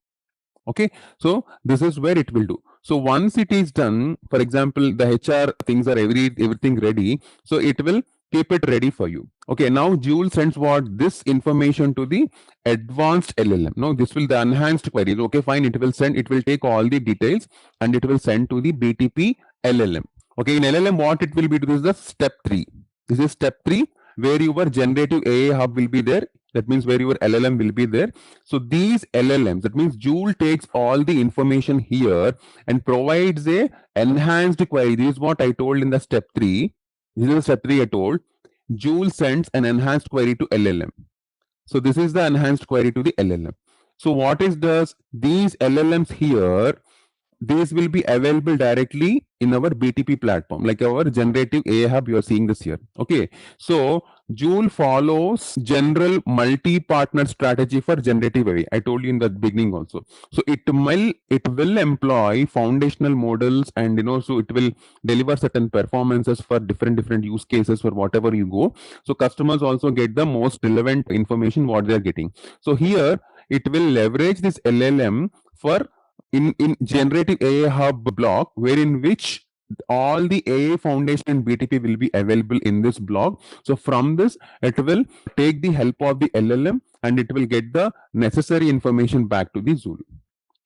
Okay, so this is where it will do. So once it is done, for example, the HR things are everything ready, so it will keep it ready for you. Okay, now Joule sends what? This information to the advanced LLM. No, this will the enhanced queries. Okay, fine, it will send, it will take all the details and it will send to the BTP LLM. Okay, in LLM, what it will be? This is the step 3. This is step 3, where your generative AI hub will be there. That means where your LLM will be there. So these LLMs, that means Joule takes all the information here and provides a enhanced query. This is what I told in the step 3. This is the step 3 I told. Joule sends an enhanced query to LLM. So this is the enhanced query to the LLM. So what it does, these LLMs here, these will be available directly in our BTP platform, like our generative AI hub. You are seeing this here. Okay, so Joule follows general multi-partner strategy for generative AI. I told you in the beginning also. So it will employ foundational models, and so it will deliver certain performances for different use cases for whatever you go. So customers also get the most relevant information what they are getting. So here it will leverage this LLM for in generative AI hub block, wherein which all the AI foundation and BTP will be available in this block. So from this, it will take the help of the LLM and it will get the necessary information back to the Joule.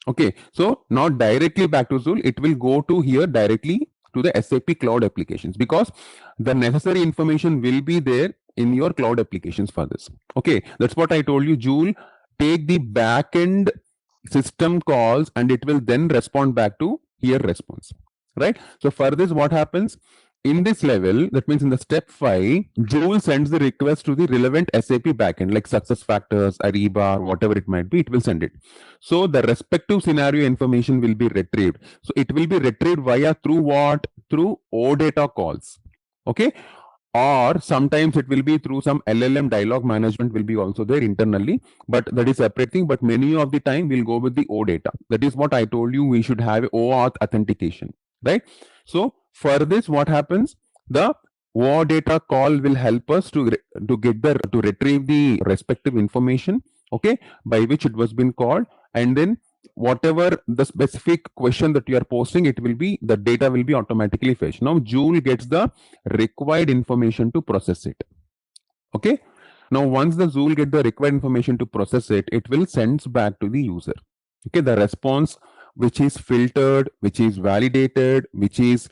Okay, so not directly back to Joule, it will go to here directly to the SAP cloud applications, because the necessary information will be there in your cloud applications for this. Okay, that's what I told you. Joule take the backend system calls and it will then respond back to here response, right? So for this, what happens in this level, that means in the step 5, Joule sends the request to the relevant SAP backend like SuccessFactors, Ariba, whatever it might be, it will send it. So the respective scenario information will be retrieved. So it will be retrieved via through what? Through OData calls. Okay, or sometimes it will be through some LLM dialog management will be also there internally, but that is separate thing. But many of the time we'll go with the OData. That is what I told you, we should have OAuth authentication, right? So for this, what happens, the OData call will help us to retrieve the respective information, okay, by which it was been called, and then whatever the specific question that you are posting, it will be, the data will be automatically fetched. Now Joule gets the required information to process it. Okay, now once the Joule get the required information to process it, it will send back to the user, okay, the response which is filtered, which is validated, which is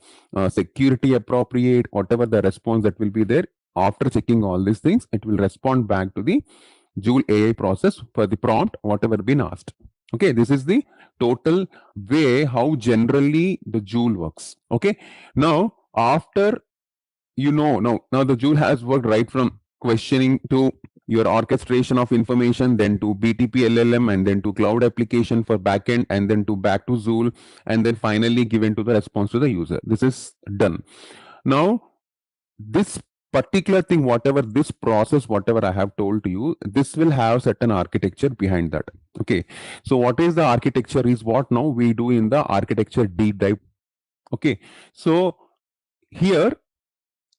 security appropriate, whatever the response that will be there. After checking all these things, it will respond back to the Joule AI process for the prompt whatever been asked. Okay, this is the total way how generally the Joule works. Okay, now after now the Joule has worked right from questioning to your orchestration of information, then to BTP LLM, and then to cloud application for backend, and then to back to Joule, and then finally given to the response to the user. This is done. Now this particular thing, whatever this process, whatever I have told to you, this will have certain architecture behind that. Okay, so what is the architecture is what now we do in the architecture deep dive. Okay, so here,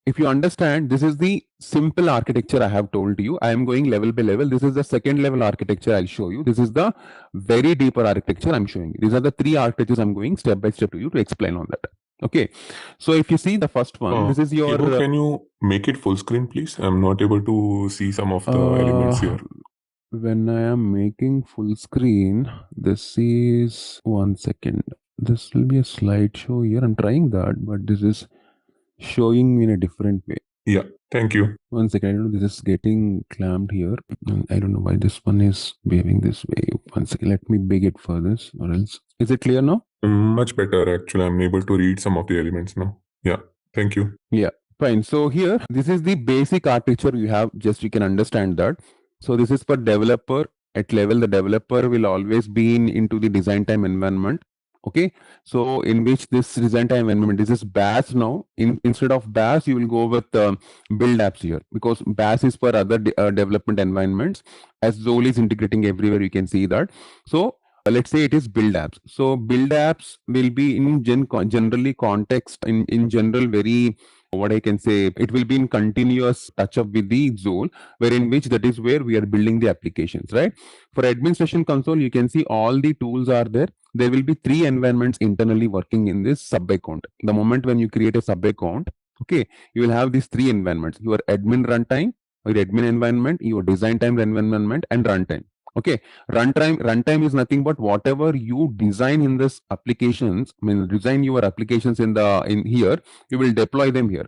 if you understand, this is the simple architecture I have told you. I am going level by level. This is the second level architecture I'll show you. This is the very deeper architecture I'm showing you. These are the 3 architectures I'm going step by step to you to explain on that. Okay, so if you see the first one, this is your... can you make it full screen, please? I'm not able to see some of the elements here. When I am making full screen, this is... one second. This will be a slideshow here. I'm trying that, but this is showing me in a different way. Yeah, thank you. 1 second. I don't know, this is getting clamped here. I don't know why this one is behaving this way. 1 second. Let me big it for this, or else. Is it clear now? Much better, actually. I'm able to read some of the elements now. Yeah, thank you. Yeah, fine. So here, this is the basic architecture you have. Just you can understand that. So this is for developer. At level, the developer will always be into the design time environment. Okay, so in which this design time environment, this is BAS now. Instead of BAS, you will go with build apps here, because BAS is for other development environments. As Joule is integrating everywhere, you can see that. So let's say it is build apps. So build apps will be in generally context, in general, very, what I can say, it will be in continuous touch up with the Joule, wherein which that is where we are building the applications, right? For administration console, you can see all the tools are there. There will be 3 environments internally working in this sub account. The moment when you create a sub account, okay, you will have these 3 environments: your admin runtime, your admin environment, your design time environment, and runtime. Okay, runtime is nothing but whatever you design in this applications. I mean, design your applications in here, you will deploy them here.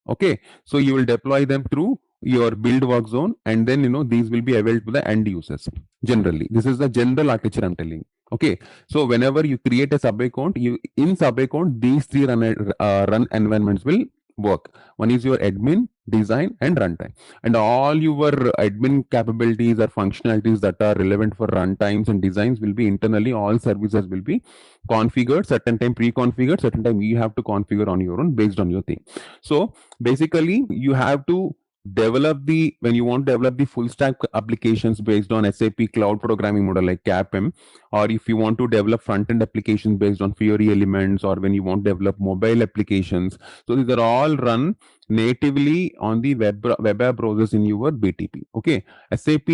Okay, so you will deploy them through your build work zone, and then these will be available to the end users. Generally, this is the general architecture I'm telling. Okay, so whenever you create a sub account, in sub account, these 3 run environments will work. One is your admin, design, and runtime. And all your admin capabilities or functionalities that are relevant for runtimes and designs will be internally, all services will be configured, certain time pre-configured, certain time you have to configure on your own based on your thing. So basically you have to develop the, when you want to develop the full stack applications based on SAP cloud programming model like CAPM, or if you want to develop front-end applications based on Fiori elements, or when you want to develop mobile applications, so these are all run natively on the web app browsers in your BTP. Okay, SAP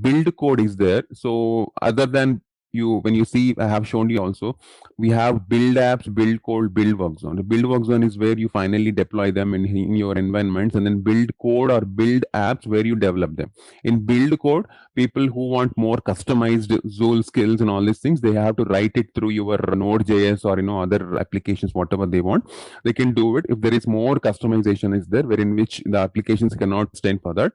build code is there. So other than you, when you see, I have shown you also, we have build apps, build code, build work zone. The build work zone is where you finally deploy them in your environments, and then build code or build apps where you develop them. In build code, people who want more customized Joule skills and all these things, they have to write it through your NodeJS or other applications, whatever they want. They can do it. If there is more customization is there, wherein which the applications cannot extend further.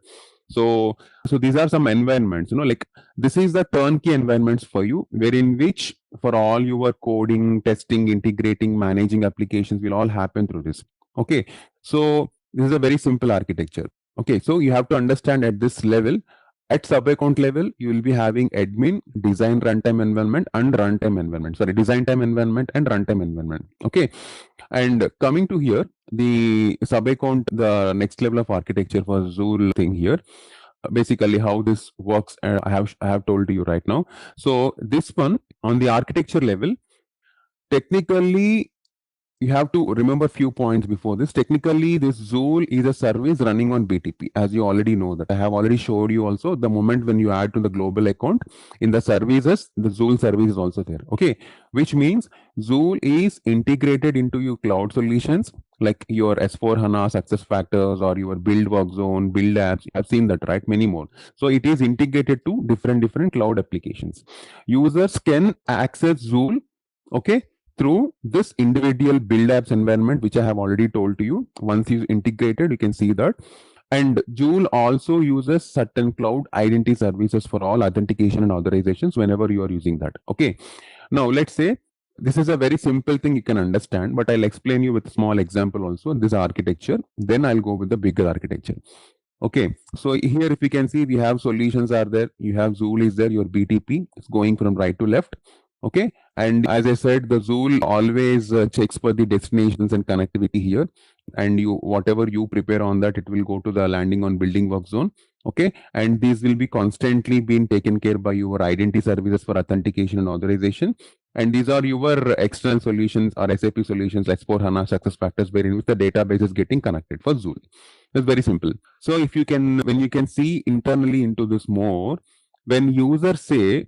So these are some environments, like this is the turnkey environments for you, wherein which for all your coding, testing, integrating, managing applications will all happen through this. Okay, so this is a very simple architecture. Okay, so you have to understand at this level. At sub-account level, you will be having admin, design runtime environment, and runtime environment. Sorry, design time environment and runtime environment. Okay, and coming to here, the sub-account, the next level of architecture for Joule thing here. Basically, how this works, I have told you right now. So this one on the architecture level, technically, you have to remember few points before this. Technically, this Joule is a service running on BTP, as you already know that. I have already showed you also the moment when you add to the global account in the services, the Joule service is also there. Okay, which means Joule is integrated into your cloud solutions like your S4 HANA success factors or your build work zone, build apps. You have seen that, right? Many more. So it is integrated to different cloud applications. Users can access Joule, okay, through this individual build apps environment, which I have already told to you. Once you integrated, you can see that. And Joule also uses certain cloud identity services for all authentication and authorizations whenever you are using that. Okay. Now let's say this is a very simple thing you can understand, but I'll explain you with a small example also, this architecture. Then I'll go with the bigger architecture. Okay, so here if you can see, we have solutions are there. You have Joule is there, your BTP is going from right to left. Okay, and as I said, the Joule always checks for the destinations and connectivity here, and you whatever you prepare on that, it will go to the landing on building work zone. Okay, and these will be constantly being taken care by your identity services for authentication and authorization. And these are your external solutions or SAP solutions like S4 HANA success factors, wherein which the database is getting connected for Joule. It's very simple. So if you can, when you can see internally into this more, when users say,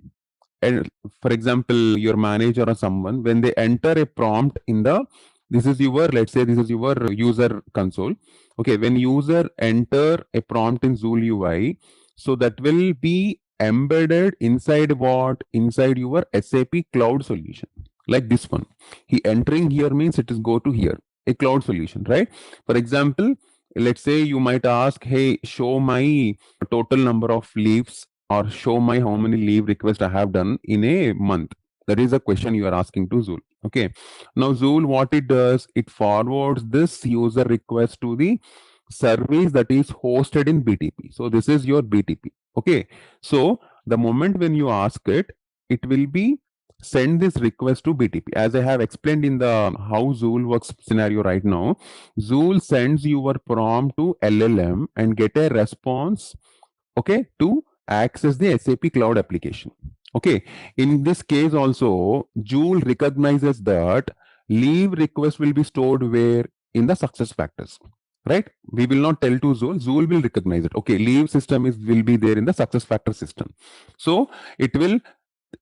and for example, your manager or someone, when they enter a prompt in the, this is your, let's say this is your user console. Okay, when user enter a prompt in Joule UI, so that will be embedded inside what? Inside your SAP cloud solution. Like this one. He entering here means it is go to here, a cloud solution, right? For example, let's say you might ask, hey, show my total number of leaves or show my how many leave requests I have done in a month. That is a question you are asking to Joule. Okay. Now Joule, what it does, it forwards this user request to the service that is hosted in BTP. So this is your BTP. Okay. So the moment when you ask it, it will be send this request to BTP. As I have explained in the how Joule works scenario right now, Joule sends your prompt to LLM and get a response, okay, to access the SAP cloud application. Okay, in this case also, Joule recognizes that leave request will be stored where? In the success factors, right? We will not tell to Joule, Joule will recognize it. Okay, leave system will be there in the success factor system. So it will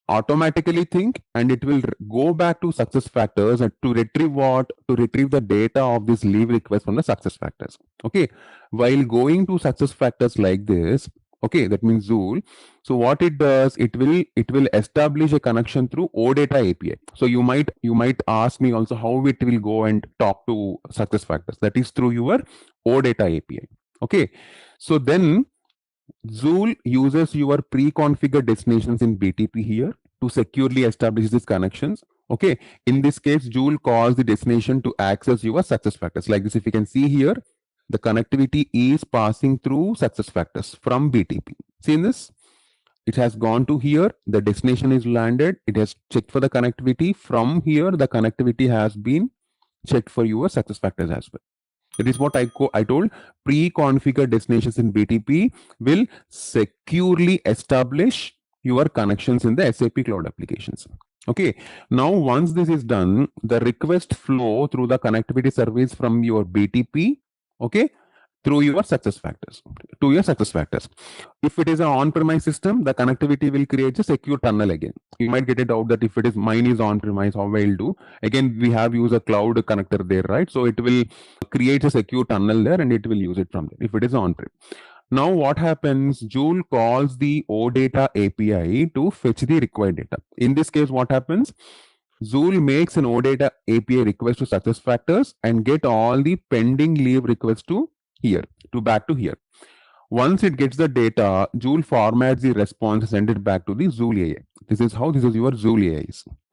automatically think and it will go back to success factors and to retrieve what? To retrieve the data of this leave request from the success factors. Okay, while going to success factors like this, okay, that means Joule. So what it does, it will establish a connection through OData API. So you might ask me also how it will go and talk to success factors. That is through your OData API. Okay, so then Joule uses your pre-configured destinations in BTP here to securely establish these connections. Okay, in this case, Joule calls the destination to access your success factors. Like this, if you can see here, the connectivity is passing through success factors from BTP. See in this? It has gone to here, the destination is landed, it has checked for the connectivity. From here, the connectivity has been checked for your success factors as well. That is what I told. Pre-configured destinations in BTP will securely establish your connections in the SAP Cloud applications. Okay. Now, once this is done, the request flow through the connectivity service from your BTP, okay, through your success factors, to your success factors. If it is an on-premise system, the connectivity will create a secure tunnel again. You might get a doubt that if it is mine is on-premise, how will do? Again, we have used a cloud connector there, right? So it will create a secure tunnel there and it will use it from there if it is on-prem. Now what happens, Joule calls the OData API to fetch the required data. In this case, what happens? Joule makes an OData API request to success factors and get all the pending leave requests to here, to back to here. Once it gets the data, Joule formats the response and send it back to the Joule AI. This is how this is your Joule AI.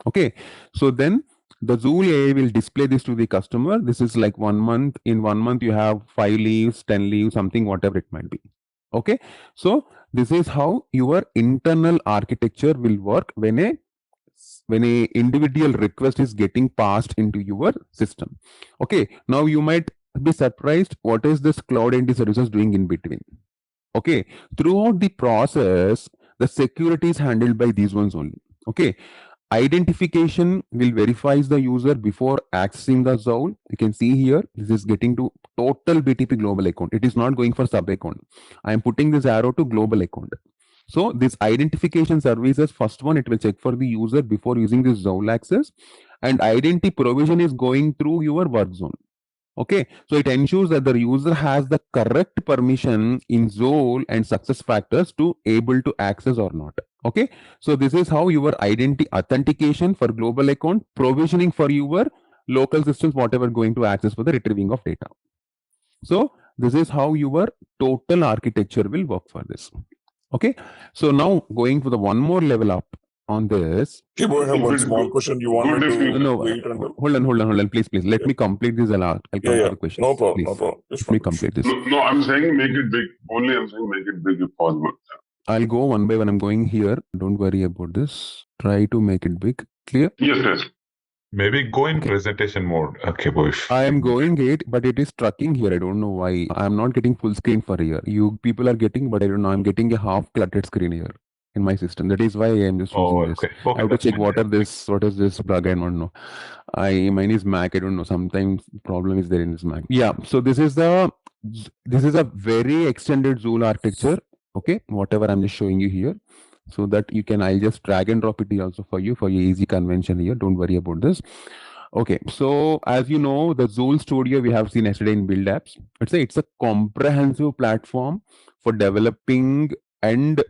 Okay. So then the Joule AI will display this to the customer. This is like 1 month. In 1 month, you have 5 leaves, 10 leaves, something, whatever it might be. Okay. So this is how your internal architecture will work when a individual request is getting passed into your system. Okay. Now you might be surprised, what is this cloud entity services doing in between? Okay, throughout the process, the security is handled by these ones only. Okay, identification will verify the user before accessing the Joule. You can see here, this is getting to total BTP global account. It is not going for sub account. I am putting this arrow to global account. So this identification services, first one, it will check for the user before using this Joule access, and identity provision is going through your work zone. Okay, so it ensures that the user has the correct permission in Joule and success factors to able to access or not. Okay, so this is how your identity authentication for global account, provisioning for your local systems, whatever going to access for the retrieving of data. So this is how your total architecture will work for this. Okay, so now going to the one more level up on this. Okay, boy, I have one small question. You want me to no, wait until... hold on, please. Let me complete this. I'll come to the question. No problem, please. no problem. Let me complete this. No, I'm saying make it big. Only I'm saying make it big if possible. I'll go one by one. I'm going here. Don't worry about this. Try to make it big. Clear? Yes. Maybe go in presentation mode. Okay, boy. I am going it, but it is trucking here. I don't know why. I'm not getting full screen for here. You people are getting, but I don't know. I'm getting a half cluttered screen here in my system. That is why I am just using this. I have to check what is this bug. I don't know. Mine is Mac. I don't know. Sometimes problem is there in this Mac. Yeah. So this is a very extended Joule architecture. Okay. Whatever I'm just showing you here, so that you can, I'll just drag and drop it here also for you for your easy convention here. Don't worry about this. Okay, so as you know, the Joule Studio we have seen yesterday in Build Apps. It's a comprehensive platform for developing and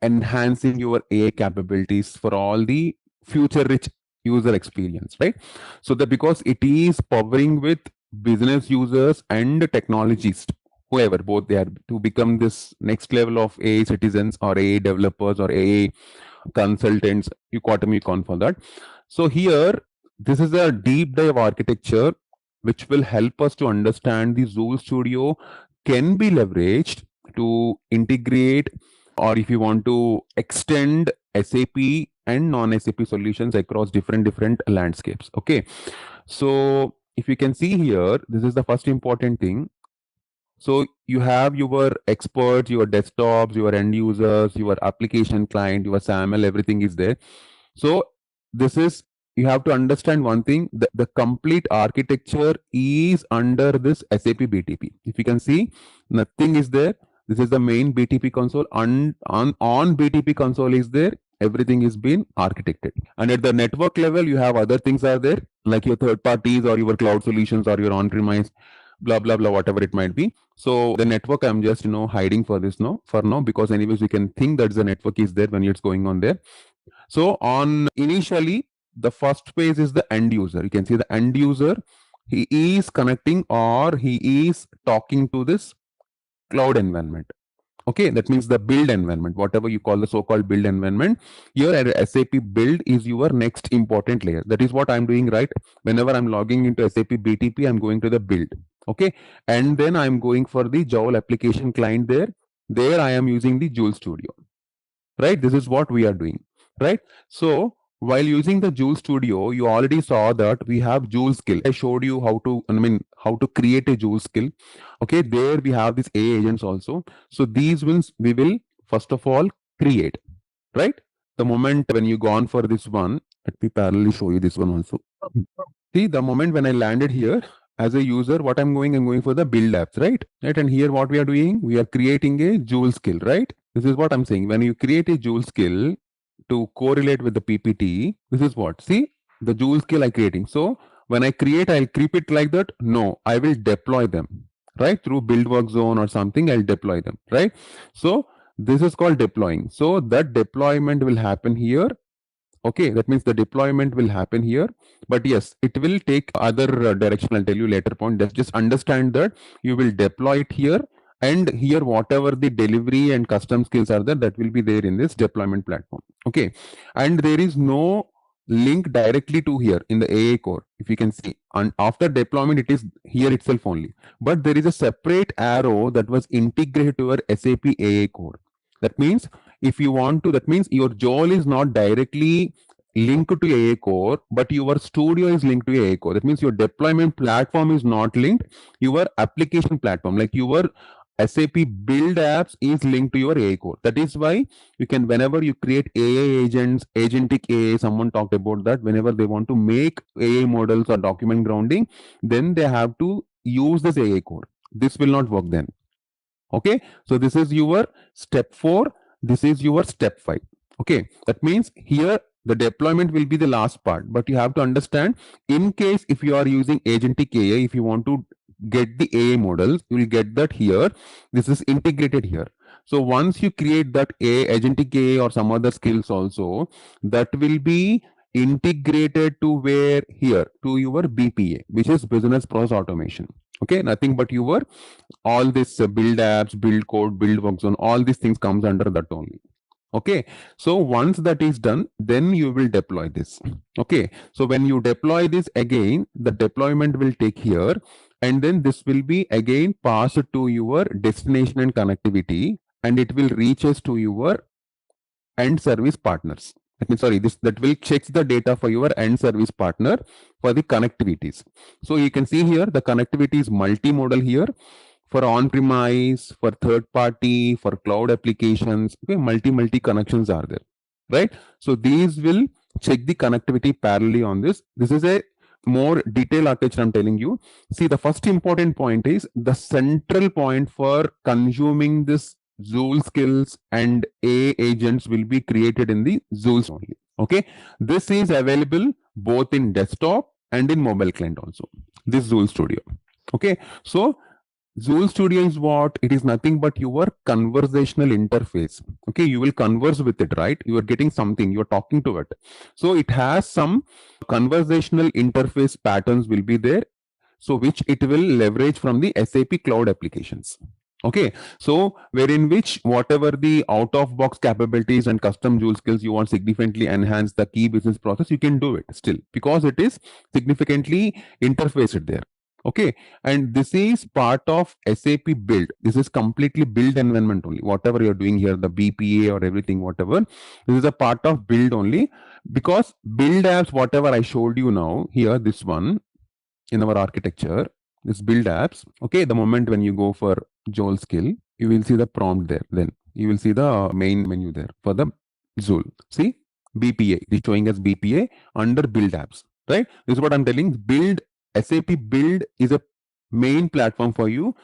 enhancing your AI capabilities for all the future-rich user experience, right? So that because it is powering with business users and technologists, whoever both they are, to become this next level of AI citizens or AI developers or AI consultants. You got me con for that. So here, this is a deep dive architecture which will help us to understand the Joule Studio can be leveraged to integrate, or if you want to extend SAP and non-SAP solutions across different landscapes. Okay, so if you can see here, this is the first important thing. So you have your experts, your desktops, your end users, your application client, your SAML, everything is there. So this is, you have to understand one thing, the complete architecture is under this SAP BTP. If you can see, nothing is there. This is the main BTP console. On BTP console is there. Everything is being architected. And at the network level, you have other things are there, like your third parties or your cloud solutions or your on-premise, blah, blah, blah, whatever it might be. So the network, I'm just, hiding for this now, because anyways, we can think that the network is there when it's going on there. So on initially, the first phase is the end user. You can see the end user, he is connecting or he is talking to this cloud environment. Okay, that means the build environment, whatever you call the so-called build environment. Here at SAP build is your next important layer. That is what I'm doing, right? Whenever I'm logging into SAP BTP, I'm going to the build. Okay, and then I'm going for the Joule application client there. There I am using the Joule Studio, right? This is what we are doing, right? So while using the Joule Studio, you already saw that we have Joule skill. I showed you how to create a Joule skill. Okay, there we have these A agents also. So these ones we will first of all create, right? The moment when you gone for this one, let me parallelly show you this one also. See, the moment when I landed here as a user, what I'm going for the build apps, right? And here what we are doing, we are creating a Joule skill, right? This is what I'm saying. When you create a Joule skill to correlate with the PPT, this is what, see, the Joule skill I'm creating. So when I create, I'll keep it like that. No, I will deploy them, right? Through build work zone or something, I'll deploy them, right? So this is called deploying. So that deployment will happen here. Okay, that means the deployment will happen here, but yes, it will take other direction. I'll tell you later point. Just understand that you will deploy it here, and here whatever the delivery and custom skills are there, that will be there in this deployment platform. Okay, and there is no link directly to here in the AA core. If you can see, and after deployment, it is here itself only. But there is a separate arrow that was integrated to your SAP AA core. That means if you want to, that means your Joule is not directly linked to AA core, but your studio is linked to AA core. That means your deployment platform is not linked. Your application platform, like your SAP build apps, is linked to your AA core. That is why you can, whenever you create AA agents, agentic AA, someone talked about that, whenever they want to make AA models or document grounding, then they have to use this AA core. This will not work then. Okay, so this is your step 4, this is your step 5. Okay, that means here the deployment will be the last part, but you have to understand, in case if you are using agentic AI, if you want to get the AI models, you will get that here. This is integrated here. So once you create that agentic AI or some other skills also, that will be integrated to where, here to your BPA, which is business process automation. Okay, nothing but your all this build apps, build code, build work zone, all these things comes under that only. Okay, so once that is done, then you will deploy this. Okay, so when you deploy this again, the deployment will take here, and then this will be again passed to your destination and connectivity, and it will reach us to your end service partners. That means, sorry, that will check the data for your end service partner for the connectivities. So you can see here the connectivity is multimodal here, for on-premise, for third-party, for cloud applications. Okay, multi connections are there, right? So these will check the connectivity parallelly on this. This is a more detailed architecture I'm telling you. See, the first important point is the central point for consuming this Joule skills and A agents will be created in the Joule only. Okay, this is available both in desktop and in mobile client also. This Joule Studio. Okay, so Joule Studio is what? It is nothing but your conversational interface. Okay, you will converse with it, right? You are getting something, you are talking to it. So it has some conversational interface patterns will be there. So which it will leverage from the SAP cloud applications. Okay, so wherein which whatever the out of box capabilities and custom Joule skills you want significantly enhance the key business process, you can do it still, because it is significantly interfaced there. Okay, and this is part of SAP build. This is completely build environment only. Whatever you're doing here, the BPA or everything, whatever, this is a part of build only, because build apps, whatever I showed you now here, this one in our architecture, this build apps. Okay, the moment when you go for Joule skill, you will see the prompt there. Then you will see the main menu there for the Joule. See, BPA, it is showing us BPA under build apps, right? This is what I'm telling. Build, SAP build is a main platform for you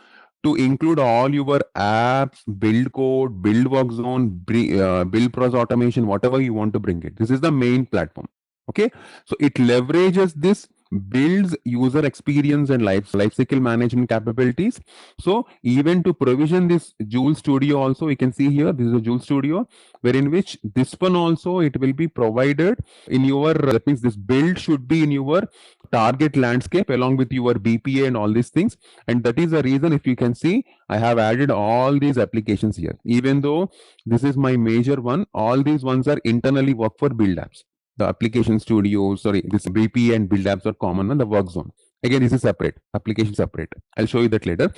to include all your apps, build code, build work zone, build process automation, whatever you want to bring it. This is the main platform. Okay, so it leverages this builds user experience and lifecycle management capabilities. So even to provision this Joule Studio also, you can see here, this is a Joule Studio, wherein which this one also, it will be provided in your, that means this build should be in your target landscape along with your BPA and all these things. And that is the reason, if you can see, I have added all these applications here. Even though this is my major one, all these ones are internally work for build apps. The application studio, sorry, this BPA and build apps are common on the work zone. Again, this is separate, application separate. I'll show you that later.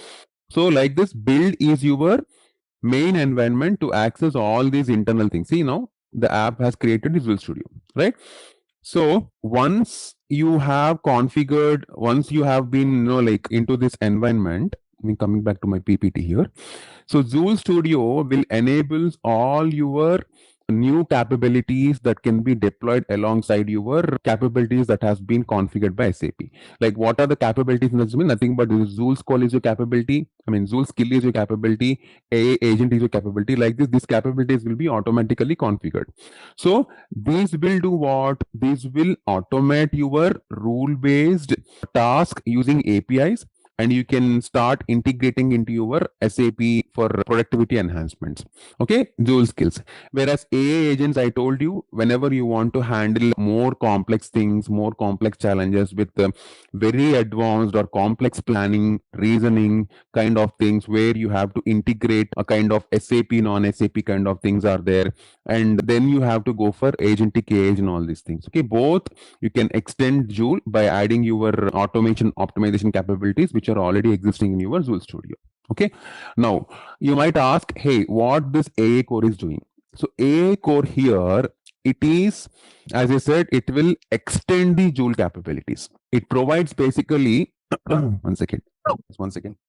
So like this, build is your main environment to access all these internal things. See now, the app has created Visual Studio, right? So once you have configured, once you have been, like into this environment, I mean, coming back to my PPT here. So Joule Studio will enable all your new capabilities that can be deployed alongside your capabilities that has been configured by SAP. Like what are the capabilities in this? Nothing but Joule call is your capability. I mean, Joule skill is your capability. AA agent is your capability. Like this, these capabilities will be automatically configured. So these will do what? These will automate your rule-based task using APIs, and you can start integrating into your SAP for productivity enhancements. Okay, Joule skills. Whereas AA agents, I told you, whenever you want to handle more complex things, more complex challenges with very advanced or complex planning, reasoning kind of things, where you have to integrate a kind of SAP, non-SAP kind of things are there. And then you have to go for agentic AI and all these things. Okay, both you can extend Joule by adding your automation optimization capabilities, which are already existing in your Joule Studio. Okay, now you might ask, hey, what this AA core is doing? So AA core here, it is, as I said, it will extend the Joule capabilities. It provides basically one second.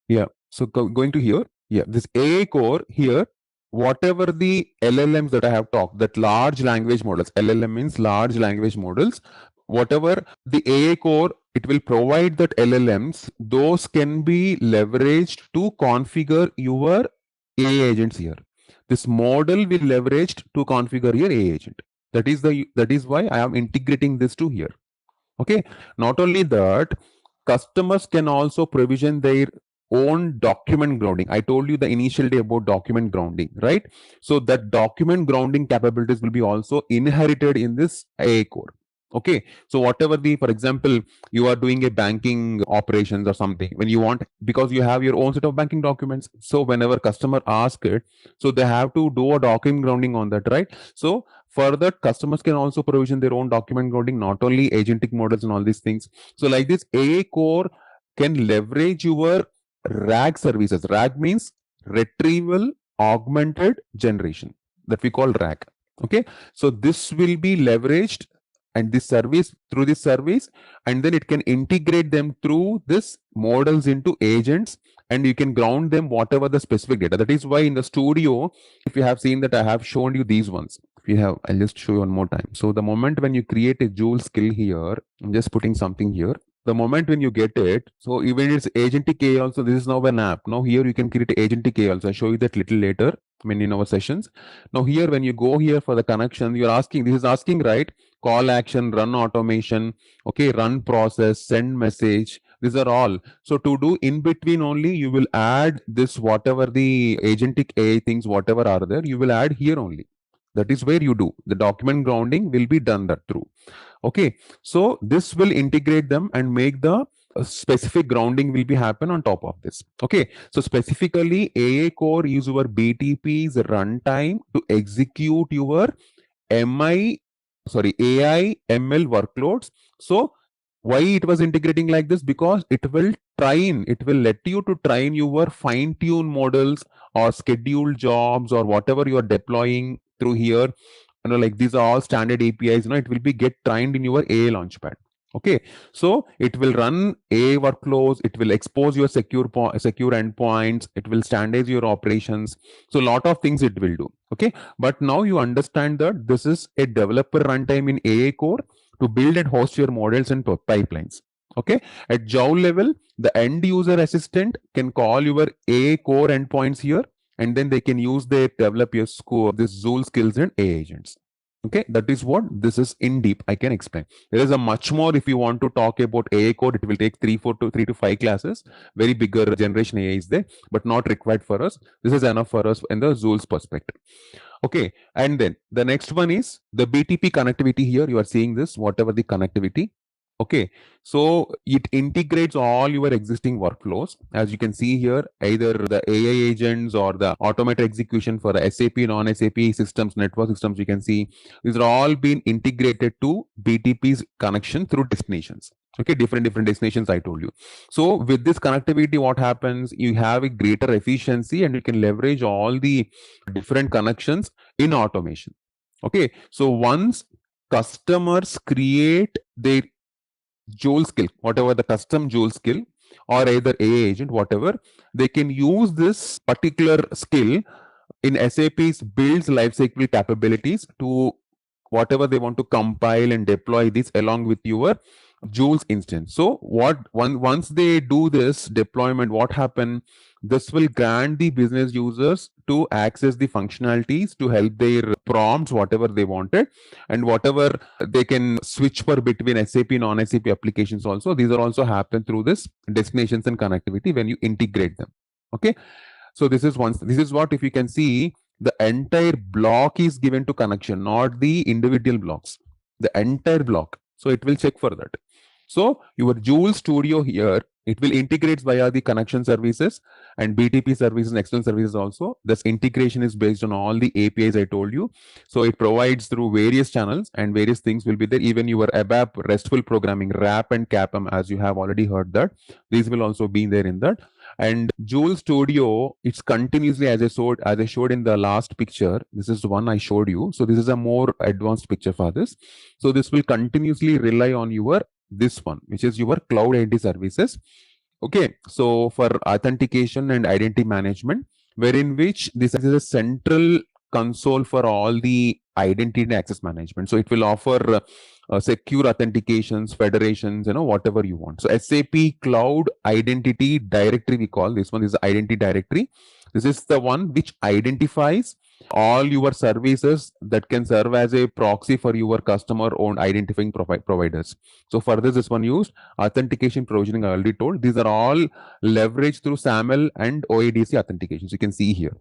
Yeah, so going to here, yeah, this AA core here, whatever the LLMs that I have talked, that large language models, LLM means large language models, whatever the AA core, it will provide that LLMs, those can be leveraged to configure your AI agents here. This model will leveraged to configure your AI agent. That is why I am integrating this to here. Okay, not only that, customers can also provision their own document grounding. I told you the initial day about document grounding, right? So that document grounding capabilities will be also inherited in this AA core. Okay, so whatever the, for example, you are doing a banking operations or something, when you want, because you have your own set of banking documents, so whenever customer asks it, so they have to do a document grounding on that, right? So for that, customers can also provision their own document grounding, not only agentic models and all these things. So like this, AA core can leverage your RAG services. RAG means retrieval augmented generation, that we call RAG. Okay, so this will be leveraged, and this service, through this service, and then it can integrate them through this models into agents, and you can ground them whatever the specific data. That is why in the studio, if you have seen that I have shown you these ones. If you have, I'll just show you one more time. So the moment when you create a Joule skill here, I'm just putting something here. The moment when you get it, so even it's agentic AI also, this is now an app. Now here you can create agentic AI also. I'll show you that little later, I mean in our sessions. Now here, when you go here for the connection, you're asking, this is asking, right? Call action, run automation, okay, run process, send message. These are all. So to do in between only, you will add this, whatever the agentic AI things, whatever are there, you will add here only. That is where you do. The document grounding will be done that through. Okay, so this will integrate them and make the specific grounding will be happen on top of this. Okay, so specifically AA core use your BTP's runtime to execute your AI ML workloads. So why it was integrating like this? Because it will let you to train your fine-tune models or scheduled jobs or whatever you are deploying through here. Like these are all standard APIs, it will be get trained in your AI Launchpad. Okay, so it will run AI workflows, it will expose your secure endpoints, it will standardize your operations. So a lot of things it will do. Okay, but now you understand that this is a developer runtime in AA core to build and host your models and pipelines. Okay, at Joule level, the end user assistant can call your AA core endpoints here, and then they can use their develop your score, this Joule skills and AI agents. Okay, that is what this is in deep. I can explain. There is a much more. If you want to talk about AI code, it will take 3 to 5 classes. Very bigger generation AI is there, but not required for us. This is enough for us in the Joule's perspective. Okay, and then the next one is the BTP connectivity. Here you are seeing this, whatever the connectivity. Okay, so it integrates all your existing workflows. As you can see here, either the AI agents or the automated execution for the SAP, non-SAP systems, network systems, you can see these are all being integrated to BTP's connection through destinations. Okay, different destinations I told you. So with this connectivity, what happens? You have a greater efficiency and you can leverage all the different connections in automation. Okay, so once customers create their Joule skill, whatever the custom Joule skill or either AI agent, whatever, they can use this particular skill in SAP's builds lifecycle capabilities to whatever they want to compile and deploy this along with your Joule's instance. So once they do this deployment, what happen? This will grant the business users to access the functionalities to help their prompts, whatever they wanted, and whatever they can switch for between SAP and non-SAP applications also. These are also happen through this destinations and connectivity when you integrate them. Okay. So this is what, if you can see, the entire block is given to connection, not the individual blocks, the entire block. So it will check for that. So your Joule Studio here, it will integrate via the connection services and BTP services and external services also. This integration is based on all the APIs I told you. So it provides through various channels and various things will be there. Even your ABAP RESTful programming, RAP and CAPM, as you have already heard that, these will also be there in that. And Joule Studio, it's continuously, as I showed in the last picture. This is the one I showed you. So this is a more advanced picture for this. So this will continuously rely on your this one, which is your cloud identity services. Okay, so for authentication and identity management, wherein which this is a central console for all the identity and access management. So it will offer secure authentications, federations, whatever you want. So SAP Cloud Identity Directory, we call this one is the identity directory. This is the one which identifies all your services that can serve as a proxy for your customer owned identifying providers. So for this one used authentication provisioning, I already told. These are all leveraged through SAML and OADC authentications. You can see here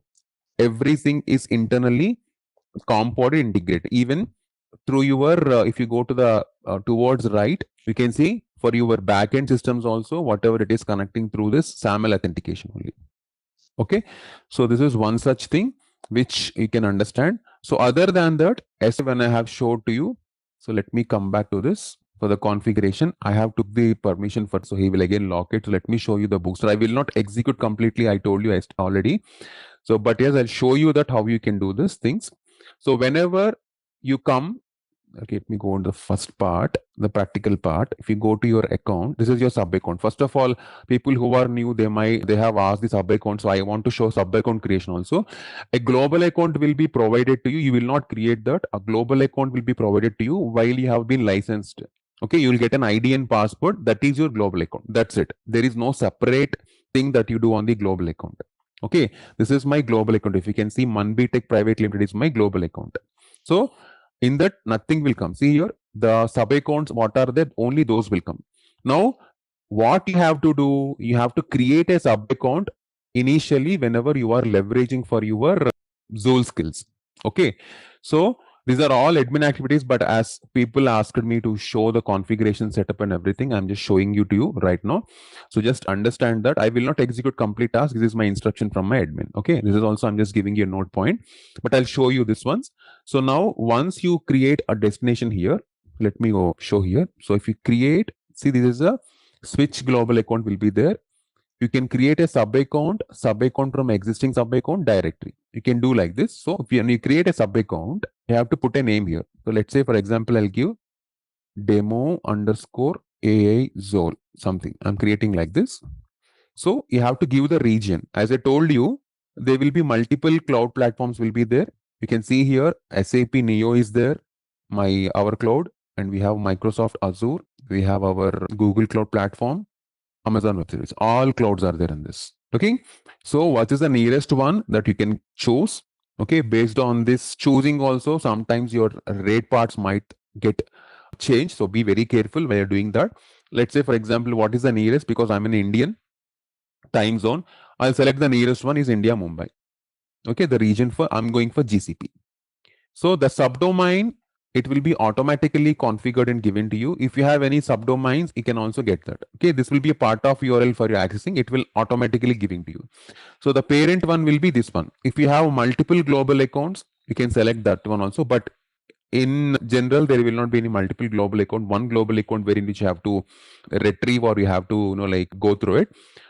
everything is internally component integrated. Even through your if you go to the towards right, you can see for your backend systems also, whatever it is connecting through this SAML authentication only. Okay, so this is one such thing which you can understand. So other than that, as when I have showed to you, so let me come back to this. For the configuration, I have took the permission for, so he will again lock it. So let me show you the booster. I will not execute completely, I told you already. So but yes, I'll show you that how you can do these things. So whenever you come, okay, let me go on the first part, the practical part. If you go to your account, this is your sub account. First of all, people who are new, they have asked the sub account. So I want to show sub account creation also. A global account will be provided to you. You will not create that. A global account will be provided to you while you have been licensed. Okay, you will get an ID and passport. That is your global account. That's it. There is no separate thing that you do on the global account. Okay, this is my global account. If you can see, Manbitech Private Limited is my global account. So in that, nothing will come. See here, the sub accounts, what are there? Only those will come. Now, what you have to do, you have to create a sub account initially whenever you are leveraging for your Joule skills. Okay, so these are all admin activities, but as people asked me to show the configuration setup and everything, I'm just showing you to you right now. So just understand that I will not execute complete task. This is my instruction from my admin. Okay, this is also, I'm just giving you a note point, but I'll show you this once. So now once you create a destination here, let me go show here. So if you create, see, this is a switch global account will be there. You can create a sub account from existing sub account directory. You can do like this. So if when you create a sub account, you have to put a name here. So let's say, for example, I'll give demo underscore AI Joule something. I'm creating like this. So you have to give the region. As I told you, there will be multiple cloud platforms will be there. You can see here SAP Neo is there, our cloud, and we have Microsoft Azure. We have our Google Cloud Platform, Amazon Web Services. All clouds are there in this. Okay. So what is the nearest one that you can choose? Okay, based on this choosing also, sometimes your rate parts might get changed. So be very careful when you're doing that. Let's say, for example, what is the nearest? Because I'm an Indian time zone, I'll select the nearest one is India, Mumbai. Okay, the region for I'm going for GCP. So the subdomain, it will be automatically configured and given to you. If you have any subdomains, you can also get that. Okay, this will be a part of URL for your accessing. It will automatically giving to you. So the parent one will be this one. If you have multiple global accounts, you can select that one also. But in general, there will not be any multiple global account. One global account wherein which you have to retrieve or you have to like go through it.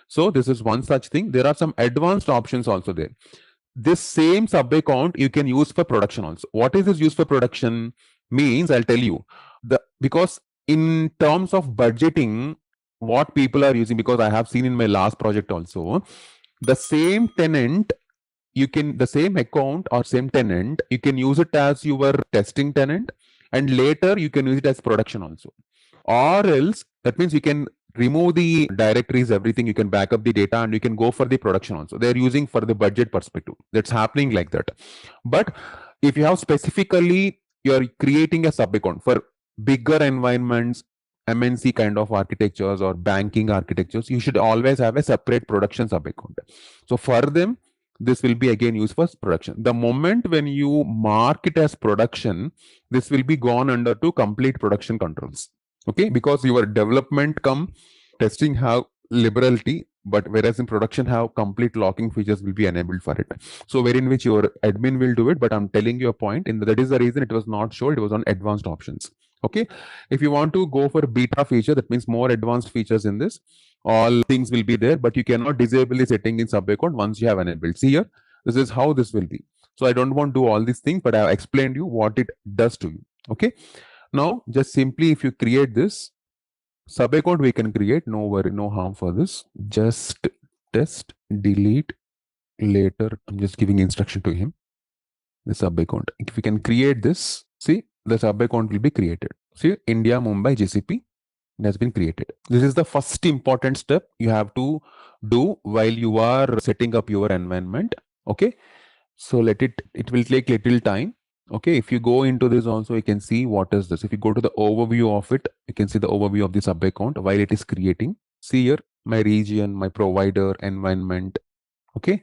So this is one such thing. There are some advanced options also there. This same sub account you can use for production also. What is this used for production? Means I'll tell you because in terms of budgeting, what people are using, because I have seen in my last project also, the same tenant, you can, the same account or same tenant, you can use it as your testing tenant, and later you can use it as production also. Or else, that means you can remove the directories, everything, you can back up the data, and you can go for the production also. They're using for the budget perspective. That's happening like that. But if you have specifically, you're creating a sub account for bigger environments, MNC kind of architectures or banking architectures, you should always have a separate production sub account. So for them, this will be again used for production. The moment when you mark it as production, this will be gone under to complete production controls. Okay, because your development come testing have liberality, but whereas in production have complete locking features will be enabled for it. So wherein which your admin will do it, but I'm telling you a point, and that is the reason it was not shown, it was on advanced options. Okay, if you want to go for beta feature, that means more advanced features in this, all things will be there, but you cannot disable the setting in sub account once you have enabled. See here, this is how this will be. So I don't want to do all these things, but I have explained you what it does to you. Okay, now just simply if you create this sub account, we can create, no worry, no harm for this. Just test delete later. I'm just giving instruction to him. The sub account, if we can create this, see the sub account will be created. See, India Mumbai GCP has been created. This is the first important step you have to do while you are setting up your environment. Okay, so it will take little time. Okay, if you go into this also, you can see what is this. If you go to the overview of it, you can see the overview of the sub account while it is creating. See here, my region, my provider, environment. Okay,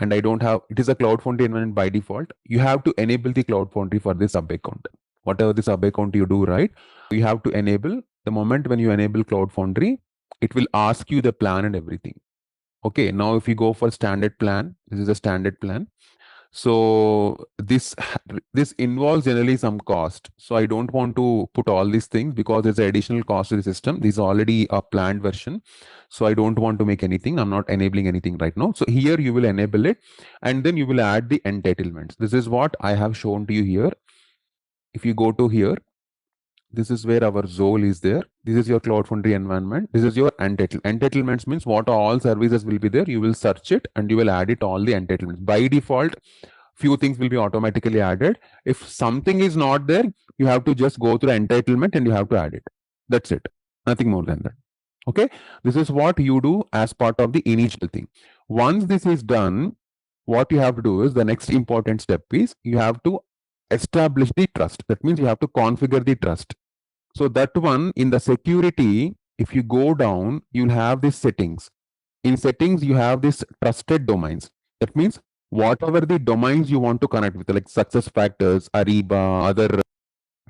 and I don't have, it is a Cloud Foundry environment by default. You have to enable the Cloud Foundry for this sub account. Whatever the sub account you do, right, you have to enable. The moment when you enable Cloud Foundry, it will ask you the plan and everything. Okay, now if you go for standard plan, this is a standard plan. So this involves generally some cost. So I don't want to put all these things because there's an additional cost to the system. This is already a planned version. So I don't want to make anything. I'm not enabling anything right now. So here you will enable it, and then you will add the entitlements. This is what I have shown to you here. If you go to here, this is where our Zoll is there. This is your Cloud Foundry environment. This is your entitlements means what all services will be there. You will search it and you will add it all the entitlements. By default, few things will be automatically added. If something is not there, you have to just go to the entitlement and you have to add it. That's it. Nothing more than that. Okay. This is what you do as part of the initial thing. Once this is done, what you have to do is the next important step is you have to establish the trust. That means you have to configure the trust. So that one in the security, if you go down, you'll have these settings. In settings, you have this trusted domains. That means whatever the domains you want to connect with, like success factors, Ariba, other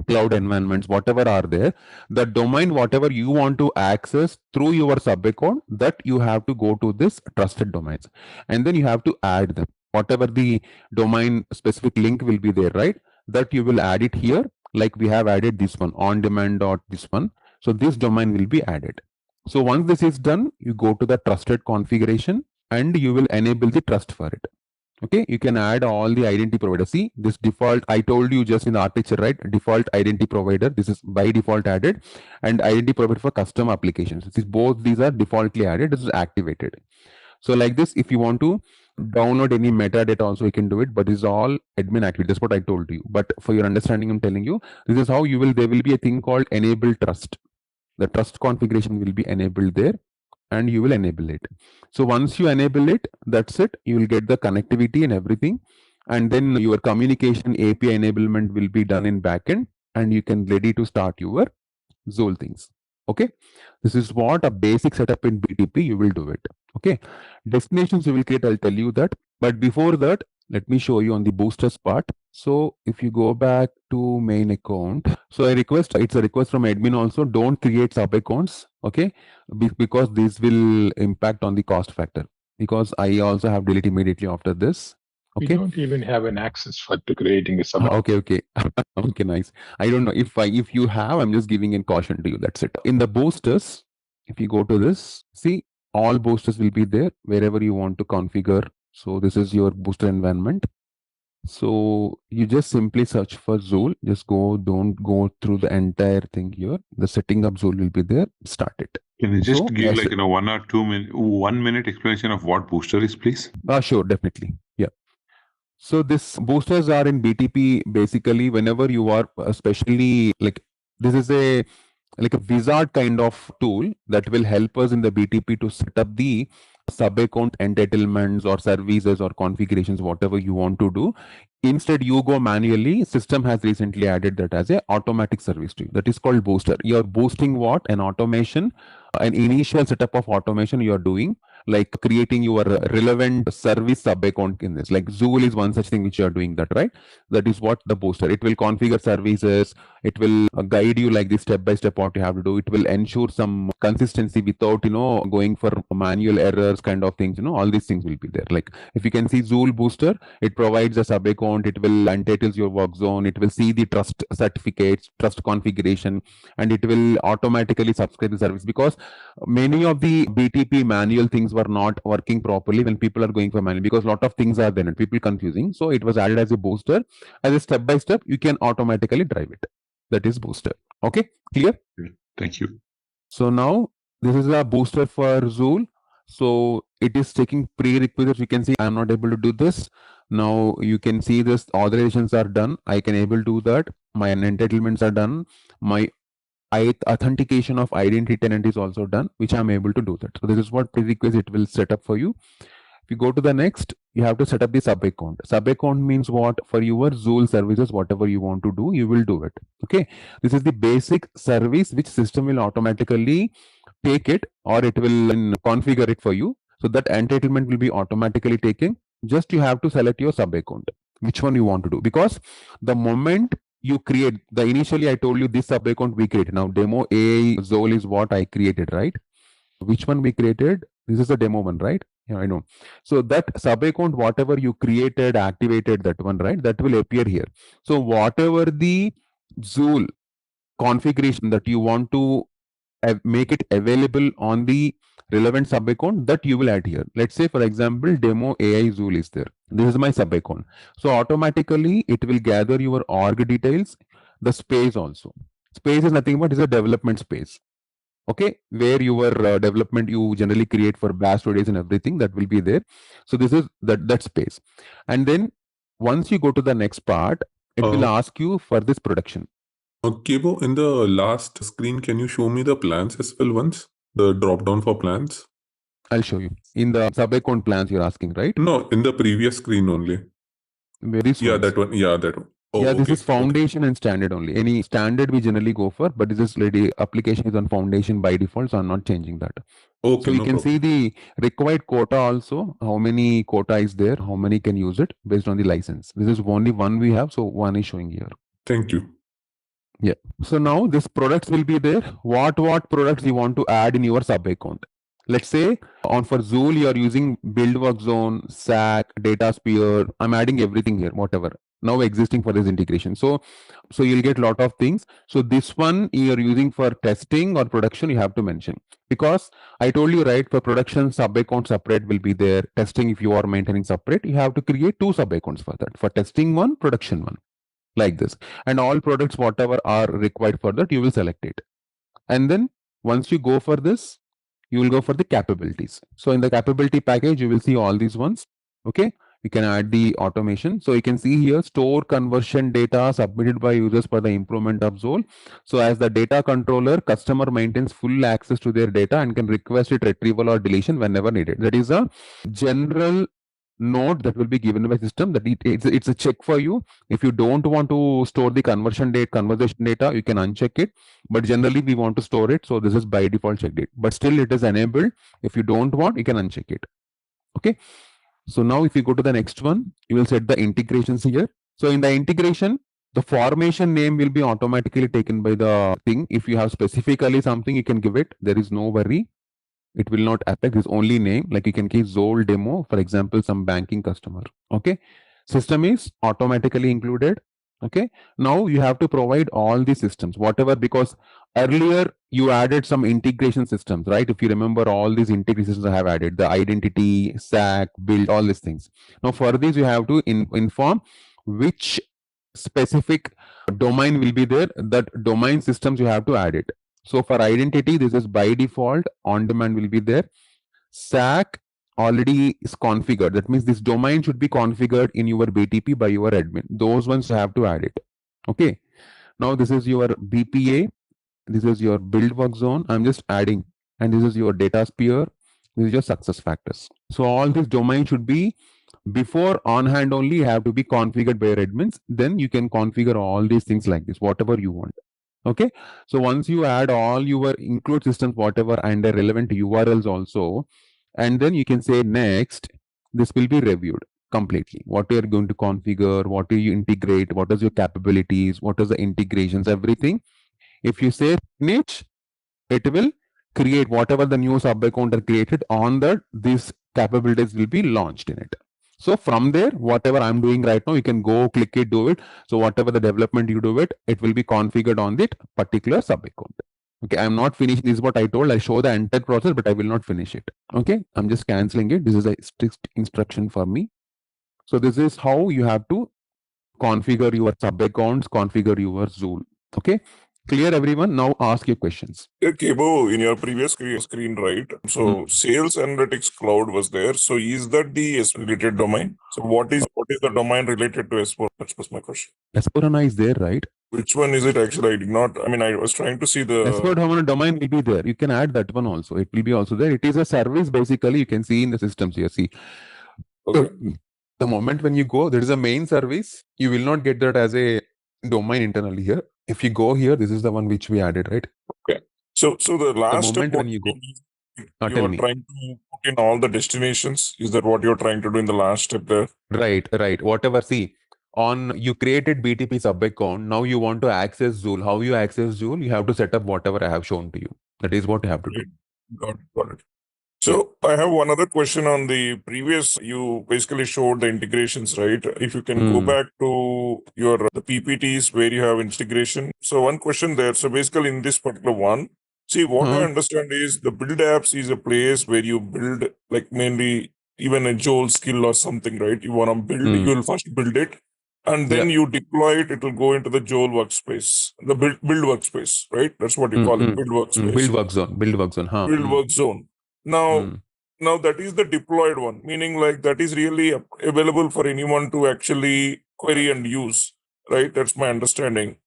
cloud environments, whatever are there, the domain, whatever you want to access through your sub account, that you have to go to this trusted domains. And then you have to add them. Whatever the domain specific link will be there, right? That you will add it here. Like we have added this one, on demand dot this one. So this domain will be added. So once this is done, you go to the trusted configuration and you will enable the trust for it. Okay, you can add all the identity provider. See this default, I told you just in the architecture, right? Default identity provider, this is by default added, and identity provider for custom applications. Both these are defaultly added, this is activated. So like this, if you want to download any metadata also, you can do it, but this is all admin activity. That's what I told you. But for your understanding, I'm telling you, this is how you will, there will be a thing called enable trust. The trust configuration will be enabled there and you will enable it. So once you enable it, that's it. You will get the connectivity and everything. and then your communication API enablement will be done in backend, and you can ready to start your Zool things. Okay, this is what a basic setup in BTP. You will do it. Okay, destinations you will create. I'll tell you that. But before that, let me show you on the boosters part. So if you go back to main account, so I request, it's a request from admin also, don't create sub accounts. Okay, because this will impact on the cost factor. Because I also have delete immediately after this. We Okay. don't even have an access for to creating a sub. Okay, okay, nice. I don't know if you have, I'm just giving a caution to you. That's it. In the boosters, if you go to this, see all boosters will be there wherever you want to configure. So this is your booster environment. So you just simply search for Zool. Just don't go through the entire thing here. The setting up Zool will be there. Start it. Can you just give 1 or 2 minute, 1 minute explanation of what booster is, please? Sure, definitely. Yeah. So this boosters are in BTP basically whenever you are especially like this is a wizard kind of tool that will help us in the BTP to set up the sub account entitlements or services or configurations, whatever you want to do. Instead, you go manually. System has recently added that as a automatic service to you. That is called booster. You're boosting what? An automation, an initial setup of automation you are doing, like creating your relevant service sub account in this. Like Zool is one such thing which you are doing that, right? That is what the booster. It will configure services. It will guide you like this step by step what you have to do. It will ensure some consistency without going for manual errors kind of things. All these things will be there. Like if you can see Zool booster, it provides a sub account. It will entitles your work zone. It will see the trust certificates, trust configuration, and it will automatically subscribe the service because many of the BTP manual things were not working properly when people are going for manual because a lot of things are there and people confusing. So it was added as a booster. As a step by step, you can automatically drive it. That is booster. Okay, clear? Thank you. So now this is a booster for Zool. So it is taking prerequisites. You can see I'm not able to do this. Now you can see this authorizations are done. I can able to do that. My entitlements are done. My authentication of identity tenant is also done, which I'm able to do that. So this is what prerequisite it will set up for you. If you go to the next, you have to set up the sub account. Sub account means what? For your Zool services, whatever you want to do, you will do it. Okay. This is the basic service which system will automatically take it or it will configure it for you. So that entitlement will be automatically taken. Just you have to select your sub account, which one you want to do. Because the moment you create, the initially I told you this sub account we created. Now demo AI Zool is what I created, right? Which one we created? This is the demo one, right? Yeah, I know. So that sub account, whatever you created, activated that one, right? That will appear here. So whatever the Zool configuration that you want to make it available on the relevant sub account, that you will add here. Let's say, for example, demo AI Zool is there. This is my sub account. So automatically it will gather your org details, the space also. Space is nothing but is a development space. Okay, where your development you generally create for bash studies and everything that will be there. So this is that space. And then once you go to the next part, it will ask you for this production. Kibo, in the last screen, can you show me the plans as well once? The drop down for plans? I'll show you. In the sub account plans you're asking, right? No, in the previous screen only. Yeah, that one. Yeah, that one. Oh, yeah, this is foundation and standard only. Any standard we generally go for, but this is already application is on foundation by default, so I'm not changing that. Okay, so you can see the required quota also, how many quota is there, how many can use it based on the license. This is only one we have, so one is showing here. Thank you. Yeah. So now this products will be there. What products you want to add in your sub account? Let's say on for Zool, you are using build work zone, SAC, data sphere. I'm adding everything here, whatever now existing for this integration. So you'll get a lot of things. So this one you're using for testing or production, you have to mention, because I told you, right, for production sub account separate will be there. Testing, if you are maintaining separate, you have to create two sub accounts for that. For testing one, production one, like this. And all products, whatever are required for that, you will select it. And then once you go for this, you will go for the capabilities. So in the capability package, you will see all these ones. Okay. You can add the automation. So you can see here, store conversion data submitted by users for the improvement of Zool. So as the data controller, customer maintains full access to their data and can request it retrieval or deletion whenever needed. That is a general node that will be given by system that it's a check for you. If you don't want to store the conversation data, you can uncheck it. But generally we want to store it, so this is by default checked it. But still it is enabled. If you don't want, you can uncheck it. Okay. So now if you go to the next one, you will set the integrations here. So in the integration, the formation name will be automatically taken by the thing. If you have specifically something, you can give it. There is no worry. It will not affect this only name. Like you can keep Zoll demo, for example, some banking customer. Okay. System is automatically included. Okay. Now you have to provide all the systems, whatever, because earlier you added some integration systems, right? If you remember all these integration systems I have added, the identity, SAC, build, all these things. Now for this, you have to inform which specific domain will be there. That domain systems you have to add it. So for identity, this is by default, on demand will be there. SAC already is configured. That means this domain should be configured in your BTP by your admin. Those ones you have to add it. Okay. Now this is your BPA. This is your build work zone. I'm just adding. And this is your data sphere. This is your success factors. So all this domain should be before on hand only have to be configured by your admins. Then you can configure all these things like this, whatever you want. Okay. So once you add all your include systems, whatever, and the relevant URLs also, and then you can say next, this will be reviewed completely. What you are going to configure, what do you integrate, what is your capabilities, what is the integrations, everything. If you say finish, it will create whatever the new sub account are created on the these capabilities will be launched in it. So from there, whatever I'm doing right now, you can go click it, do it. So whatever the development you do it, it will be configured on that particular sub account. Okay, I'm not finishing. This is what I told. I show the entire process, but I will not finish it. Okay, I'm just canceling it. This is a strict instruction for me. So this is how you have to configure your sub accounts, configure your Joule. Okay, clear everyone? Now ask your questions. Kebo, in your previous screen, right? So Sales Analytics Cloud was there. So is that the related domain? So what is the domain related to S4? That was my question. S4HANA is there, right? Which one is it actually? I did not. I mean, I was trying to see the S4HANA domain will be there. You can add that one also. It will be also there. It is a service basically. You can see in the systems here. See, okay. The moment when you go, there is a main service. You will not get that as a domain internally here. If you go here, this is the one which we added, right? Okay. So the last the moment when you go, you are trying to put in all the destinations. Is that what you're trying to do in the last step there? Right. Whatever. See, on you created BTP sub account. Now you want to access Joule. How you access Joule? You have to set up whatever I have shown to you. That is what you have to do. Got it. So I have one other question on the previous. You basically showed the integrations, right? If you can go back to the PPTs where you have integration. So one question there. So basically in this particular one, see what I understand is the build apps is a place where you build like mainly even a Joule skill or something, right? You want to build, you will first build it. And then you deploy it, it will go into the Joule workspace, the build workspace, right? That's what you call it, build workspace. Build work zone. Build work zone. Now that is the deployed one, meaning like that is really available for anyone to actually query and use, right? That's my understanding.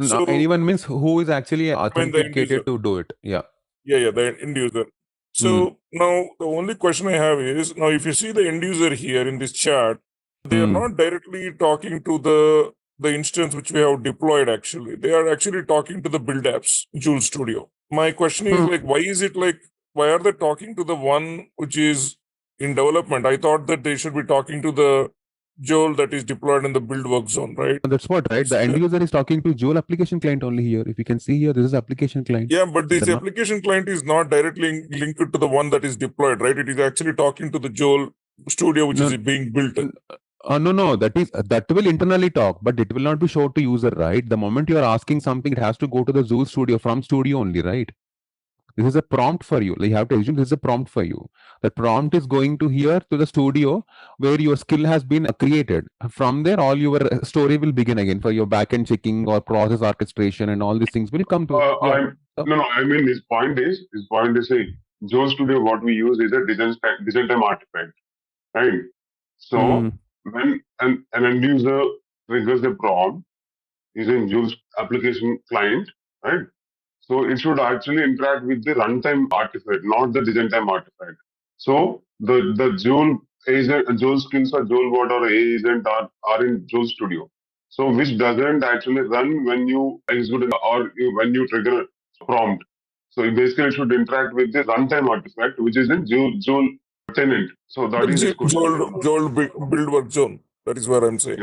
So anyone means who is actually authenticated to do it. Yeah, the end user. So now the only question I have is, now if you see the end user here in this chart, they are not directly talking to the instance which we have deployed actually. They are actually talking to the build apps, Joule Studio. My question is like, why are they talking to the one which is in development? I thought that they should be talking to the Joule that is deployed in the build work zone, right? That's what, right? The end user is talking to Joule application client only here. If you can see here, this is application client. Yeah, but this application client is not directly linked to the one that is deployed, right? It is actually talking to the Joule Studio which is being built. No. That will internally talk, but it will not be shown to user, right? The moment you are asking something, it has to go to the Joule Studio from Studio only, right? This is a prompt for you. You have to assume this is a prompt for you. The prompt is going to here to the studio where your skill has been created. From there, all your story will begin again for your backend checking or process orchestration and all these things will come to. I mean, his point is saying Joule Studio, what we use is a design time artifact, right? So when an end user triggers a prompt using Joule's application client, right? So it should actually interact with the runtime artifact, not the design time artifact. So the Joule agent, Joule skills or Joule bot or AI agent are in Joule Studio. So which doesn't actually run when you execute or when you trigger a prompt. So basically it should interact with the runtime artifact, which is in Joule tenant. So that is this question. Joule build work zone. That is what I'm saying.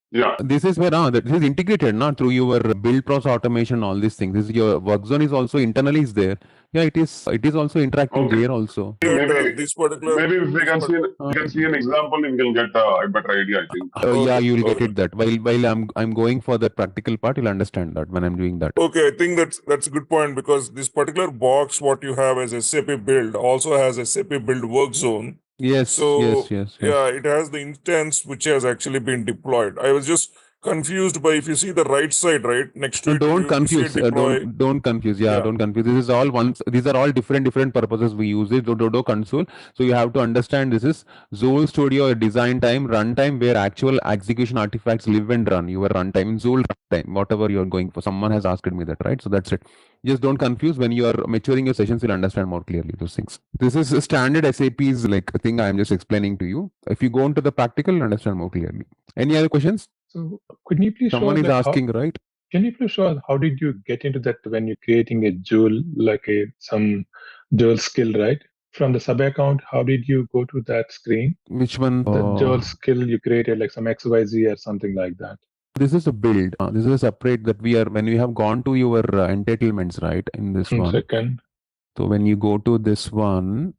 Yeah. This is where this is integrated not through your build process automation, all these things. This is your work zone is also internally is there. Yeah, it is also interacting there also. Maybe This particular. Maybe if we can see an example, we will get a better idea, I think. Yeah, you will get it that. While I'm going for the practical part, you'll understand that when I'm doing that. Okay, I think that's a good point, because this particular box, what you have as SAP build, also has SAP build work zone. Yes. So yes. yeah, it has the instance which has actually been deployed. I was just confused by, if you see the right side, right next to it, Don't you confuse. see deploy. Don't confuse. Yeah, don't confuse. This is all once. These are all different purposes we use it. Dodo console. So you have to understand this is Joule Studio design time, runtime, where actual execution artifacts live and run. Your runtime in Joule runtime, whatever you are going for. Someone has asked me that, right? So that's it. Just don't confuse. When you are maturing your sessions, you'll understand more clearly those things. This is a standard SAP's like thing I'm just explaining to you. If you go into the practical, you'll understand more clearly. Any other questions? So could you please Someone is asking, right? Can you please show us how did you get into that when you're creating a Joule, like some Joule skill, right? From the sub account, how did you go to that screen? Which one? The Joule skill you created, like some XYZ or something like that. This is a build. This is a separate that we are when we have gone to your entitlements, right? In this one. Second. So when you go to this one,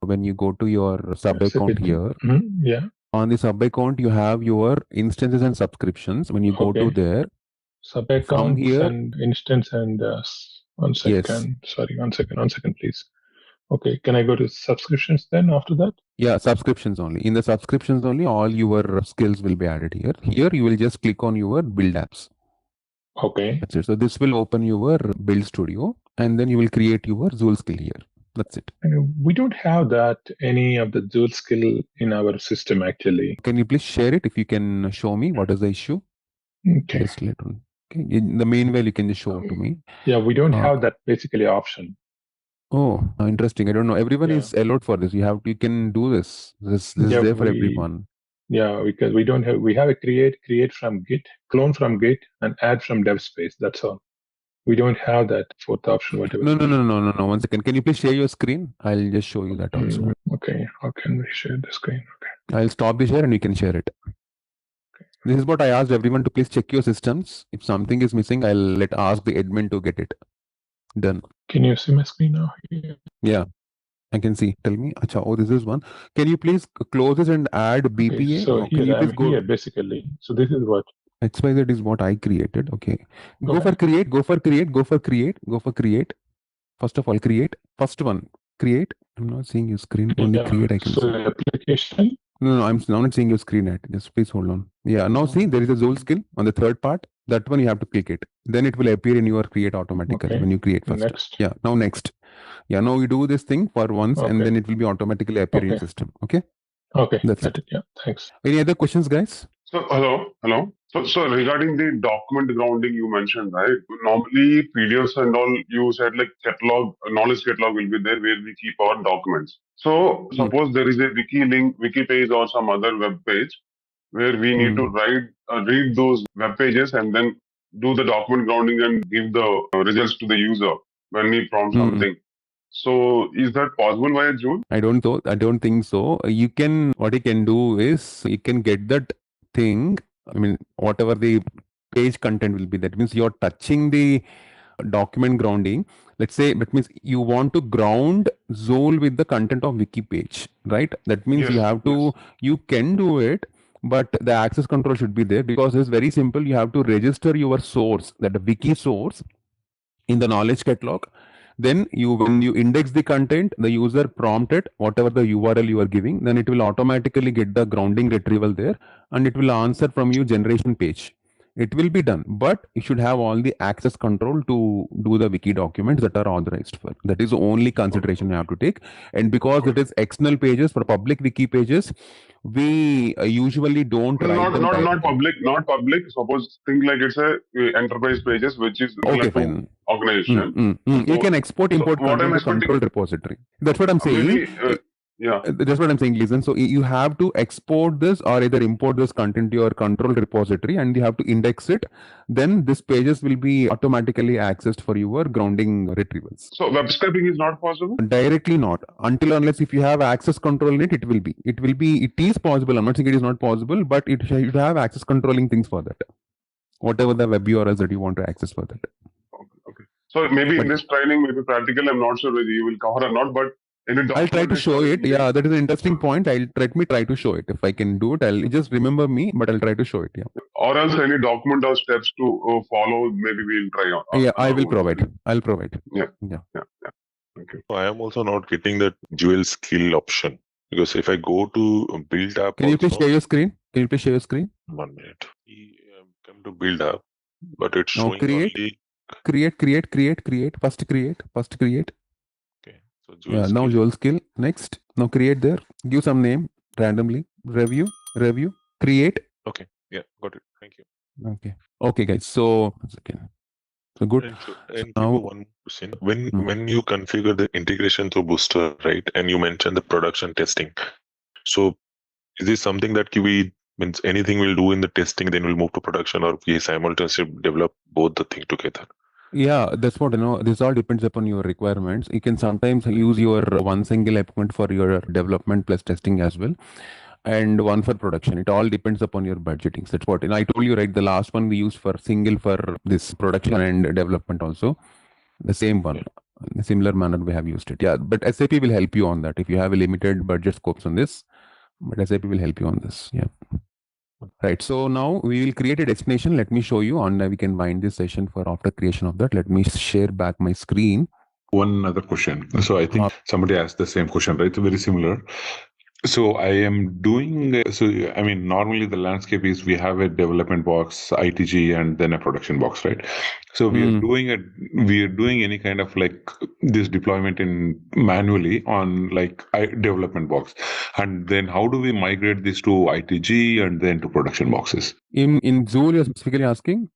when you go to your sub account here, yeah. On the sub account you have your instances and subscriptions. When you go to there, sub accounts here, and instance and 1 second. Yes. Sorry, 1 second, please. Okay, can I go to subscriptions then after that? Yeah, subscriptions only. In the subscriptions only, all your skills will be added here. Here you will just click on your build apps. Okay. That's it. So this will open your build studio, and then you will create your Joule skill here. That's it. We don't have that any of the Joule skill in our system actually. Can you please share it if you can show me what is the issue? Okay. Just later on. Okay. In the meanwhile, you can just show it to me. Yeah, we don't have that basically option. Oh, interesting. I don't know. Everyone is allowed for this. You can do this. This is there for everyone. Yeah, because we don't have. We have a create from Git, clone from Git, and add from dev space. That's all. We don't have that fourth option. Whatever. No. 1 second. Can you please share your screen? I'll just show you that also. Okay. How can we share the screen? Okay. I'll stop the share and you can share it. Okay. This is what I asked everyone to please check your systems. If something is missing, I'll ask the admin to get it done. Can you see my screen now? Yeah, I can see. Tell me. Achha, oh, this is one. Can you please close this and add BPA? Okay, so here I'm here basically. So this is what. XYZ is what I created. Okay. Go for create. First of all, create. First one, create. I'm not seeing your screen. Only create I can see. Application. No, I'm not seeing your screen yet. Just please hold on. Yeah, now see there is a Joule skill on the third part. That one you have to click it. Then it will appear in your create automatically when you create first. Next. Yeah, now next. Yeah, now you do this thing for once and then it will be automatically appear in your system. Okay? Okay. That's it. Yeah, thanks. Any other questions, guys? So, hello. So regarding the document grounding you mentioned, right? Normally PDFs and all, you said like catalog, knowledge catalog will be there where we keep our documents. So suppose there is a wiki page or some other web page where we need to read those web pages and then do the document grounding and give the results to the user when he prompts something. So is that possible via Joule? I don't think so. What you can do is you can get that thing. I mean, whatever the page content will be, that means you're touching the document grounding. Let's say that means you want to ground Joule with the content of wiki page, right? That means you can do it, but the access control should be there because it's very simple. You have to register your source, that the wiki source, in the knowledge catalog. Then when you index the content, the user prompted whatever the URL you are giving, then it will automatically get the grounding retrieval there and it will answer from your generation page. It will be done, but you should have all the access control to do the wiki documents that are authorized for. That is the only consideration you have to take. And because it is external pages, for public wiki pages, we usually don't write them. Not public. Suppose think like it's a enterprise pages, which is fine. Organization. You can export import content to control repository. That's what I'm saying. Yeah. That's what I'm saying. Listen, so you have to export this or either import this content to your control repository and you have to index it. Then this pages will be automatically accessed for your grounding retrievals. So web scraping is not possible? Directly not. Until unless if you have access control in it, it will be. It is possible. I'm not saying it is not possible, but it should have access controlling things for that. Whatever the web URLs that you want to access for that. Okay. So maybe in this training, maybe practical, I'm not sure whether you will cover or not, but I'll try to show it. Yeah, that is an interesting point. Let me try to show it. If I can do it, I'll just remember me, but I'll try to show it. Yeah. Or else any document or steps to follow, maybe we'll try on. Yeah, I will provide. I'll provide. Yeah. Yeah. Okay. I am also not getting that Joule skill option because if I go to build app, can you please share your screen? 1 minute. Come to build app, but it's showing only create. First create. Okay. So Joule skill. Now Joule skill. Next. Now create there. Give some name randomly. Review. Create. Okay. Yeah. Got it. Thank you. Okay, guys. So good. And now one question. When you configure the integration through Booster, right, and you mentioned the production testing, so is this something that we means anything we'll do in the testing, then we'll move to production, or we simultaneously develop both the thing together? Yeah, that's what this all depends upon your requirements. You can sometimes use your one single equipment for your development plus testing as well, and one for production. It all depends upon your budgeting. That's what, and I told you, right, the last one we used for single for this production and development also. The same one. In a similar manner we have used it. Yeah, but SAP will help you on that if you have a limited budget scopes on this. But SAP will help you on this. Yeah. Right. So now we will create a destination. Let me show you, and we can wind this session for after creation of that. Let me share back my screen. One other question. So I think somebody asked the same question, right? It's very similar. So I am doing, normally the landscape is we have a development box, ITG, and then a production box, right? So we are doing any kind of like this deployment in manually on like development box. And then how do we migrate this to ITG and then to production boxes? In Joule, you're specifically asking?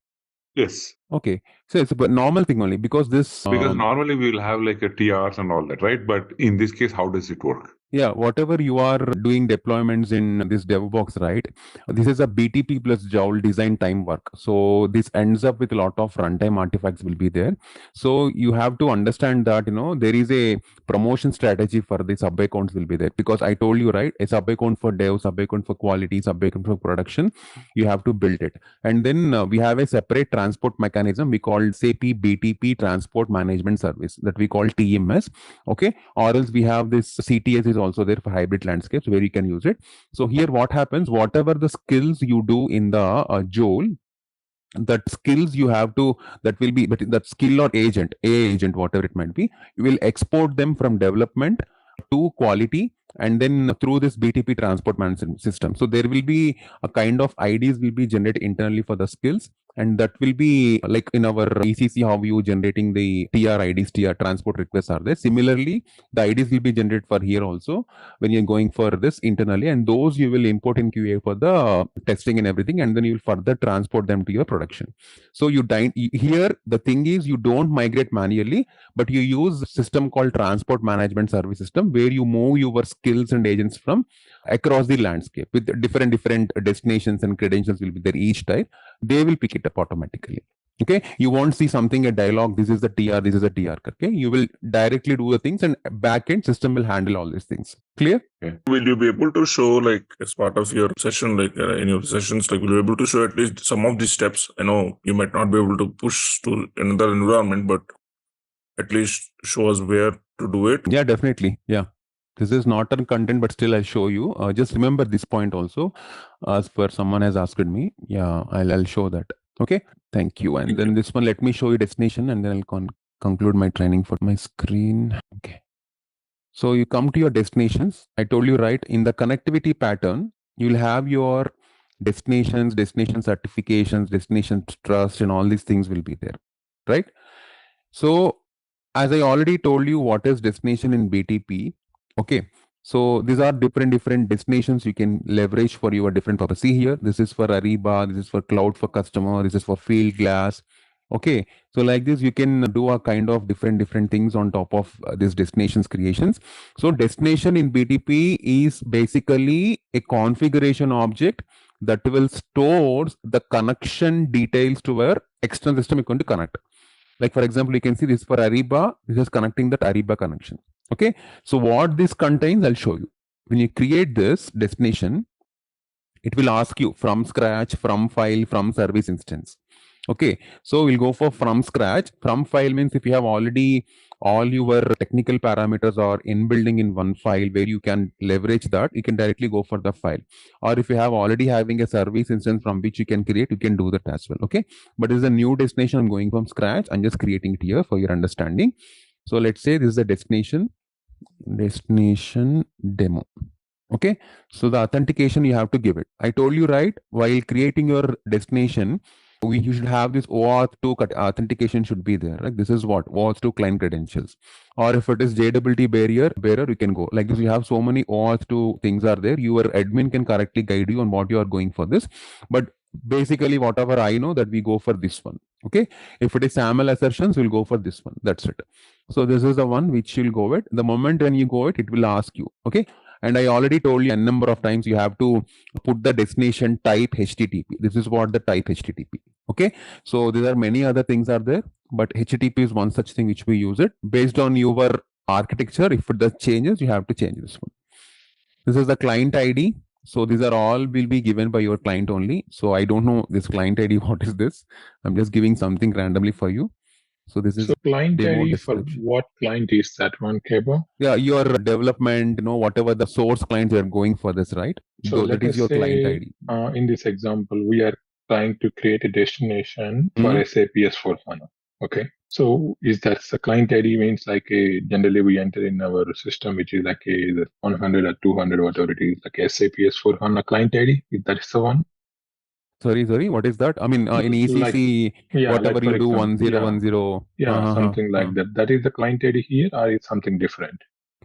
Yes. Okay. So it's a normal thing only because this... Because normally we will have like a TRs and all that, right? But in this case, how does it work? Yeah, whatever you are doing deployments in this dev box, right? This is a BTP plus Joule design time work. So this ends up with a lot of runtime artifacts will be there. So you have to understand that, there is a promotion strategy for the sub accounts will be there, because I told you, right, a sub account for dev, sub account for quality, sub account for production, you have to build it. And then we have a separate transport mechanism we call SAP BTP transport management service that we call TMS. Okay. Or else we have this CTS is also there for hybrid landscapes where you can use it. So here what happens, whatever the skills you do in the Joule, that skills you have to, that will be, but that skill or agent, agent, whatever it might be, you will export them from development to quality and then through this BTP transport management system. So there will be a kind of IDs will be generated internally for the skills, and that will be like in our ECC, how you generating the TR IDs, TR transport requests are there. Similarly, the IDs will be generated for here also when you're going for this internally, and those you will import in QA for the testing and everything, and then you will further transport them to your production. So here the thing is you don't migrate manually, but you use a system called transport management service system where you move your skills and agents from across the landscape with different destinations, and credentials will be there each type. They will pick it up automatically. Okay, you won't see something a dialogue, this is the TR, this is a TR. Okay, you will directly do the things and backend system will handle all these things. Clear? Okay. Will you be able to show, like, as part of your session, like in your sessions, like, will you be able to show at least some of these steps? I know you might not be able to push to another environment, but at least show us where to do it. Yeah, definitely. Yeah. This is not on content, but still I'll show you. Just remember this point also, as per someone has asked me. Yeah, I'll show that. Okay. Thank you. And then this one, let me show you destination, and then I'll conclude my training for my screen. Okay. So you come to your destinations. I told you, right, in the connectivity pattern, you'll have your destinations, destination certifications, destination trust, and all these things will be there, right? So as I already told you, what is destination in BTP? Okay, so these are different destinations you can leverage for your different purpose. See here, this is for Ariba, this is for cloud for customer, this is for field glass, Okay, so like this, you can do a kind of different things on top of this destinations creations. So destination in BTP is basically a configuration object that will store the connection details to where external system is going to connect. Like for example, you can see this for Ariba, this is connecting that Ariba connection. Okay, so what this contains, I'll show you. When you create this destination, it will ask you from scratch, from file, from service instance. Okay, so we'll go for from scratch. From file means if you have already all your technical parameters are inbuilding in one file where you can leverage that, you can directly go for the file. Or if you have already having a service instance from which you can create, you can do that as well. Okay, but this is a new destination. I'm going from scratch. I'm just creating it here for your understanding. So let's say this is the destination demo. Okay, so the authentication you have to give it. I told you, right, while creating your destination, you should have this OAuth 2 authentication should be there. Right? This is what OAuth 2 client credentials. Or if it is JWT bearer, you can go like this. You have so many OAuth 2 things are there. Your admin can correctly guide you on what you are going for this. But basically, whatever I know that we go for this one. Okay, if it is SAML assertions, we'll go for this one. That's it. So this is the one which you'll go with. The moment when you go it will ask you. Okay. And I already told you a number of times you have to put the destination type HTTP. This is what the type HTTP. Okay. So there are many other things are there, but HTTP is one such thing which we use it based on your architecture. If it does changes, you have to change this one. This is the client ID. So these are all will be given by your client only. So I don't know this client ID. What is this? I'm just giving something randomly for you. So this is client ID for what client is that one, Keba? Yeah, your development, whatever the source clients are going for this, right? So that is your client ID. In this example, we are trying to create a destination for SAP S/4HANA. Okay. So is that the client ID means like generally we enter in our system, which is like a 100 or 200, whatever it is, like SAP S/4HANA client ID. If that is the one. Sorry, what is that? I mean, in ECC, whatever you do, 1010. Yeah, something like that. That is the client ID here, or is something different?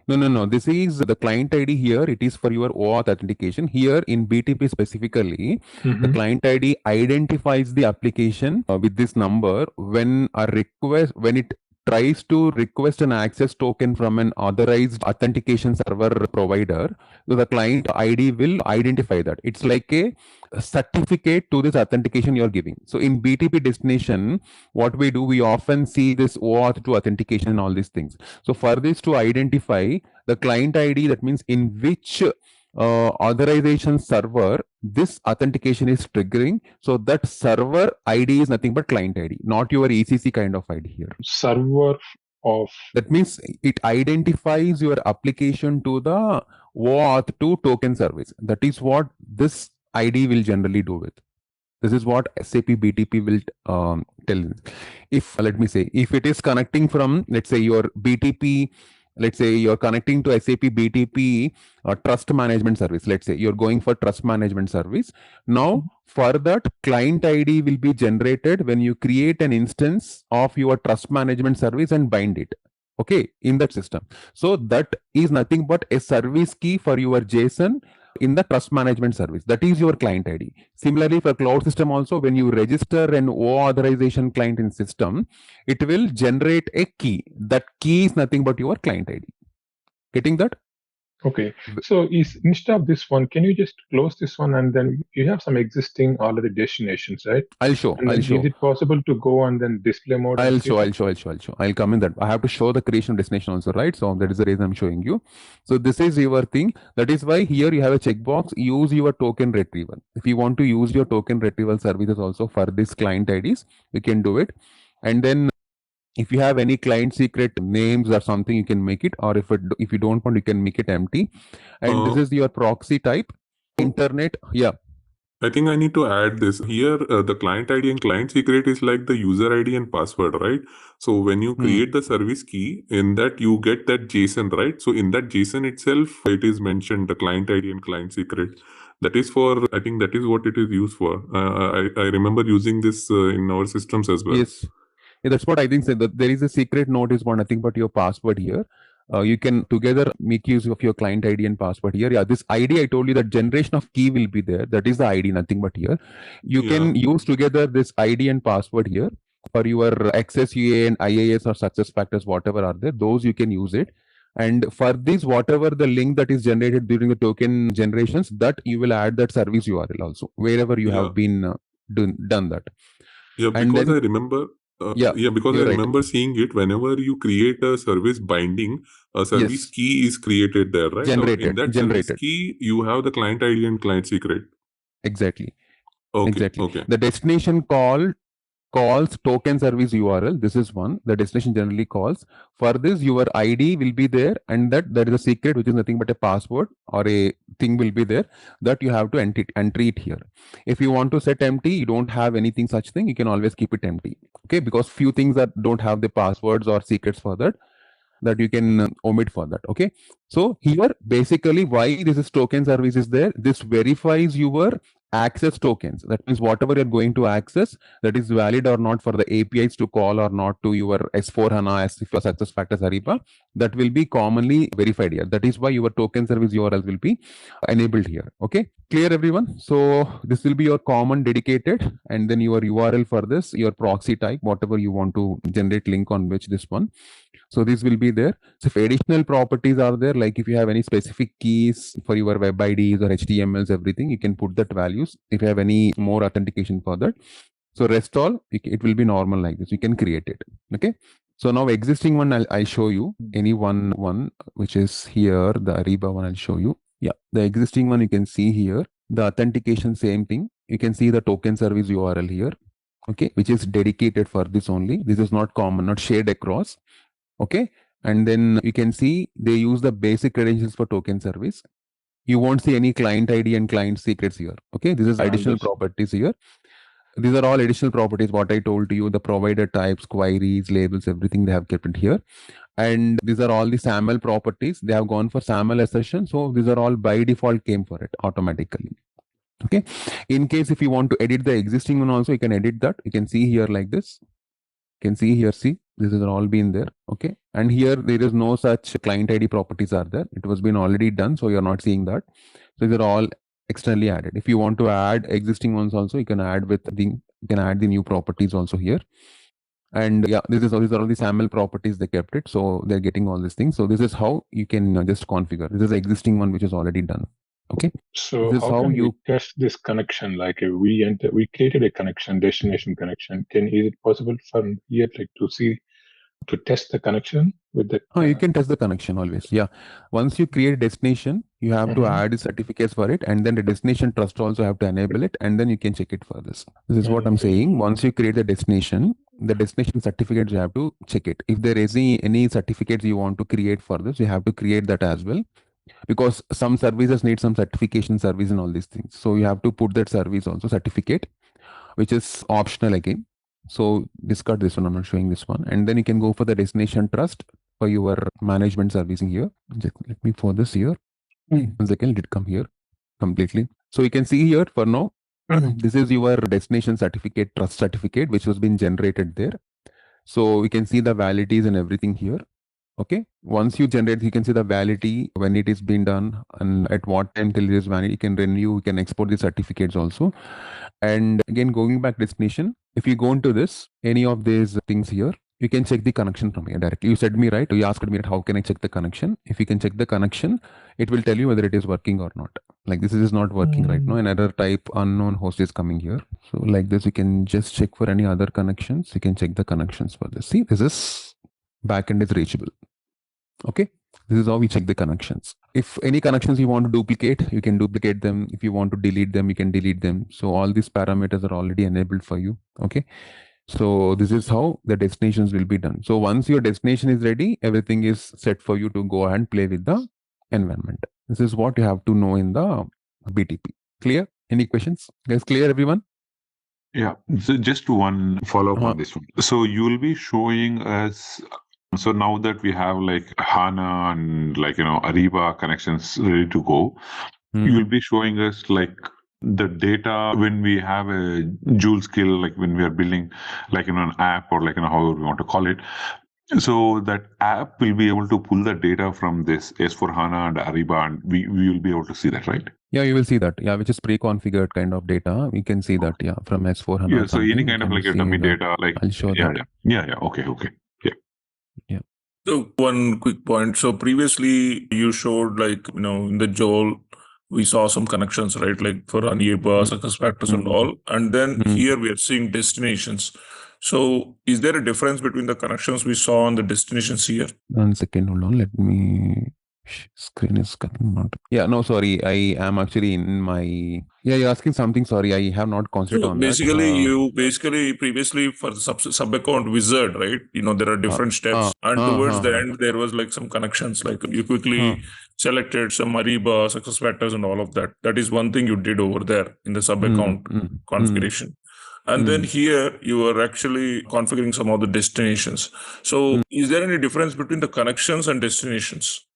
No. This is the client ID here. It is for your OAuth authentication. Here in BTP specifically, the client ID identifies the application with this number when it tries to request an access token from an authorized authentication server provider. So the client ID will identify that. It's like a certificate to this authentication you're giving. So in BTP destination, what we do, we often see this OAuth 2 authentication and all these things. So for this to identify the client ID, that means in which authorization server this authentication is triggering. So that server ID is nothing but client ID, not your ECC kind of ID here. Server of... That means it identifies your application to the OAuth 2 token service. That is what this ID will generally do with. This is what SAP BTP will tell. If, let me say, if it is connecting from, let's say, your BTP, let's say you're connecting to SAP BTP trust management service. Let's say you're going for trust management service. Now, for that, client ID will be generated when you create an instance of your trust management service and bind it. Okay, in that system. So that is nothing but a service key for your JSON in the trust management service. That is your client ID. Similarly, for cloud system also, when you register an authorization client in system, it will generate a key. That key is nothing but your client ID. Getting that? Okay. So instead of this one, can you just close this one and then you have some existing already destinations, right? I'll show. Is it possible to go and then display mode? I'll show. I'll come in that. I have to show the creation destination also, right? So that is the reason I'm showing you. So this is your thing. That is why here you have a checkbox, use your token retrieval. If you want to use your token retrieval services also for this client IDs, you can do it. And then if you have any client secret names or something, you can make it, or if you don't want, you can make it empty. And this is your proxy type. Internet. Yeah. I think I need to add this here. The client ID and client secret is like the user ID and password, right? So when you create the service key, in that you get that JSON, right? So in that JSON itself, it is mentioned the client ID and client secret. That is for, I think that is what it is used for. I remember using this in our systems as well. Yes. Yeah, that's what I think. So there is a secret node is one, nothing but your password here. You can together make use of your client ID and password here. Yeah, this ID, I told you that generation of key will be there. That is the ID, nothing but here. You can use together this ID and password here. for your XSUA and IAS or success factors, whatever are there, those you can use it. And for this, whatever the link that is generated during the token generations, that you will add that service URL also, wherever you have been done that. Yeah, because I remember. Because I remember seeing it whenever you create a service binding, a service key is created there, right? In that service key, you have the client ID and client secret. Exactly. Okay. Exactly. Okay. The destination calls token service URL. This is one. The destination generally calls. For this, your ID will be there, and that is a secret, which is nothing but a password or a thing will be there that you have to enter it here. If you want to set empty, you don't have anything such thing, you can always keep it empty. Okay, because few things that don't have the passwords or secrets for that you can omit for that. Okay, so here basically why this is token service is there. This verifies your access tokens. That means whatever you're going to access, that is valid or not for the APIs to call or not to your S4 HANA as if your success factors Ariba, that will be commonly verified here. That is why your token service URL will be enabled here. Okay, clear everyone? So this will be your common dedicated, and then your URL for this, your proxy type, whatever you want to generate link on which this one. So this will be there. So if additional properties are there, like if you have any specific keys for your web IDs or HTMLs, everything, you can put that values. If you have any more authentication for that. So rest all, it will be normal like this. You can create it. Okay. So now existing one, I'll show you. Any one which is here, the Ariba one I'll show you. Yeah, the existing one you can see here. The authentication, same thing. You can see the token service URL here. Okay, which is dedicated for this only. This is not common, not shared across. Okay, and then you can see they use the basic credentials for token service. You won't see any client ID and client secrets here. Okay, this is additional properties here. These are all additional properties, what I told you, the provider types, queries, labels, everything they have kept it here. And these are all the SAML properties. They have gone for SAML assertion. So these are all by default came for it automatically. Okay, in case if you want to edit the existing one also, you can edit that. You can see here like this. You can see here, see, this has all been there. Okay, and here there is no such client ID properties are there. It was been already done, so you're not seeing that. So these are all externally added. If you want to add existing ones also, you can add the new properties also here. And yeah, these are all the SAML properties they kept it, so they're getting all these things. So this is how you can just configure. This is the existing one which is already done. Okay. So how can we test this connection? Like we created a connection, destination connection. Is it possible from here to test the connection with the? You can test the connection always. Yeah. Once you create a destination, you have to add the certificates for it, and then the destination trust also have to enable it, and then you can check it for this. This is what I'm saying. Once you create the destination certificates, you have to check it. If there is any certificates you want to create for this, you have to create that as well. Because some services need some certification service and all these things. So you have to put that service also certificate, which is optional again. So discard this one. I'm not showing this one. And then you can go for the destination trust for your management servicing here. Let me for this here. 1 second, it come here completely. So you can see here for now, this is your destination certificate, trust certificate, which has been generated there. So you can see the validities and everything here. Okay, once you generate, you can see the validity when it is being done and at what time till it is valid. You can renew, you can export the certificates also. And again, going back destination, if you go into this, any of these things here, you can check the connection from here directly. You said me, right? You asked me, how can I check the connection? If you can check the connection, it will tell you whether it is working or not. Like this is not working right now. Another type unknown host is coming here. So like this, you can just check for any other connections. You can check the connections for this. See, this is backend is reachable. Okay, this is how we check the connections. If any connections you want to duplicate, you can duplicate them. If you want to delete them, you can delete them. So all these parameters are already enabled for you. Okay, so this is how the destinations will be done. So once your destination is ready, everything is set for you to go and play with the environment. This is what you have to know in the BTP. Clear? Any questions? Guys, clear everyone? Yeah, so just one follow-up on this one. So you will be showing us. So now that we have like HANA and Ariba connections ready to go, you will be showing us like the data when we have a Joule skill, like when we are building an app or however we want to call it. So that app will be able to pull the data from this S4 HANA and Ariba, and we will be able to see that, right? Yeah, you will see that. Yeah, which is pre-configured kind of data. We can see that. Yeah, from S4 HANA. Yeah, so any kind of like a dummy data, like I'll show that. Yeah. Okay. Yeah. So one quick point. So previously you showed like, in the Joule, we saw some connections, right? Like for Aniba, success factors and all. And then here we are seeing destinations. So is there a difference between the connections we saw on the destinations here? 1 second, hold on. Let me... Screen is coming out. Yeah, no, sorry. I am actually in my... Yeah, you're asking something. Sorry, I have not concentrated on basically, that. you previously for the sub account wizard, right? There are different steps, and towards the end there was like some connections. Like you quickly selected some Ariba, success factors, and all of that. That is one thing you did over there in the sub account configuration. And then here you are actually configuring some of the destinations. So is there any difference between the connections and destinations?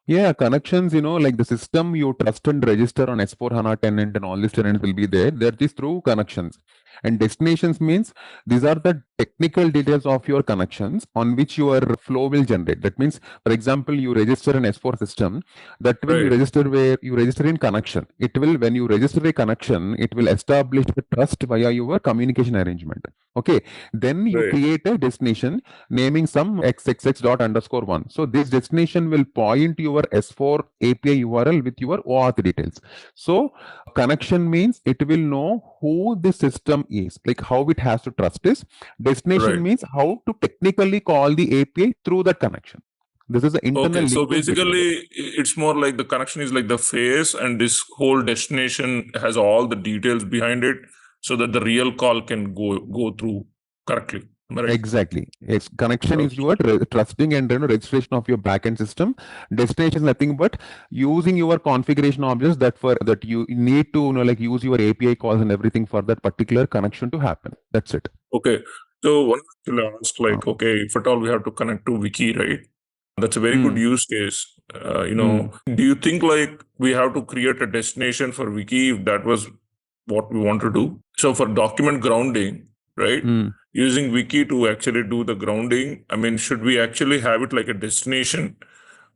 Yeah, connections, like the system you trust and register on S4 HANA tenant and all these tenants will be there. That is through connections. And destinations means these are the technical details of your connections on which your flow will generate. That means, for example, you register an S4 system, that will you register where you register in connection. It will, when you register a connection, it will establish the trust via your communication arrangement. Okay. Then you create a destination naming some xxx._1. So this destination will point your S4 API URL with your OAuth details. So connection means it will know who the system is, like how it has to trust this. Destination means how to technically call the API through that connection. This is the internal. Okay, so basically it's more like the connection is like the face, and this whole destination has all the details behind it, so that the real call can go through correctly. Right? Exactly. Yes, connection is your trusting and registration of your backend system. Destination is nothing but using your configuration objects that you need to like use your API calls and everything for that particular connection to happen. That's it. Okay. So one will ask like, okay, if at all we have to connect to Wiki, right? That's a very good use case. Do you think like we have to create a destination for Wiki if that was what we want to do? So for document grounding, right? Using Wiki to actually do the grounding, I mean, should we actually have it like a destination?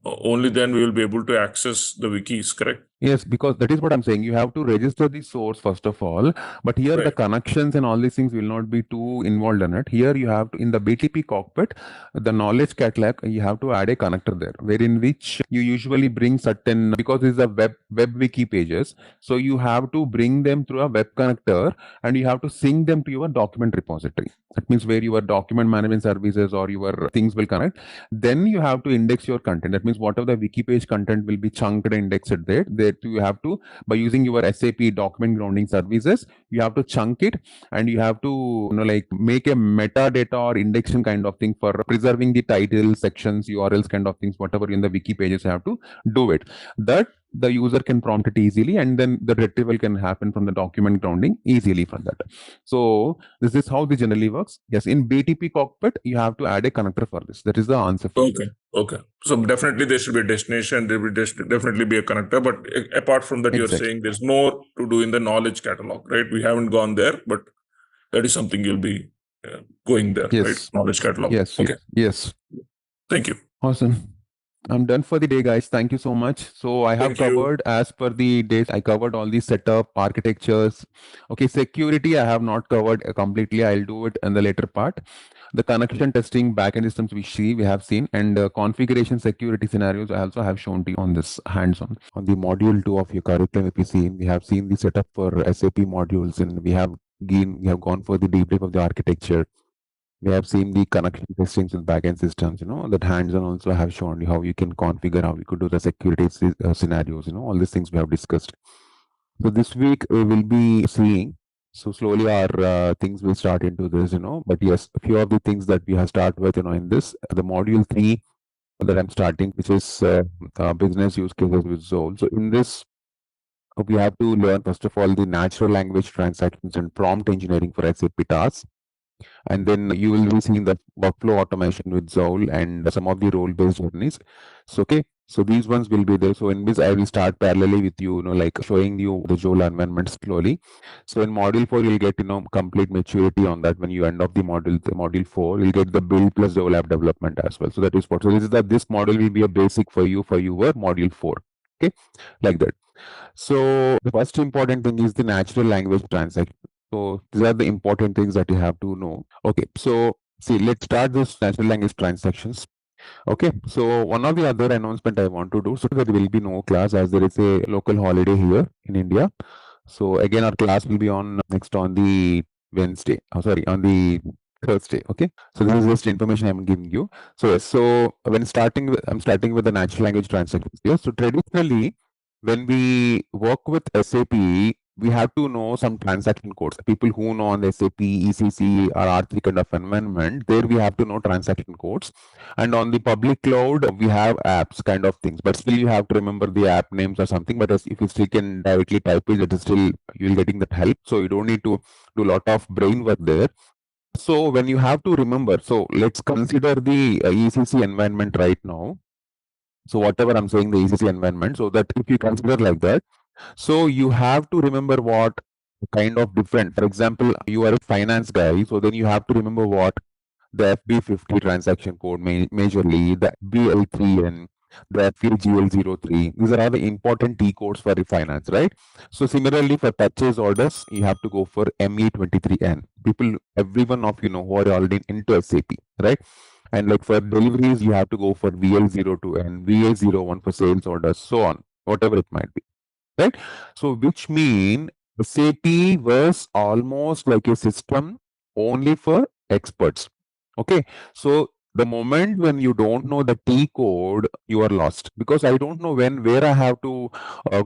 Only then we will be able to access the wikis, correct? Yes, because that is what I'm saying. You have to register the source first of all, but here the connections and all these things will not be too involved in it. Here you have to, in the BTP cockpit, the knowledge catalog, you have to add a connector there, wherein which you usually bring certain, because this is a web wiki pages, so you have to bring them through a web connector and you have to sync them to your document repository. That means where your document management services or your things will connect. Then you have to index your content. That means whatever the wiki page content will be chunked and indexed there. You have to, by using your SAP document grounding services, you have to chunk it and you have to like make a metadata or indexing kind of thing for preserving the titles, sections, URLs kind of things, whatever in the wiki pages you have to do it. That the user can prompt it easily, and then the retrieval can happen from the document grounding easily from that. So this is how this generally works. Yes, in BTP cockpit, you have to add a connector for this. That is the answer for you. Okay. So definitely there should be a destination. There will definitely be a connector. But apart from that, you're saying there's more to do in the knowledge catalog, right? We haven't gone there, but that is something you'll be going there, right? Knowledge catalog. Yes. Okay. Yes. Thank you. Awesome. I'm done for the day, guys. Thank you so much. So I have covered, as per the days, I covered all the setup, architectures. Okay, security, I have not covered completely. I'll do it in the later part. The connection testing, backend systems we have seen, and configuration security scenarios I also have shown to you on this hands-on. On the module 2 of your curriculum, if you see, we have seen the setup for SAP modules, and we have gone for the debrief of the architecture. We have seen the connection testings with backend systems, that hands-on also have shown you how you can configure, how you could do the security scenarios, all these things we have discussed. So this week we will be seeing, so slowly our things will start into this, but yes, a few of the things that we have started with, in this, the module 3 that I'm starting, which is business use cases with Zoll. So in this, we have to learn, first of all, the natural language transactions and prompt engineering for SAP tasks. And then you will be seeing the workflow automation with Zoll and some of the role-based journeys. So, okay. So these ones will be there. So in this, I will start parallelly with you, like showing you the Joule environment slowly. So in module 4, you'll get, complete maturity on that. When you end up the module 4, you'll get the build plus Joule app development as well. So that is what. So this module will be a basic for you for your module 4. Okay, like that. So the first important thing is the natural language transaction. So these are the important things that you have to know. Okay, so see, let's start this natural language transactions. Okay, so one of the other announcement I want to do, so there will be no class as there is a local holiday here in India. So again, our class will be on next on the Wednesday. Oh, sorry, on the Thursday. Okay, so this is just information I'm giving you. So yes, so when starting with, I'm starting with the natural language transactions here. So traditionally, when we work with SAP, we have to know some transaction codes. People who know on the SAP ECC or R3 kind of environment, there we have to know transaction codes. And on the public cloud, we have apps kind of things, but still you have to remember the app names or something. But if you still can directly type it, it is still you'll getting that help. So you don't need to do a lot of brain work there. So when you have to remember, so let's consider the ECC environment right now. So whatever I'm saying, the ECC environment, so that if you consider like that, so you have to remember what kind of different, for example, you are a finance guy, so then you have to remember what the FB50 transaction code majorly, the BL3N, the FPGL03. These are all the important T codes for refinance, right? So similarly for purchase orders, you have to go for ME23N. People, everyone of you know who are already into SAP, right? And like for deliveries, you have to go for VL02N, VA01 for sales orders, so on, whatever it might be, right? So which mean SAP was almost like a system only for experts. Okay, so the moment when you don't know the T code, you are lost, because I don't know where I have to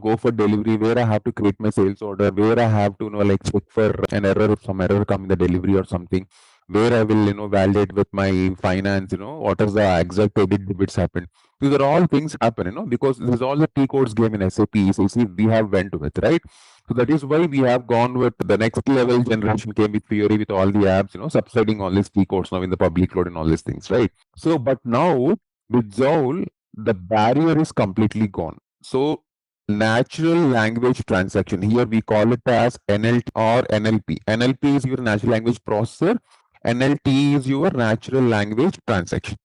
go for delivery, where I have to create my sales order, where I have to like check for an error, if some error come in the delivery or something, where I will validate with my finance, what is the exact edit debits happen. These are all things happen, because this is all the T codes game in SAP. So see, we have went with, right? So that is why we have gone with the next level generation came with Fiori with all the apps, subsiding all these T codes now in the public cloud and all these things, right? So, but now with Joule, the barrier is completely gone. So natural language transaction, here we call it as NLT or NLP. NLP is your natural language processor. NLT is your natural language transaction.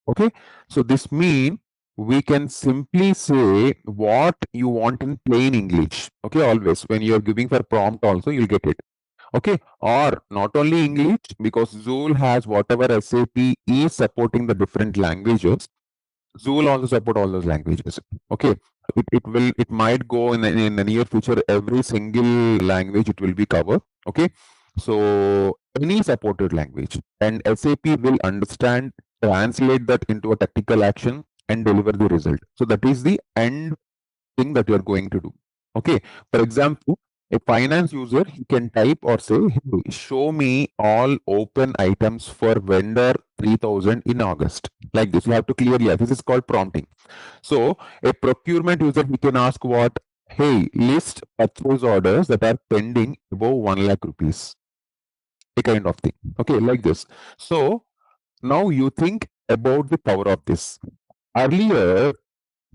Okay, so this means we can simply say what you want in plain English. Okay, always when you're giving for prompt also you'll get it. Okay, or not only English, because Joule has whatever SAP is supporting the different languages. Joule also support all those languages. Okay, it might go in the near future every single language it will be covered. Okay, so any supported language, and SAP will understand, translate that into a technical action and deliver the result. So that is the end thing that you are going to do. Okay, for example, a finance user, he can type or say, hey, show me all open items for vendor 3000 in August. Like this, you have to clearly, this is called prompting. So a procurement user, he can ask what, hey, list purchase orders that are pending above 1 lakh rupees. A kind of thing. Okay, like this. So now you think about the power of this. Earlier,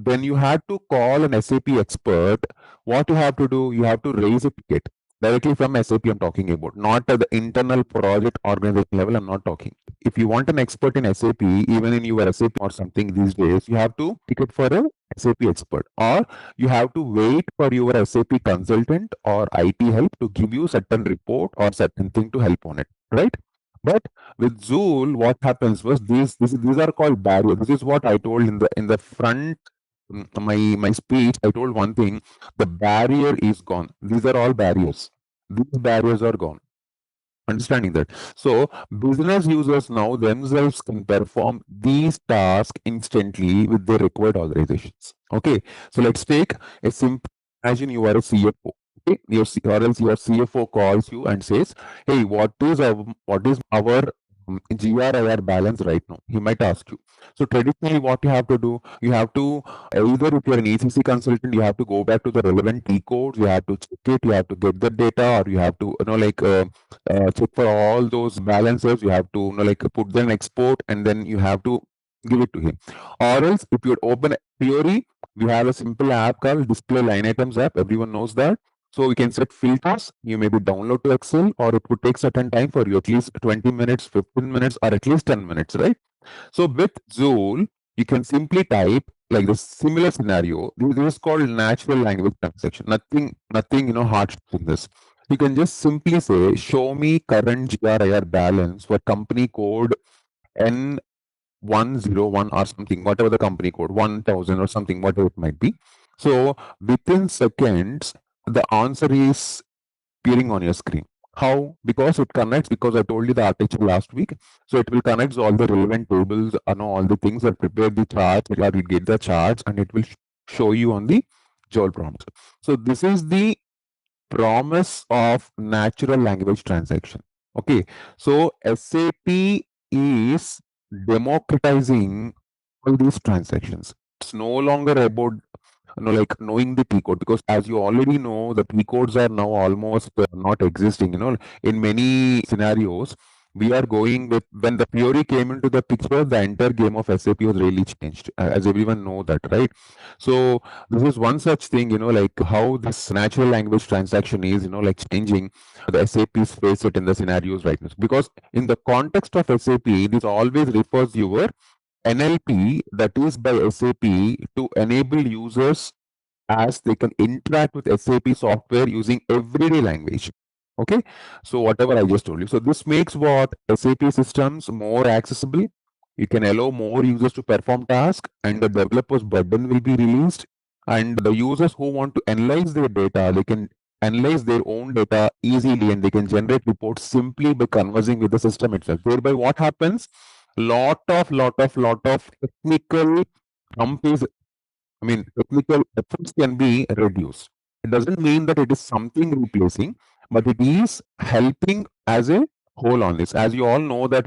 when you had to call an SAP expert, what you have to do, you have to raise a ticket directly from SAP. I'm talking about, not at the internal project organization level. I'm not talking. If you want an expert in SAP, even in your SAP or something these days, you have to ticket for a SAP expert, or you have to wait for your SAP consultant or IT help to give you certain report or certain thing to help on it, right? But with Joule, what happens was these are called barriers. This is what I told in the front my speech. I told one thing: the barrier is gone. These are all barriers. These barriers are gone. Understanding that. So business users now themselves can perform these tasks instantly with the required authorizations. Okay. So let's take a simple, imagine you are a CFO. Okay, or else your CFO calls you and says, hey, what is our GRIR balance right now? He might ask you. So traditionally, what you have to do, you have to either, if you're an ECC consultant, you have to go back to the relevant T codes, you have to check it, you have to get the data, or you have to check for all those balances. You have to put them export, and then you have to give it to him. Or else, if you open Fiori, we have a simple app called Display Line Items app. Everyone knows that. So we can set filters. You maybe download to Excel, or it would take certain time for you, at least 20 minutes, 15 minutes, or at least 10 minutes, right? So with Joule, you can simply type like the similar scenario, this is called natural language transaction. Nothing, hard in this. You can just simply say, show me current GRIR balance for company code N101 or something, whatever the company code, 1000 or something, whatever it might be. So within seconds, the answer is appearing on your screen. How? Because it connects, because I told you the architecture last week. So it will connect all the relevant tables, all the things that prepare the charts, or you get the charts, and it will show you on the Joule prompts. So this is the promise of natural language transaction. Okay. So SAP is democratizing all these transactions. It's no longer about like knowing the P code, because as you already know, the P codes are now almost not existing. In many scenarios, we are going with, when the Fiori came into the picture, the entire game of SAP was really changed, as everyone know that, right? So this is one such thing, like how this natural language transaction is, like changing the SAP's face it in the scenarios right now. Because in the context of SAP, this always refers your NLP, that is by SAP, to enable users as they can interact with SAP software using everyday language. Okay, so whatever I just told you. So this makes what SAP systems more accessible. You can allow more users to perform tasks, and the developers' burden will be released. And the users who want to analyze their data, they can analyze their own data easily, and they can generate reports simply by conversing with the system itself. Thereby, what happens? Lot of technical companies, technical efforts can be reduced. It doesn't mean that it is something replacing, but it is helping as a whole on this. As you all know that,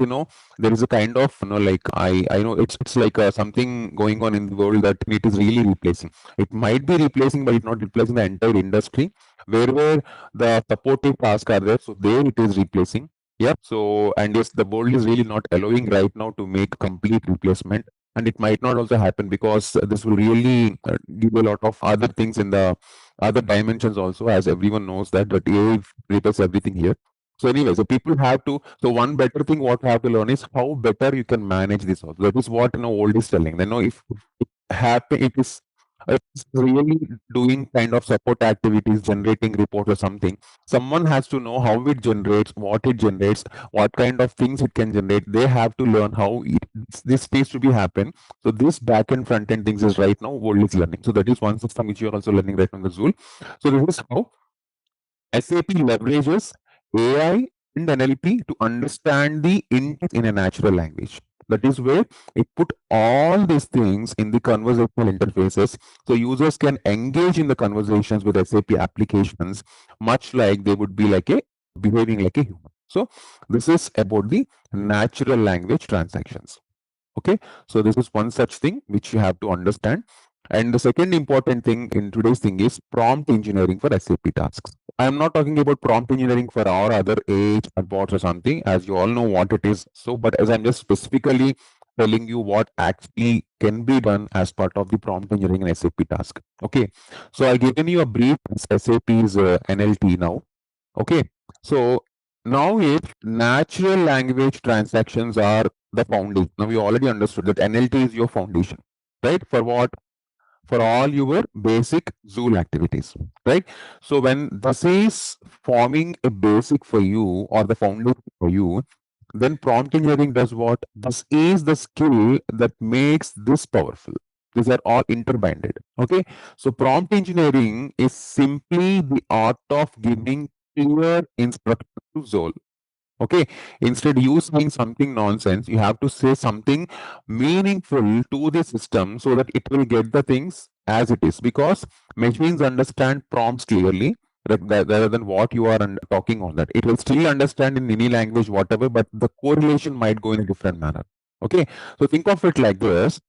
there is a kind of, like I know it's like something going on in the world that it is really replacing. It might be replacing, but it's not replacing the entire industry. Wherever the supportive tasks are there, so there it is replacing. Yeah. So, and yes, the world is really not allowing right now to make complete replacement, and it might not also happen, because this will really give a lot of other things in the other dimensions also, as everyone knows that AI replaces everything here. So anyway, so people have to, so one better thing what you have to learn is how better you can manage this also. That is what old is telling. If it happen, it is it's really doing kind of support activities, generating reports or something. Someone has to know how it generates, what kind of things it can generate. They have to learn how this needs to be happen. So this back end front end things is right now world is learning. So that is one system which you are also learning right from the Joule. So this is how SAP leverages AI and NLP to understand the intent in a natural language. That is where it put all these things in the conversational interfaces, so users can engage in the conversations with SAP applications, much like they would be like behaving like a human. So this is about the natural language transactions. Okay, so this is one such thing which you have to understand. And the second important thing in today's thing is prompt engineering for SAP tasks. I am not talking about prompt engineering for our other AI chatbots or something, as you all know what it is. So, but as I'm just specifically telling you what actually can be done as part of the prompt engineering in SAP task. Okay, so I've given you a brief SAP's NLT now. Okay, so now if natural language transactions are the foundation. Now we already understood that NLT is your foundation, right? For what? For all your basic Joule activities, right? So when this is forming a basic for you or the foundation for you, then prompt engineering does what? This is the skill that makes this powerful. These are all interbinded. Okay. So prompt engineering is simply the art of giving clear instructions to Joule. Okay, instead you saying something nonsense, you have to say something meaningful to the system so that it will get the things as it is, because machines understand prompts clearly rather than what you are talking on that. It will still understand in any language, whatever, but the correlation might go in a different manner. Okay, so think of it like this.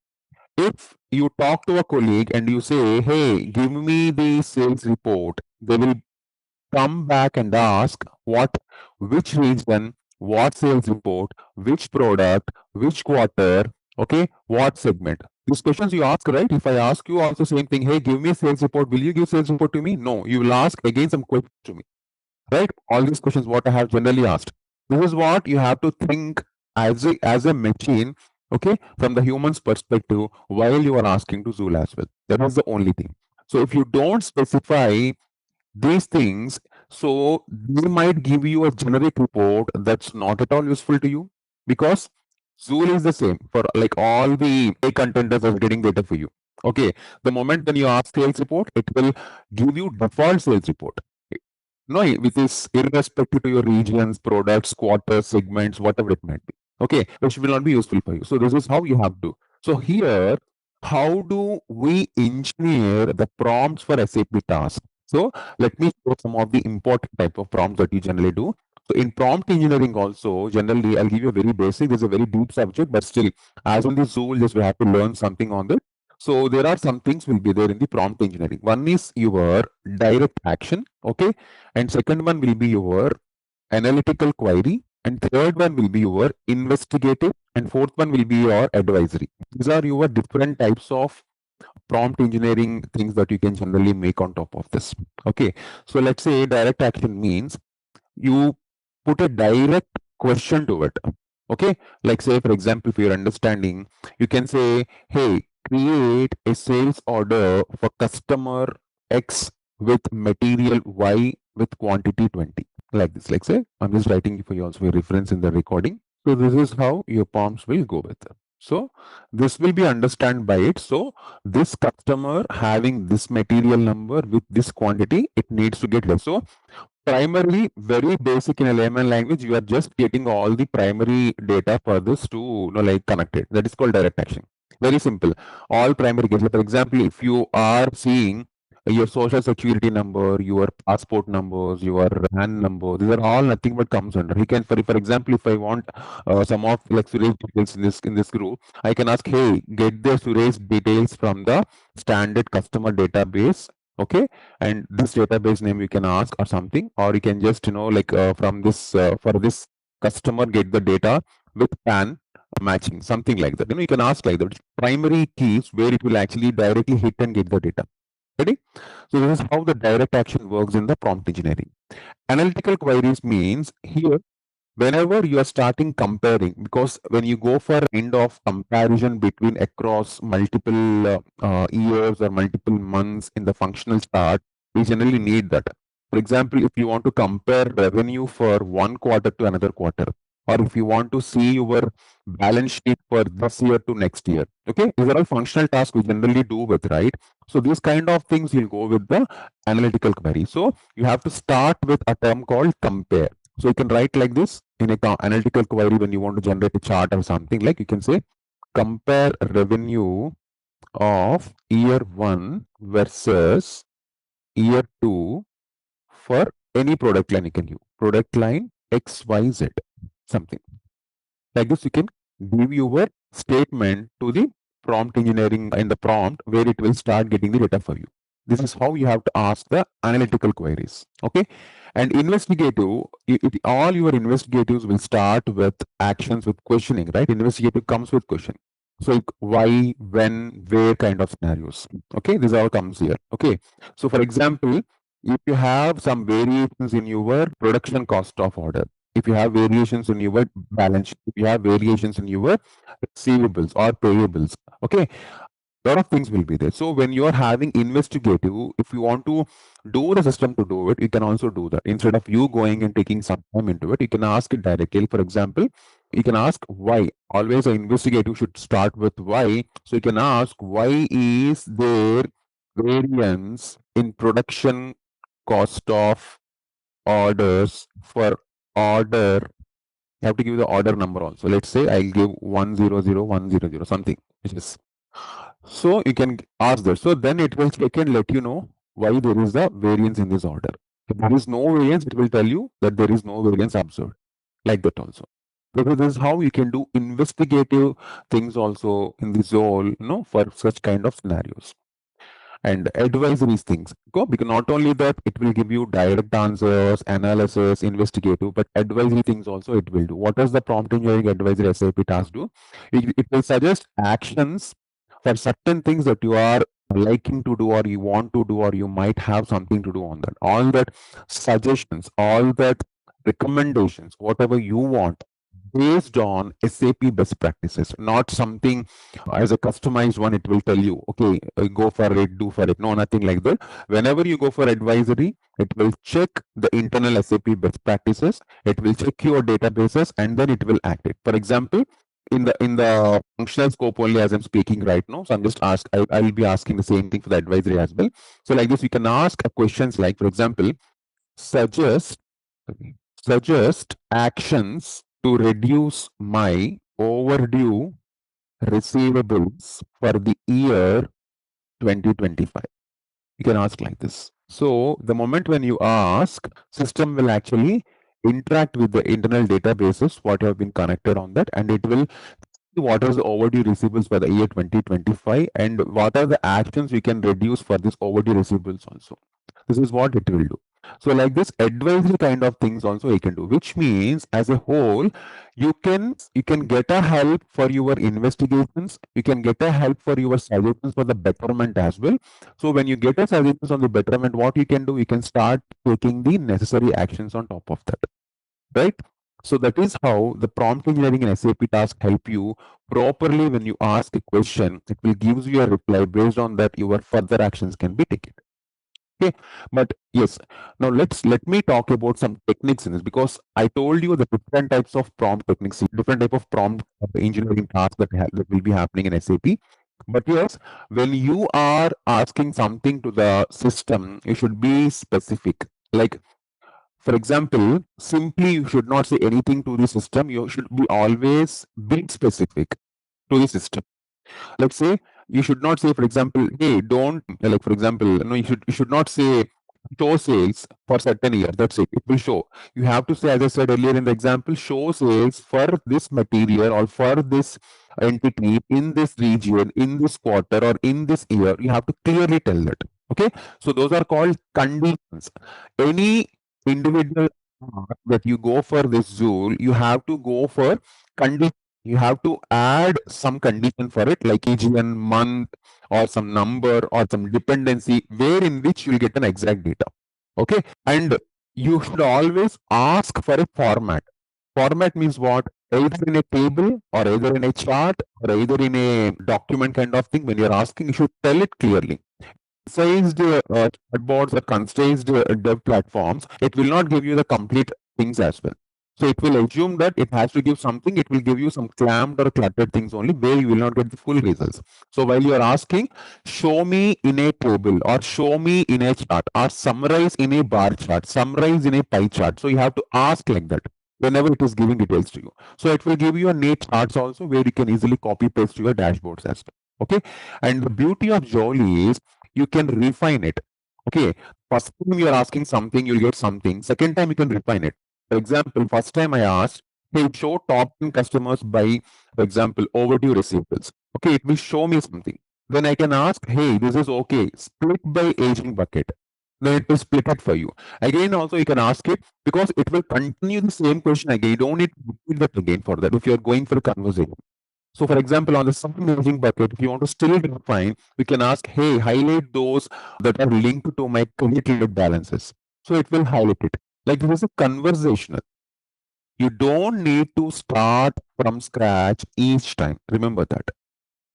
If you talk to a colleague and you say, hey, give me the sales report, they will come back and ask which region, what sales report, which product, which quarter, okay, what segment. These questions you ask, right? If I ask you also same thing, hey, give me a sales report, will you give sales report to me? No, you will ask again some questions to me, right? All these questions what I have generally asked. This is what you have to think as a machine. Okay, from the human's perspective, while you are asking to Joule as well. That is the only thing. So if you don't specify these things, so they might give you a generic report that's not at all useful to you, because Joule is the same for like all the contenders are getting data for you. Okay, the moment when you ask sales report, it will give you default sales report. No, which is irrespective to your regions, products, quarters, segments, whatever it might be. Okay, which will not be useful for you. So this is how you have to. So here, how do we engineer the prompts for SAP tasks? So let me show some of the important type of prompts that you generally do. So in prompt engineering also, generally, I'll give you a very basic, this is a very deep subject, but still, as on this Joule, just we have to learn something on this. So there are some things will be there in the prompt engineering. One is your direct action, okay? And second one will be your analytical query, and third one will be your investigative, and fourth one will be your advisory. These are your different types of prompt engineering things that you can generally make on top of this. Okay, so let's say direct action means you put a direct question to it. Okay, like say for example, for your understanding, you can say, hey, create a sales order for customer X with material Y with quantity 20. Like this, like say, I'm just writing for you also for reference in the recording. So this is how your prompts will go with it. So this will be understand by it. So this customer having this material number with this quantity, it needs to get less. So primarily, very basic in a layman language, you are just getting all the primary data for this to like connected. That is called direct action. Very simple. All primary data. For example, if you are seeing your social security number, your passport numbers, your RAN number, these are all nothing but comes under. He can, for example, if I want some of like Suresh details in this group, I can ask, hey, get the Suresh details from the standard customer database. Okay, and this database name you can ask or something, or you can just like from this for this customer get the data with PAN matching, something like that. You can ask like that. Primary keys where it will actually directly hit and get the data. Ready? So this is how the direct action works in the prompt engineering. Analytical queries means here whenever you are starting comparing, because when you go for end of comparison between across multiple years or multiple months in the functional chart, we generally need that. For example, if you want to compare revenue for one quarter to another quarter, or if you want to see your balance sheet for this year to next year, okay, these are all functional tasks we generally do with, right? So these kind of things will go with the analytical query. So you have to start with a term called compare. So you can write like this in a analytical query when you want to generate a chart or something, like you can say compare revenue of year 1 versus year 2 for any product line. You can use product line XYZ, something like this. You can give your statement to the prompt engineering in the prompt where it will start getting the data for you. This is how you have to ask the analytical queries. Okay, and investigative, all your investigatives will start with actions with questioning, right? Investigative comes with question. So why, when, where kind of scenarios. Okay, this all comes here. Okay, so for example, if you have some variations in your production cost of order, if you have variations in your balance sheet, if you have variations in your receivables or payables, okay, a lot of things will be there. So when you are having investigative, if you want to do the system to do it, you can also do that. Instead of you going and taking some time into it, you can ask it directly. For example, you can ask why. Always an investigative should start with why. So you can ask, why is there variance in production cost of orders for order? You have to give the order number also. Let's say I'll give 100100 something, which is, so you can ask that. So then it will check and let you know why there is a variance in this order. If there is no variance, it will tell you that there is no variance observed. Like that also. Because this is how you can do investigative things also in the Joule, for such kind of scenarios. And advisory things go, because not only that it will give you direct answers, analysis, investigative, but advisory things also it will do. What does the prompt engineering advisory SAP task do? It will suggest actions for certain things that you are liking to do, or you want to do, or you might have something to do on that. All that suggestions, all that recommendations, whatever you want, based on SAP best practices, not something as a customized one. It will tell you, okay, go for it, do for it. No, nothing like that. Whenever you go for advisory, it will check the internal SAP best practices. It will check your databases, and then it will act it. For example, in the functional scope only, as I'm speaking right now, so I'm just I'll be asking the same thing for the advisory as well. So like this, you can ask questions like, for example, suggest actions to reduce my overdue receivables for the year 2025. You can ask like this. So the moment when you ask, system will actually interact with the internal databases what have been connected on that, and it will see what are the overdue receivables for the year 2025 and what are the actions we can reduce for this overdue receivables also. This is what it will do. So like this advisory kind of things also you can do, which means as a whole, you can get a help for your investigations, you can get a help for your suggestions for the betterment as well. So when you get a suggestions on the betterment, what you can do, you can start taking the necessary actions on top of that, right? So that is how the prompt engineering and SAP task help you properly. When you ask a question, it will give you a reply. Based on that, your further actions can be taken. Okay, but yes, now let me talk about some techniques in this, because I told you the different types of prompt techniques, different type of prompt engineering tasks that will be happening in SAP. But yes, when you are asking something to the system, you should be specific. Like, for example, simply you should not say anything to the system. You should be always be specific to the system. Let's say you should not say, for example, hey, don't, like, for example, no, you should not say show sales for certain year. That's it. It will show. You have to say, as I said earlier in the example, show sales for this material or for this entity in this region, in this quarter, or in this year. You have to clearly tell that. Okay. So those are called conditions. Any individual that you go for this Joule, you have to go for condition. You have to add some condition for it, like region, month, or some number, or some dependency, where in which you'll get an exact data. Okay. And you should always ask for a format. Format means what? Either in a table, or either in a chart, or either in a document kind of thing. When you're asking, you should tell it clearly. Sized chatbots or constrained dev platforms, it will not give you the complete things as well. So it will assume that it has to give something, it will give you some clamped or cluttered things only, where you will not get the full results. So while you are asking, show me in a table, or show me in a chart, or summarize in a bar chart, summarize in a pie chart. So you have to ask like that whenever it is giving details to you. So it will give you a neat charts also, where you can easily copy paste to your dashboards as well. Okay. And the beauty of Joule is you can refine it. Okay. First time you're asking something, you'll get something. Second time you can refine it. For example, first time I asked, hey, show top 10 customers by, for example, overdue receivables. Okay, it will show me something. Then I can ask, hey, this is okay, split by aging bucket. Then it will split it for you. Again, also you can ask it, because it will continue the same question again. You don't need to repeat that again for that if you're going for a conversation. So for example, on the same aging bucket, if you want to still refine, we can ask, hey, highlight those that are linked to my credit balances. So it will highlight it. Like, this is a conversational. You don't need to start from scratch each time. Remember that.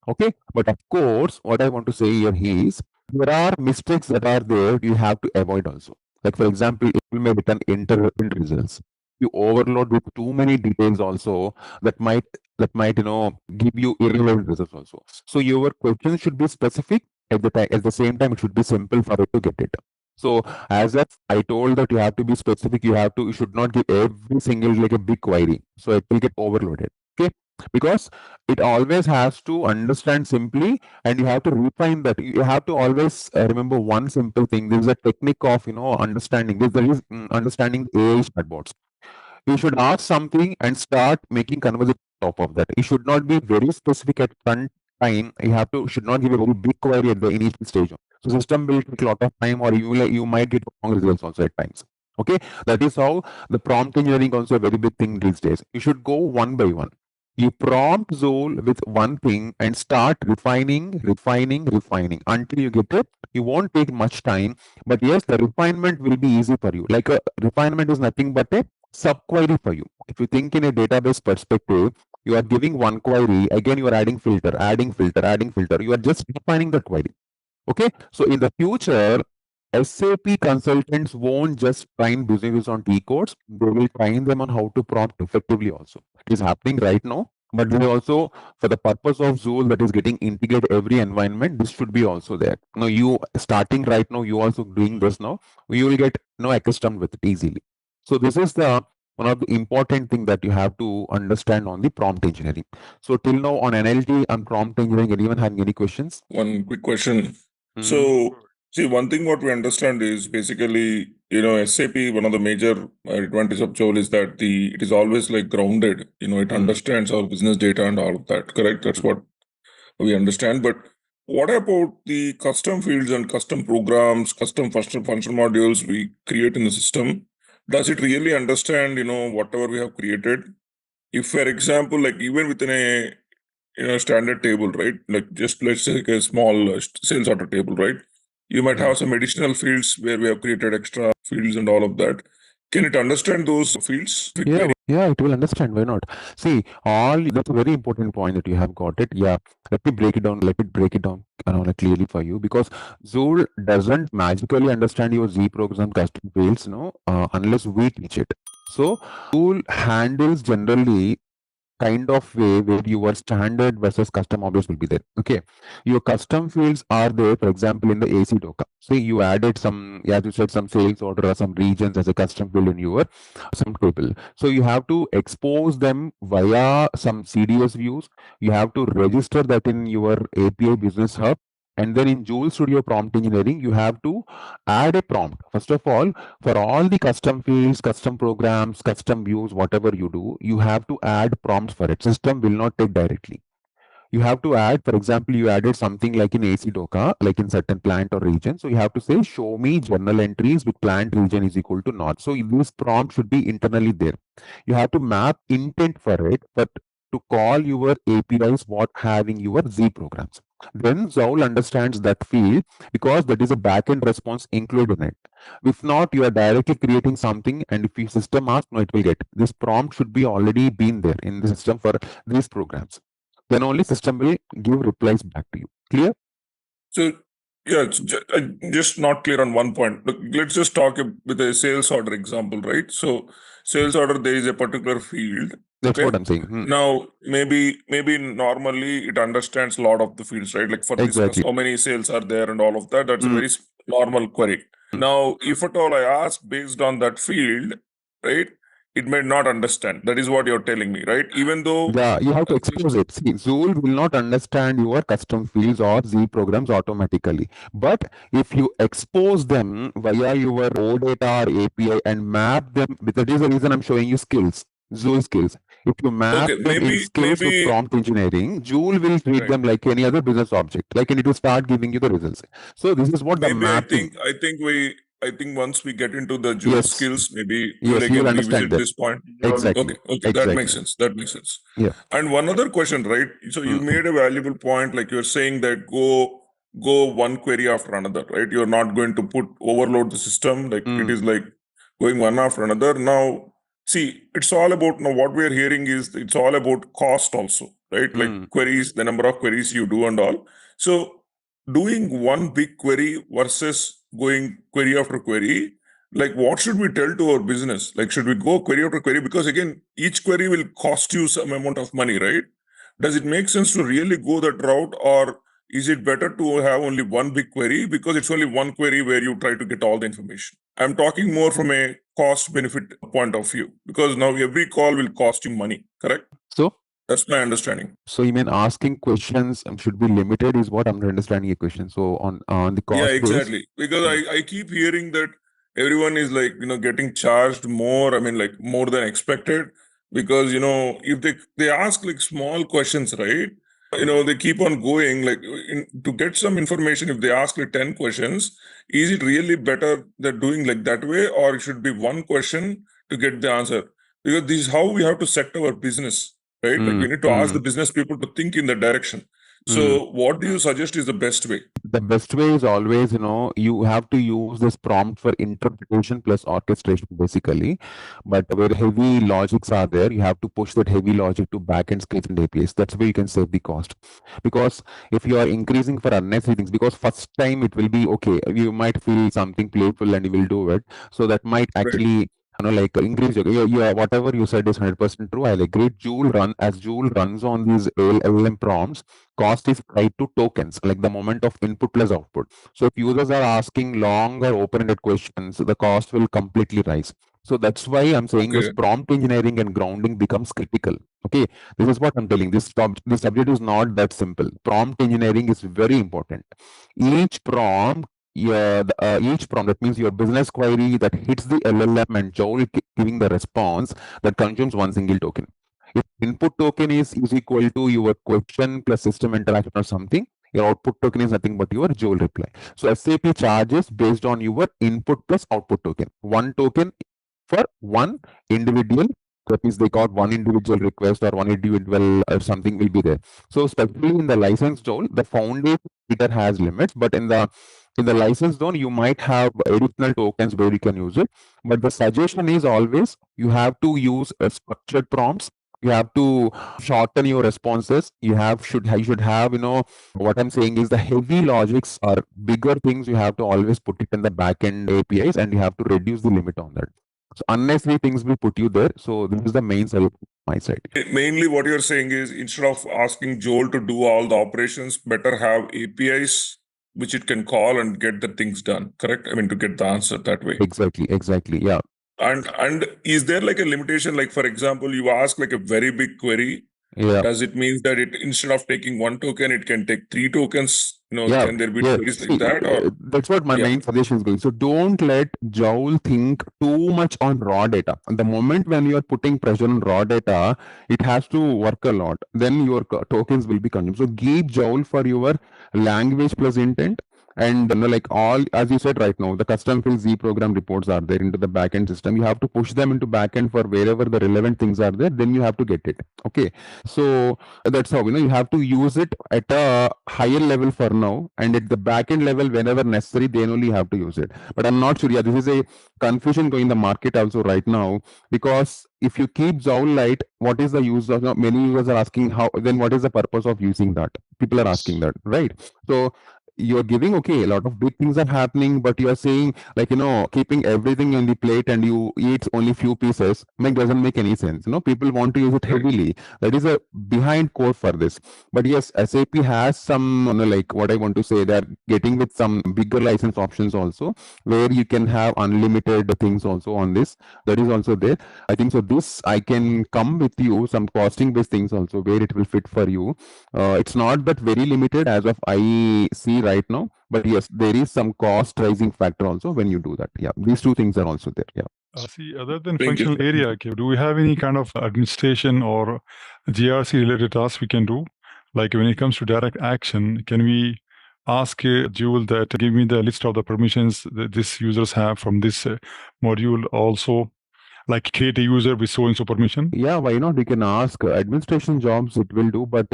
Okay. But of course, what I want to say here is, there are mistakes that are there you have to avoid also. Like, for example, it will may return enter results. You overload with too many details also, that might give you irrelevant results also. So your question should be specific. At the same time, it should be simple for it to get it. So as I told that you have to be specific, you should not give every single like a big query. So it will get overloaded. Okay. Because it always has to understand simply, and you have to refine that. You have to always remember one simple thing. There is a technique of understanding. There is understanding AI chatbots. You should ask something and start making conversation on top of that. You should not be very specific at front time. Should not give a very big query at the initial stage. So system will take a lot of time, or you might get wrong results also at times. Okay, that is how the prompt engineering also a very big thing these days. You should go one by one. You prompt Zool with one thing and start refining until you get it. You won't take much time, but yes, the refinement will be easy for you. Like, a refinement is nothing but a sub-query for you. If you think in a database perspective, you are giving one query, again you are adding filter, you are just defining the query. Okay, so in the future, SAP consultants won't just train businesses on T codes, they will train them on how to prompt effectively also. It is happening right now, but they also, for the purpose of Joule that is getting integrated every environment, this should be also there. Now, you starting right now, you also doing this now, you will get accustomed with it easily. So this is the one of the important thing that you have to understand on the prompt engineering. So till now on NLT and prompt engineering, anyone having any questions? One quick question. So, see, one thing what we understand is basically, SAP, one of the major advantage of Joule is that it is always like grounded. It understands our business data and all of that. Correct? That's what we understand. But what about the custom fields and custom programs, custom function modules we create in the system? Does it really understand, whatever we have created? If, for example, like even within a standard table, right? Like just let's take a small sales order table, right? You might have some additional fields where we have created extra fields and all of that. Can it understand those fields? Yeah, it will understand. Why not? See, that's a very important point that you have got it. Yeah, let me break it down. Clearly for you, because Joule doesn't magically understand your Z program custom fields, unless we teach it. So Joule handles generally kind of way where your standard versus custom objects will be there. Okay, your custom fields are there, for example, in the AC Docker. Say you added some, as you said, some sales order or some regions as a custom field in your some table. So you have to expose them via some CDS views. You have to register that in your API Business Hub. And then in Joule Studio Prompt Engineering, you have to add a prompt. First of all, for all the custom fields, custom programs, custom views, whatever you do, you have to add prompts for it. System will not take directly. You have to add, for example, you added something like in AC Docker, like in certain plant or region. So you have to say, show me journal entries with plant region is equal to not. So this prompt should be internally there. You have to map intent for it, but to call your APIs what having your Z programs. Then Joule understands that field because that is a backend response included in it. If not, you are directly creating something, and if your system asks, no, it will get. This prompt should be already been there in the system for these programs. Then only system will give replies back to you. Clear? So, yeah, it's just not clear on one point. Look, let's just talk with a sales order example, right? So, sales order, there is a particular field. That's what I'm saying. Now, maybe normally it understands a lot of the fields, right? Like for this, how many sales are there and all of that. That's a very normal query. Now, if at all I ask based on that field, right, it may not understand. That is what you're telling me, right? Even though... Yeah, you have to expose it. See, Joule will not understand your custom fields or Z programs automatically. But if you expose them via your OData or API and map them, that is the reason I'm showing you skills, Joule skills. If you map them in skills with prompt engineering, Joule will treat them like any other business object, and it will start giving you the results. So this is what the mapping. I think once we get into the Joule skills, maybe we'll you will again understand revisit that. this point. Exactly. Okay, that makes sense. That makes sense. Yeah. And one other question, right? So you made a valuable point, like you're saying that go one query after another, right? You're not going to overload the system. Like it is like going one after another. Now, see, it's all about, now what we're hearing is it's all about cost also, right? Like queries, the number of queries you do and all. So doing one big query versus going query after query, like what should we tell to our business? Like, should we go query after query? Because again, each query will cost you some amount of money, right? Does it make sense to really go that route, or is it better to have only one big query because it's only one query where you try to get all the information? I'm talking more from a cost benefit point of view, because now every call will cost you money, correct? So that's my understanding. So you mean asking questions should be limited is what I'm understanding a question. So on the cost exactly. Because I keep hearing that everyone is like, getting charged more. I mean, like more than expected, because, if they ask like small questions, right? They keep on going, like to get some information. If they ask like 10 questions, is it really better they're doing like that way, or it should be one question to get the answer? Because this is how we have to set our business, right? Like we need to ask the business people to think in that direction. So what do you suggest is the best way? The best way is always, you have to use this prompt for interpretation plus orchestration basically. But where heavy logics are there, you have to push that heavy logic to backend scripts and APIs. That's where you can save the cost. Because if you are increasing for unnecessary things, because first time it will be okay, you might feel something playful and you will do it. So that might actually like increase your whatever you said is 100% true. I'll agree. Joule runs on these LLM prompts, cost is tied to tokens, like the moment of input plus output. So if users are asking long or open-ended questions, the cost will completely rise. So that's why I'm saying this prompt engineering and grounding becomes critical. Okay, this is what I'm telling. This subject is not that simple. Prompt engineering is very important. Each prompt, that means your business query that hits the LLM and Joule giving the response that consumes one single token. If input token is equal to your question plus system interaction or something, your output token is nothing but your Joule reply. So SAP charges based on your input plus output token. One token for one individual. That means they got one individual request or one individual or something will be there. So especially in the license Joule, the foundation meter has limits, but in the license zone, you might have additional tokens where you can use it. But the suggestion is always you have to use structured prompts. You have to shorten your responses. You should have, what I'm saying is the heavy logics are bigger things. You have to always put it in the backend APIs and you have to reduce the limit on that. So unnecessary things will put you there. So this is the main solution from my side. Mainly what you're saying is instead of asking Joule to do all the operations, better have APIs which it can call and get the things done, correct? I mean, to get the answer that way. Exactly. Yeah. And is there like a limitation? Like, for example, you ask like a very big query. Yeah. Does it mean that it instead of taking one token, it can take 3 tokens? Can there be queries like that? Or that's what my main suggestion is going. So don't let Joule think too much on raw data. The moment when you are putting pressure on raw data, it has to work a lot. Then your tokens will be consumed. So give Joule for your language plus intent. And like all, as you said right now, the custom field Z program reports are there into the backend system. You have to push them into backend for wherever the relevant things are there. Then you have to get it. Okay, so that's how you have to use it at a higher level for now, and at the backend level, whenever necessary, then only you have to use it. But I'm not sure. Yeah, this is a confusion going in the market also right now, because if you keep Joule light, what is the use of? Many users are asking how. Then what is the purpose of using that? People are asking that, right? So you're giving a lot of big things are happening, but you're saying like keeping everything on the plate and you eat only few pieces doesn't make any sense. People want to use it heavily. That is a behind core for this. But yes, SAP has some like what I want to say, they're getting with some bigger license options also, where you can have unlimited things also on this. That is also there. I think so this I can come with you some costing based things also where it will fit for you. It's not that very limited as of I see right now, but yes, there is some cost rising factor also when you do that. Yeah, these two things are also there. Yeah. See, other than functional area, do we have any kind of administration or GRC related tasks we can do? Like when it comes to direct action, can we ask Joule that give me the list of the permissions that these users have from this module also? Like create a user with so and so permission? Yeah, why not? We can ask administration jobs, it will do, but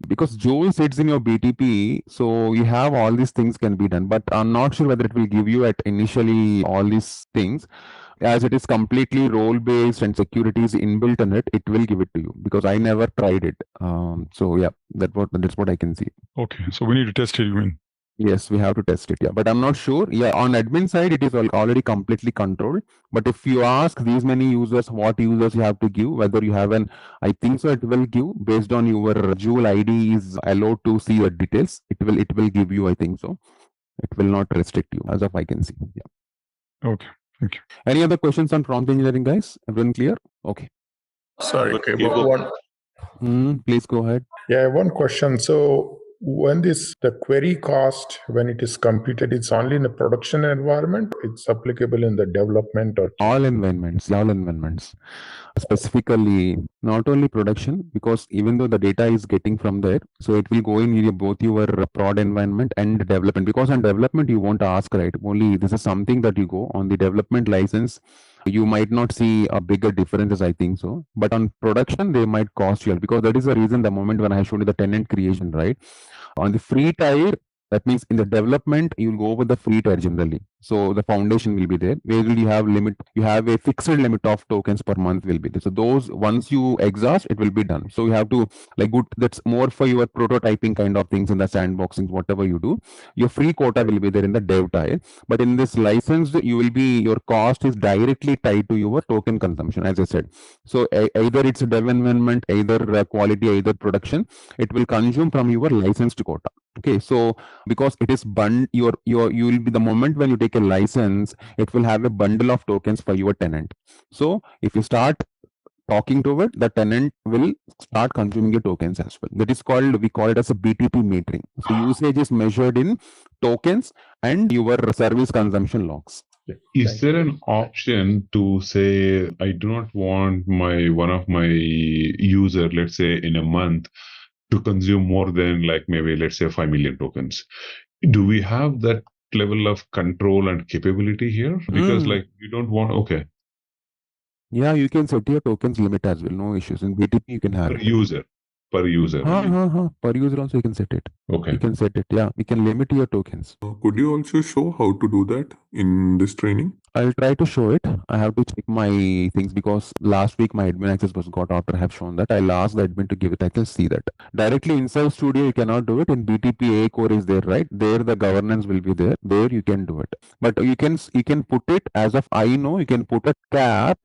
because Joule sits in your BTP, so you have all these things can be done. But I'm not sure whether it will give you at initially all these things. As it is completely role based and security is inbuilt in it, it will give it to you because I never tried it. So yeah, that's what I can see. Okay, so we need to test it, you mean? Yes, we have to test it. Yeah, but I'm not sure. Yeah, on admin side, it is already completely controlled. But if you ask these many users, what users you have to give, whether you have I think so, it will give based on your Joule ID is allowed to see your details. It will give you. I think so. It will not restrict you, as of I can see. Yeah. Okay. Thank you. Any other questions on prompt engineering, guys? Everyone clear? Okay. Sorry. Okay. Please go ahead. Yeah, one question. So when the query cost, when it is computed, it's only in a production environment? It's applicable in the development or all environments, specifically not only production, because even though the data is getting from there, so it will go in both your prod environment and development, because on development you won't ask, right? Only this is something that you go on the development license. you might not see a bigger differences, I think so. But on production, they might cost you, because that is the reason the moment when I showed you the tenant creation, right? On the free tier, that means in the development, you'll go with the free tier generally. So the foundation will be there. Where will you have limit? You have a fixed limit of tokens per month will be there. So those, once you exhaust, it will be done. So you have to, like, good, that's more for your prototyping kind of things in the sandboxing, whatever you do. Your free quota will be there in the dev tier. But in this licensed, you will be, your cost is directly tied to your token consumption, as I said. So either it's a dev environment, either quality, either production, it will consume from your licensed quota. Okay, so because it is you will be, the moment when you take a license, it will have a bundle of tokens for your tenant. So if you start talking to it, the tenant will start consuming your tokens as well. That is called, we call it as a BTP metering. So usage is measured in tokens and your service consumption logs. Is there an option to say, I do not want one of my user, let's say in a month, to consume more than, like, maybe let's say 5 million tokens? Do we have that level of control and capability here? Because like, you don't want, okay. Yeah, you can set your tokens limit as well. No issues. In BTP, you can have per user. Per user. Per user also you can set it. Okay. You can set it. Yeah, we can limit your tokens. Could you also show how to do that in this training? I'll try to show it. I have to check my things, because last week my admin access was got after I have shown that. I'll ask the admin to give it. I can see that. Directly inside Studio, you cannot do it. In BTP, A core is there, right? There the governance will be there. There you can do it. But you can put it, as of I know, you can put a cap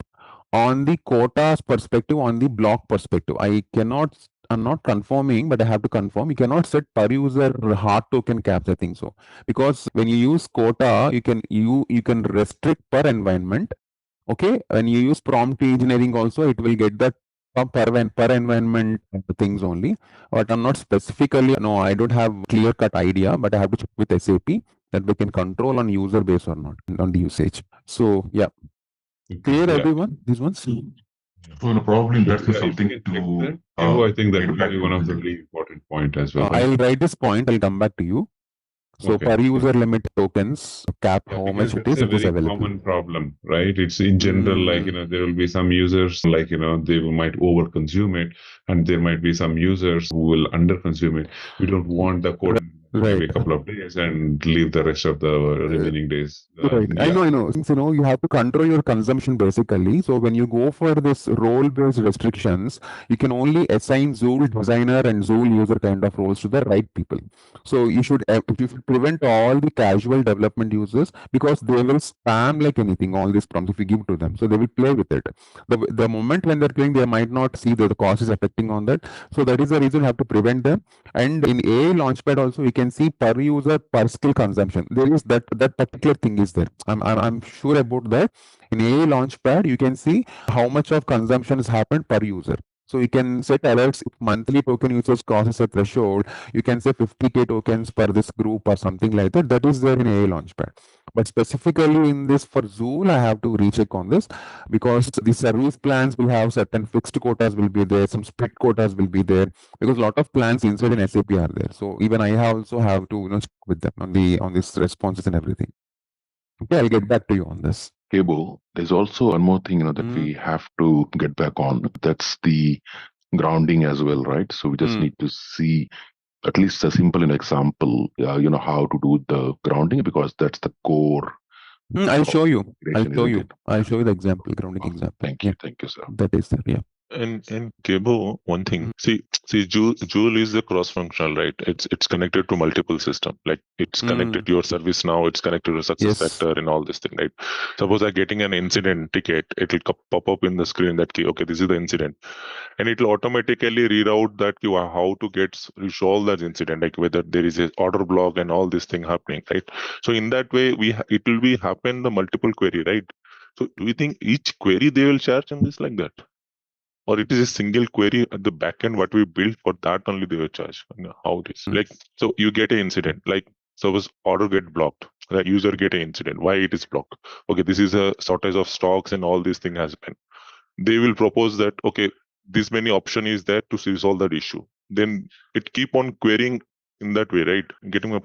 on the quotas perspective, on the block perspective. I'm not confirming, but I have to confirm. You cannot set per user hard token caps, I think so. Because when you use quota, you can restrict per environment. Okay. When you use prompt engineering also, it will get that per environment things only. But I'm not specifically, no, I don't have clear cut idea, but I have to check with SAP that we can control on user base or not on the usage. So yeah. Clear everyone? These ones? Well, probably that's something to. I think that would be one of the very important point as well. I'll write this point. I'll come back to you. So per user limit tokens cap, how much it is, it is available. Common problem, right? It's in general, like, there will be some users, like, they might over consume it, and there might be some users who will under consume it. We don't want the code maybe a couple of days and leave the rest of the remaining days. Right. I know. Since you have to control your consumption basically. So when you go for this role-based restrictions, you can only assign Joule designer and Joule user kind of roles to the right people. So you should prevent all the casual development users, because they will spam like anything, all these prompts if you give to them. So they will play with it. The moment when they're playing, they might not see that the cost is affecting on that. So that is the reason you have to prevent them. And in AI Launchpad also, you can see per user, per skill consumption. There is that particular thing is there. I'm sure about that. In AI Launchpad, you can see how much of consumption has happened per user. So you can set alerts if monthly token users crosses a threshold. You can say 50k tokens per this group or something like that. That is there in AI Launchpad. But specifically in this for Joule, I have to recheck on this, because the service plans will have certain fixed quotas will be there, some split quotas will be there, because a lot of plans inside in SAP are there. So even I also have to check with them on these responses and everything. Okay, I'll get back to you on this. Cable, there's also one more thing that we have to get back on. That's the grounding as well, right? So we just need to see at least a simple example, how to do the grounding, because that's the core. I'll show you. I'll show you the example, grounding example. Thank you, sir. That is there, yeah. And Gabo, one thing. See, Joule is the cross-functional, right? It's connected to multiple systems. Like it's connected to your service now. It's connected to success factor and all this thing, right? Suppose I'm getting an incident ticket, it'll pop up in the screen that okay, this is the incident, and it'll automatically reroute that how to resolve that incident, like whether there is a order block and all this thing happening, right? So in that way, it will be happen the multiple query, right? So do you think each query they will charge on this like that? Or it is a single query at the backend, what we built for that only they will charge? How it is? Like, so you get an incident, like suppose order get blocked, the user get an incident, why it is blocked? Okay, this is a shortage of stocks and all these thing has been. They will propose that, okay, this many option is there to resolve that issue. Then it keep on querying in that way, right? Getting a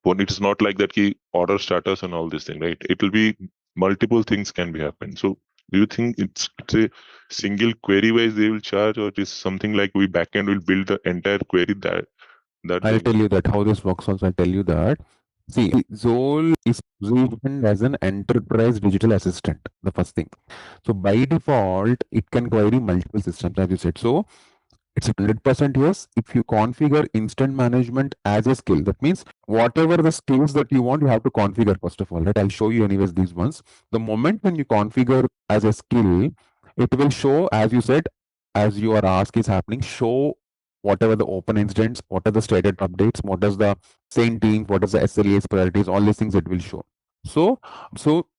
point. It is not like that key order status and all this thing, right? It will be multiple things can be happen. So do you think it's a single query wise they will charge, or it is something like we backend will build the entire query that I'll tell you that how this works also. I'll tell you that. See, Zoll is positioned as an enterprise digital assistant, the first thing. So by default, it can query multiple systems, as you said. So it's 100% yes. If you configure instant management as a skill, that means whatever the skills that you want, you have to configure first of all, right? I'll show you anyways these ones. The moment when you configure as a skill, it will show, as you said, as your ask is happening, show whatever the open incidents, what are the stated updates, what is the same team, what is the SLAs priorities, all these things it will show. So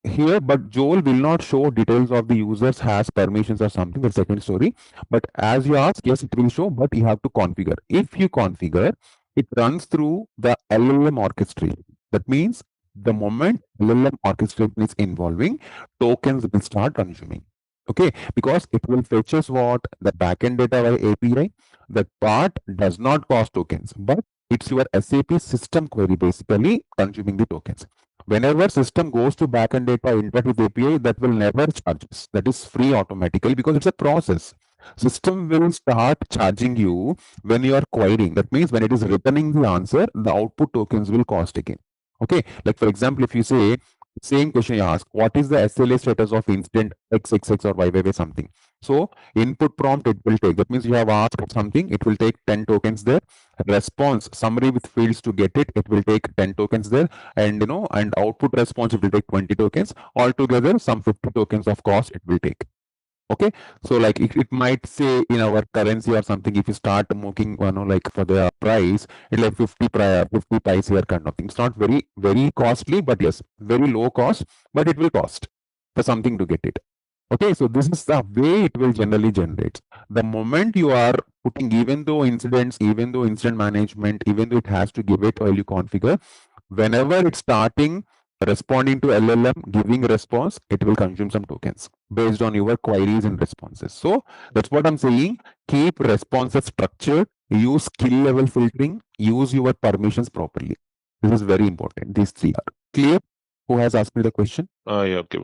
here, but Joel will not show details of the users has permissions or something, the second story. But as you ask, yes, it will show, but you have to configure. If you configure, it runs through the LLM orchestration. That means the moment LLM orchestration is involving, tokens will start consuming. Okay, because it will fetches what the backend data by API. That part does not cost tokens, but it's your SAP system query basically consuming the tokens. Whenever system goes to backend data interact with API, that will never charge us. That is free automatically because it's a process. System will start charging you when you are querying. That means when it is returning the answer, the output tokens will cost again. Okay, like for example, if you say same question you ask, what is the SLA status of incident XXX or YYY something? So input prompt it will take. That means you have asked something, it will take 10 tokens there. Response summary with fields to get it, it will take 10 tokens there, and and output response it will take 20 tokens. Altogether, some 50 tokens of cost it will take. Okay, so like it might say in our currency or something, if you start making like for the price, it's like 50 price here kind of thing. It's not very costly, but yes, very low cost, but it will cost for something to get it. Okay, so this is the way it will generally generate. The moment you are putting, even though incident management, even though it has to give it while you configure, whenever it's starting responding to LLM, giving response, it will consume some tokens based on your queries and responses. So that's what I'm saying. Keep responses structured, use skill level filtering, use your permissions properly. This is very important. These three are clear. Who has asked me the question? Yeah, okay.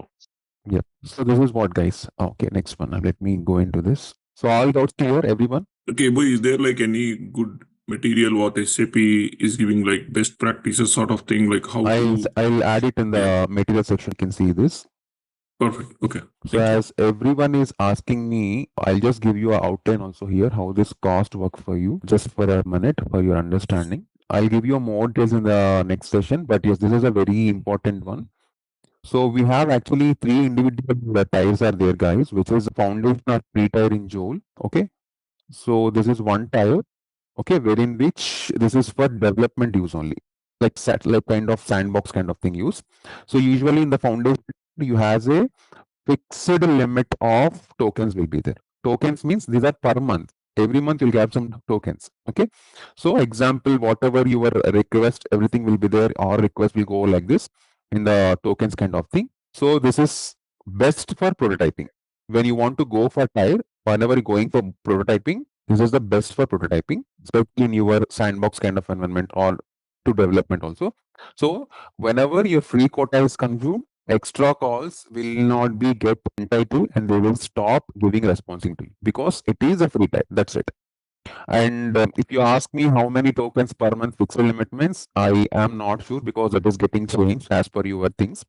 Yeah. So this is what, guys. Okay, next one. Let me go into this. So all doubts clear, everyone? Okay, boy, is there like any good material what SAP is giving, like best practices sort of thing, like how I'll add it in the material section. You can see this. Perfect. Okay. So as everyone is asking me, I'll just give you an outline also here, how this cost work for you, just for a minute for your understanding. I'll give you more details in the next session, but yes, this is a very important one. So we have actually 3 individual tiers are there, guys, which is foundation or pre-tier in Joule. Okay. So this is one tier, okay, wherein which this is for development use only, like kind of sandbox kind of thing use. So usually in the foundation, you has a fixed limit of tokens will be there. Tokens means these are per month. Every month you'll get some tokens. Okay. So example, whatever your request, everything will be there, or request will go like this in the tokens kind of thing. So this is best for prototyping. When you want to go for tier, whenever you're going for prototyping, this is the best for prototyping, especially in your sandbox kind of environment or to development also. So whenever your free quota is consumed, extra calls will not be get entitled and they will stop giving responding to you because it is a free type. That's it. And if you ask me how many tokens per month fixed limit means, I am not sure because it is getting changed as per your things.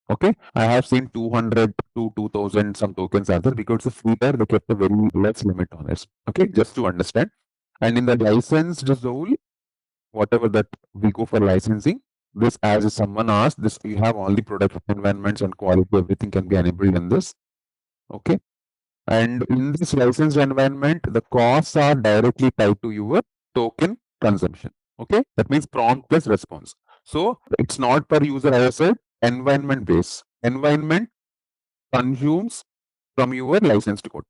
Okay, I have seen 200 to 2000 some tokens are there because it's a free tier. They kept a very less limit on it. Okay, just to understand. And in the licensed zone, whatever that we go for licensing, this as someone asked, this you have all the product environments and quality, everything can be enabled in this. Okay. And in this licensed environment, the costs are directly tied to your token consumption. Okay. That means prompt plus response. So it's not per user, as I said, environment based. Environment consumes from your licensed code.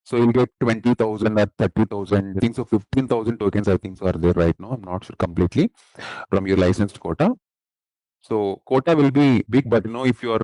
So you'll get 20,000 or 30,000. I think so 15,000 tokens I think so are there right now. I'm not sure completely from your licensed quota. So quota will be big, but if your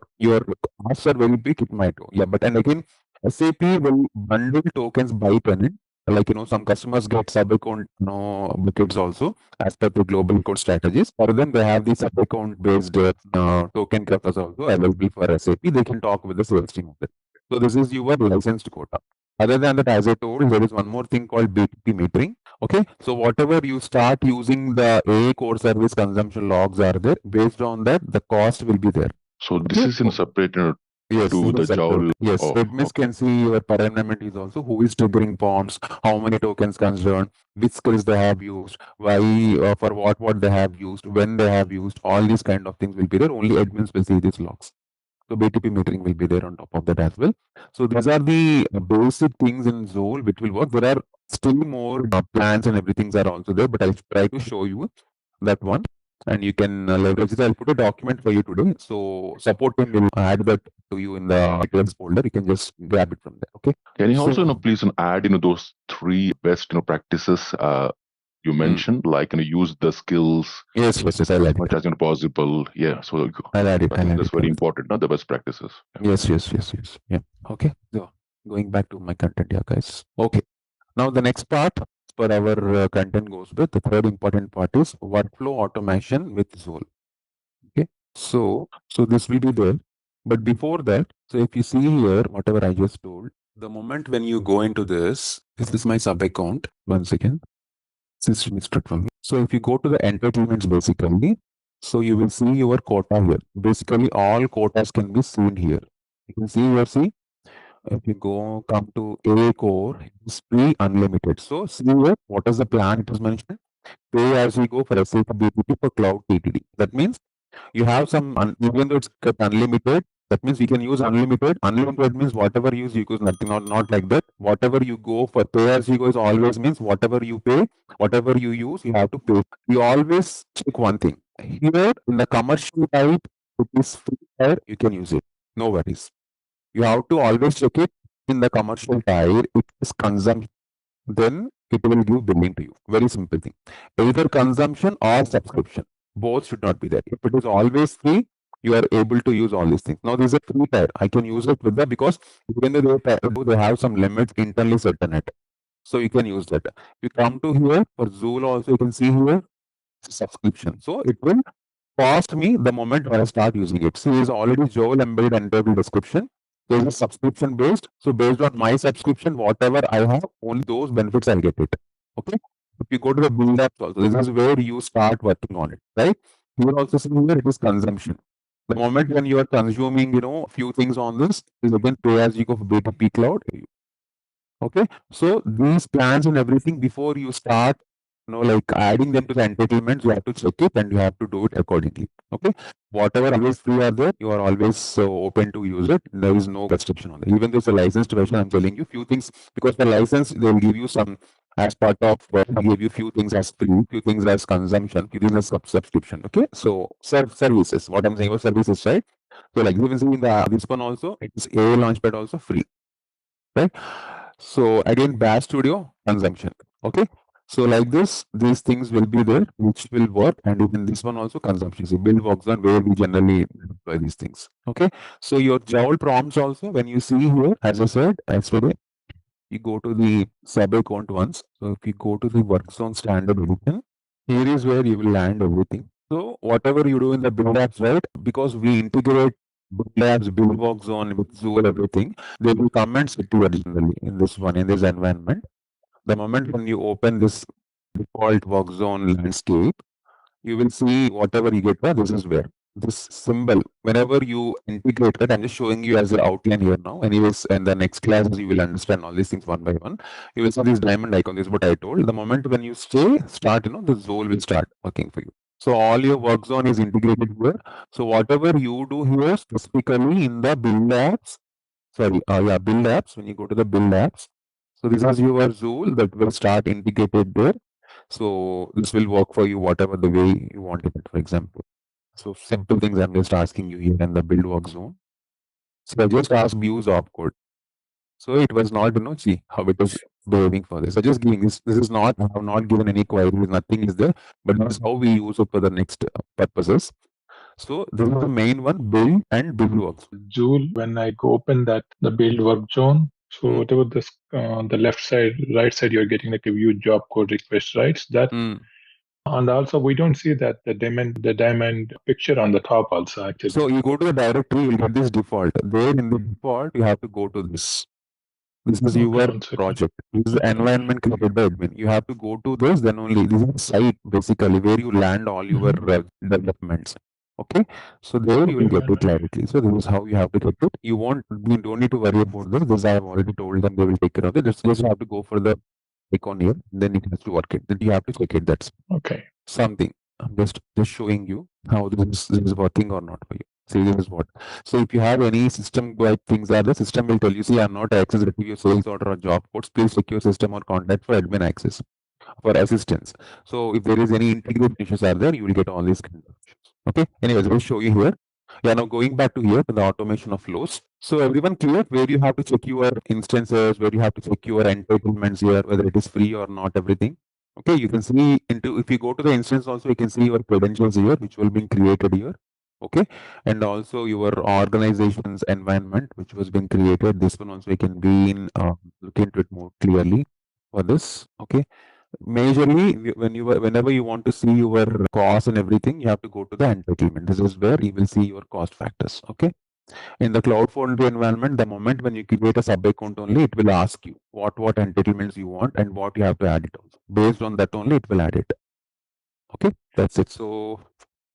costs are very big, it might go. Yeah, but and again, SAP will bundle tokens by tenant. Like, some customers get sub-account, buckets also as per the global account strategies. For them, they have the sub-account based token clusters also available for SAP. They can talk with the sales team of it. So this is your licensed quota. Other than that, as I told, there is one more thing called BTP metering. Okay, so whatever you start using, the A core service consumption logs are there. Based on that, the cost will be there. So this is in separate Yes, to the Joule. yes. Oh, Admins can see your parameter is also who is triggering bombs, how many tokens concerned, which skills they have used, why, for what they have used, when they have used. All these kind of things will be there. Only admins will see these logs. So BTP metering will be there on top of that as well. So these are the basic things in Zool which will work. There are still more plans and everything are also there, but I'll try to show you that one. And you can leverage it. I'll put a document for you today. So support team will add that to you in the details folder. You can just grab it from there. Okay. Can you also please add those 3 best practices you mentioned, like use the skills. Yes, I'll add much as possible. Yeah, so I'll add it. I think that's very important. Not the best practices. Yeah. Yes. Yeah. Okay. So going back to my content here, guys. Okay. Now the next part for our content goes with the third important part is workflow automation with Zool. Okay. So this will be there. But before that, so if you see here, whatever I just told, the moment when you go into this is my sub account. Once again, system is strict from me. So if you go to the entitlements basically, so you will see your quota here. Basically, all quotas can be seen here. You can see here, see, if you come to A core, it's free unlimited. So see here, what is the plan it is mentioned? Pay as we go for SAP BTP for cloud TTD. That means you have some, even though it's kept unlimited, that means we can use unlimited. Unlimited means whatever you use, nothing, not like that. Whatever you go for pay as you go is always means whatever you pay, whatever you use, you have to pay. You always check one thing. Here in the commercial type, it is free fire, you can use it. No worries. You have to always check it in the commercial tire. It is consumption. Then it will give billing to you. Very simple thing. Either consumption or subscription. Both should not be there. If it is always free, you are able to use all these things. Now, this is a free tire. I can use it with that because even though they have some limits internally set in it. So you can use that. You come to here for Zool also, you can see here subscription. So it will cost me the moment when I start using it. See, is already Joel embedded entire description. There is a subscription based. So based on my subscription, whatever I have, only those benefits I'll get it. Okay. If you go to the build apps also, this is where you start working on it, right? Here also see here it is consumption. The moment when you are consuming, few things on this is again pay as you go for BTP cloud. Okay. So these plans and everything before you start, like adding them to the entitlements, you have to check it and you have to do it accordingly. Okay. Whatever always free are there, you are always open to use it. There is no restriction on it. Even though it's a licensed version, I'm telling you few things because the license they will give you some as part of give you few things as free, few things as consumption, few things as subscription. Okay. So services. What I'm saying about services, right? So like you can see in this one also, it's a launchpad also free. Right? So again, Bash Studio consumption. Okay. So like this, these things will be there, which will work, and even this one also consumption. So build works on where we generally deploy these things. Okay. So your Joule prompts also, when you see here, as I said, yesterday, you go to the sub account once. So if you go to the work zone standard edition, here is where you will land everything. So whatever you do in the build apps, right? Because we integrate build apps, build work zone with Zool, everything, they will come and sit originally in this one, in this environment. The moment when you open this default work zone landscape, you will see whatever you get. This is where this symbol, whenever you integrate it, I'm just showing you as an outline here now. Anyways, in the next classes, you will understand all these things one by one. You will see this diamond icon. This is what I told. The moment when you start, the Zool will start working for you. So all your work zone is integrated here. So whatever you do here, specifically in the build apps, build apps, when you go to the build apps, so this is your Zool that will start integrated there. So this will work for you whatever the way you want it, for example. So simple things I'm just asking you here in the build work zone. So I just asked use opcode. So it was not, see how it is behaving for this. So just giving this is not, I have not given any queries, nothing is there, but this is how we use it for the next purposes. So this is the main one, build and build works. Joule, when I go open the build work zone, So whatever this the left side, right side, you're getting like a view job code request, right? So that and also we don't see that the diamond picture on the top also actually. So you go to the directory, you'll get this default. There in the default, you have to go to this. This is your project. This is environment created by admin. You have to go to this, then only. This is a site basically where you land all your developments. Okay, so there you will get it directly. So this is how you have to get it. You don't need to worry about this. This I have already told them, they will take care of it. Just have to go for the icon here, then it has to work it. Then you have to check it. That's okay. Something. I'm just showing you how this is working or not for you. See, this is what. So if you have any system like things are the system will tell you, see, I'm not access to your sales order or job codes. Please check your system or contact for admin access for assistance. So if there is any integration issues are there, you will get all these kind of issues. Okay. Anyways, I'll show you here. Yeah, now going back to here to the automation of flows. So everyone clear where you have to check your instances, where you have to check your entitlements here, whether it is free or not, everything. Okay, you can see if you go to the instance also, you can see your credentials here, which will be created here. Okay, and also your organization's environment, which was being created. This one also you can be in look into it more clearly for this. Okay, majorly whenever you want to see your cost and everything, you have to go to the entitlement. This is where you will see your cost factors. Okay. In the Cloud Foundry environment, the moment when you create a sub account only, it will ask you what entitlements you want and what you have to add it also. Based on that only, it will add it. Okay, that's it. So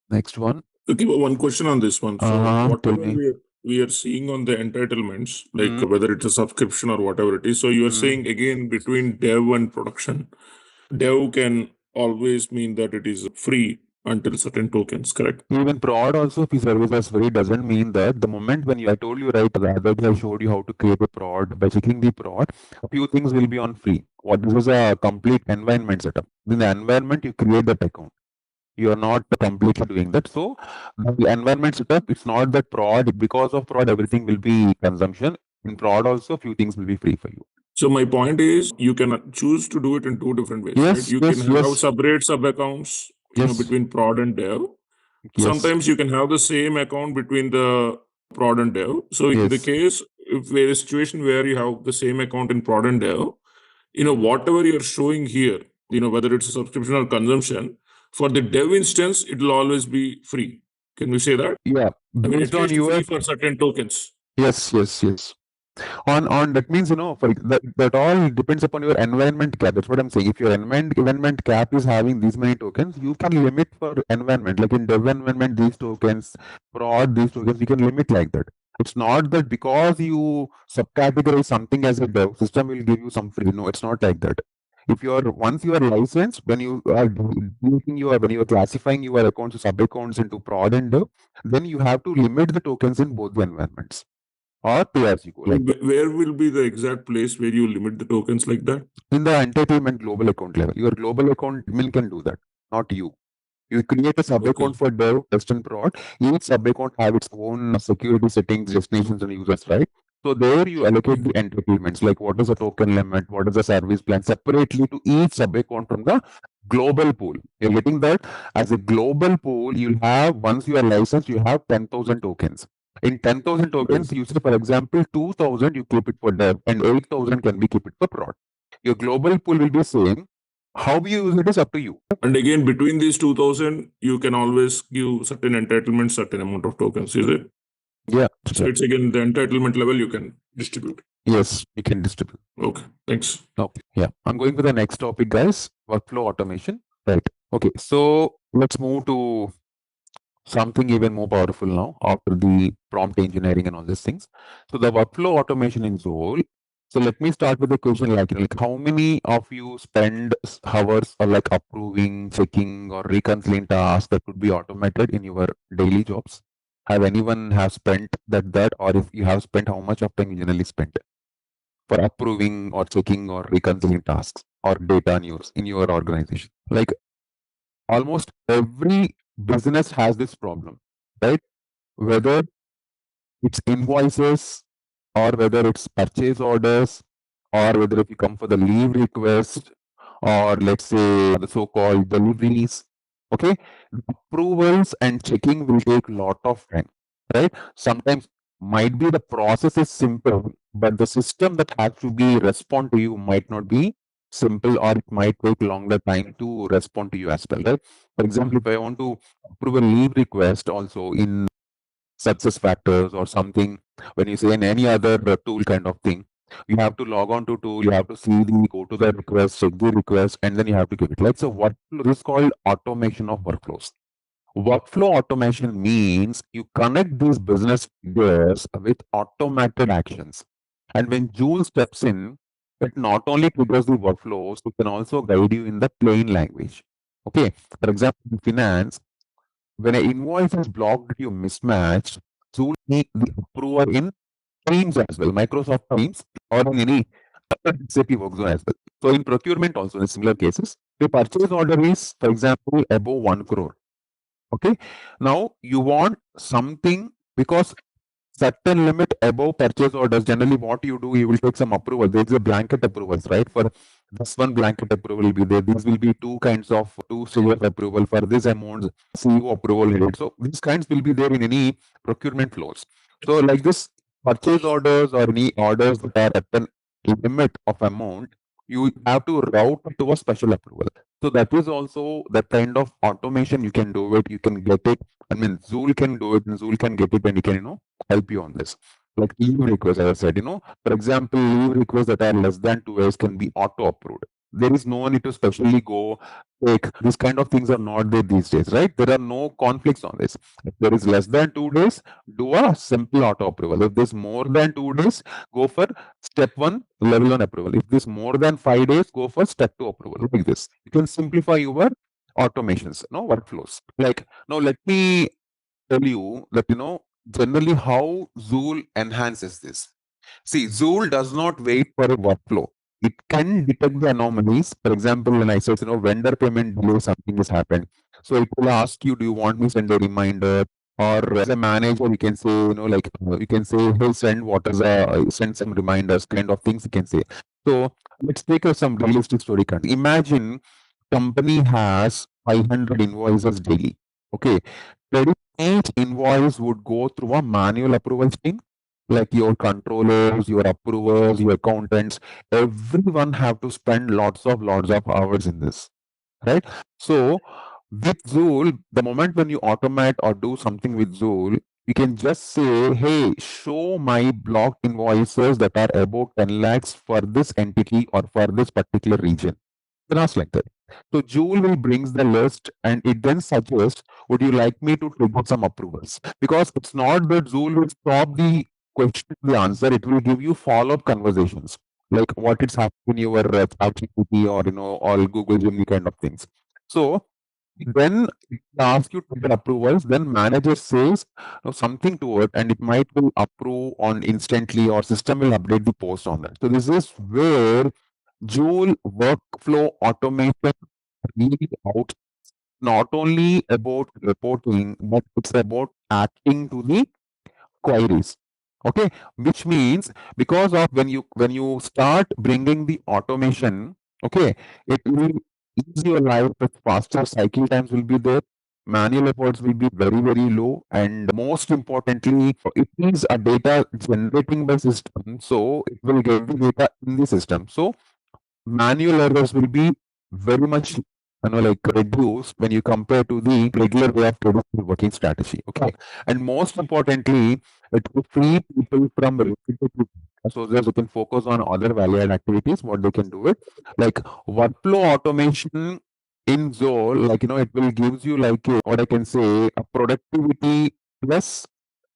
next one. Okay, one question on this one. So whatever we are seeing on the entitlements, like whether it's a subscription or whatever it is. So you are saying again between dev and production, dev can always mean that it is free until certain tokens, correct? Even prod also, if the service is free, doesn't mean that the moment when I told you right, the other day I showed you how to create a prod. By checking the prod, a few things will be on free. This is a complete environment setup. In the environment, you create that account. You are not completely doing that. So the environment setup, it's not that prod, because of prod, everything will be consumption. In prod also, a few things will be free for you. So my point is, you can choose to do it in two different ways, right? You can have separate sub-accounts, between prod and dev. Sometimes you can have the same account between the prod and dev. So in the case, if there is a situation where you have the same account in prod and dev, whatever you're showing here, whether it's a subscription or consumption, for the dev instance, it will always be free. Can we say that? Yeah. I mean, at least free for certain tokens. Yes. On that means, for that all depends upon your environment cap. That's what I'm saying. If your environment cap is having these many tokens, you can limit for environment. Like in dev environment, these tokens, prod, these tokens, you can limit like that. It's not that because you subcategorize something as a dev, system will give you some free. No, it's not like that. If once you are licensed, when you are classifying your accounts, sub accounts into prod and dev, then you have to limit the tokens in both the environments. Or pay as you go. Like where will be the exact place where you limit the tokens like that? In the entitlement global account level. Your global account admin can do that, not you. You create a sub account for dev, test and prod. Each sub account have its own security settings, destinations, and users, right? So there you allocate the entitlements, like what is the token limit, what is the service plan, separately to each sub account from the global pool. You're getting that as a global pool. You'll have, once you are licensed, you have 10,000 tokens. In 10,000 tokens, you say, for example, 2,000 you keep it for dev and 8,000 can be keep it for prod. Your global pool will be same. How you use it is up to you. And again, between these 2,000, you can always give certain entitlements, certain amount of tokens, is it? Yeah. So it's again the entitlement level you can distribute. Yes, you can distribute. Okay, thanks. Okay, yeah. I'm going for the next topic, guys. Workflow automation. Right. Okay, so let's move to something even more powerful now after the prompt engineering and all these things. So the workflow automation in Joule. So let me start with the question like how many of you spend hours or like approving, checking, or reconciling tasks that could be automated in your daily jobs? Have anyone have spent that, or if you have spent, how much of time you generally spend for approving or checking or reconciling tasks or data in your organization? Like almost every business has this problem, right? Whether it's invoices or whether it's purchase orders or whether if you come for the leave request or let's say the so-called deliveries, okay, approvals and checking will take a lot of time, right? Sometimes might be the process is simple, but the system that has to be respond to you might not be simple, or it might take longer time to respond to you as well, right? For example, if I want to approve a leave request also in success factors or something, when you say in any other tool kind of thing, you have to log on to tool, you have to see the go to the request, check the request, and then you have to give it. Like, so what is called automation of workflows. Workflow automation means you connect these business figures with automated actions. And when Joule steps in, it not only triggers the workflows, it can also guide you in the plain language. Okay, for example, in finance, when an invoice is blocked due to mismatch, Joule needs the approver in Teams as well, Microsoft Teams, or in any SAP workzone as well. So in procurement also, in similar cases, the purchase order is, for example, above 1 crore. Okay, now you want something because certain limit above purchase orders, generally what you do, you will take some approval. There is a blanket approvals, right? For this one blanket approval will be there. These will be two kinds of two stage of approval for this amount, CEO approval needed. So these kinds will be there in any procurement flows. So like this purchase orders or any orders that are at an limit of amount, you have to route it to a special approval. So that is also the kind of automation you can do it. You can get it. I mean, Joule can do it, and Joule can get it, and you can, help you on this. Like leave requests, as I said, for example, leave requests that are less than 2 hours can be auto approved. There is no need to specially go take. These kind of things are not there these days, right? There are no conflicts on this. If there is less than 2 days, do a simple auto approval. If there's more than 2 days, go for step 1 level 1 approval. If there's more than 5 days, go for step 2 approval. Like this, you can simplify your automations, workflows. Like now, let me tell you that generally how Joule enhances this. See, Joule does not wait for a workflow. It can detect the anomalies. For example, when I said, vendor payment delay, something has happened. So it will ask you, do you want me to send a reminder? Or as a manager, you can say, you can say, hey, send some reminders, kind of things you can say. So let's take some realistic story. Imagine company has 500 invoices daily. Okay. Each invoice would go through a manual approval stream, like your controllers, your approvers, your accountants. Everyone have to spend lots of hours in this, right? So with Joule, the moment when you automate or do something with Joule, you can just say, hey, show my blocked invoices that are about 10 lakhs for this entity or for this particular region. Ask like that. So Joule will brings the list and it then suggests, would you like me to trigger some approvals? Because it's not that Joule will stop the question, the answer. It will give you follow-up conversations, like what is happening in your ChatGPT or all Google Gemini kind of things. So then it asks you to trigger approvals. Then manager says something to it, and it might will approve on instantly, or system will update the post on that. So this is where Joule workflow automation really out, not only about reporting, but it's about acting to the queries. Okay, which means because of when you start bringing the automation, okay, it will ease your life with faster cycle times will be there. Manual efforts will be very, very low, and most importantly, it is a data generating by system, so it will get the data in the system. So manual errors will be very much reduced when you compare to the regular way of traditional working strategy. Okay, and most importantly, it will free people from repetitive, so that they can focus on other value-add activities. What they can do it, like workflow automation in Zoll, it will gives you what I can say, a productivity plus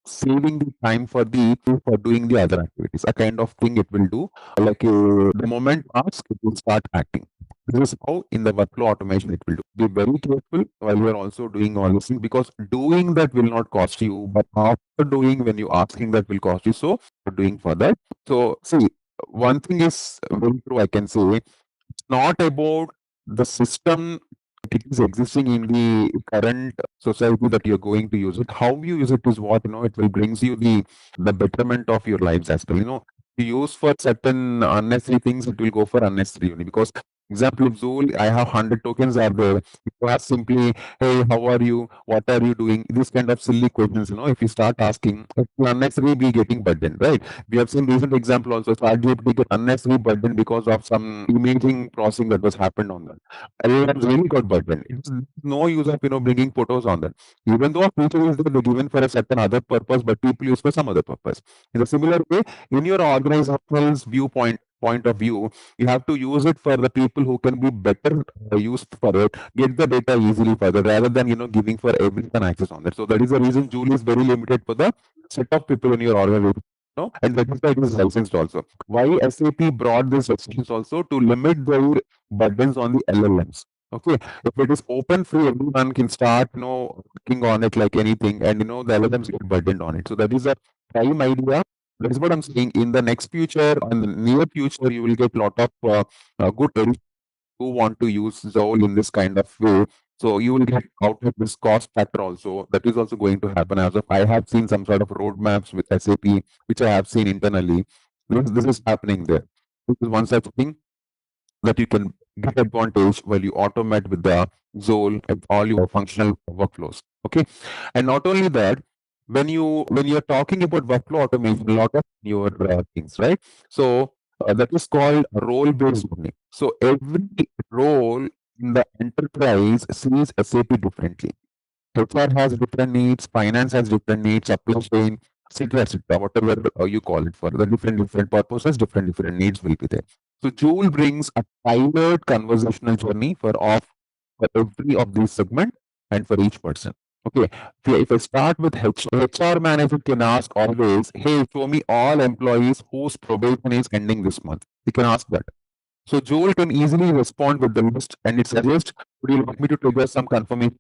saving the time for doing the other activities, a kind of thing it will do. Like the moment ask, it will start acting. This is how in the workflow automation it will do. Be very careful while you are also doing all these things, because doing that will not cost you, but after doing, when you asking, that will cost you. So doing for that. So see, one thing is very true, I can say, it's not about the system it is existing in the current society that you're going to use it. How you use it is what it will brings you the betterment of your lives as well. You use for certain unnecessary things, it will go for unnecessary only, because Example of Zool, I have 100 tokens are there. You ask simply, hey, how are you? What are you doing? This kind of silly questions, if you start asking, it will unnecessarily be getting burdened, right? We have seen recent example also, ChatGPT get unnecessarily burdened because of some imaging processing that was happened on that. LLMs really got burdened. It's no use of, bringing photos on that. Even though a feature is there, they're given for a certain other purpose, but people use for some other purpose. In a similar way, in your organizational's point of view, you have to use it for the people who can be better used for it, get the data easily further rather than giving for everyone access on that. So that is the reason Joule is very limited for the set of people in your organization. And that is why it is licensed also. Why SAP brought this restrictions also to limit their burdens on the LLMs. Okay, if it is open free, everyone can start, working on it like anything, and the LLMs get burdened on it. So that is a prime idea. That is what I'm saying. In the next future, in the near future, you will get lot of good editors who want to use Zoll in this kind of way. So you will get out of this cost factor also. That is also going to happen. As of I have seen some sort of roadmaps with SAP, which I have seen internally. This is happening there. This is one such thing that you can get advantage while you automate with the Zoll and all your functional workflows. Okay, and not only that, when you're talking about workflow automation, a lot of your things, right? So that is called role based learning. So every role in the enterprise sees SAP differently. HR has different needs, finance has different needs, supply chain, etc., whatever you call it for the different purposes, different needs will be there. So Joule brings a tailored conversational journey for every of these segment and for each person. Okay, if I start with HR manager can ask always, hey, show me all employees whose probation is ending this month. You can ask that. So Joule can easily respond with the list and it suggests, would you like me to trigger some confirmation?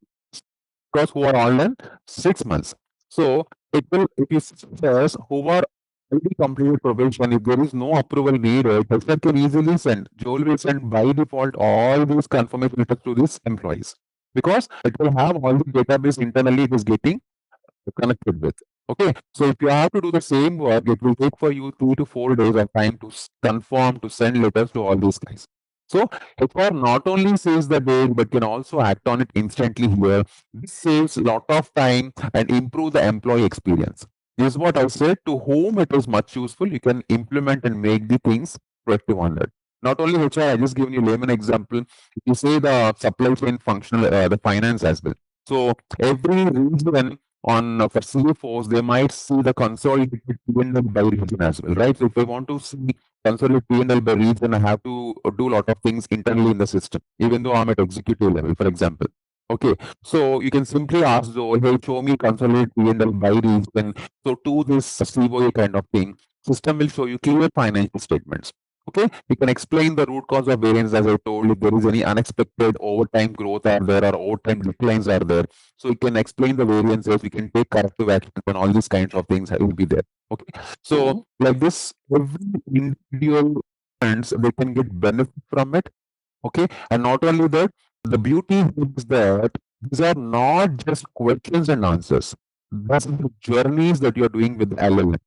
Because who are online 6 months. So it will, if you says who are already completed probation, if there is no approval needed, HR can easily send. Joel will send by default all these confirmation letters to these employees because it will have all the database internally it is getting connected with. Okay, so if you have to do the same work, it will take for you 2 to 4 days of time to confirm, to send letters to all these guys. So HR not only saves the date but can also act on it instantly here. This saves a lot of time and improve the employee experience. This is what I said. To whom it is much useful, you can implement and make the things proactive on that. Not only HR, I just given you layman example. You say the supply chain functional, the finance as well. So every region on for CFOs, they might see the consolidated P&L by region as well, right? So if they want to see consolidated P&L by region, I have to do a lot of things internally in the system, even though I'm at executive level, for example. Okay, so you can simply ask Zoe, hey, show me consolidated P&L by region. So to this COA kind of thing, system will show you clear financial statements. Okay, you can explain the root cause of variance as I told. If there is any unexpected overtime growth are there or overtime declines are there, so you can explain the variances. We can take corrective action and all these kinds of things will be there. Okay, so like this, every individual friends they can get benefit from it. Okay, and not only that, the beauty is that these are not just questions and answers. These are the journeys that you are doing with LLM.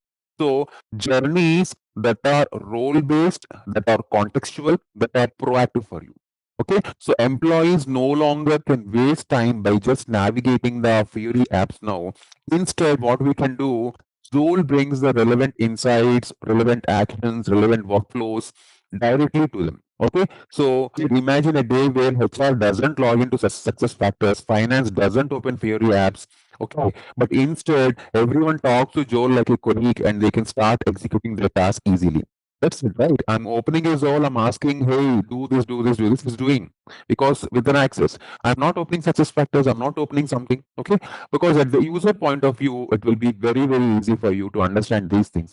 So journeys that are role based, that are contextual, that are proactive for you. Okay, so employees no longer can waste time by just navigating the Fury apps now. Instead, what we can do, Zool brings the relevant insights, relevant actions, relevant workflows directly to them. Okay, so imagine a day where HR doesn't log into success factors, finance doesn't open Fury apps. Okay, but instead, everyone talks to Joel like a colleague and they can start executing their task easily. That's it, right? I'm opening his all. I'm asking, hey, do this, do this, do this. He's doing because with an access. I'm not opening success factors. I'm not opening something. Okay, because at the user point of view, it will be very very easy for you to understand these things.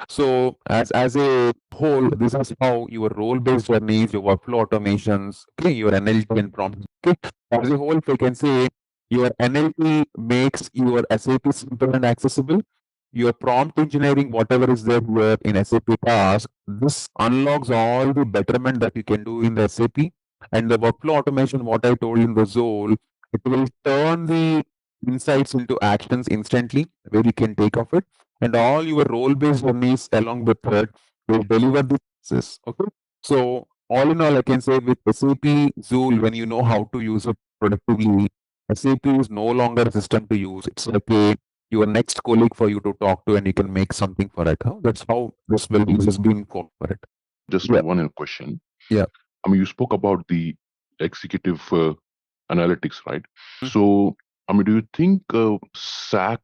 So as a whole, this is how your role based journeys, your workflow automations, okay, your NLP and prompt. Okay, as a whole, if I can say, your NLP makes your SAP simple and accessible. Your prompt engineering, whatever is there here in SAP task, this unlocks all the betterment that you can do in the SAP. And the workflow automation, what I told in the Zoll, it will turn the insights into actions instantly, where you can take off it. And all your role-based journeys along with it will deliver the success. Okay. So all in all, I can say with SAP Joule, when you know how to use it productively, SAP is no longer a system to use. It's like your next colleague for you to talk to, and you can make something for it. Huh? That's how this will is being called for it. Just one question. Yeah. I mean, you spoke about the executive analytics, right? So, I mean, do you think SAC,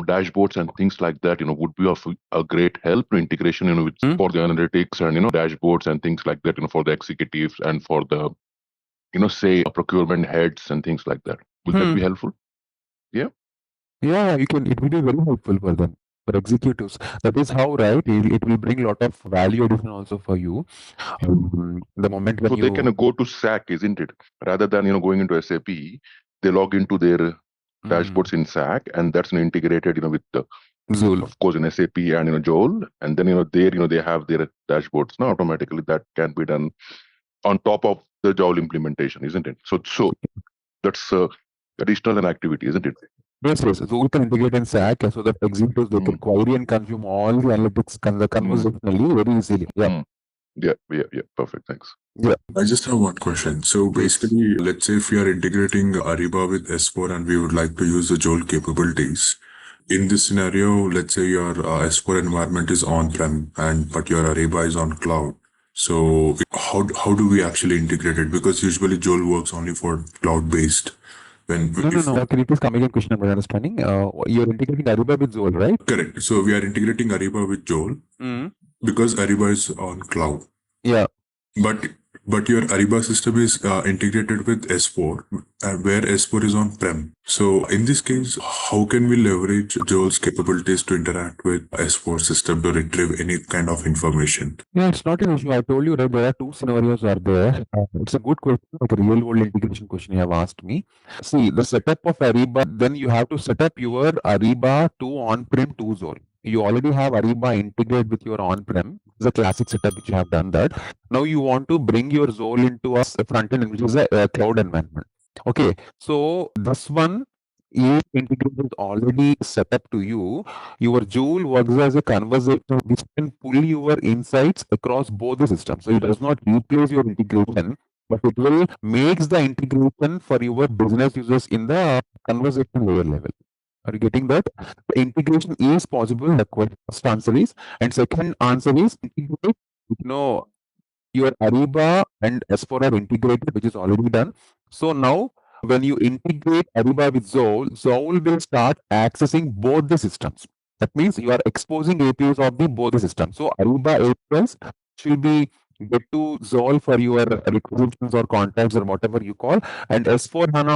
dashboards and things like that, would be of a great help to integration, with, for the analytics and, dashboards and things like that, for the executives and for the, say procurement heads and things like that? Will that be helpful? Yeah. Yeah, you can. It will be very helpful for them, for executives. That is how, right? It will bring a lot of value addition also for you. The moment when so they can go to SAC, isn't it? Rather than going into SAP, they log into their dashboards in SAC, and that's integrated, with the Joule, of course, in SAP and Joule, and then there they have their dashboards. Now automatically that can be done on top of the Joule implementation, isn't it? So that's additional an activity, isn't it? Yes. So we can integrate in SAC so that executives they can query and consume all the analytics conversationally very easily. Yeah. Yeah. Perfect. Thanks. Yeah. I just have one question. So basically, let's say if we are integrating Ariba with S4 and we would like to use the Joule capabilities. In this scenario, let's say your S4 environment is on-prem but your Ariba is on cloud. So how do we actually integrate it? Because usually Joule works only for cloud-based. No. Can you please come again? Question I'm understanding. You're integrating Ariba with Joule, right? Correct. So we are integrating Ariba with Joule because Ariba is on cloud. Yeah. But your Ariba system is integrated with S4, where S4 is on prem. So in this case, how can we leverage Joule's capabilities to interact with S4 system to retrieve any kind of information? Yeah, it's not an issue. I told you that there are two scenarios are there. It's a good question, like a real world integration question you have asked me. See, the setup of Ariba, then you have to set up your Ariba to on-prem to Joule. You already have Ariba integrated with your on-prem. It's a classic setup which you have done that. Now you want to bring your Joule into a front end, which is a cloud environment. Okay, so this one is integrated already set up to you. Your Joule works as a conversation which can pull your insights across both the systems. So it does not replace your integration, but it will makes the integration for your business users in the conversation layer level. Are you getting that? The integration is possible. The first answer is, and second answer is integrate. Your Ariba and S4 are integrated, which is already done. So now, when you integrate Ariba with Joule, Joule will start accessing both the systems. That means you are exposing APIs of the both the systems. So Ariba APIs will be get to Joule for your requisitions or contacts or whatever you call, and S4 HANA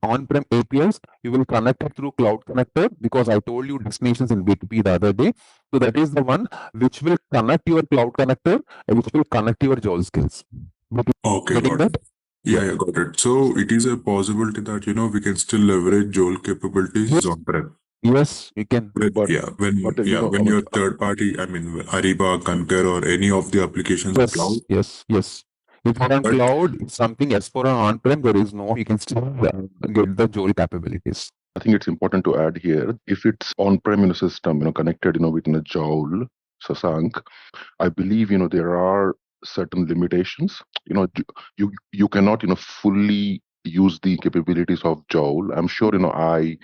on-prem APIs you will connect it through Cloud Connector, because I told you destinations in BTP the other day. So that is the one which will connect your Cloud Connector and which will connect your Joule skills. Okay, got it. Yeah, got it. So it is a possibility that we can still leverage Joule capabilities on-prem. Yes, you can. When your third party, Ariba, Concur, or any of the applications are cloud. Yes. If you're on cloud, it's something S4 on-prem, there is no, you can still get the Joule capabilities. I think it's important to add here, if it's on-prem system, connected, within a Joule, Sasank, I believe, there are certain limitations. You cannot, fully use the capabilities of Joule. I'm sure, I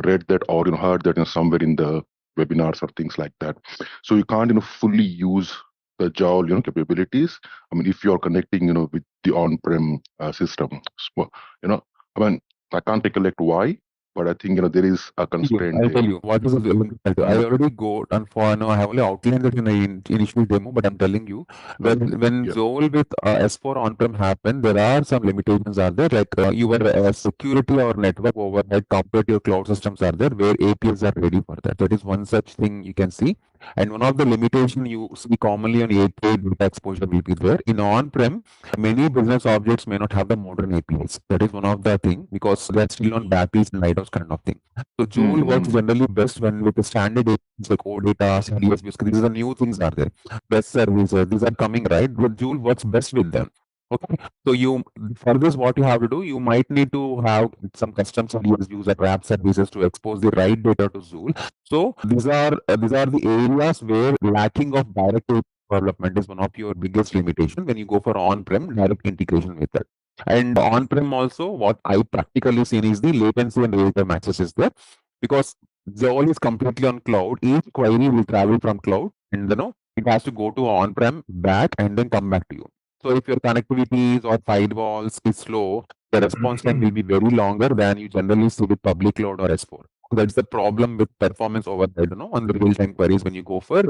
read that or, heard that somewhere in the webinars or things like that. So you can't, fully use the Joule, capabilities. If you're connecting, with the on-prem system, I can't recollect why, but I think there is a constraint. I'll tell you what is the I already go and for I have only outlined it in the initial demo, but I'm telling you when Joule with S4 on-prem happen, there are some limitations are there, like your security or network overhead compared to your cloud systems are there, where APIs are ready for that. That is one such thing you can see. And one of the limitation you see commonly on API data exposure will be there. In on-prem, many business objects may not have the modern APIs. That is one of the thing, because they're still on BAPIs and Lighthouse kind of thing. So Joule works generally best when with the standard APIs like OData, CDS, because these are the new things are there. Best services, these are coming, right? But Joule works best with them. Okay, so for this, what you have to do, you might need to have some custom CDS user wrap services to expose the right data to Joule. So these are the areas where lacking of direct development is one of your biggest limitation when you go for on-prem direct integration with that. And on-prem also, what I practically seen is the latency and real-time access is there, because Joule is completely on cloud. Each query will travel from cloud, and it has to go to on-prem, back, and then come back to you. So if your connectivities or firewalls is slow, the response time will be very longer than you generally see with public cloud or S4. That's the problem with performance overhead, on the real-time queries when you go for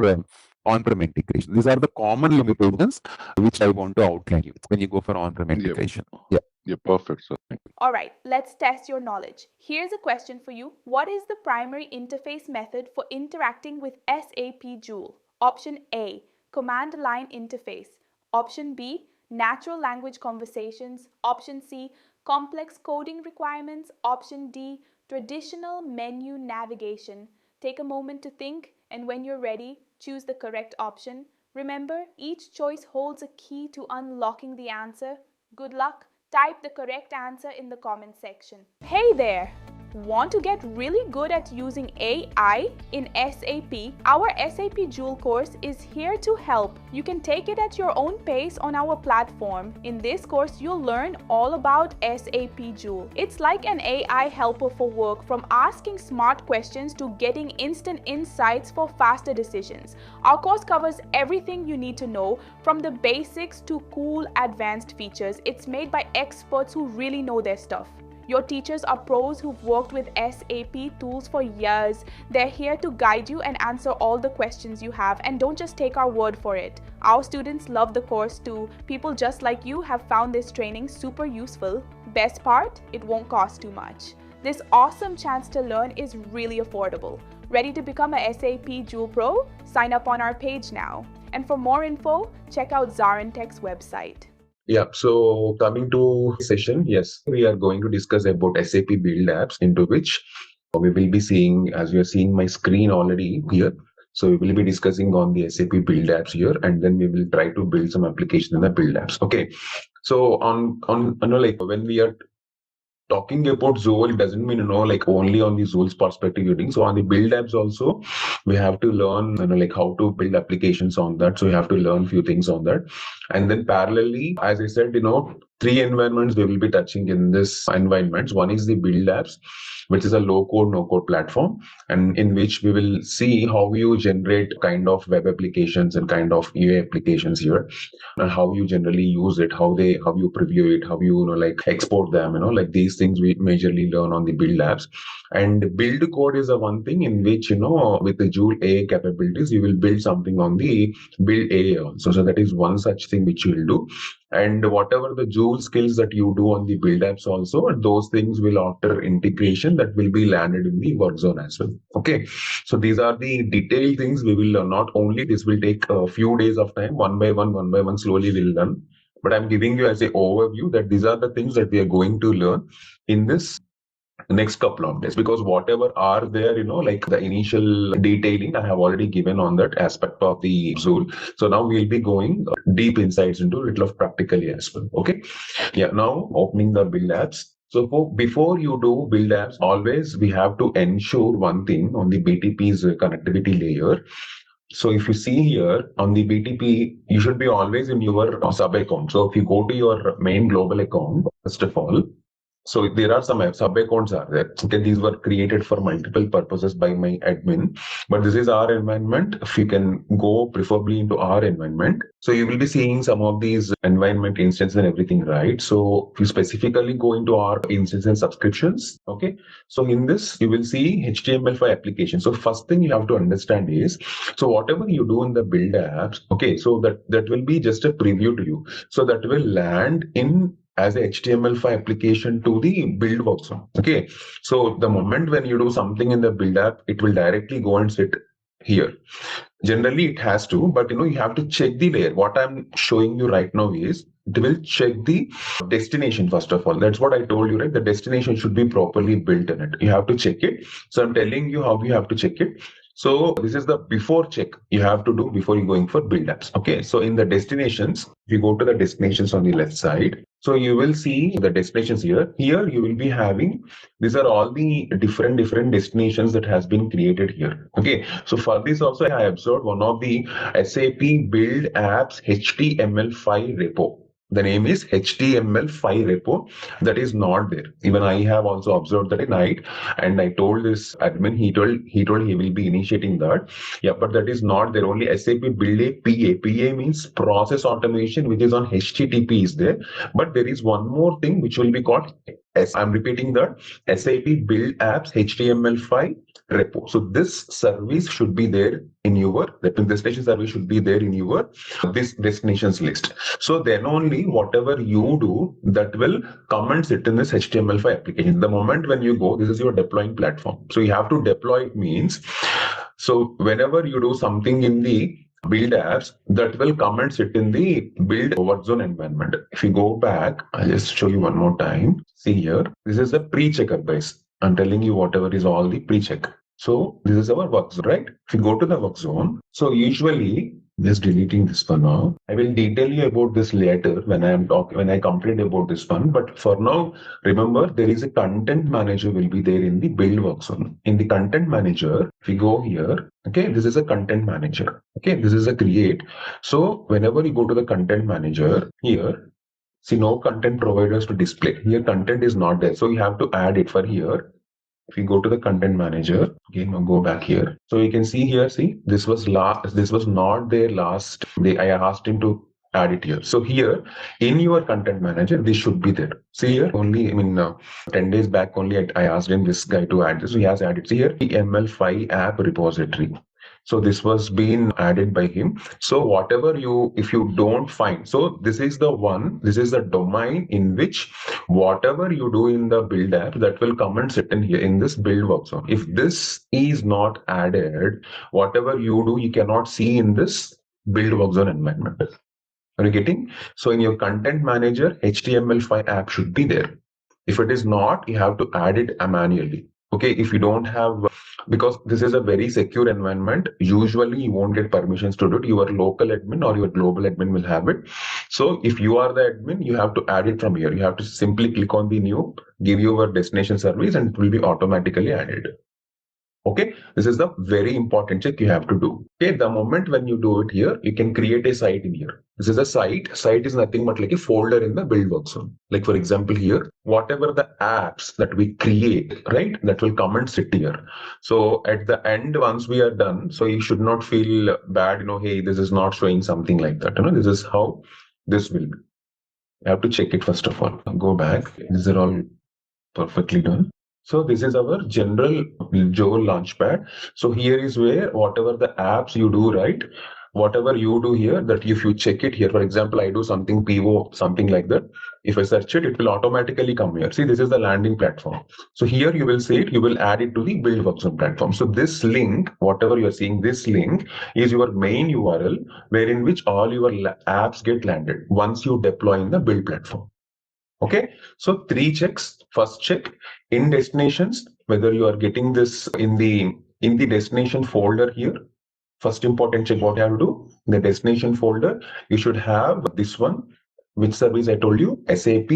on-prem integration. These are the common limitations which I want to outline you when you go for on-prem integration. Yeah, perfect, sir. All right, let's test your knowledge. Here's a question for you. What is the primary interface method for interacting with SAP Joule? Option A, command line interface. Option B, natural language conversations. Option C, complex coding requirements. Option D, traditional menu navigation. Take a moment to think, and when you're ready, choose the correct option. Remember, each choice holds a key to unlocking the answer. Good luck. Type the correct answer in the comment section. Hey there! Want to get really good at using AI in SAP? Our SAP Joule course is here to help. You can take it at your own pace on our platform. In this course, you'll learn all about SAP Joule. It's like an AI helper for work, from asking smart questions to getting instant insights for faster decisions. Our course covers everything you need to know, from the basics to cool advanced features. It's made by experts who really know their stuff. Your teachers are pros who've worked with SAP tools for years. They're here to guide you and answer all the questions you have, and don't just take our word for it. Our students love the course too. People just like you have found this training super useful. Best part, it won't cost too much. This awesome chance to learn is really affordable. Ready to become a SAP Joule Pro? Sign up on our page now. And for more info, check out ZaranTech's website. Yeah, so coming to session, yes, we are going to discuss about SAP Build Apps, into which we will be seeing, as you are seeing my screen already here. So we will be discussing on the SAP Build Apps here, and then we will try to build some application in the Build Apps. Okay, so on like when we are talking about Joule, doesn't mean like only on the Joule's perspective you're doing. So on the build apps also, we have to learn like how to build applications on that. So we have to learn few things on that, and then parallelly, as I said, three environments we will be touching in this environments. One is the build apps, which is a low code no code platform, and in which we will see how you generate kind of web applications and kind of UI applications here, and how you generally use it, how you preview it, how you like export them, like these things we majorly learn on the build apps. And build code is a one thing in which with the Joule AI capabilities you will build something on the build AI also. So that is one such thing which you will do. And whatever the Joule skills that you do on the build apps also, those things will, after integration, that will be landed in the work zone as well. Okay, so these are the detailed things we will learn. Not only this will take a few days of time, one by one slowly we'll learn, but I'm giving you as an overview that these are the things that we are going to learn in this next couple of days, because whatever are there, like the initial detailing I have already given on that aspect of the Joule. So now we'll be going deep insights into a little of practically as well. Okay, yeah, now opening the build apps. So before you do build apps, always we have to ensure one thing on the BTP's connectivity layer. So if you see here on the BTP, you should be always in your sub account. So if you go to your main global account, first of all, so there are some sub accounts are there. Okay, these were created for multiple purposes by my admin, but this is our environment. If you can go preferably into our environment, so you will be seeing some of these environment instances and everything, right? So if you specifically go into our instance and subscriptions, okay, so in this you will see HTML5 application. So first thing you have to understand is, so whatever you do in the build apps, okay, so that will be just a preview to you. So that will land in as a HTML5 application to the build workflow. Okay, so the moment when you do something in the build app, it will directly go and sit here. Generally it has to, but you have to check the layer. What I'm showing you right now is it will check the destination first of all. That's what I told you, right? The destination should be properly built in it. You have to check it. So I'm telling you how you have to check it. So this is the before check you have to do before you going for build apps. Okay. So in the destinations, if you go to the destinations on the left side, so you will see the destinations here. Here you will be having, these are all the different destinations that has been created here. Okay. So for this also I observed one of the SAP build apps HTML5 repo. The name is HTML5 repo. That is not there. Even I have also observed that at night, and I told this admin, he told he will be initiating that. Yeah, but that is not there. Only SAP build a PA. PA means process automation, which is on HTTP is there. But there is one more thing which will be called, I'm repeating that, SAP build apps HTML5 repo. So this service should be there in your, the destination service should be there in your this destinations list. So then only whatever you do, that will come and sit in this HTML5 application. The moment when you go, this is your deploying platform. So you have to deploy, it means, so whenever you do something in the build apps, that will come and sit in the build work zone environment. If you go back, I'll just show you one more time. See here, this is the pre-checker, guys. I'm telling you whatever is all the pre-check. So this is our work zone, right? If you go to the work zone, so usually, just deleting this for now. I will detail you about this later when I complete about this one. But for now, remember there is a content manager will be there in the build work zone. In the content manager, if you go here, okay, this is a content manager. Okay, this is a create. So whenever you go to the content manager here, see no content providers to display. Here content is not there. So you have to add it for here. If you go to the content manager, again, I'll go back here. So you can see here, see, this was not there last day. I asked him to add it here. So here in your content manager, this should be there. See here, only, 10 days back only, I asked him, this guy, to add this. So he has added. See here, ML5 app repository. So this was being added by him. So whatever if you don't find, so this is the domain in which whatever you do in the build app, that will come and sit in here in this build work zone. If this is not added, whatever you do, you cannot see in this build work zone environment. Are you getting? So in your content manager, HTML5 app should be there. If it is not, you have to add it manually. Okay, if you don't have, because this is a very secure environment, usually you won't get permissions to do it. Your local admin or your global admin will have it. So if you are the admin, you have to add it from here. You have to simply click on the new, give your destination service, and it will be automatically added. Okay, this is the very important check you have to do. Okay, the moment when you do it here, you can create a site in here. This is a site. Site is nothing but like a folder in the build work zone. Like for example here, whatever the apps that we create, right, that will come and sit here. So at the end, once we are done, so you should not feel bad, hey, this is not showing something like that. This is how this will be. You have to check it first of all. Go back. These are all perfectly done. So this is our general Joule Launchpad. So here is where whatever the apps you do, right? Whatever you do here, that if you check it here, for example, I do something PO, something like that. If I search it, it will automatically come here. See, this is the landing platform. So here you will see it, you will add it to the build workzone platform. So this link, whatever you're seeing, this link is your main URL, wherein which all your apps get landed once you deploy in the build platform. Okay, so 3 checks. First check in destinations, whether you are getting this in the destination folder here. First important check, what you have to do in the destination folder, you should have this one. Which service I told you? SAP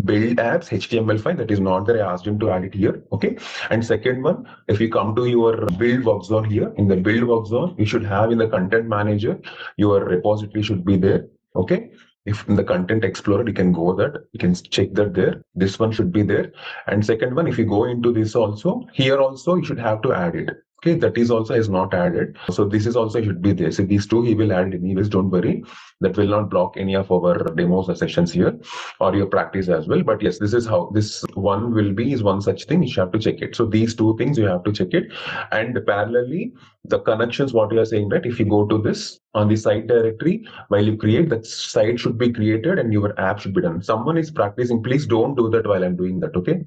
build apps HTML5. That is not there. I asked him to add it here. Okay. And second one, if you come to your build work zone here, in the build work zone, you should have in the content manager, your repository should be there. Okay. If in the content explorer, you can go that, you can check that there. This one should be there. And second one, if you go into this also, here also, you should have to add it. Okay, that is also is not added. So this is also should be there. So these two he will add anyways, don't worry. That will not block any of our demos or sessions here or your practice as well. But yes, this is how this one will be, is one such thing. You have to check it. So these two things you have to check it. And parallelly, the connections, what you are saying, right? If you go to this on the site directory, while you create, that site should be created and your app should be done. Someone is practicing, please don't do that while I'm doing that, okay?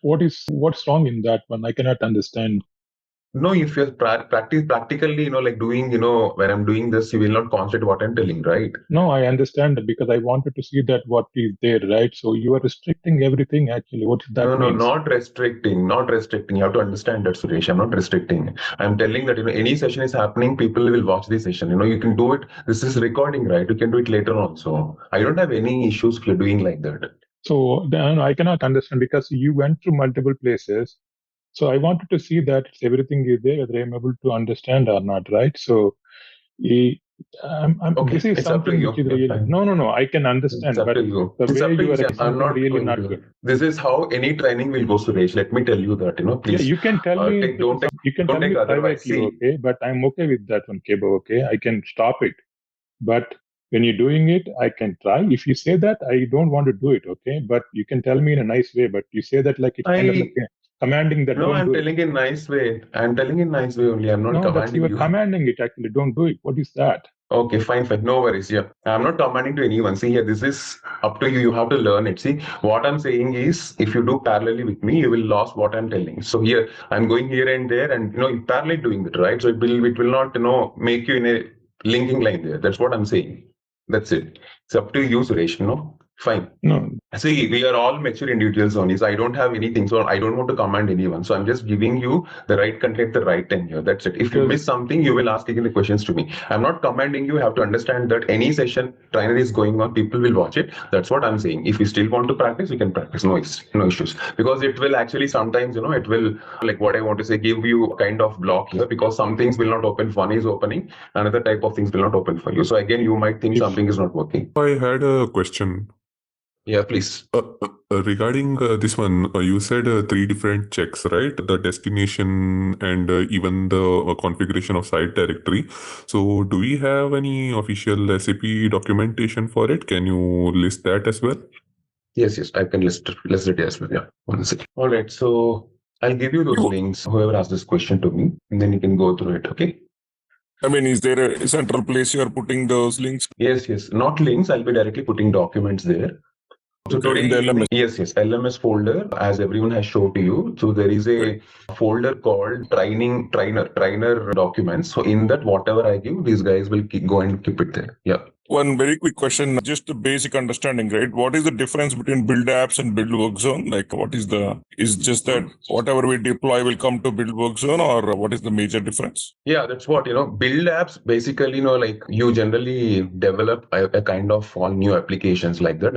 What's wrong in that one? I cannot understand. No, if you're practically, like doing, when I'm doing this, you will not concentrate what I'm telling, right? No, I understand that because I wanted to see that what is there, right? So you are restricting everything actually. What that No, means? not restricting. You have to understand that, Suresh. I'm not restricting. I'm telling that, any session is happening, people will watch the session. You can do it. This is recording, right? You can do it later on. So I don't have any issues if you're doing like that. So then I cannot understand because you went through multiple places. So I wanted to see that everything is there, whether I'm able to understand or not, right? So okay, this is something which is really no. I can understand, but the way you are something really not good. This is how any training will go, Suresh. Let me tell you that, please. Yeah, you can tell me. You can tell me privately, okay? But I'm okay with that one, Kebo. Okay, I can stop it. But when you're doing it, I can try. If you say that, I don't want to do it, okay? But you can tell me in a nice way. But you say that like it's kind of like commanding that. No, I'm telling in nice way. I'm telling in nice way only. I'm not commanding you. Commanding it actually. Don't do it. What is that? Okay, fine. No worries. Yeah. I'm not commanding to anyone. See here, this is up to you. You have to learn it. See, what I'm saying is if you do parallelly with me, you will lose what I'm telling. So here, I'm going here and there and, parallelly doing it, right? So it will not, make you in a linking line there. That's what I'm saying. That's it. It's up to you, Suresh, Fine. No. See, we are all mature individuals only, so I don't have anything. So I don't want to command anyone. So I'm just giving you the right content, the right time here. That's it. If you miss something, you will ask again the questions to me. I'm not commanding you. You have to understand that any session trainer is going on, people will watch it. That's what I'm saying. If you still want to practice, you can practice. No issues. Because it will actually sometimes, it will, like what I want to say, give you kind of block here because some things will not open. One is opening, another type of things will not open for you. So again, you might think something is not working. I had a question. Yeah, please. Regarding this one, you said 3 different checks, right? The destination and even the configuration of site directory. So do we have any official SAP documentation for it? Can you list that as well? Yes, I can list it as well. Yeah, 1 second. All right, so I'll give you those links, whoever asked this question to me, and then you can go through it, okay? I mean, is there a central place you are putting those links? Yes. Not links. I'll be directly putting documents there. So today, in the LMS. Yes, LMS folder, as everyone has showed to you. So there is a folder called trainer documents. So in that, whatever I give, these guys will go and keep it there. Yeah. One very quick question, just the basic understanding, right? What is the difference between build apps and build work zone? Like, is just that whatever we deploy will come to build work zone, or what is the major difference? Yeah, that's what, build apps basically, like you generally develop a kind of all new applications like that,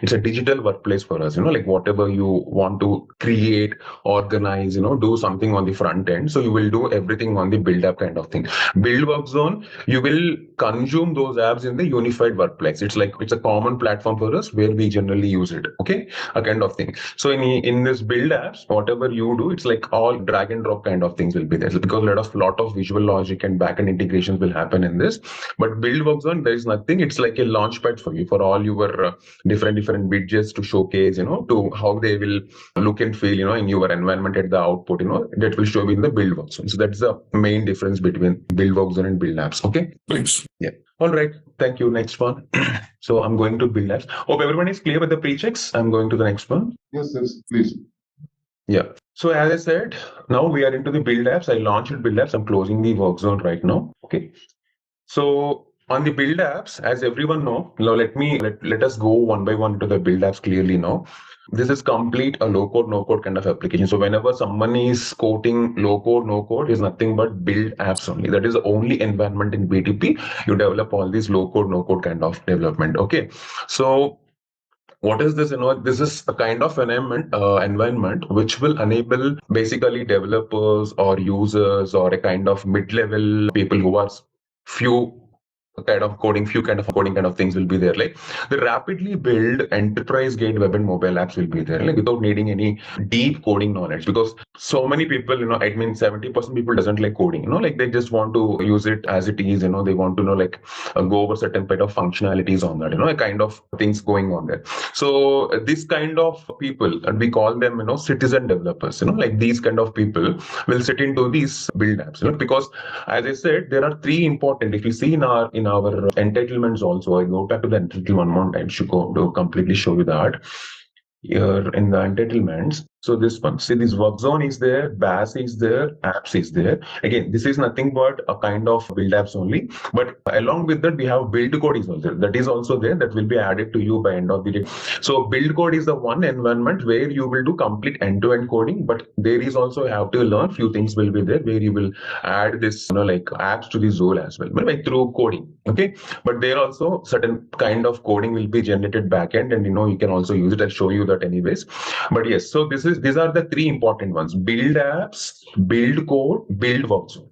it's a digital workplace for us, like whatever you want to create, organize, do something on the front end. So you will do everything on the build app kind of thing. Build work zone, you will consume those apps in the unified workplace. It's a common platform for us where we generally use it. Okay, a kind of thing. So in this build apps, whatever you do, it's like all drag and drop kind of things will be there. So because a lot of visual logic and backend integrations will happen in this. But build work zone, there is nothing. It's like a launchpad for you for all your different widgets to showcase, to how they will look and feel, in your environment at the output, that will show in the build work zone. So that's the main difference between build work zone and build apps. Okay. Thanks. Yeah. All right. Thank you. Next one. So I'm going to build apps. Hope everyone is clear with the pre-checks. I'm going to the next one. Yes, please. Yeah. So as I said, now we are into the build apps. I launched build apps. I'm closing the work zone right now. Okay. So on the build apps, as everyone know, now let us go one by one to the build apps clearly now. This is complete a low code, no code kind of application. So whenever someone is quoting low code, no code is nothing but build apps only. That is the only environment in BTP. You develop all these low code, no code kind of development. Okay. So what is this? This is a kind of environment which will enable basically developers or users or a kind of mid-level people who are few kind of coding kind of things will be there. Like the rapidly build enterprise grade web and mobile apps will be there, like without needing any deep coding knowledge, because so many people, I mean 70% people doesn't like coding, like they just want to use it as it is, they want to go over certain kind of functionalities on that, a kind of things going on there. So this kind of people, and we call them, citizen developers, like these kind of people will sit into these build apps, because as I said, there are 3 important, if you see in our entitlements also, I go back to the entitlement one more time to completely show you that here in the entitlements. So this one, see this work zone is there, BAS is there, apps is there. Again, this is nothing but a kind of build apps only. But along with that, we have build code is also there. That is also there. That will be added to you by end of the day. So build code is the one environment where you will do complete end-to-end coding. But there is also you have to learn few things will be there where you will add this, like apps to the Joule as well, like through coding. Okay, but there also certain kind of coding will be generated backend, and you can also use it. I'll show you that anyways. But yes, so these are the three important ones: build apps, build code, build work zone.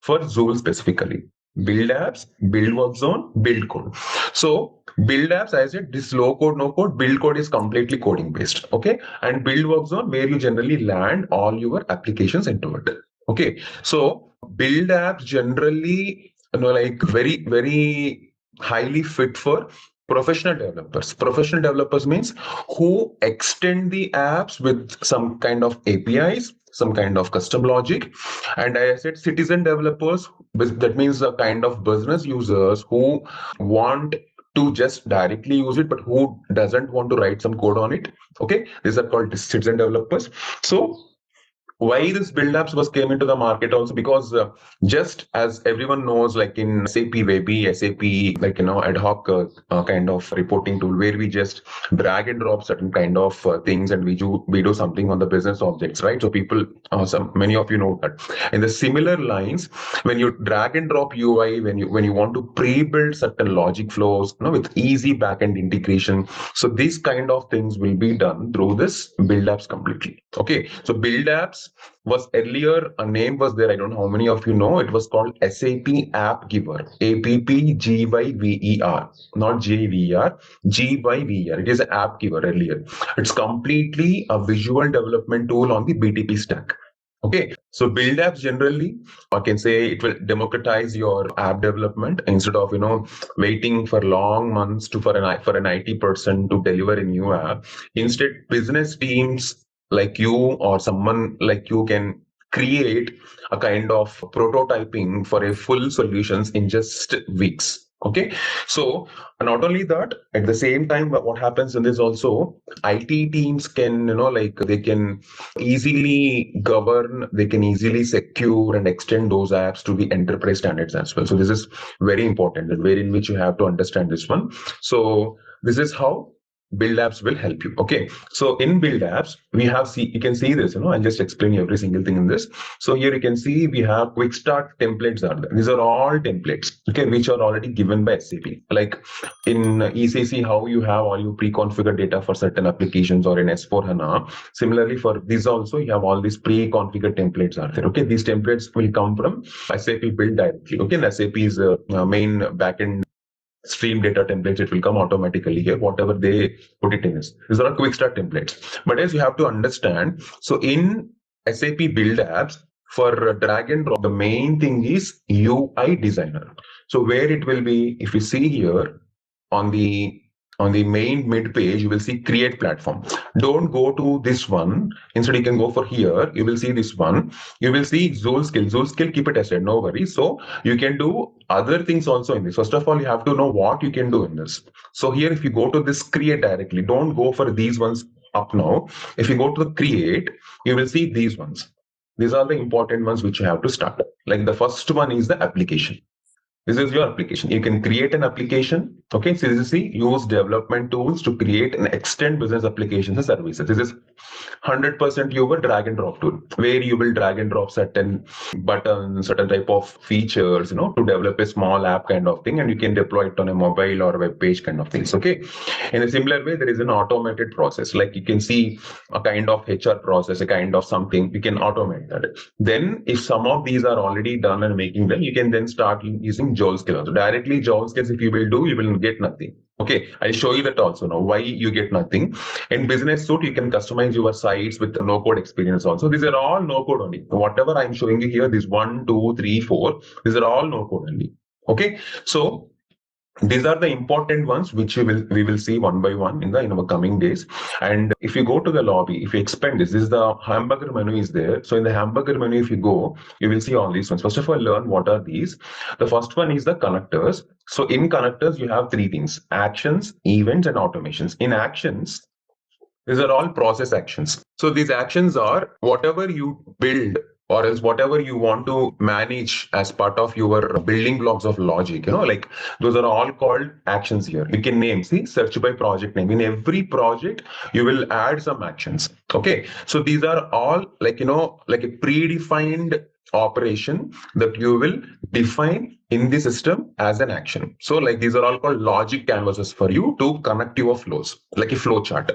For Joule specifically, build apps, build work zone, build code. So build apps, I said this low code, no code. Build code is completely coding based. Okay, and build work zone where you generally land all your applications into it. Okay, so build apps generally, like very highly fit for professional developers. Professional developers means who extend the apps with some kind of APIs, some kind of custom logic. And I said citizen developers, that means a kind of business users who want to just directly use it, but who doesn't want to write some code on it. Okay, these are called citizen developers. So why this build apps was came into the market also, because just as everyone knows, like in SAP Webby, SAP, like ad hoc kind of reporting tool where we just drag and drop certain kind of things, and we do something on the business objects, right? So people, many of you know that. In the similar lines, when you drag and drop UI, when you want to pre-build certain logic flows, with easy backend integration, so these kind of things will be done through this build apps completely. Okay, so build apps was earlier, a name was there, I don't know how many of you know, it was called SAP App Giver, APPGYVER, not JVR, GYVER. It is an app giver earlier. It's completely a visual development tool on the BTP stack. Okay, so build apps generally, I can say it will democratize your app development instead of waiting for long months for an IT person to deliver a new app. Instead, business teams like you or someone like you can create a kind of prototyping for a full solutions in just weeks. Okay, so not only that, at the same time, what happens in this also, IT teams can, they can easily govern, they can easily secure and extend those apps to the enterprise standards as well. So this is very important, and wherein which you have to understand this one. So this is how build apps will help you. Okay, so in build apps we have, you can see this, I'll just explain every single thing in this. So here you can see we have quick start templates are there. These are all templates, okay, which are already given by SAP. Like in ECC, how you have all your pre-configured data for certain applications, or in S4 HANA, similarly for this also you have all these pre-configured templates are there. Okay, these templates will come from SAP build directly. Okay, and SAP is a main backend stream data templates, it will come automatically here, whatever they put it in this. These are quick start templates. But as you have to understand, so in SAP build apps, for drag and drop, the main thing is UI designer. So where it will be, if you see here on the main mid page, you will see create platform. Don't go to this one. Instead, you can go for here. You will see this one. You will see Joule skill. Joule skill, keep it aside. No worries. So you can do other things also in this. First of all, you have to know what you can do in this. So here, if you go to this create directly, don't go for these ones up now. If you go to the create, you will see these ones. These are the important ones which you have to start. Like the first one is the application. This is your application. You can create an application. Okay, so this is use development tools to create and extend business applications and services. This is 100% your drag and drop tool, where you will drag and drop certain buttons, certain type of features, to develop a small app kind of thing, and you can deploy it on a mobile or a web page kind of things. Okay, in a similar way, there is an automated process. Like you can see a kind of HR process, a kind of something, you can automate that. Then if some of these are already done and making them, you can then start using Joule skills. So directly Joule skills, if you will do, you will get nothing. Okay, I'll show you that also now, why you get nothing. In Business Suite, you can customize your sites with no code experience also. These are all no code only. Whatever I'm showing you here, these 1, 2, 3, 4, these are all no code only. Okay, so these are the important ones which we will see one by one in our coming days. And if you go to the lobby, if you expand this is the hamburger menu is there. So in the hamburger menu, if you go, you will see all these ones. First of all, learn what are these. The first one is the connectors. So in connectors, you have three things: actions, events, and automations. In actions, These are all process actions. So these actions are whatever you build or else whatever you want to manage as part of your building blocks of logic, like those are all called actions here. You can name, see, search by project name. In every project, you will add some actions. Okay. So these are all like a predefined operation that you will define in the system as an action. So like these are all called logic canvases for you to connect your flows, like a flow chart.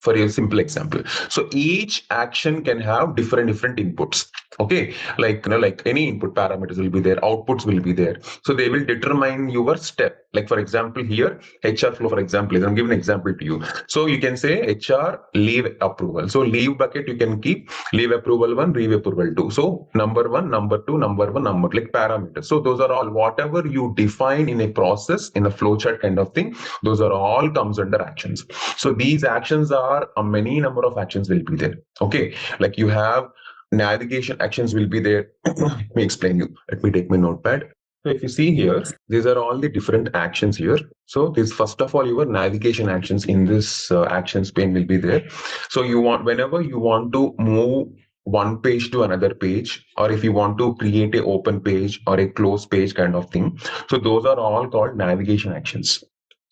For a simple example, so each action can have different inputs. Okay, like any input parameters will be there, outputs will be there, so they will determine your step. Like for example here, HR flow, for example, I'm giving an example to you. So you can say HR leave approval. So leave bucket you can keep leave approval 1, leave approval 2. So number 1, number 2, number 1, number, like parameters. So those are all whatever you define in a process, in a flowchart kind of thing, those are all comes under actions. So these actions are a many number of actions will be there. Okay, like you have navigation actions will be there. Let me explain you. Let me take my notepad. So if you see here, these are all the different actions here. So this, first of all, your navigation actions in this actions pane will be there. So you want, whenever you want to move one page to another page, or if you want to create a open page or a closed page kind of thing, so those are all called navigation actions.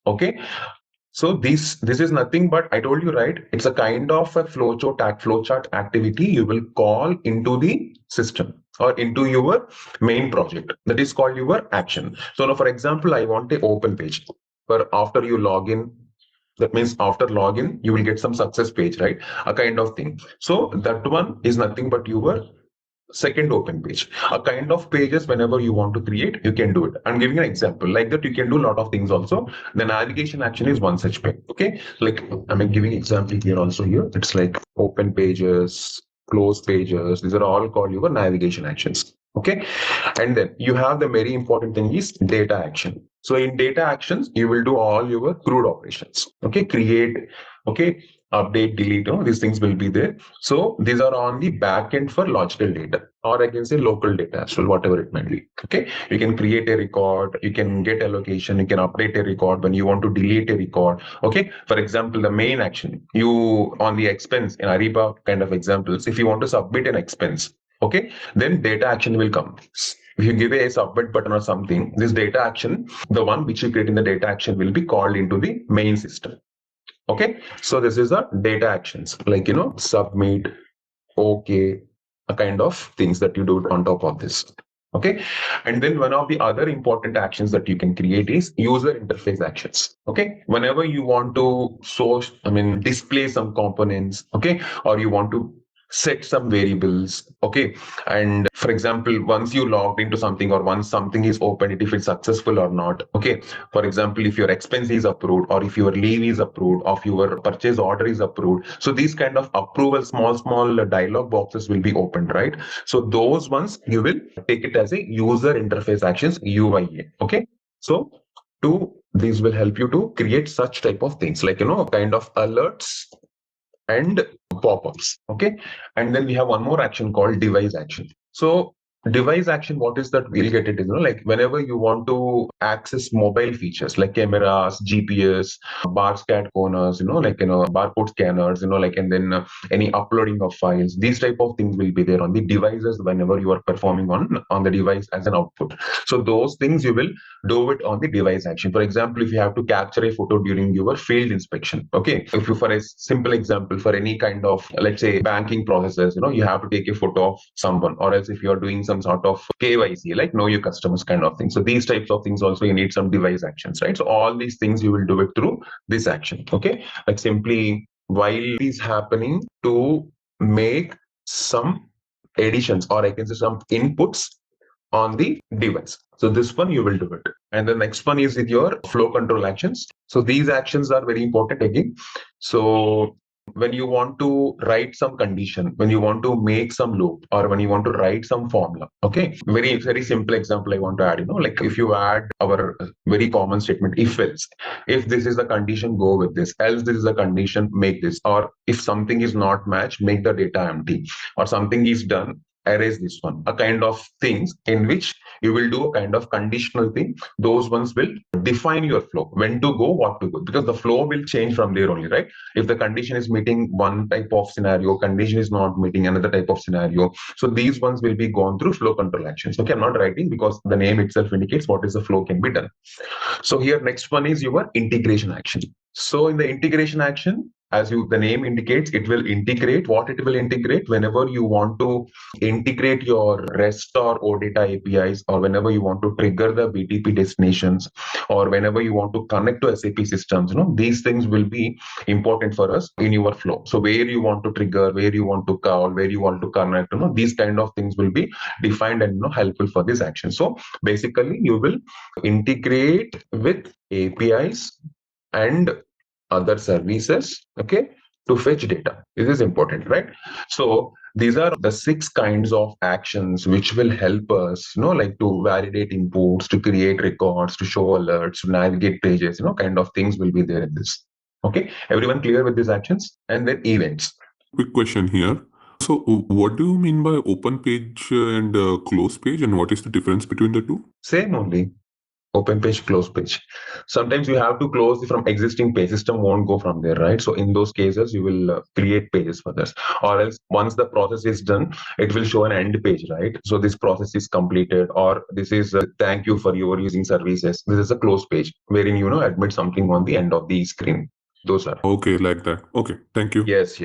Okay. So this is nothing but, I told you, right? It's a kind of a flowchart activity you will call into the system or into your main project. That is called your action. So now, for example, I want an open page. But after you log in, that means after login, you will get some success page, right? A kind of thing. So that one is nothing but your second open page. A kind of pages whenever you want to create, you can do it. I'm giving an example. Like that, you can do a lot of things also. The navigation action is one such page. Okay, like I'm giving example here also here. It's like open pages, close pages. These are all called your navigation actions. Okay, and then you have the very important thing is data action. So in data actions, you will do all your CRUD operations. Okay, create, okay, update, delete, these things will be there. So these are on the back end for logical data, or I can say local data as well, whatever it might be. Okay, you can create a record, you can get allocation, you can update a record when you want to delete a record. Okay, for example, the main action, you on the expense in Ariba kind of examples, if you want to submit an expense, okay, then data action will come. If you give a submit button or something, this data action, the one which you create in the data action, will be called into the main system. Okay, so this is a data actions, like submit, okay, a kind of things that you do on top of this. Okay, and then one of the other important actions that you can create is user interface actions. Okay, whenever you want to display some components, okay, or you want to set some variables, okay, and for example, once you logged into something or once something is opened, if it's successful or not. Okay, for example, if your expense is approved, or if your leave is approved, or if your purchase order is approved, so these kind of approval small dialog boxes will be opened, right? So those ones you will take it as a user interface actions, UIA. Okay, so these will help you to create such type of things, like kind of alerts and pop-ups. Okay, and then we have one more action called device action. So device action, what is that? We'll get it. Like whenever you want to access mobile features like cameras, GPS, bar scan corners, barcode scanners, like, and then any uploading of files, these type of things will be there on the devices whenever you are performing on the device as an output. So those things you will do it on the device action. For example, if you have to capture a photo during your field inspection, okay, if you, for a simple example, for any kind of, let's say, banking processes, you have to take a photo of someone, or else if you are doing some sort of KYC, like know your customers kind of thing. So these types of things also you need some device actions, right? So all these things you will do it through this action. Okay, like simply while it is happening to make some additions, or I can say some inputs on the device. So this one you will do it. And the next one is with your flow control actions. So these actions are very important again. So when you want to write some condition, when you want to make some loop, or when you want to write some formula, okay, very simple example I want to add, like if you add our very common statement, if else, if this is the condition, go with this, else this is the condition, make this, or if something is not matched, make the data empty, or something is done, erase this one, a kind of things in which you will do a kind of conditional thing. Those ones will define your flow, when to go, what to go, because the flow will change from there only, right? If the condition is meeting one type of scenario, condition is not meeting another type of scenario. So these ones will be gone through flow control actions. Okay, I'm not writing because the name itself indicates what is the flow can be done. So here next one is your integration action. So in the integration action, as the name indicates, it will integrate. What it will integrate, whenever you want to integrate your REST or OData APIs, or whenever you want to trigger the BTP destinations, or whenever you want to connect to SAP systems, these things will be important for us in your flow. So where you want to trigger, where you want to call, where you want to connect, these kind of things will be defined and helpful for this action. So basically, you will integrate with APIs and other services, okay, to fetch data. This is important, right? So these are the 6 kinds of actions which will help us, like to validate inputs, to create records, to show alerts, to navigate pages, kind of things will be there in this. Okay, everyone clear with these actions? And then events. Quick question here. So what do you mean by open page and close page, and what is the difference between the two? Same only. Open page, close page. Sometimes you have to close from existing page. System won't go from there, right? So in those cases, you will create pages for this. Or else once the process is done, it will show an end page, right? So this process is completed, or this is thank you for your using services. This is a close page wherein admit something on the end of the screen. Those are okay, like that. Okay, thank you. Yes.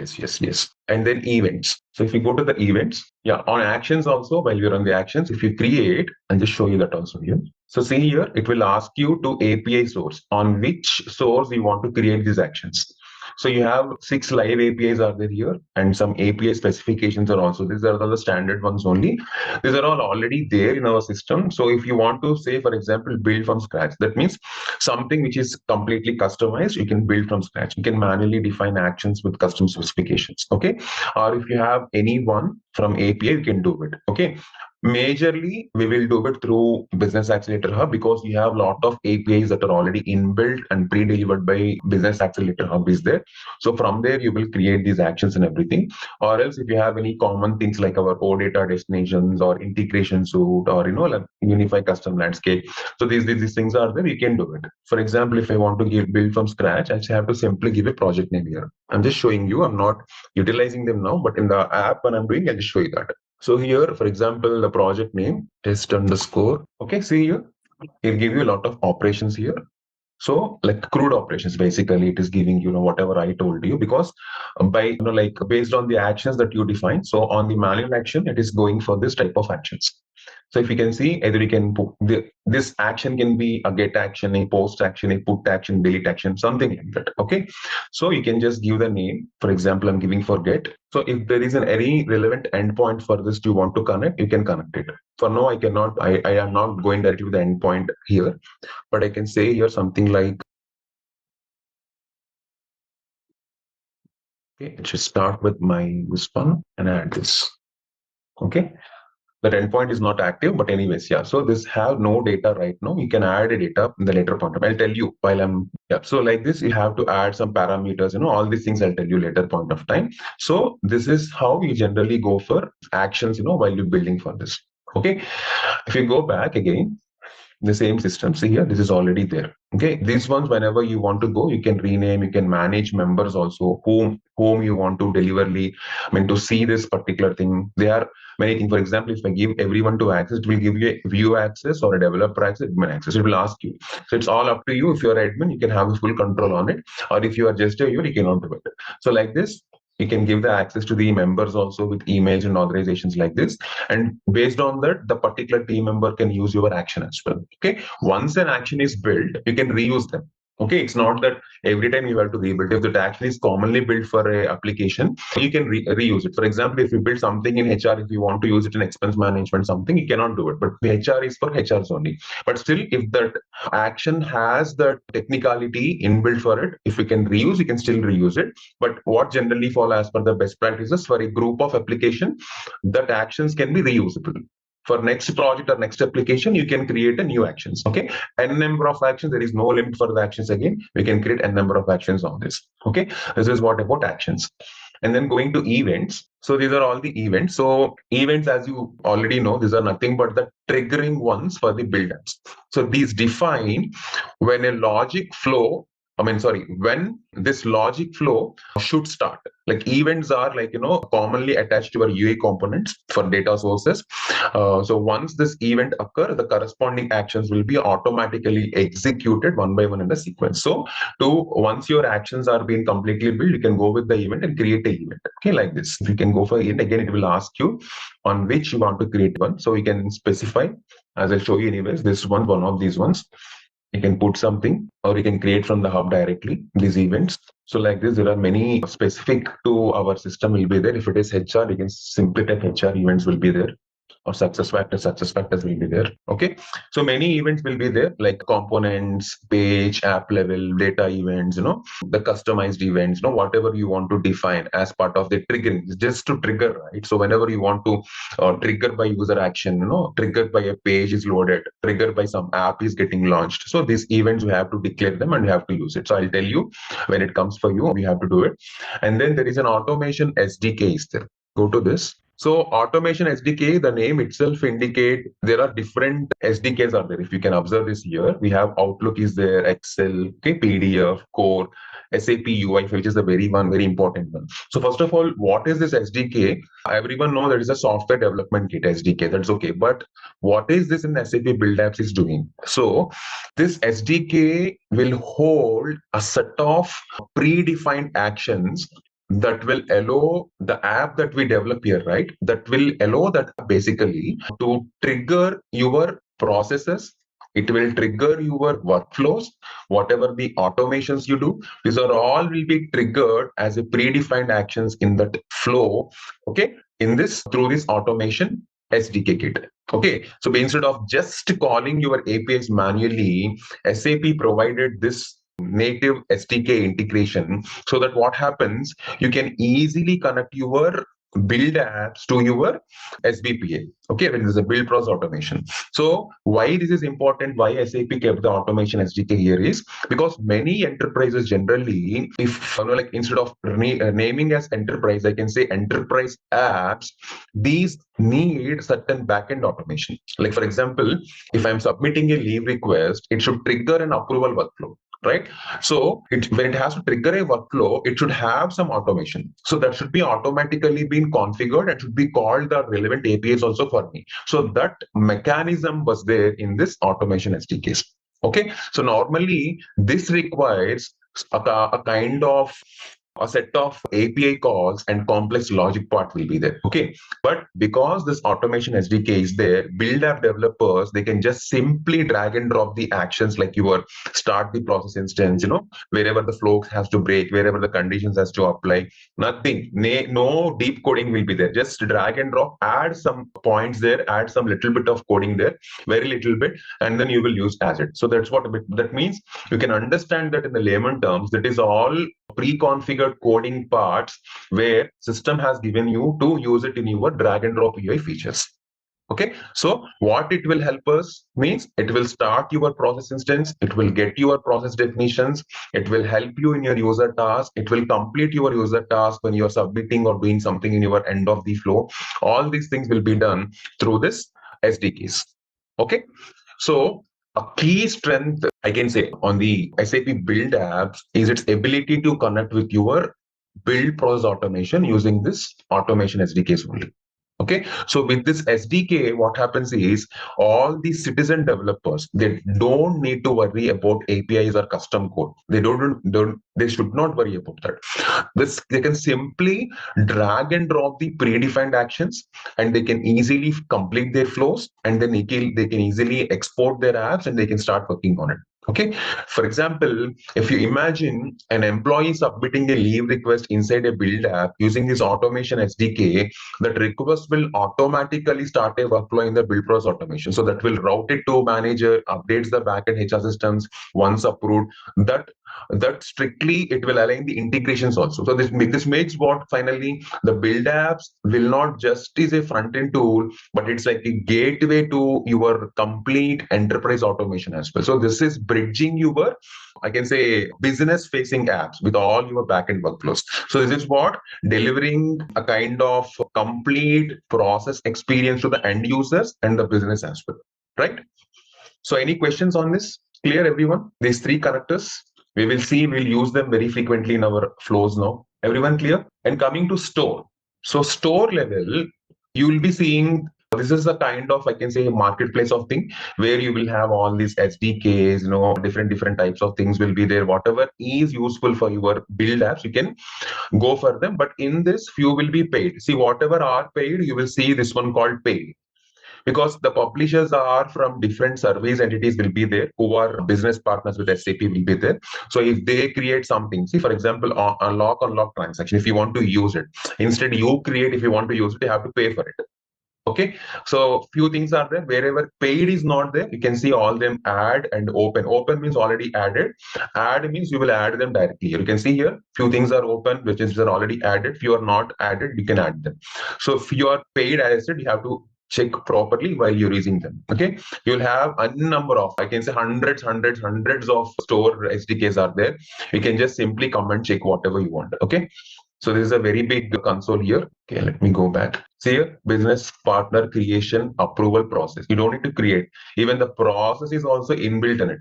And then events. So if you go to the events, on actions also, while you're on the actions, if you create, I'll just show you that also here. So see here, it will ask you to API source, on which source you want to create these actions. So you have 6 live APIs are there here, and some API specifications are also. These are the standard ones only. These are all already there in our system. So if you want to say, for example, build from scratch, that means something which is completely customized, you can build from scratch. You can manually define actions with custom specifications. Okay. Or if you have any one from API, you can do it. Okay. Majorly, we will do it through Business Accelerator Hub, because we have a lot of APIs that are already inbuilt and pre-delivered by Business Accelerator Hub is there. So from there, you will create these actions and everything. Or else if you have any common things like our OData destinations or integration suite, or, like Unify Custom Landscape. So these things are there, you can do it. For example, if I want to build from scratch, I just have to simply give a project name here. I'm just showing you, I'm not utilizing them now, but in the app when I'm doing, I'll just show you that. So here, for example, the project name, test underscore. Okay, see here, it gives you a lot of operations here. So like crude operations, basically, it is giving you whatever I told you, because by like based on the actions that you define. So on the manual action, it is going for this type of actions. So if you can see, either you can put this action can be a get action, a post action, a put action, delete action, something like that. Okay. So you can just give the name. For example, I'm giving for get. So if there is any relevant endpoint for this you want to connect, you can connect it. For now, I cannot, I am not going directly to the endpoint here, but I can say here something like, okay, it should start with my this one and add this. Okay. That endpoint is not active, but anyways, so this have no data right now. You can add a data in the later point. I'll tell you while I'm, so like this, you have to add some parameters, all these things I'll tell you later point of time. So this is how you generally go for actions, while you're building for this. Okay. If you go back again, the same system, see here, this is already there. Okay, these ones, whenever you want to go, you can rename, you can manage members also, whom you want to to see this particular thing. There are many things. For example, if I give everyone to access, it will give you a view access or a developer access, admin access. It will ask you. So it's all up to you. If you're admin, you can have full control on it. Or if you are just a user, you cannot do it. So like this, you can give the access to the members also with emails and authorizations like this. And based on that, the particular team member can use your action as well. Okay. Once an action is built, you can reuse them. Okay, it's not that every time you have to rebuild. If the action is commonly built for a application, you can reuse it. For example, if you build something in HR, if you want to use it in expense management, something, you cannot do it. But HR is for HRs only. But still, if that action has the technicality inbuilt for it, if you can reuse, you can still reuse it. But what generally follow as per the best practices for a group of application, that actions can be reusable. For next project or next application, you can create a new actions. Okay, n number of actions. There is no limit for the actions. Again, we can create n number of actions on this. Okay, this is what about actions. and then going to events. So these are all the events. So events, as you already know, these are nothing but the triggering ones for the build apps. So these define when a logic flow, when this logic flow should start. Like events are commonly attached to our UI components for data sources. So once this event occur, the corresponding actions will be automatically executed one by one in the sequence. So once your actions are being completely built, you can go with the event and create an event. Okay, like this. If you can go for it, again, it will ask you on which you want to create one. So you can specify, as I'll show you anyways, this one of these ones. You can put something or you can create from the hub directly these events. So like this, there are many specific to our system will be there. If it is HR, you can simply type HR events will be there, or success factors will be there. Okay, so many events will be there, like components, page, app level, data events, the customized events, whatever you want to define as part of the triggering, just to trigger, right? So whenever you want to trigger by user action, triggered by a page is loaded, triggered by some app is getting launched. So these events, you have to declare them and you have to use it. So I'll tell you when it comes for you, we have to do it. And then there is an automation SDK is there. Go to this. So automation SDK, the name itself indicate there are different SDKs are there. If you can observe this here, we have Outlook is there, Excel, okay, PDF, Core, SAP UI, which is the very important one. So first of all, what is this SDK? Everyone knows that is a software development kit SDK. That's okay. But what is this in SAP Build Apps is doing? So this SDK will hold a set of predefined actions that will allow the app that we develop here, right? That will allow that basically to trigger your processes. It will trigger your workflows, whatever the automations you do. These are all will be triggered as a predefined actions in that flow. Okay, in this through this automation SDK kit. Okay, so instead of just calling your APIs manually, SAP provided this native SDK integration, so that what happens, you can easily connect your build apps to your SBPA. Okay, when there's a build process automation. So why this is important, why SAP kept the automation SDK here is because many enterprises generally, if like instead of naming as enterprise, I can say enterprise apps, these need certain backend automation. Like for example, if I'm submitting a leave request, it should trigger an approval workflow, right? So when it has to trigger a workflow, it should have some automation. So that should be automatically being configured and should be called the relevant APIs also for me. So that mechanism was there in this automation SDKs. Okay, so normally this requires a kind of a set of API calls and complex logic part will be there. Okay, but because this automation SDK is there, build app developers, they can just simply drag and drop the actions, like your start the process instance, wherever the flow has to break, wherever the conditions has to apply. Nothing, no deep coding will be there. Just drag and drop, add some points there, add some little bit of coding there, very little bit, and then you will use as it. So that's what that means. You can understand that in the layman terms, that is all pre-configured coding parts where system has given you to use it in your drag and drop UI features. Okay, so what it will help us means it will start your process instance, it will get your process definitions, it will help you in your user task, it will complete your user task when you're submitting or doing something in your end of the flow. All these things will be done through this SDKs. Okay, so a key strength, I can say, on the SAP Build apps is its ability to connect with your build process automation using this automation SDKs only. Okay, so with this SDK, what happens is all the citizen developers, they don't need to worry about APIs or custom code. They should not worry about that. They can simply drag and drop the predefined actions, and they can easily complete their flows, and then they can easily export their apps, and they can start working on it. Okay, for example, if you imagine an employee submitting a leave request inside a build app using this automation SDK, that request will automatically start a workflow in the build process automation. So that will route it to manager, updates the backend HR systems. Once approved, that that strictly it will align the integrations also. So this makes what finally the build apps will not just is a front end tool, but it's like a gateway to your complete enterprise automation as well. So this is bridging your, I can say, business facing apps with all your backend workflows. So this is what delivering a kind of complete process experience to the end users and the business as well, right? So any questions on this? Clear, everyone? These three characters, we'll use them very frequently in our flows now. Everyone clear? And coming to store. So store level, you will be seeing this is a kind of, I can say, marketplace of thing where you will have all these SDKs, different types of things will be there. Whatever is useful for your build apps, you can go for them. But in this, few will be paid. See, whatever are paid, you will see this one called paid, because the publishers are from different service entities will be there who are business partners with SAP will be there. So if they create something, see for example, unlock transaction, if you want to use it, instead you create, if you want to use it, you have to pay for it. Okay, so few things are there. Wherever paid is not there, you can see all them add and open. Open means already added. Add means you will add them directly. You can see here, few things are open, which is are already added. Few are not added, you can add them. So if you are paid, as I said, you have to check properly while you're using them. Okay, you'll have a number of, I can say hundreds of store SDKs are there. You can just simply come and check whatever you want. Okay, so this is a very big console here. Okay, let me go back. See here, business partner creation approval process. You don't need to create. Even the process is also inbuilt in it.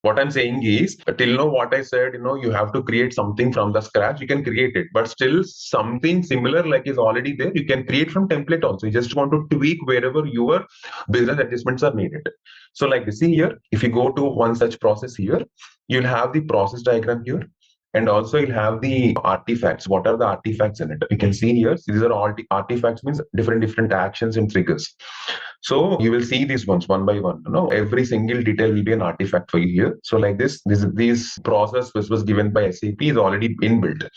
What I'm saying is, till now what I said, you have to create something from the scratch. You can create it, but still something similar like is already there. You can create from template also. You just want to tweak wherever your business adjustments are needed. So like this, see here, if you go to one such process here, you'll have the process diagram here. And also you'll have the artifacts. What are the artifacts in it? You can see here, these are all the artifacts, means different actions and triggers. So you will see these ones one by one. Every single detail will be an artifact for you here. So like this process which was given by SAP is already inbuilt.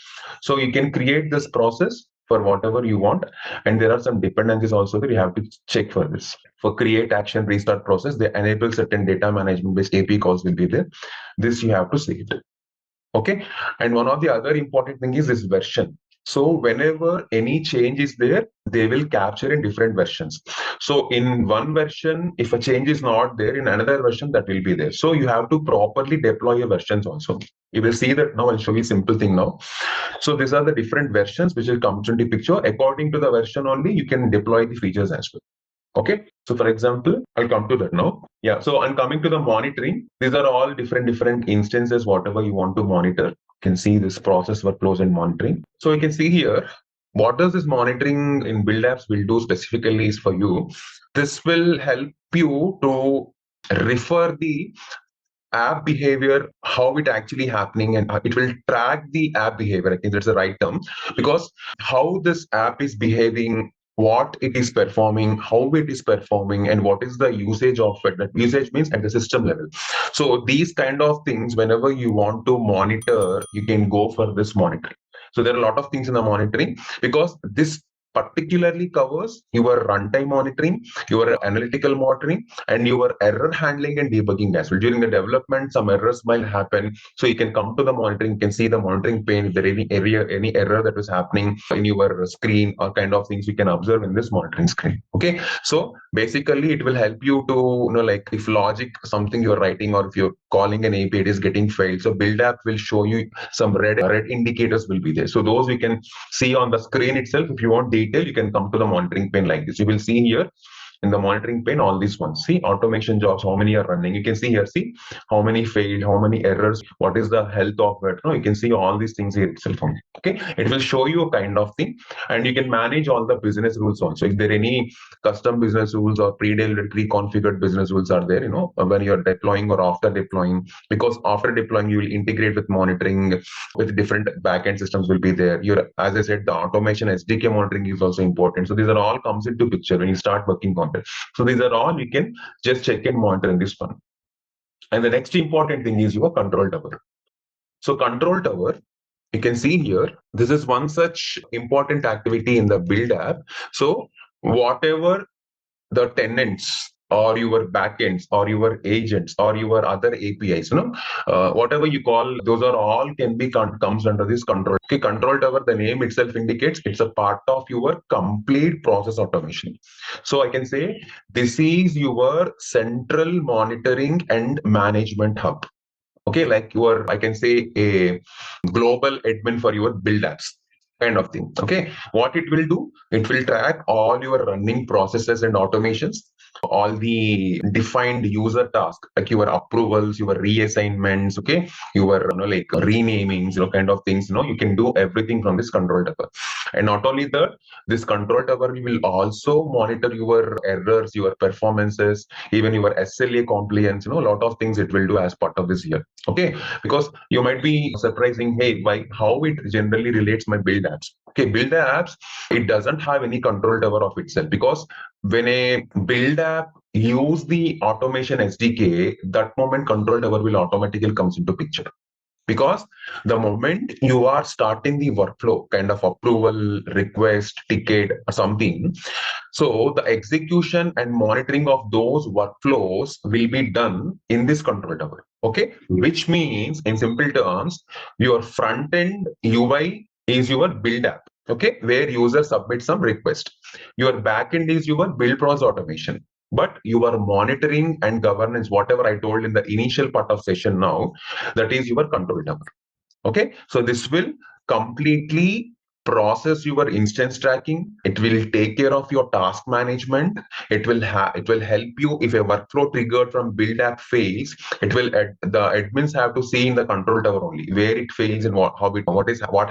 So you can create this process for whatever you want. And there are some dependencies also that you have to check for this. For create action restart process, they enable certain data management based API calls will be there. This you have to save it. Okay, and one of the other important thing is this version. So whenever any change is there, they will capture in different versions. So in one version, if a change is not there, in another version that will be there. So you have to properly deploy your versions also. You will see that now. I'll show you a simple thing now. So these are the different versions which will come into picture. According to the version only, you can deploy the features as well. Okay, so for example, I'll come to that now. Yeah, so I'm coming to the monitoring. These are all different instances, whatever you want to monitor. You can see this process workflows and monitoring. So you can see here, what does this monitoring in build apps will do specifically is for you. This will help you to refer the app behavior, how it actually happening, and it will track the app behavior. I think that's the right term, because how this app is behaving, what it is performing, how it is performing, and what is the usage of it. That usage means at the system level. So these kind of things, whenever you want to monitor, you can go for this monitoring. So there are a lot of things in the monitoring, because this particularly covers your runtime monitoring, your analytical monitoring, and your error handling and debugging as well. During the development, some errors might happen. So you can come to the monitoring, you can see the monitoring pane, if there is any error that is happening in your screen or kind of things you can observe in this monitoring screen. Okay. So basically it will help you to, like if logic, something you're writing or if you're calling an API, it is getting failed. So build app will show you some red indicators will be there. So those we can see on the screen itself. If you want detail, you can come to the monitoring pane like this. You will see here in the monitoring pane all these ones. See automation jobs, how many are running. You can see here, see how many failed, how many errors, what is the health of it. You can see all these things here itself. Okay, it will show you a kind of thing, and you can manage all the business rules also. If there are any custom business rules or pre-configured business rules are there, when you're deploying or after deploying, because after deploying you will integrate with monitoring with different backend systems will be there. As I said, the automation SDK monitoring is also important. So these are all comes into picture when you start working on it. So these are all you can just check and monitor in this one. And the next important thing is your control tower. So control tower, you can see here, this is one such important activity in the build app. So whatever the tenants or your backends or your agents or your other APIs, whatever you call, those are all can be comes under this control. Okay, control tower, the name itself indicates it's a part of your complete process automation. So I can say this is your central monitoring and management hub. Okay, like your, I can say, a global admin for your build apps kind of thing. Okay, what it will do, it will track all your running processes and automations, all the defined user tasks, like your approvals, your reassignments, okay, your like renamings, kind of things. You can do everything from this control tower. And not only that, this control tower will also monitor your errors, your performances, even your SLA compliance. A lot of things it will do as part of this here. Okay, because you might be surprising, hey, why, how it generally relates my build apps. Okay, build apps, it doesn't have any control tower of itself, because when a build app use the automation SDK, that moment control tower will automatically comes into picture. Because the moment you are starting the workflow, kind of approval, request, ticket, or something, so the execution and monitoring of those workflows will be done in this control tower. Okay, which means in simple terms, your front end UI is your build app. Okay, where user submits some request. Your backend is your build process automation. But your monitoring and governance, whatever I told in the initial part of session now, that is your control tower. Okay, so this will completely process your instance tracking. It will take care of your task management. It will help you if a workflow triggered from build app fails. It will the admins have to see in the control tower only where it fails and what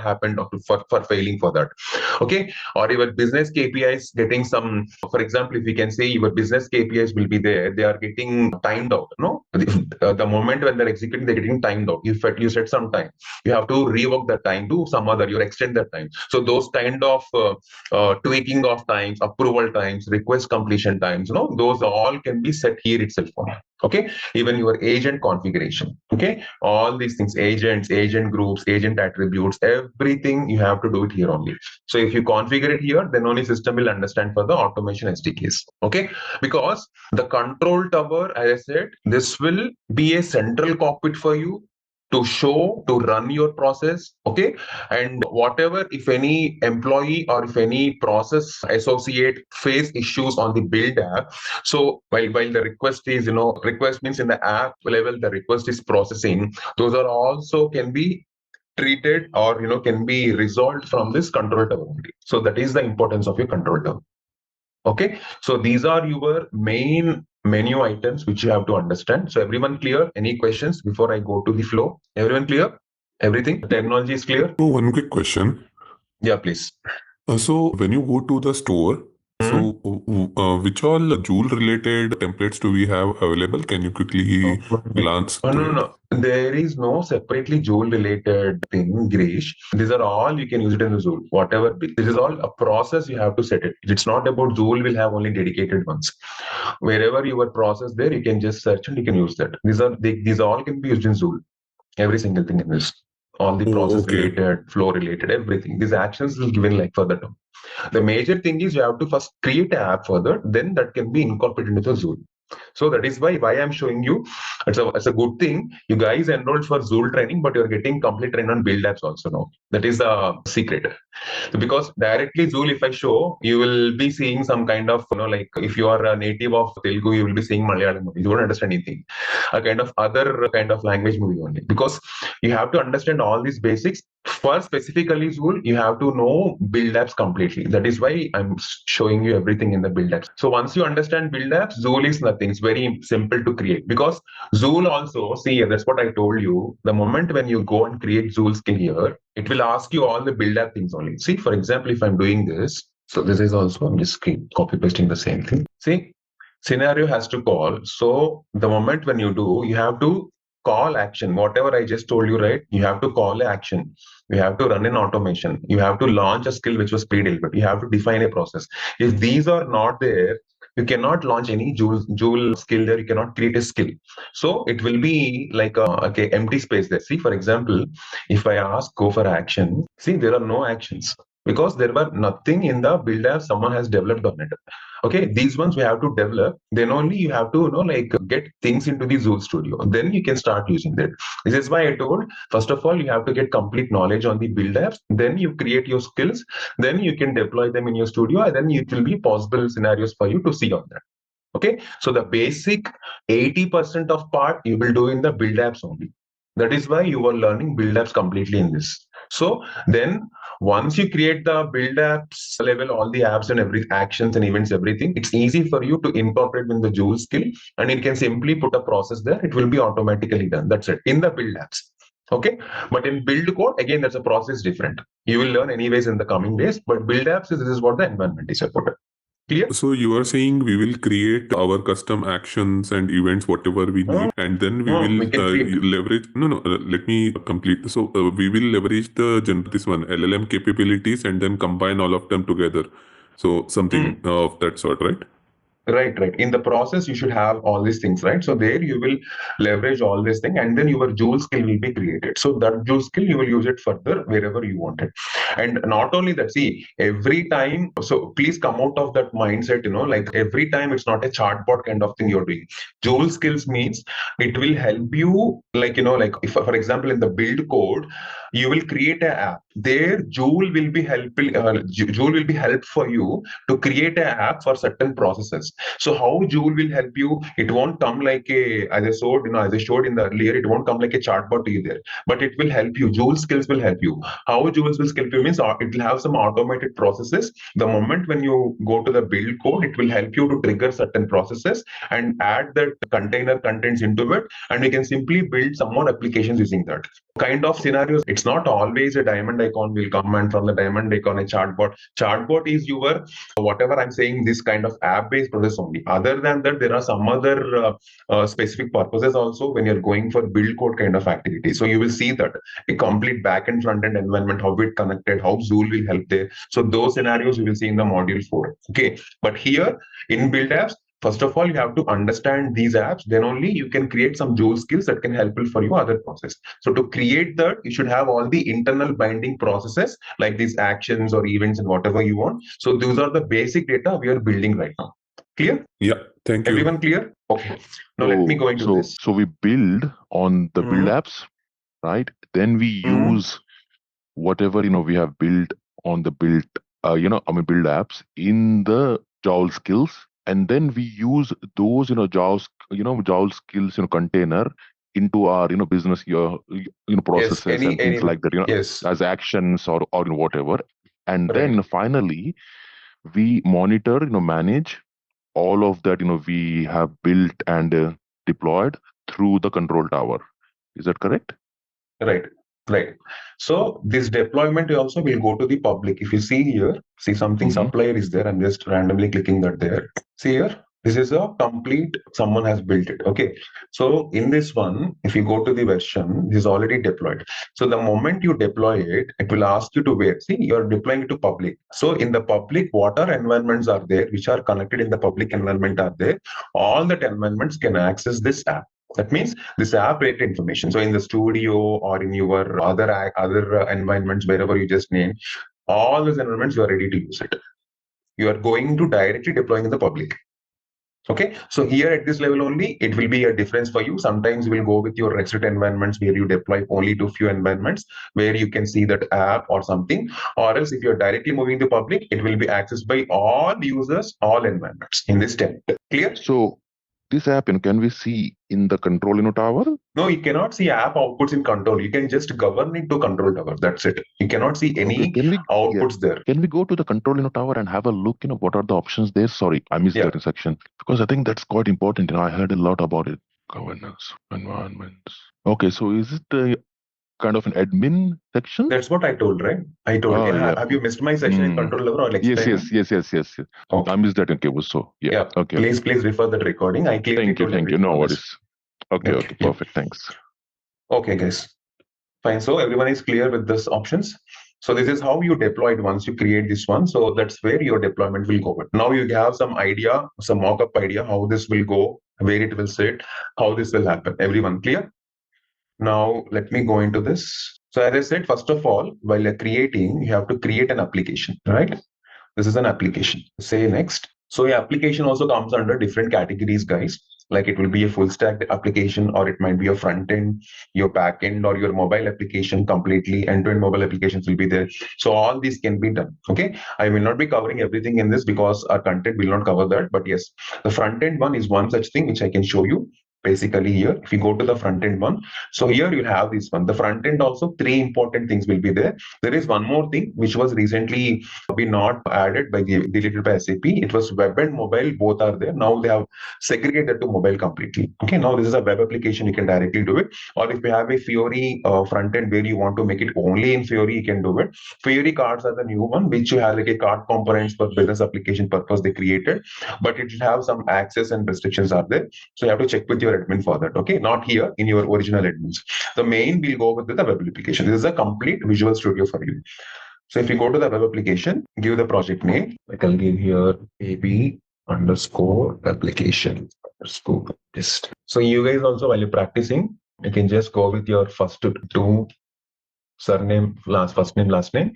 happened for failing for that. Okay, or your business KPIs getting some, for example, if we can say your business KPIs will be there, they are getting timed out. The moment when they're executing, they're getting timed out. You set some time, you have to rework that time to some other, you extend that time. So those kind of tweaking of times, approval times, request completion times, those all can be set here itself. Okay, even your agent configuration. Okay, all these things, agents, agent groups, agent attributes, everything you have to do it here only. So if you configure it here, then only system will understand for the automation SDKs. Okay, because the control tower, as I said, this will be a central cockpit for you to show, to run your process. Okay, and whatever, if any employee or if any process associate face issues on the build app, so while the request is, request means in the app level, the request is processing, those are also can be treated or can be resolved from this control tower only. So that is the importance of your control tower. Okay, so these are your main menu items which you have to understand. So everyone clear? Any questions before I go to the flow? Everyone clear? Everything? The terminology is clear? So one quick question. Yeah, please. So when you go to the store, so which all Joule related templates do we have available? Can you quickly glance through it? No. There is no separately Joule related thing, Girish. These are all you can use it in the Joule. Whatever. This is all a process you have to set it. It's not about Joule will have only dedicated ones. Wherever your process there, you can just search and you can use that. These all can be used in Joule. Every single thing in this. All the process related, flow related, everything. These actions is given like further term. The major thing is you have to first create an app further, then that can be incorporated into the Joule. So that is why I'm showing you. It's a good thing. You guys enrolled for Joule training, but you're getting complete training on build apps also now. That is the secret. Because directly Joule, if I show, you will be seeing some kind of, like if you are a native of Telugu, you will be seeing Malayalam movie. You won't understand anything. A kind of other kind of language movie only. Because you have to understand all these basics. For specifically Joule, you have to know build apps completely. That is why I'm showing you everything in the build apps. So once you understand build apps, Joule is nothing. It's very simple to create. Because Joule also, see, that's what I told you. The moment when you go and create Joule skill here, it will ask you all the build app things only. See, for example, if I'm doing this, so this is also, I'm just copy pasting the same thing. See, scenario has to call. So the moment when you do, you have to call action. Whatever I just told you, right? You have to call action. You have to run an automation. You have to launch a skill which was pre-delivered. You have to define a process. If these are not there, you cannot launch any Joule skill there. You cannot create a skill. So it will be like a empty space there. See, for example, if I ask go for action, see, there are no actions. because there were nothing in the build app someone has developed on it. Okay, these ones we have to develop. Then only you have to get things into the Joule Studio. Then you can start using that. This is why I told, first of all, you have to get complete knowledge on the build apps. Then you create your skills. Then you can deploy them in your studio, and then it will be possible scenarios for you to see on that. Okay, so the basic 80% of part you will do in the build apps only. That is why you are learning build apps completely in this. So then once you create the build apps level, all the apps and every actions and events, everything, it's easy for you to incorporate in the Joule skill, and you can simply put a process there. It will be automatically done. That's it in the build apps. Okay, but in build code, again, that's a process different. You will learn anyways in the coming days, but build apps, this is what the environment is about. Clear? So you are saying we will create our custom actions and events, whatever we need, and then we will leverage. Let me complete. So we will leverage this one LLM capabilities and then combine all of them together. So something of that sort, right? Right. In the process, you should have all these things, right? So there you will leverage all this thing, and then your Joule skill will be created. So that Joule skill, you will use it further wherever you want it. And not only that, see, every time, so please come out of that mindset, like every time it's not a chatbot kind of thing you're doing. Joule skills means it will help you, like if, for example, in the build code, you will create an app. There, Joule will be helpful. Joule will be help for you to create an app for certain processes. So how Joule will help you? It won't come like as I showed in the earlier, it won't come like a chatbot to you there, but it will help you. Joule skills will help you. How Joule will help you means it will have some automated processes. The moment when you go to the build code, it will help you to trigger certain processes and add that container contents into it, and you can simply build some more applications using that kind of scenarios. It's not always a diamond icon will come, and from the diamond icon a chatbot. Chatbot is your whatever I'm saying, this kind of app-based process only. Other than that, there are some other specific purposes also when you're going for build code kind of activity. So you will see that a complete back-end front-end environment, how it connected, how Joule will help there. So those scenarios you will see in the module 4. Okay, but here in build apps, first of all, you have to understand these apps. Then only you can create some Joule skills that can help for you other process. So to create that, you should have all the internal binding processes like these actions or events and whatever you want. So those are the basic data we are building right now. Clear? Yeah. Thank you. Everyone clear? Okay. Now let me go into this. So we build on the build apps, right? Then we use whatever we have built on the build apps in the Joule skills, and then we use those Joule skills container into our business processes and things like that, as actions or whatever, and then finally we monitor manage all of that we have built and deployed through the control tower. Is that correct? Right. So this deployment also will go to the public. If you see here, see something supplier is there. I'm just randomly clicking that there. See here, this is a complete, someone has built it. Okay. So in this one, if you go to the version, this is already deployed. So the moment you deploy it, it will ask you to wait. See, you're deploying it to public. So in the public, what are environments are there, which are connected in the public environment are there. All that environments can access this app. That means this app related information. So in the studio or in your other environments, wherever you just named, all those environments, you are ready to use it. You are going to directly deploying in the public. Okay, so here at this level only, it will be a difference for you. Sometimes you will go with your restricted environments where you deploy only to few environments where you can see that app or something, or else if you're directly moving to public, it will be accessed by all users, all environments in this step. Clear? So this app, can we see in the control tower? No, you cannot see app outputs in control. You can just govern it to control tower. That's it. You cannot see any outputs there. Can we go to the control tower and have a look? What are the options there? Sorry, I missed that section because I think that's quite important. I heard a lot about it. Governance, environments. Okay, so is it a kind of an admin section? That's what I told, right? I told. Have you missed my section in control tower? Yes. Okay. I missed that in cable. So yeah. Okay. Please refer that recording. I thank you. No worries. Okay. Perfect. Thanks. Okay, guys. Fine. So everyone is clear with these options. So this is how you deploy it once you create this one. So that's where your deployment will go. But now you have some idea, some mock-up idea how this will go, where it will sit, how this will happen. Everyone clear? Now let me go into this. So as I said, first of all, while you're creating, you have to create an application, right? This is an application. Say next. So your application also comes under different categories, guys. Like it will be a full stack application, or it might be a front end, your back end, or your mobile application completely. End-to-end mobile applications will be there. So all these can be done. Okay. I will not be covering everything in this because our content will not cover that. But yes, the front end one is one such thing which I can show you. Basically here, if you go to the front end one, so here you have this one. The front end also, three important things will be there. There is one more thing which was recently been not added by deleted by SAP. It was web and mobile, both are there. Now they have segregated to mobile completely. Okay, now this is a web application, you can directly do it. Or if you have a Fiori front end where you want to make it only in Fiori, you can do it. Fiori cards are the new one, which you have like a card components for business application purpose they created, but it will have some access and restrictions are there. So you have to check with your admin for that. Okay, not here in your original admins. The main will go with the web application. This is a complete Visual Studio for you. So if you go to the web application, give the project name. Like I'll give here AB underscore application underscore test. So you guys also, while you're practicing, you can just go with your first two surname, first name, last name,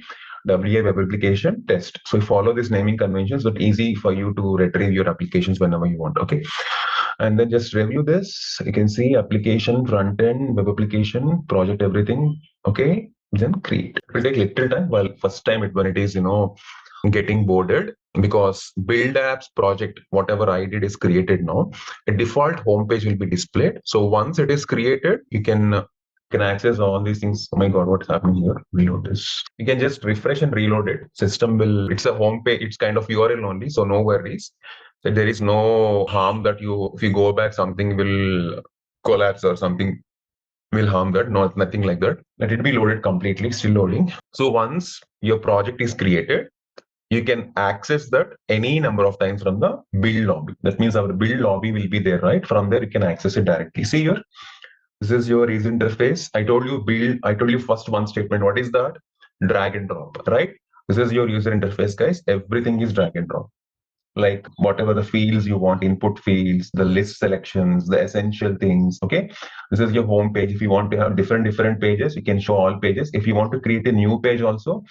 WA web application test. So you follow this naming conventions, so it's easy for you to retrieve your applications whenever you want. Okay. And then just review this. You can see application, front end, web application, project, everything. Okay. Then create. It will take little time. Well, first time when it is, getting boarded, because build apps project, whatever I did is created now. A default homepage will be displayed. So once it is created, you can access all these things. Oh my God, what's happening here? Reload this. You can just refresh and reload it. System will, it's a home page, it's kind of URL only, so no worries. So there is no harm that if you go back, something will collapse or something will harm that. Nothing like that. Let it be loaded completely, still loading. So once your project is created, you can access that any number of times from the build lobby. That means our build lobby will be there, right? From there, you can access it directly. See here. This is your user interface. I told you build. I told you first one statement. What is that? Drag and drop, right? This is your user interface, guys. Everything is drag and drop. Like whatever the fields you want, input fields, the list selections, the essential things. Okay. This is your home page. If you want to have different pages, you can show all pages. If you want to create a new page also,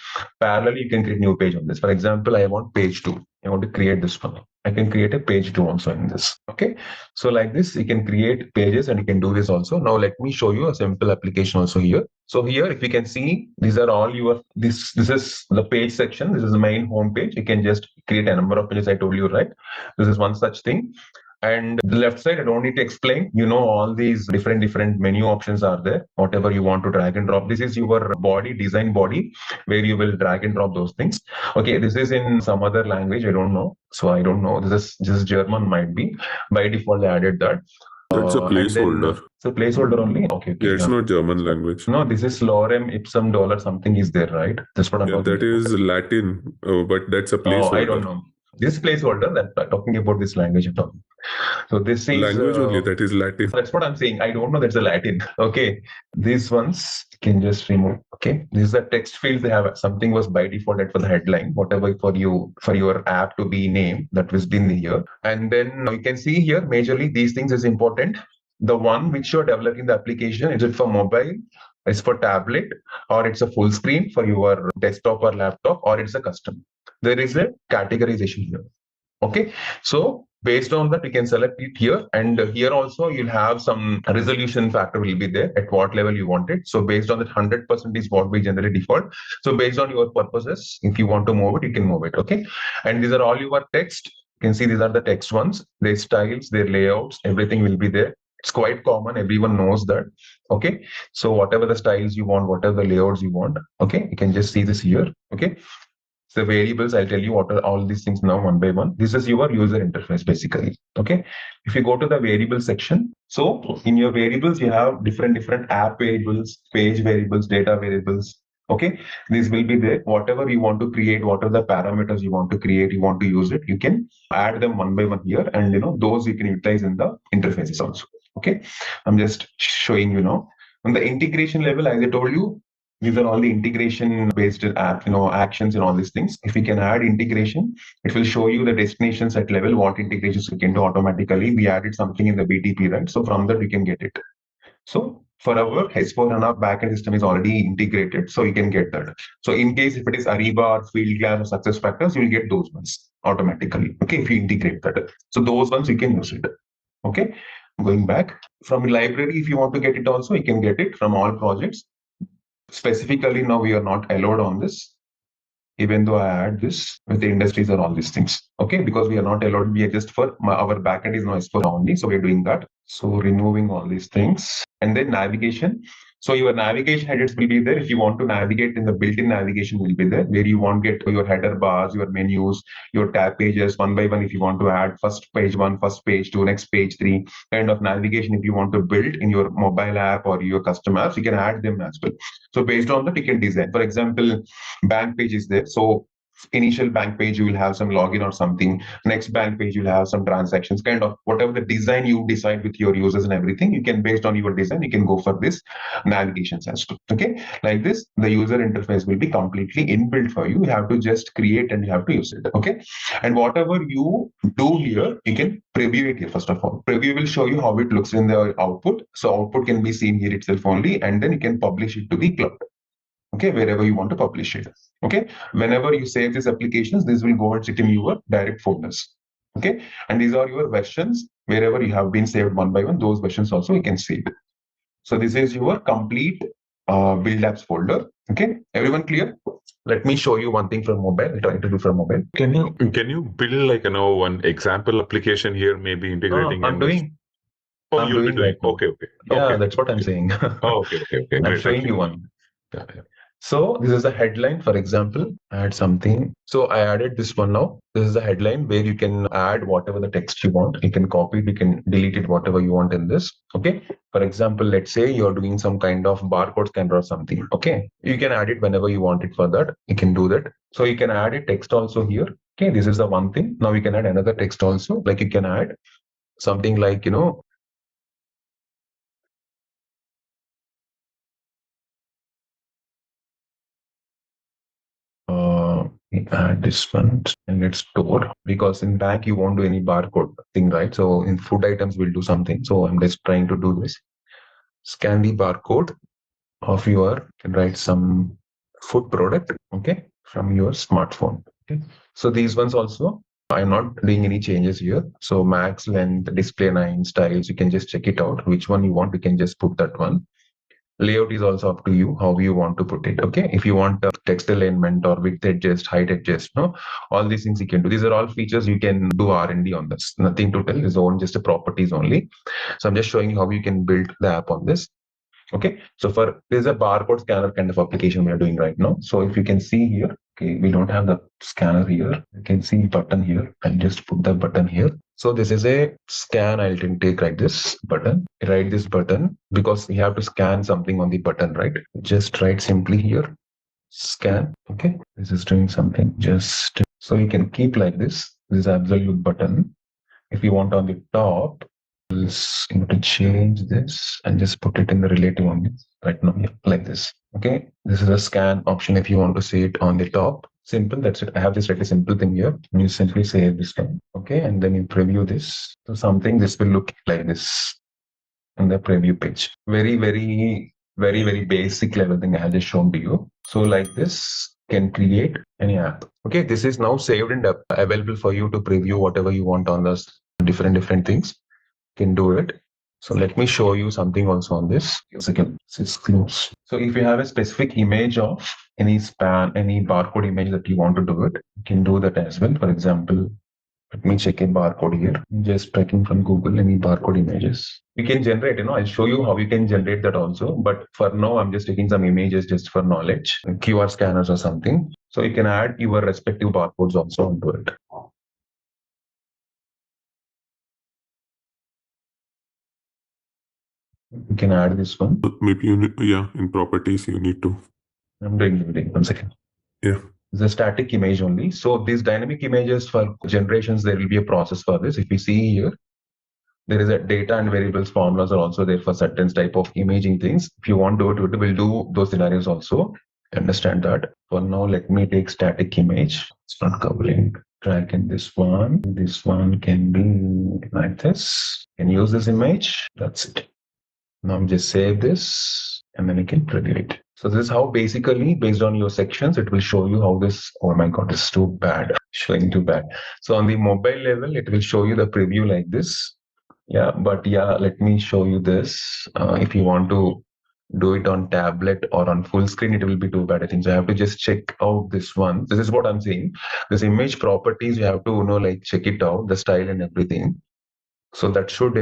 parallelly, you can create new page on this. For example, I want page 2. I want to create this one. I can create a page 2 also in this. Okay. So like this, you can create pages and you can do this also. Now let me show you a simple application also here. So here, if you can see, these are all your, this is the page section. This is the main home page. You can just create a number of pages. I told you, right? This is one such thing. And the left side, I don't need to explain. All these different menu options are there. Whatever you want to drag and drop. This is your design body, where you will drag and drop those things. Okay, this is in some other language. I don't know. So I don't know. This is just German might be. By default, I added that. That's a placeholder. It's a placeholder only? Okay. Yeah, it's not German language. No, this is lorem ipsum dollar something is there, right? That's what I'm talking about. That is Latin, but that's a placeholder. Oh, I don't know. This placeholder, that I'm talking about this language you're talking. So this is language only, that is Latin. That's what I'm saying. I don't know that's a Latin. Okay. These ones can just remove. Okay. This is the text field they have. Something was by default for the headline, whatever for your app to be named, that was in here. And then you can see here, majorly these things is important. The one which you're developing the application, is it for mobile? It's for tablet, or it's a full screen for your desktop or laptop, or it's a custom. There is a categorization here. Okay. So based on that, you can select it here. And here also, you'll have some resolution factor will be there at what level you want it. So based on that, 100% is what we generally default. So based on your purposes, if you want to move it, you can move it. Okay. And these are all your text. You can see these are the text ones, their styles, their layouts, everything will be there. It's quite common. Everyone knows that. Okay. So whatever the styles you want, whatever the layouts you want. Okay. You can just see this here. Okay. So variables, I'll tell you what are all these things now one by one. This is your user interface basically. Okay. If you go to the variable section, so in your variables, you have different app variables, page variables, data variables. Okay. These will be there. Whatever you want to create, what are the parameters you want to create, you want to use it, you can add them one by one here. And those you can utilize in the interfaces also. Okay. I'm just showing on the integration level, as I told you, these are all the integration based app, actions and all these things. If you can add integration, it will show you the destinations at level, what integrations you can do automatically. We added something in the BTP, right? So from that, we can get it. So for our S4HANA backend system is already integrated, so you can get that. So in case if it is Ariba or Fieldglass or SuccessFactors, you will get those ones automatically. Okay, if you integrate that. So those ones you can use it. Okay, going back from library, if you want to get it also, you can get it from all projects. Specifically, now we are not allowed on this, even though I add this with the industries or all these things. Okay, because we are not allowed, we are just for our backend is now S4 only, so we're doing that. So removing all these things, and then navigation. So your navigation headers will be there. If you want to navigate, in the built-in navigation will be there, where you want to get your header bars, your menus, your tab pages one by one. If you want to add first page 1, first page 2, next page 3, kind of navigation. If you want to build in your mobile app or your custom apps, you can add them as well. So based on the ticket design, for example, bank page is there. So initial bank page, you will have some login or something. Next bank page, you'll have some transactions, kind of whatever the design you decide with your users and everything. You can, based on your design, you can go for this navigation as well. Okay, like this, the user interface will be completely inbuilt for you. You have to just create and you have to use it. Okay, and whatever you do here, you can preview it here. First of all, preview will show you how it looks in the output. So output can be seen here itself only, and then you can publish it to the cloud. Okay, wherever you want to publish it. Okay, whenever you save these applications, this will go and sit in your direct folders. Okay, and these are your versions wherever you have been saved one by one. Those versions also you can save. So this is your complete build apps folder. Okay, everyone clear? Let me show you one thing from mobile. I'll try to do from mobile. Can you build like one example application here, maybe integrating? I'm doing. Oh, you'll be doing. Right, okay. Yeah, okay. That's what I'm saying. Okay. I'm showing you one. Yeah. So this is the headline, for example, add something. So I added this one now. This is the headline where you can add whatever the text you want. You can copy it, you can delete it, whatever you want in this. Okay. For example, let's say you're doing some kind of barcode scanner or something. Okay. You can add it whenever you want it for that. You can do that. So you can add a text also here. Okay. This is the one thing. Now you can add another text also. Like you can add something like, add this one and let's store, because in bank you won't do any barcode thing, right? So in food items we'll do something. So I'm just trying to do this. Scan the barcode of your, can write some food product, okay, from your smartphone. Okay. So these ones also, I'm not doing any changes here. So max length, display 9 styles, you can just check it out. Which one you want, you can just put that one. Layout is also up to you, how you want to put it. Okay, if you want text alignment or width adjust, height adjust, all these things you can do. These are all features you can do R&D on this. Nothing to tell, is own just a properties only. So I'm just showing you how you can build the app on this. Okay, so there's a barcode scanner kind of application we are doing right now. So if you can see here, okay, we don't have the scanner here. You can see button here. I'll just put the button here. So this is a scan. I'll take like this button, write this button, because we have to scan something on the button, right? Just write simply here, scan. Okay, this is doing something. Just so you can keep like this. This is absolute button. If you want on the top, you have to change this and just put it in the relative only right now, like this. Okay, this is a scan option if you want to see it on the top. Simple, that's it. I have this really simple thing here. You simply say this one. Okay, and then you preview this. So something, this will look like this on the preview page. Very basic level thing I have just shown to you. So like this, can create any app. Okay, this is now saved and available for you to preview whatever you want on this different things. Can do it. So let me show you something also on this. Second, it's close. So if you have a specific image of any barcode image that you want to do it, you can do that as well. For example, let me check a barcode here. Just tracking from Google any barcode images. You can generate, I'll show you how you can generate that also. But for now, I'm just taking some images just for knowledge, QR scanners or something. So you can add your respective barcodes also onto it. You can add this one. Maybe in properties you need to. I'm doing 1 second. Yeah. It's a static image only. So these dynamic images for generations, there will be a process for this. If you see here, there is a data and variables formulas are also there for certain type of imaging things. If you want to do it, we'll do those scenarios also. Understand that. For now, let me take static image. It's not covering. Drag in this one. This one can be like this. Can use this image. That's it. Now just save this and then you can preview it. So this is how basically based on your sections, it will show you how this, oh my God, it's too bad, showing too bad. So on the mobile level, it will show you the preview like this. Yeah, but yeah, let me show you this. If you want to do it on tablet or on full screen, it will be too bad. I think so. I have to just check out this one. This is what I'm saying. This image properties, you have to, like check it out, the style and everything. So that should,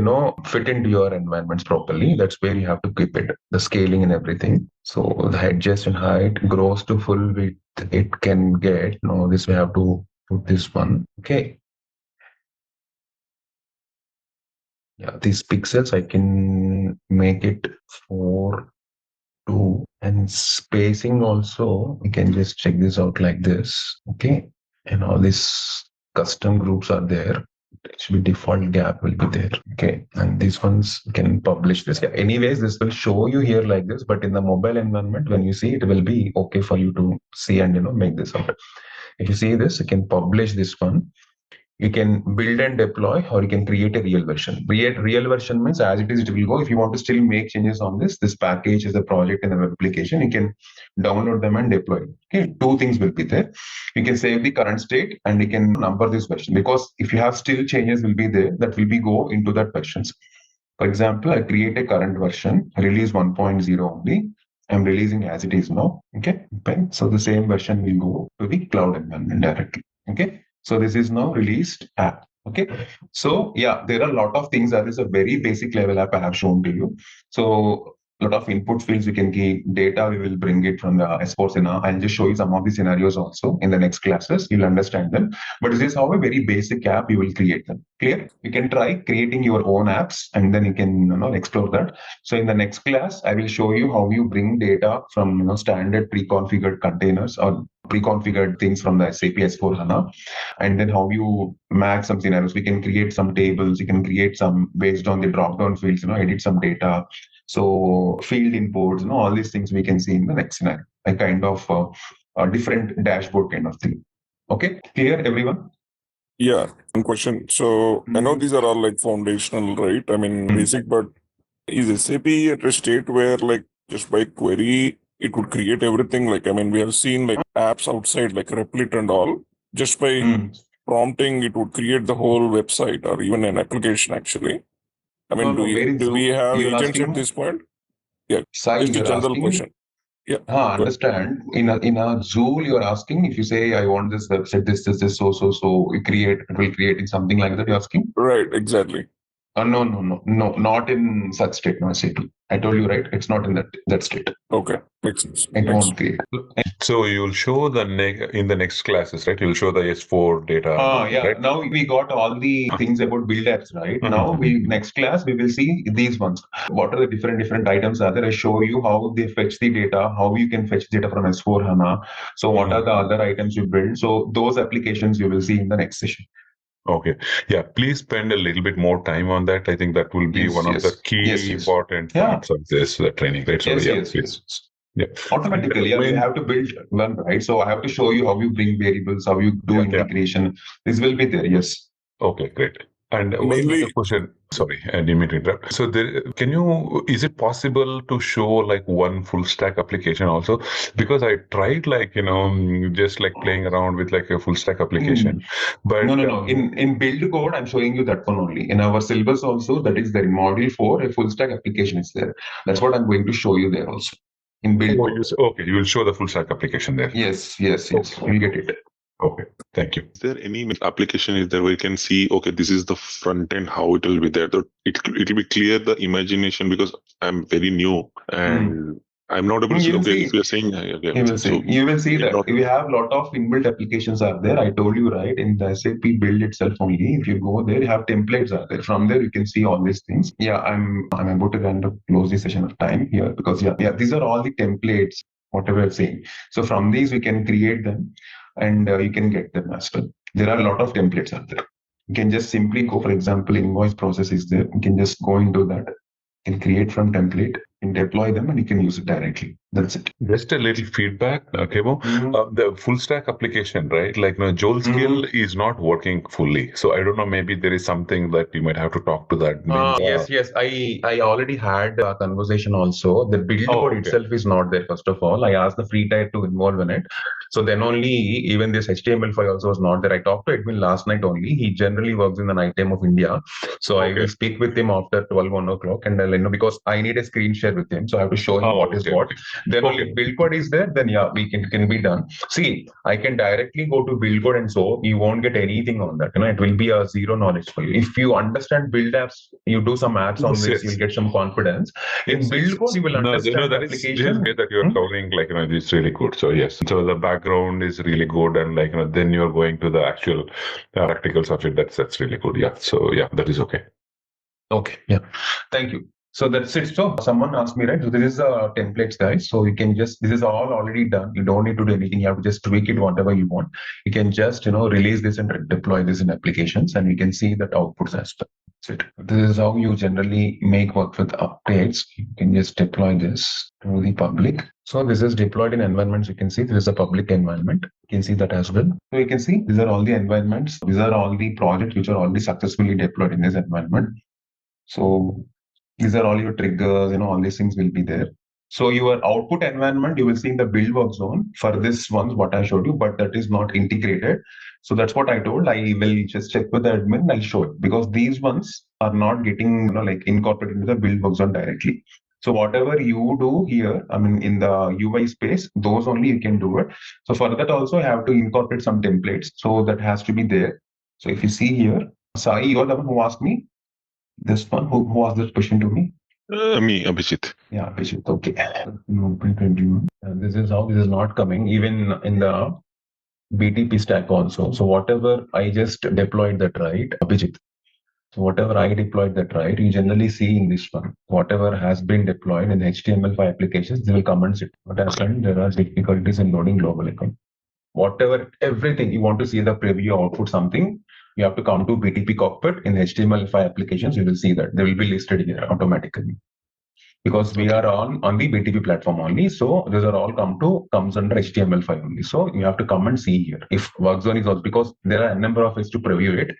fit into your environments properly. That's where you have to keep it, the scaling and everything. So the adjust and height grows to full width. It can get, this we have to put this one. Okay. Yeah, these pixels, I can make it 4, 2, and spacing also, we can just check this out like this. Okay. And all these custom groups are there. It should be default gap will be there. Okay. And these ones can publish this. Yeah. Anyways, this will show you here like this, but in the mobile environment, when you see it will be okay for you to see and, make this out. If you see this, you can publish this one. You can build and deploy, or you can create a real version. Real version means as it is, it will go. If you want to still make changes on this package is a project in the web application, you can download them and deploy. Okay, 2 things will be there. You can save the current state and you can number this version, because if you have still changes will be there, that will be go into that versions. For example, I create a current version, release 1.0 only. I'm releasing as it is now. Okay, so the same version will go to the cloud environment directly. Okay. So this is now released app. Okay. So yeah, there are a lot of things. That is a very basic level app I have shown to you. So a lot of input fields we can give, data we will bring it from the S4 Sena. I'll just show you some of the scenarios also in the next classes. You'll understand them. But this is how a very basic app you will create them. Clear? You can try creating your own apps and then you can explore that. So in the next class, I will show you how you bring data from standard pre-configured containers or pre-configured things from the SAP S4 HANA, and then how you map some scenarios. We can create some tables. You can create some based on the drop-down fields, edit some data. So field imports, all these things we can see in the next scenario, a kind of a different dashboard kind of thing. Okay, clear everyone? Yeah, one question. So I know these are all like foundational, right? I mean, basic, but is SAP at a state where like just by query, it would create everything? Like, I mean, we have seen like apps outside like Replit and all, just by prompting, it would create the whole website or even an application actually. I mean, do we have agents at this point? Yeah, Sai, just a general question. Yeah. Understand. In a Joule, you're asking if you say I want this website, this, so it will create in something like that. You're asking? Right. Exactly. No, not in such state. No, SAP. I told you right. It's not in that state. Okay, makes sense. It won't create. So you'll show in the next classes, right? You'll show the S4 data. Yeah. Right? Now we got all the things about build apps, right? Now next class we will see these ones. What are the different items are there? I show you how they fetch the data, how you can fetch data from S4 HANA. So what are the other items you build? So those applications you will see in the next session. Okay. Yeah. Please spend a little bit more time on that. I think that will be one of the key important parts of this training, right? So yes. Yeah. Automatically, you have to build one, right? So I have to show you how you bring variables, how you do integration. This will be there. Yes. Okay, great. And one other question. Sorry, I didn't mean to interrupt. So is it possible to show like one full stack application also? Because I tried just like playing around with like a full stack application. But no. In build code, I'm showing you that one only. In our syllabus also, that is the module 4, a full stack application is there. That's what I'm going to show you there also. In build code. You will show the full stack application there. Yes. You'll get it. Okay, thank you. Is there any application where you can see, okay, this is the front end, how it will be there? It will be clear the imagination, because I'm very new and I'm not able to see. Okay, if you're saying, you will see that we have a lot of inbuilt applications are there. I told you, right, in the SAP build itself only. If you go there, you have templates are there. From there, you can see all these things. Yeah, I'm about to kind of close the session of time here, because these are all the templates, whatever I'm saying. So from these, we can create them. And you can get them as well. There are a lot of templates out there. You can just simply go, for example, invoice process is there. You can just go into that and create from template. and deploy them, and you can use it directly. That's it. Just a little feedback, Kemo. The full stack application, right? Like Joule skill is not working fully. So I don't know, maybe there is something that you might have to talk to that. Yes. I already had a conversation also. The build code itself is not there, first of all. I asked the free type to involve in it. So then only, even this HTML file also was not there. I talked to Edwin last night only. He generally works in the night time of India. So I will speak with him after 1 o'clock, and I'll let know, because I need a screen share with him. So I have to show him what is what. Then only build code is there, then we can be done. See, I can directly go to build code, and so you won't get anything on that. It will be a zero knowledge for you. If you understand build apps, you do some apps on this, you'll get some confidence. In build code, you will understand that application. Is that you're covering, it's really good. So yes, so the background is really good, and then you're going to the actual practicals of it. That's really good. Yeah. So yeah, that is okay. Okay. Yeah. Thank you. So that's it. So someone asked me, right? So this is a templates, guys. So you can just, this is all already done. You don't need to do anything. You have to just tweak it whatever you want. You can just, release this and deploy this in applications, and you can see that outputs as well. That's it. This is how you generally make work with updates. You can just deploy this to the public. So this is deployed in environments. You can see this is a public environment. You can see that as well. So you can see these are all the environments. These are all the projects which are already successfully deployed in this environment. So these are all your triggers, all these things will be there. So your output environment, you will see in the build work zone for this ones, what I showed you, but that is not integrated. So that's what I told. I will just check with the admin. I'll show it, because these ones are not getting, incorporated into the build work zone directly. So whatever you do here, in the UI space, those only you can do it. So for that also, I have to incorporate some templates. So that has to be there. So if you see here, Sai, you're the one who asked me. This one, who asked this question to me? Me, Abhijit. Yeah, Abhijit. Okay. This is how this is not coming, even in the BTP stack also. So whatever I just deployed that, right, Abhijit? So whatever I deployed that, right, you generally see in this one. Whatever has been deployed in the HTML5 applications, they will comment it. What has happened? There are difficulties in loading global account. Whatever, everything you want to see the preview output something, you have to come to BTP cockpit in HTML5 applications. You will see that they will be listed here automatically, because we are on the BTP platform only. So these are all comes under HTML5 only. So you have to come and see here. If work zone is also, because there are a number of ways to preview it.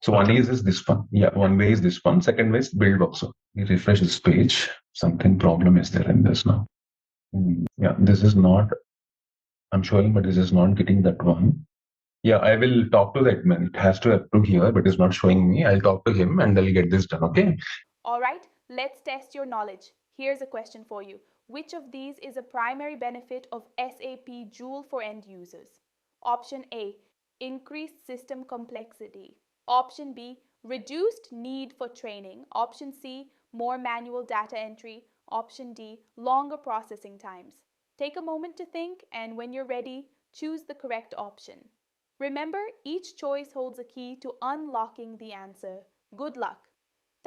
So one is this one. Yeah, one way is this one. Second way is build work zone. You refresh this page. Something problem is there in this now. Yeah, this is not, I'm showing, but this is not getting that one. Yeah, I will talk to the admin. It has to approve here, but it's not showing me. I'll talk to him and I'll get this done, okay? All right, let's test your knowledge. Here's a question for you. Which of these is a primary benefit of SAP Joule for end users? Option A, increased system complexity. Option B, reduced need for training. Option C, more manual data entry. Option D, longer processing times. Take a moment to think, and when you're ready, choose the correct option. Remember, each choice holds a key to unlocking the answer. Good luck.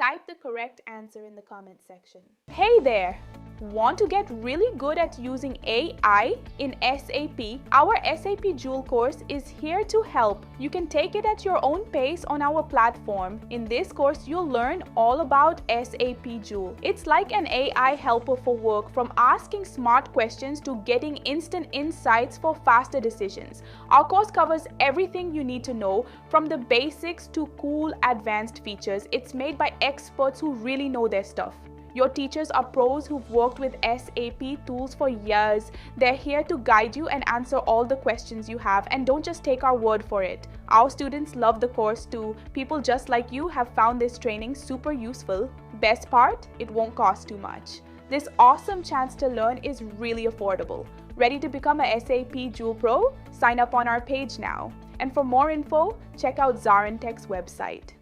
Type the correct answer in the comment section. Hey there! Want to get really good at using AI in SAP? Our SAP Joule course is here to help. You can take it at your own pace on our platform. In this course, you'll learn all about SAP Joule. It's like an AI helper for work, from asking smart questions to getting instant insights for faster decisions. Our course covers everything you need to know, from the basics to cool advanced features. It's made by experts who really know their stuff. Your teachers are pros who've worked with SAP tools for years. They're here to guide you and answer all the questions you have, and don't just take our word for it. Our students love the course too. People just like you have found this training super useful. Best part, it won't cost too much. This awesome chance to learn is really affordable. Ready to become a SAP Joule Pro? Sign up on our page now. And for more info, check out ZaranTech's website.